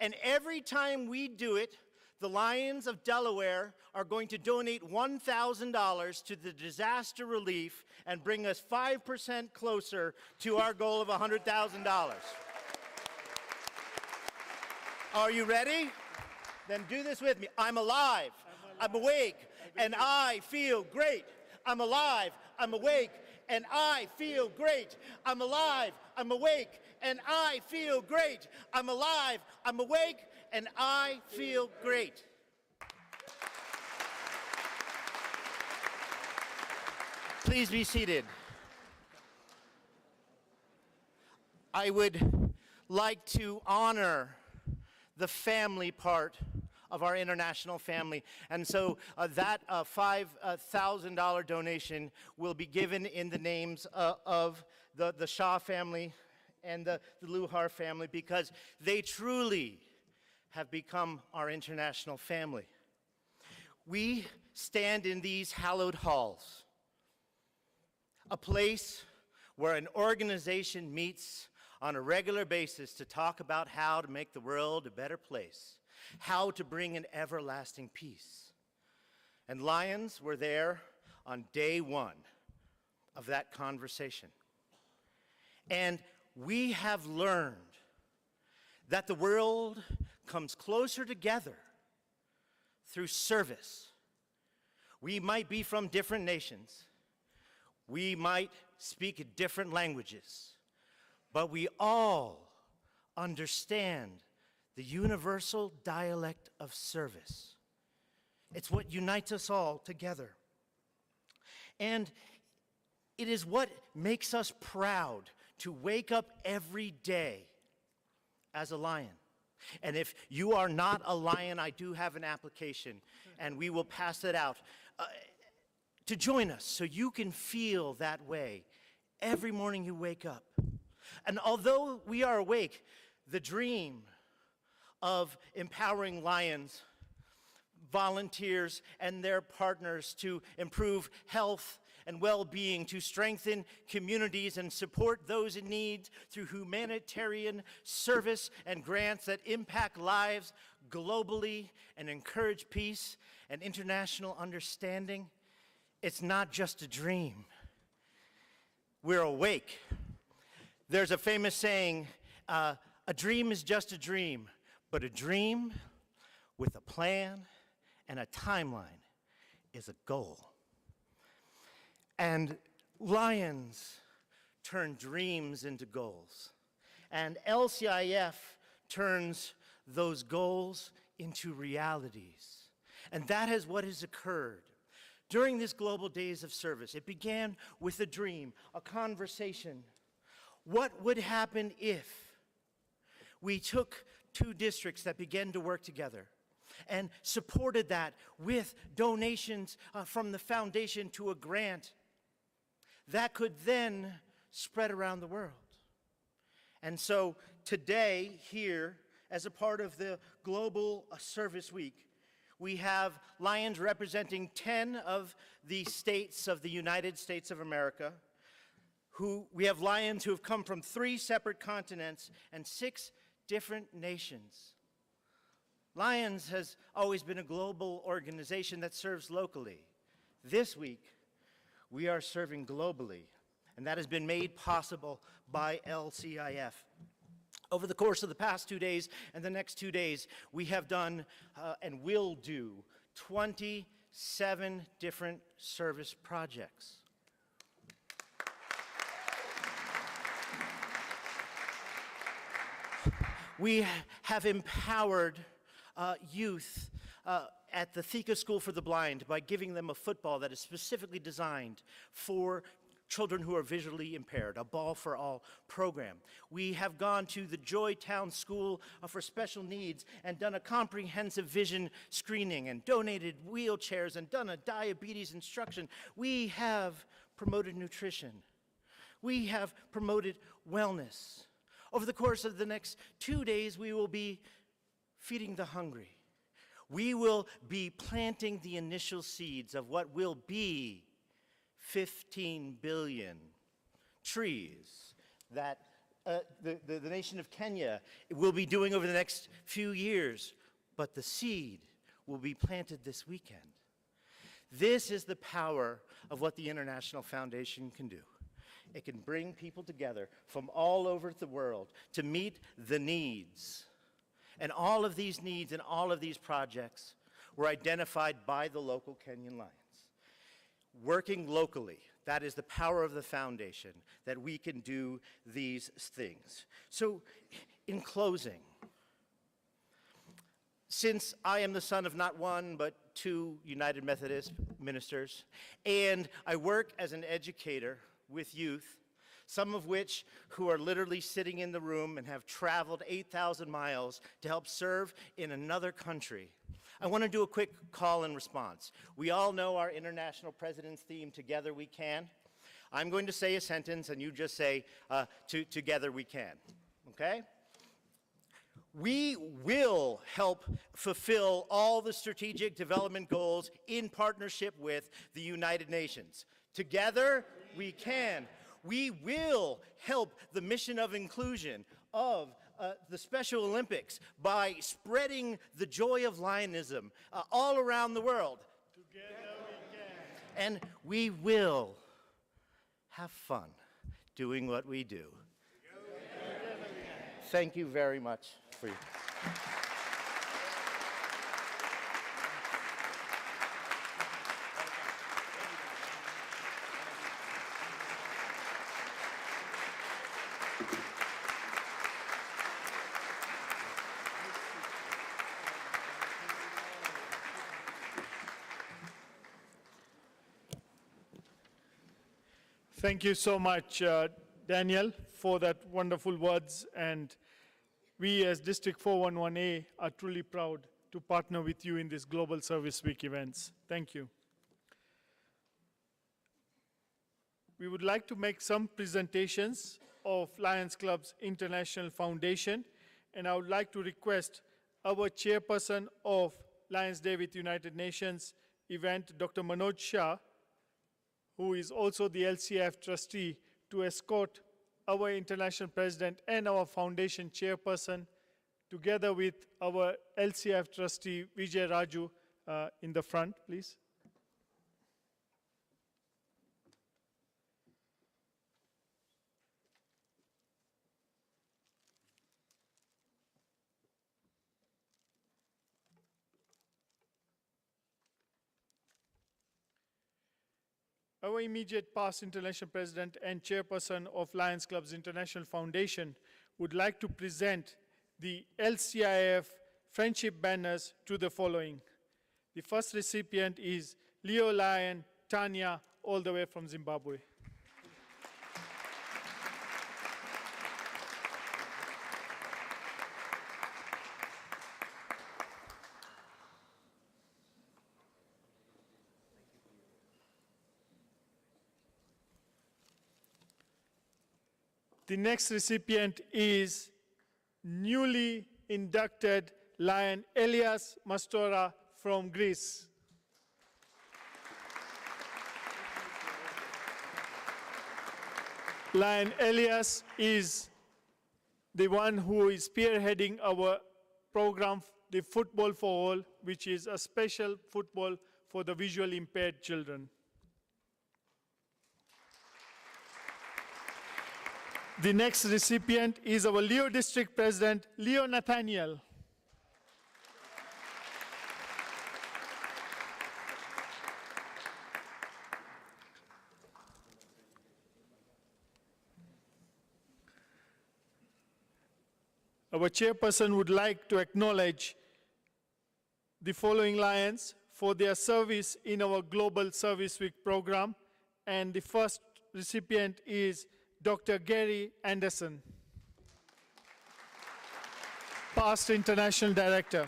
And every time we do it, the Lions of Delaware are going to donate $1,000 to the disaster relief and bring us 5% closer to our goal of $100,000. Are you ready? Then do this with me. I'm alive, I'm awake, and I feel great. I'm alive, I'm awake, and I feel great. I'm alive, I'm awake, and I feel great. I'm alive, I'm awake, and I feel great. Please be seated. I would like to honor the family part of our international family. And so that $5,000 donation will be given in the names of the Shah family and the Luhar family, because they truly have become our international family. We stand in these hallowed halls, a place where an organization meets on a regular basis to talk about how to make the world a better place, how to bring an everlasting peace. And Lions were there on day one of that conversation. And we have learned that the world comes closer together through service. We might be from different nations. We might speak different languages, but we all understand the universal dialect of service. It's what unites us all together. And it is what makes us proud to wake up every day as a Lion. And if you are not a Lion, I do have an application, and we will pass it out to join us so you can feel that way every morning you wake up. And although we are awake, the dream of empowering Lions, volunteers, and their partners to improve health and well-being, to strengthen communities and support those in need through humanitarian service and grants that impact lives globally and encourage peace and international understanding, it's not just a dream. We're awake. There's a famous saying, a dream is just a dream, but a dream with a plan and a timeline is a goal. And Lions turn dreams into goals. And LCIF turns those goals into realities. And that is what has occurred. During this Global Days of Service, it began with a dream, a conversation. What would happen if we took two districts that began to work together and supported that with donations from the foundation to a grant that could then spread around the world? And so today, here, as a part of the Global Service Week, we have Lions representing 10 of the states of the United States of America. We have Lions who have come from 3 separate continents and 6 different nations. Lions has always been a global organization that serves locally. This week, we are serving globally, and that has been made possible by LCIF. Over the course of the past 2 days and the next 2 days, we have done and will do 27 different service projects. We have empowered youth at the Thika School for the Blind by giving them a football that is specifically designed for children who are visually impaired, a Ball for All program. We have gone to the Joytown School for Special Needs and done a comprehensive vision screening and donated wheelchairs and done a diabetes instruction. We have promoted nutrition. We have promoted wellness. Over the course of the next 2 days, we will be feeding the hungry. We will be planting the initial seeds of what will be 15 billion trees that the nation of Kenya will be doing over the next few years, but the seed will be planted this weekend. This is the power of what the International Foundation can do. It can bring people together from all over the world to meet the needs. And all of these needs and all of these projects were identified by the local Kenyan Lions. Working locally, that is the power of the foundation, that we can do these things. So, in closing, since I am the son of not one, but 2 United Methodist ministers, and I work as an educator with youth, some of which who are literally sitting in the room and have traveled 8,000 miles to help serve in another country, I want to do a quick call and response. We all know our International President's theme, Together We Can. I'm going to say a sentence and you just say, Together We Can, okay? We will help fulfill all the strategic development goals in partnership with the United Nations. Together, we can. We will help the mission of inclusion of the Special Olympics by spreading the joy of Lionism all around the world. Together we can. And we will have fun doing what we do. Thank you very much for your... Thank you so much, Daniel, for that wonderful words. And we as District 411A are truly proud to partner with you in this Global Service Week events. Thank you. We would like to make some presentations of Lions Club's International Foundation, and I would like to request our chairperson of Lions Day with United Nations event, Dr. Manoj Shah, who is also the LCF trustee, to escort our international president and our foundation chairperson, together with our LCF trustee, Vijay Raju, in the front, please. Our immediate past international president and chairperson of Lions Club's International Foundation would like to present the LCIF friendship banners to the following. The first recipient is Leo Lion Tanya, all the way from Zimbabwe. The next recipient is newly inducted Lion Elias Mastora from Greece. Lion Elias is the one who is spearheading our program, the Football for All, which is a special football for the visually impaired children. The next recipient is our Leo District President, Leo Nathaniel. Our chairperson would like to acknowledge the following Lions for their service in our Global Service Week program, and the first recipient is Dr. Gary Anderson, past international director.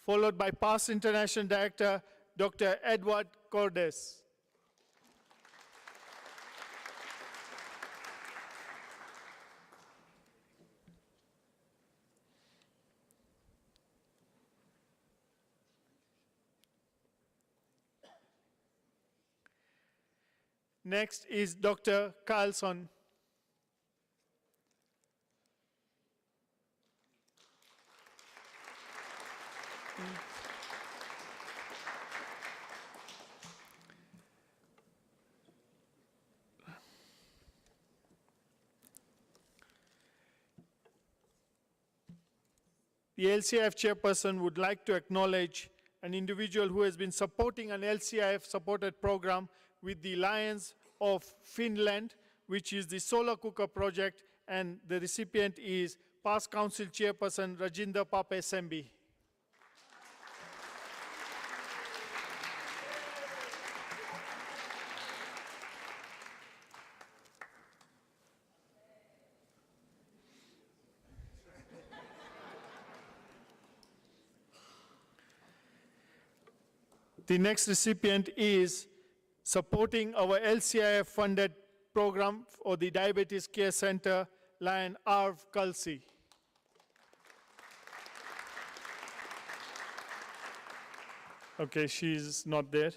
Followed by past international director, Dr. Edward Cordes. Next is Dr. Carlson. The LCIF chairperson would like to acknowledge an individual who has been supporting an LCIF-supported program with the Lions of Finland, which is the Solar Cooker project, and the recipient is past council chairperson Rajinder Pape Sembi. The next recipient is supporting our LCIF-funded program for the Diabetes Care Center, Lion Arv Kalsi. Okay, she's not there.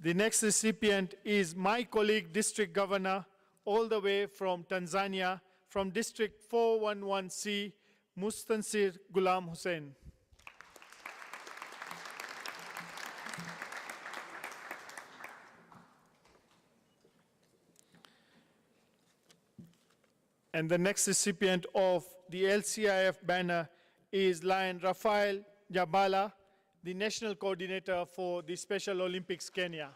The next recipient is my colleague, District Governor, all the way from Tanzania, from District 411C, Mustansir Ghulam Hussain. And the next recipient of the LCIF banner is Lion Rafael Jabala, the National Coordinator for the Special Olympics Kenya.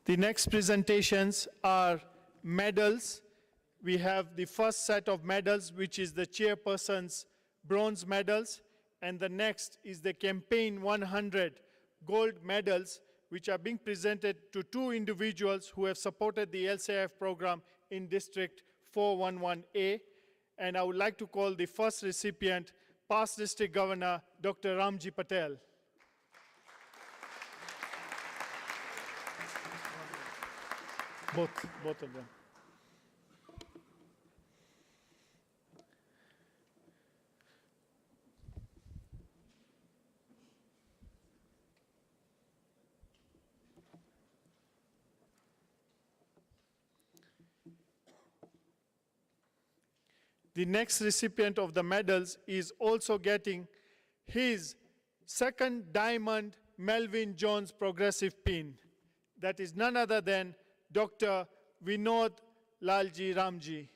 The next presentations are medals. We have the first set of medals, which is the chairperson's bronze medals, and the next is the Campaign 100 gold medals, which are being presented to two individuals who have supported the LCIF program in District 411A. And I would like to call the first recipient, past District Governor, Dr. Ramji Patel. Both of them. The next recipient of the medals is also getting his second Diamond Melvin Jones Progressive Pin. That is none other than Dr. Vinod Lalji Ramji.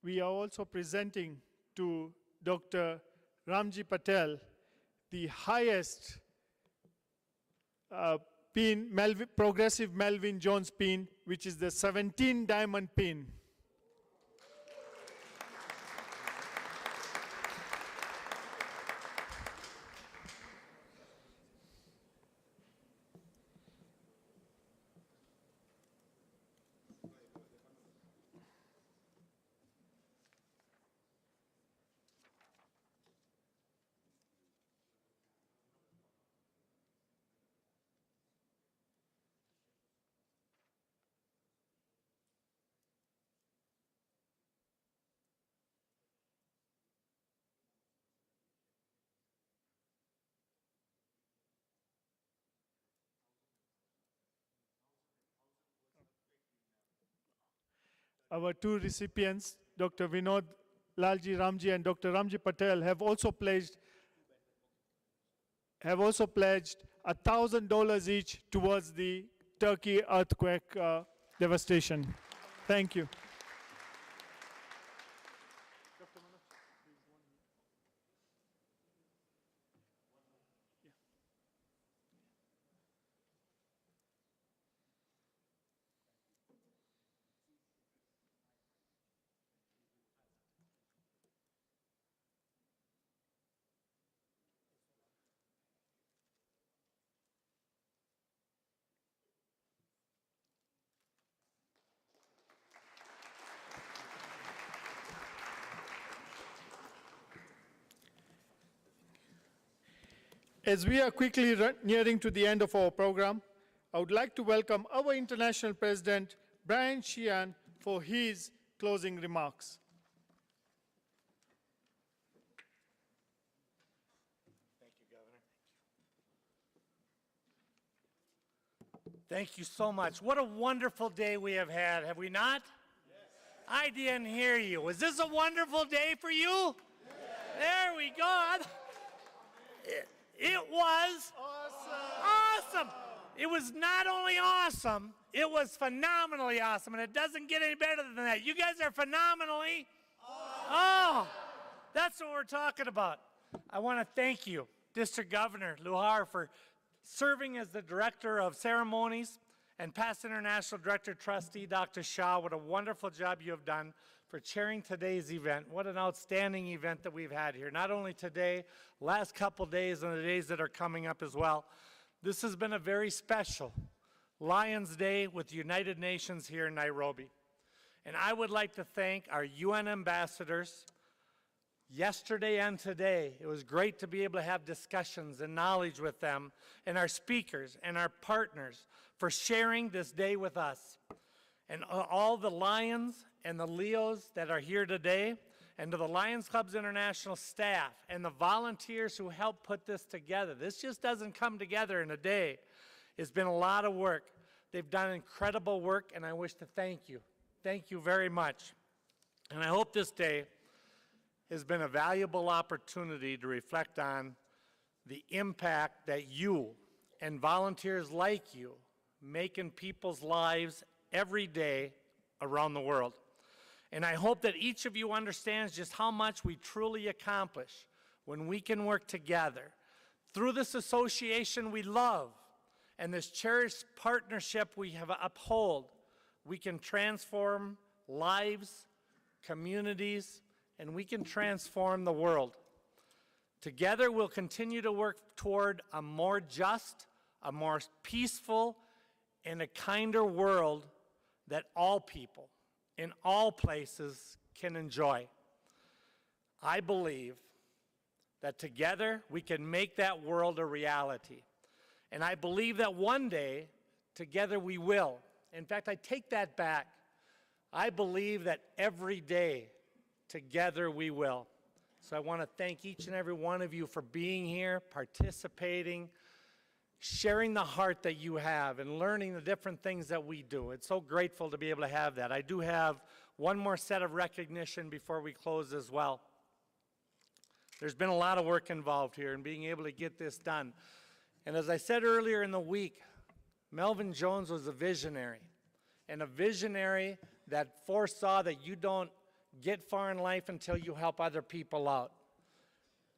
We are also presenting to Dr. Ramji Patel the highest pin, progressive Melvin Jones pin, which is the 17 diamond pin. Our two recipients, Dr. Vinod Lalji Ramji and Dr. Ramji Patel, have also pledged $1,000 each towards the Turkey earthquake devastation. Thank you. As we are quickly nearing to the end of our program, I would like to welcome our International President, Brian Sheehan, for his closing remarks. Thank you so much. What a wonderful day we have had, have we not? Yes. I didn't hear you. Was this a wonderful day for you? Yes. There we go. It was awesome. It was not only awesome, it was phenomenally awesome, and it doesn't get any better than that. You guys are phenomenally awesome. Oh, that's what we're talking about. I want to thank you, District Governor Luhar, for serving as the Director of Ceremonies, and past International Director Trustee Dr. Shah. What a wonderful job you have done for chairing today's event. What an outstanding event that we've had here. Not only today, last couple days and the days that are coming up as well. This has been a very special Lions Day with the United Nations here in Nairobi. And I would like to thank our UN ambassadors. Yesterday and today, it was great to be able to have discussions and knowledge with them, and our speakers and our partners for sharing this day with us. And all the Lions and the Leos that are here today, and to the Lions Clubs International staff and the volunteers who helped put this together. This just doesn't come together in a day. It's been a lot of work. They've done incredible work, and I wish to thank you. Thank you very much. And I hope this day has been a valuable opportunity to reflect on the impact that you and volunteers like you make in people's lives every day around the world. And I hope that each of you understands just how much we truly accomplish when we can work together. Through this association we love and this cherished partnership we have uphold, we can transform lives, communities, and we can transform the world. Together we'll continue to work toward a more just, a more peaceful, and a kinder world that all people in all places can enjoy. I believe that together we can make that world a reality. And I believe that one day, together we will. In fact, I take that back. I believe that every day, together we will. So I want to thank each and every one of you for being here, participating, sharing the heart that you have, and learning the different things that we do. It's so grateful to be able to have that. I do have one more set of recognition before we close as well. There's been a lot of work involved here in being able to get this done. And as I said earlier in the week, Melvin Jones was a visionary, and a visionary that foresaw that you don't get far in life until you help other people out.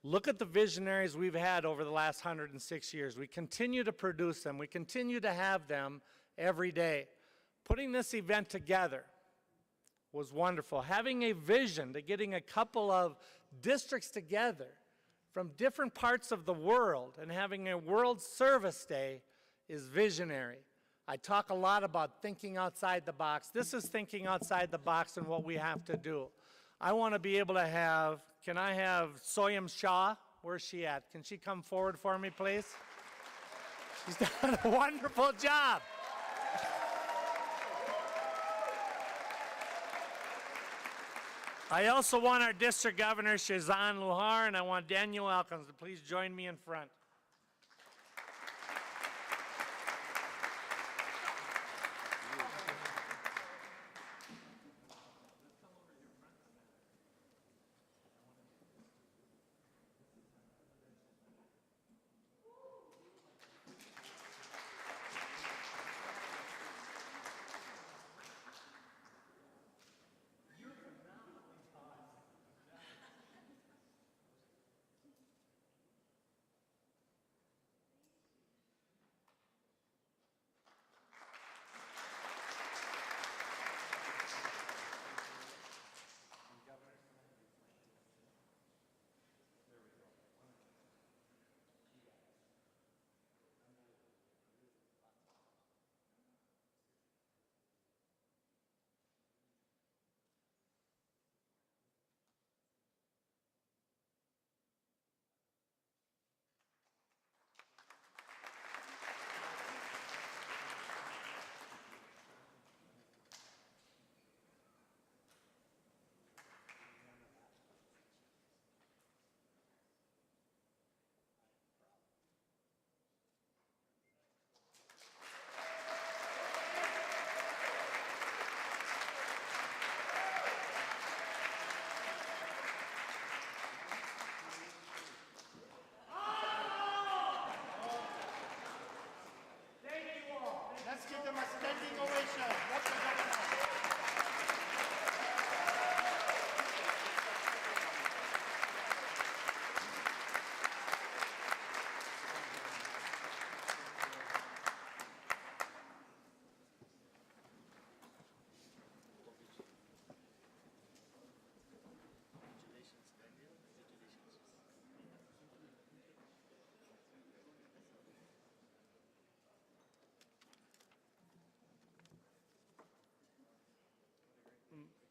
Look at the visionaries we've had over the last 106 years. We continue to produce them. We continue to have them every day. Putting this event together was wonderful. Having a vision to getting a couple of districts together from different parts of the world and having a World Service Day is visionary. I talk a lot about thinking outside the box. This is thinking outside the box and what we have to do. I want to be able to have, can I have Soyam Shah? Where's she at? Can she come forward for me, please? She's done a wonderful job. I also want our District Governor, Shazan Luhar, and I want Daniel Elkins to please join me in front.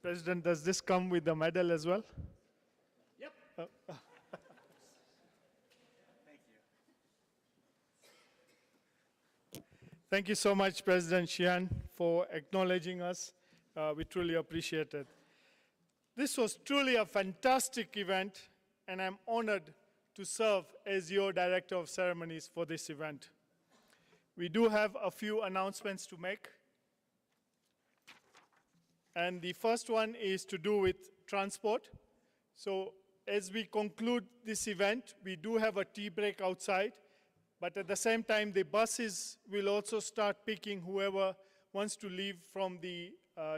President, does this come with the medal as well? Yep. Thank you so much, President Xian, for acknowledging us. We truly appreciate it. This was truly a fantastic event, and I'm honored to serve as your Director of Ceremonies for this event. We do have a few announcements to make. And the first one is to do with transport. So as we conclude this event, we do have a tea break outside, but at the same time, the buses will also start picking whoever wants to leave from the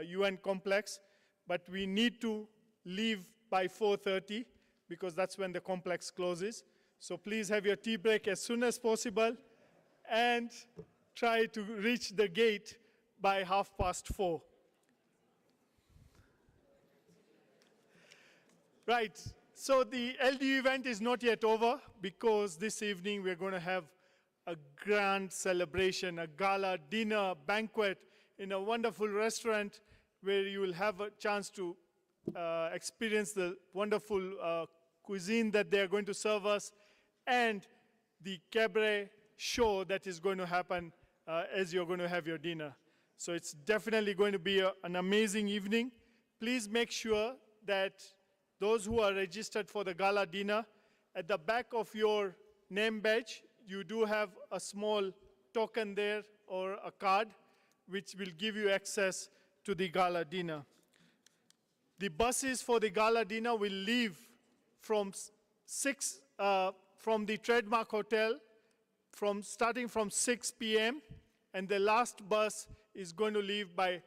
UN complex, but we need to leave by 4:30 because that's when the complex closes. So please have your tea break as soon as possible and try to reach the gate by 4:30. Right, so the LDU event is not yet over because this evening we're going to have a grand celebration, a gala dinner banquet in a wonderful restaurant where you will have a chance to experience the wonderful cuisine that they are going to serve us and the cabaret show that is going to happen as you're going to have your dinner. So it's definitely going to be an amazing evening. Please make sure that those who are registered for the gala dinner, at the back of your name badge, you do have a small token there or a card which will give you access to the gala dinner. The buses for the gala dinner will leave from from the Trademark Hotel starting from 6 p.m. and the last bus is going to leave by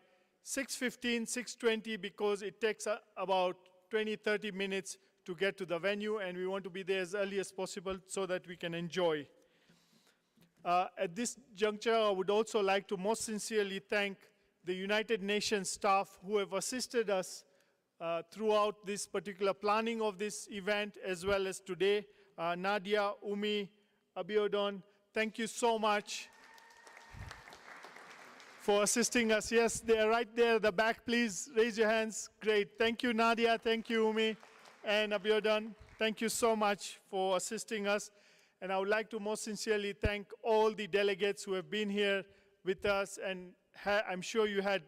6:15, 6:20 because it takes about 20-30 minutes to get to the venue, and we want to be there as early as possible so that we can enjoy. At this juncture, I would also like to most sincerely thank the United Nations staff who have assisted us throughout this particular planning of this event, as well as today. Nadia, Umi, Abiodun, thank you so much for assisting us. Yes, they are right there at the back. Please raise your hands. Great. Thank you, Nadia. Thank you, Umi. And Abiodun, thank you so much for assisting us. And I would like to most sincerely thank all the delegates who have been here with us. And I'm sure you had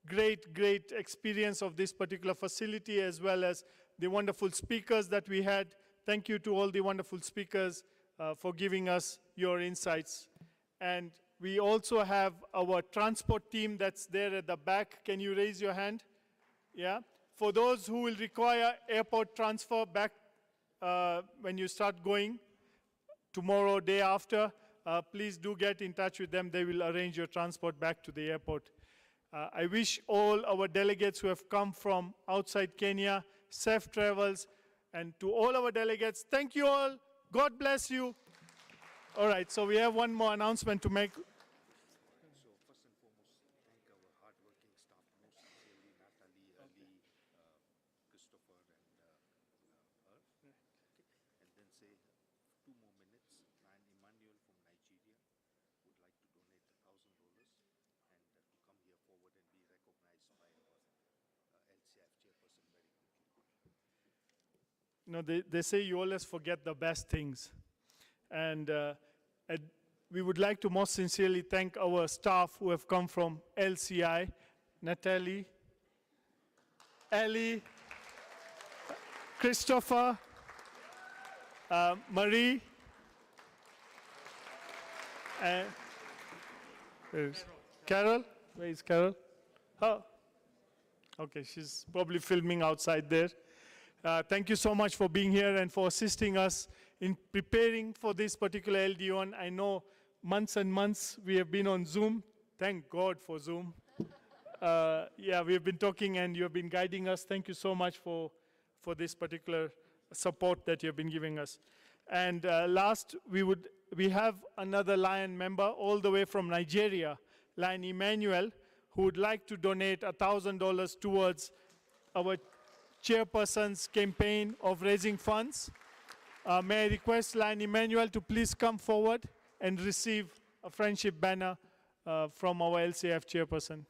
great experience of this particular facility, as well as the wonderful speakers that we had. Thank you to all the wonderful speakers for giving us your insights. And we also have our transport team that's there at the back. Can you raise your hand? Yeah. For those who will require airport transfer back when you start going tomorrow, day after, please do get in touch with them. They will arrange your transport back to the airport. I wish all our delegates who have come from outside Kenya safe travels. And to all our delegates, thank you all. God bless you. All right, so we have one more announcement to make. You know, they say you always forget the best things. And we would like to most sincerely thank our staff who have come from LCI, Natalie, Ellie, Christopher, Marie, and Carol. Where is Carol? Oh, okay, she's probably filming outside there. Thank you so much for being here and for assisting us in preparing for this particular LD1. I know months and months we have been on Zoom. Thank God for Zoom. Yeah, we have been talking and you have been guiding us. Thank you so much for this particular support that you have been giving us. And last, we have another Lion member all the way from Nigeria, Lion Emmanuel, who would like to donate $1,000 towards our chairperson's campaign of raising funds. May I request Lion Emmanuel to please come forward and receive a friendship banner from our LCF chairperson.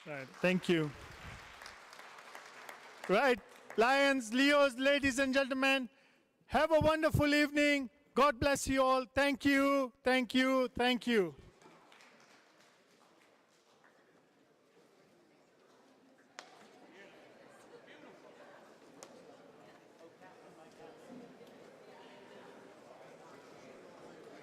Right, thank you. Right, Lions, Leos, ladies and gentlemen, have a wonderful evening. God bless you all. Thank you, thank you, thank you.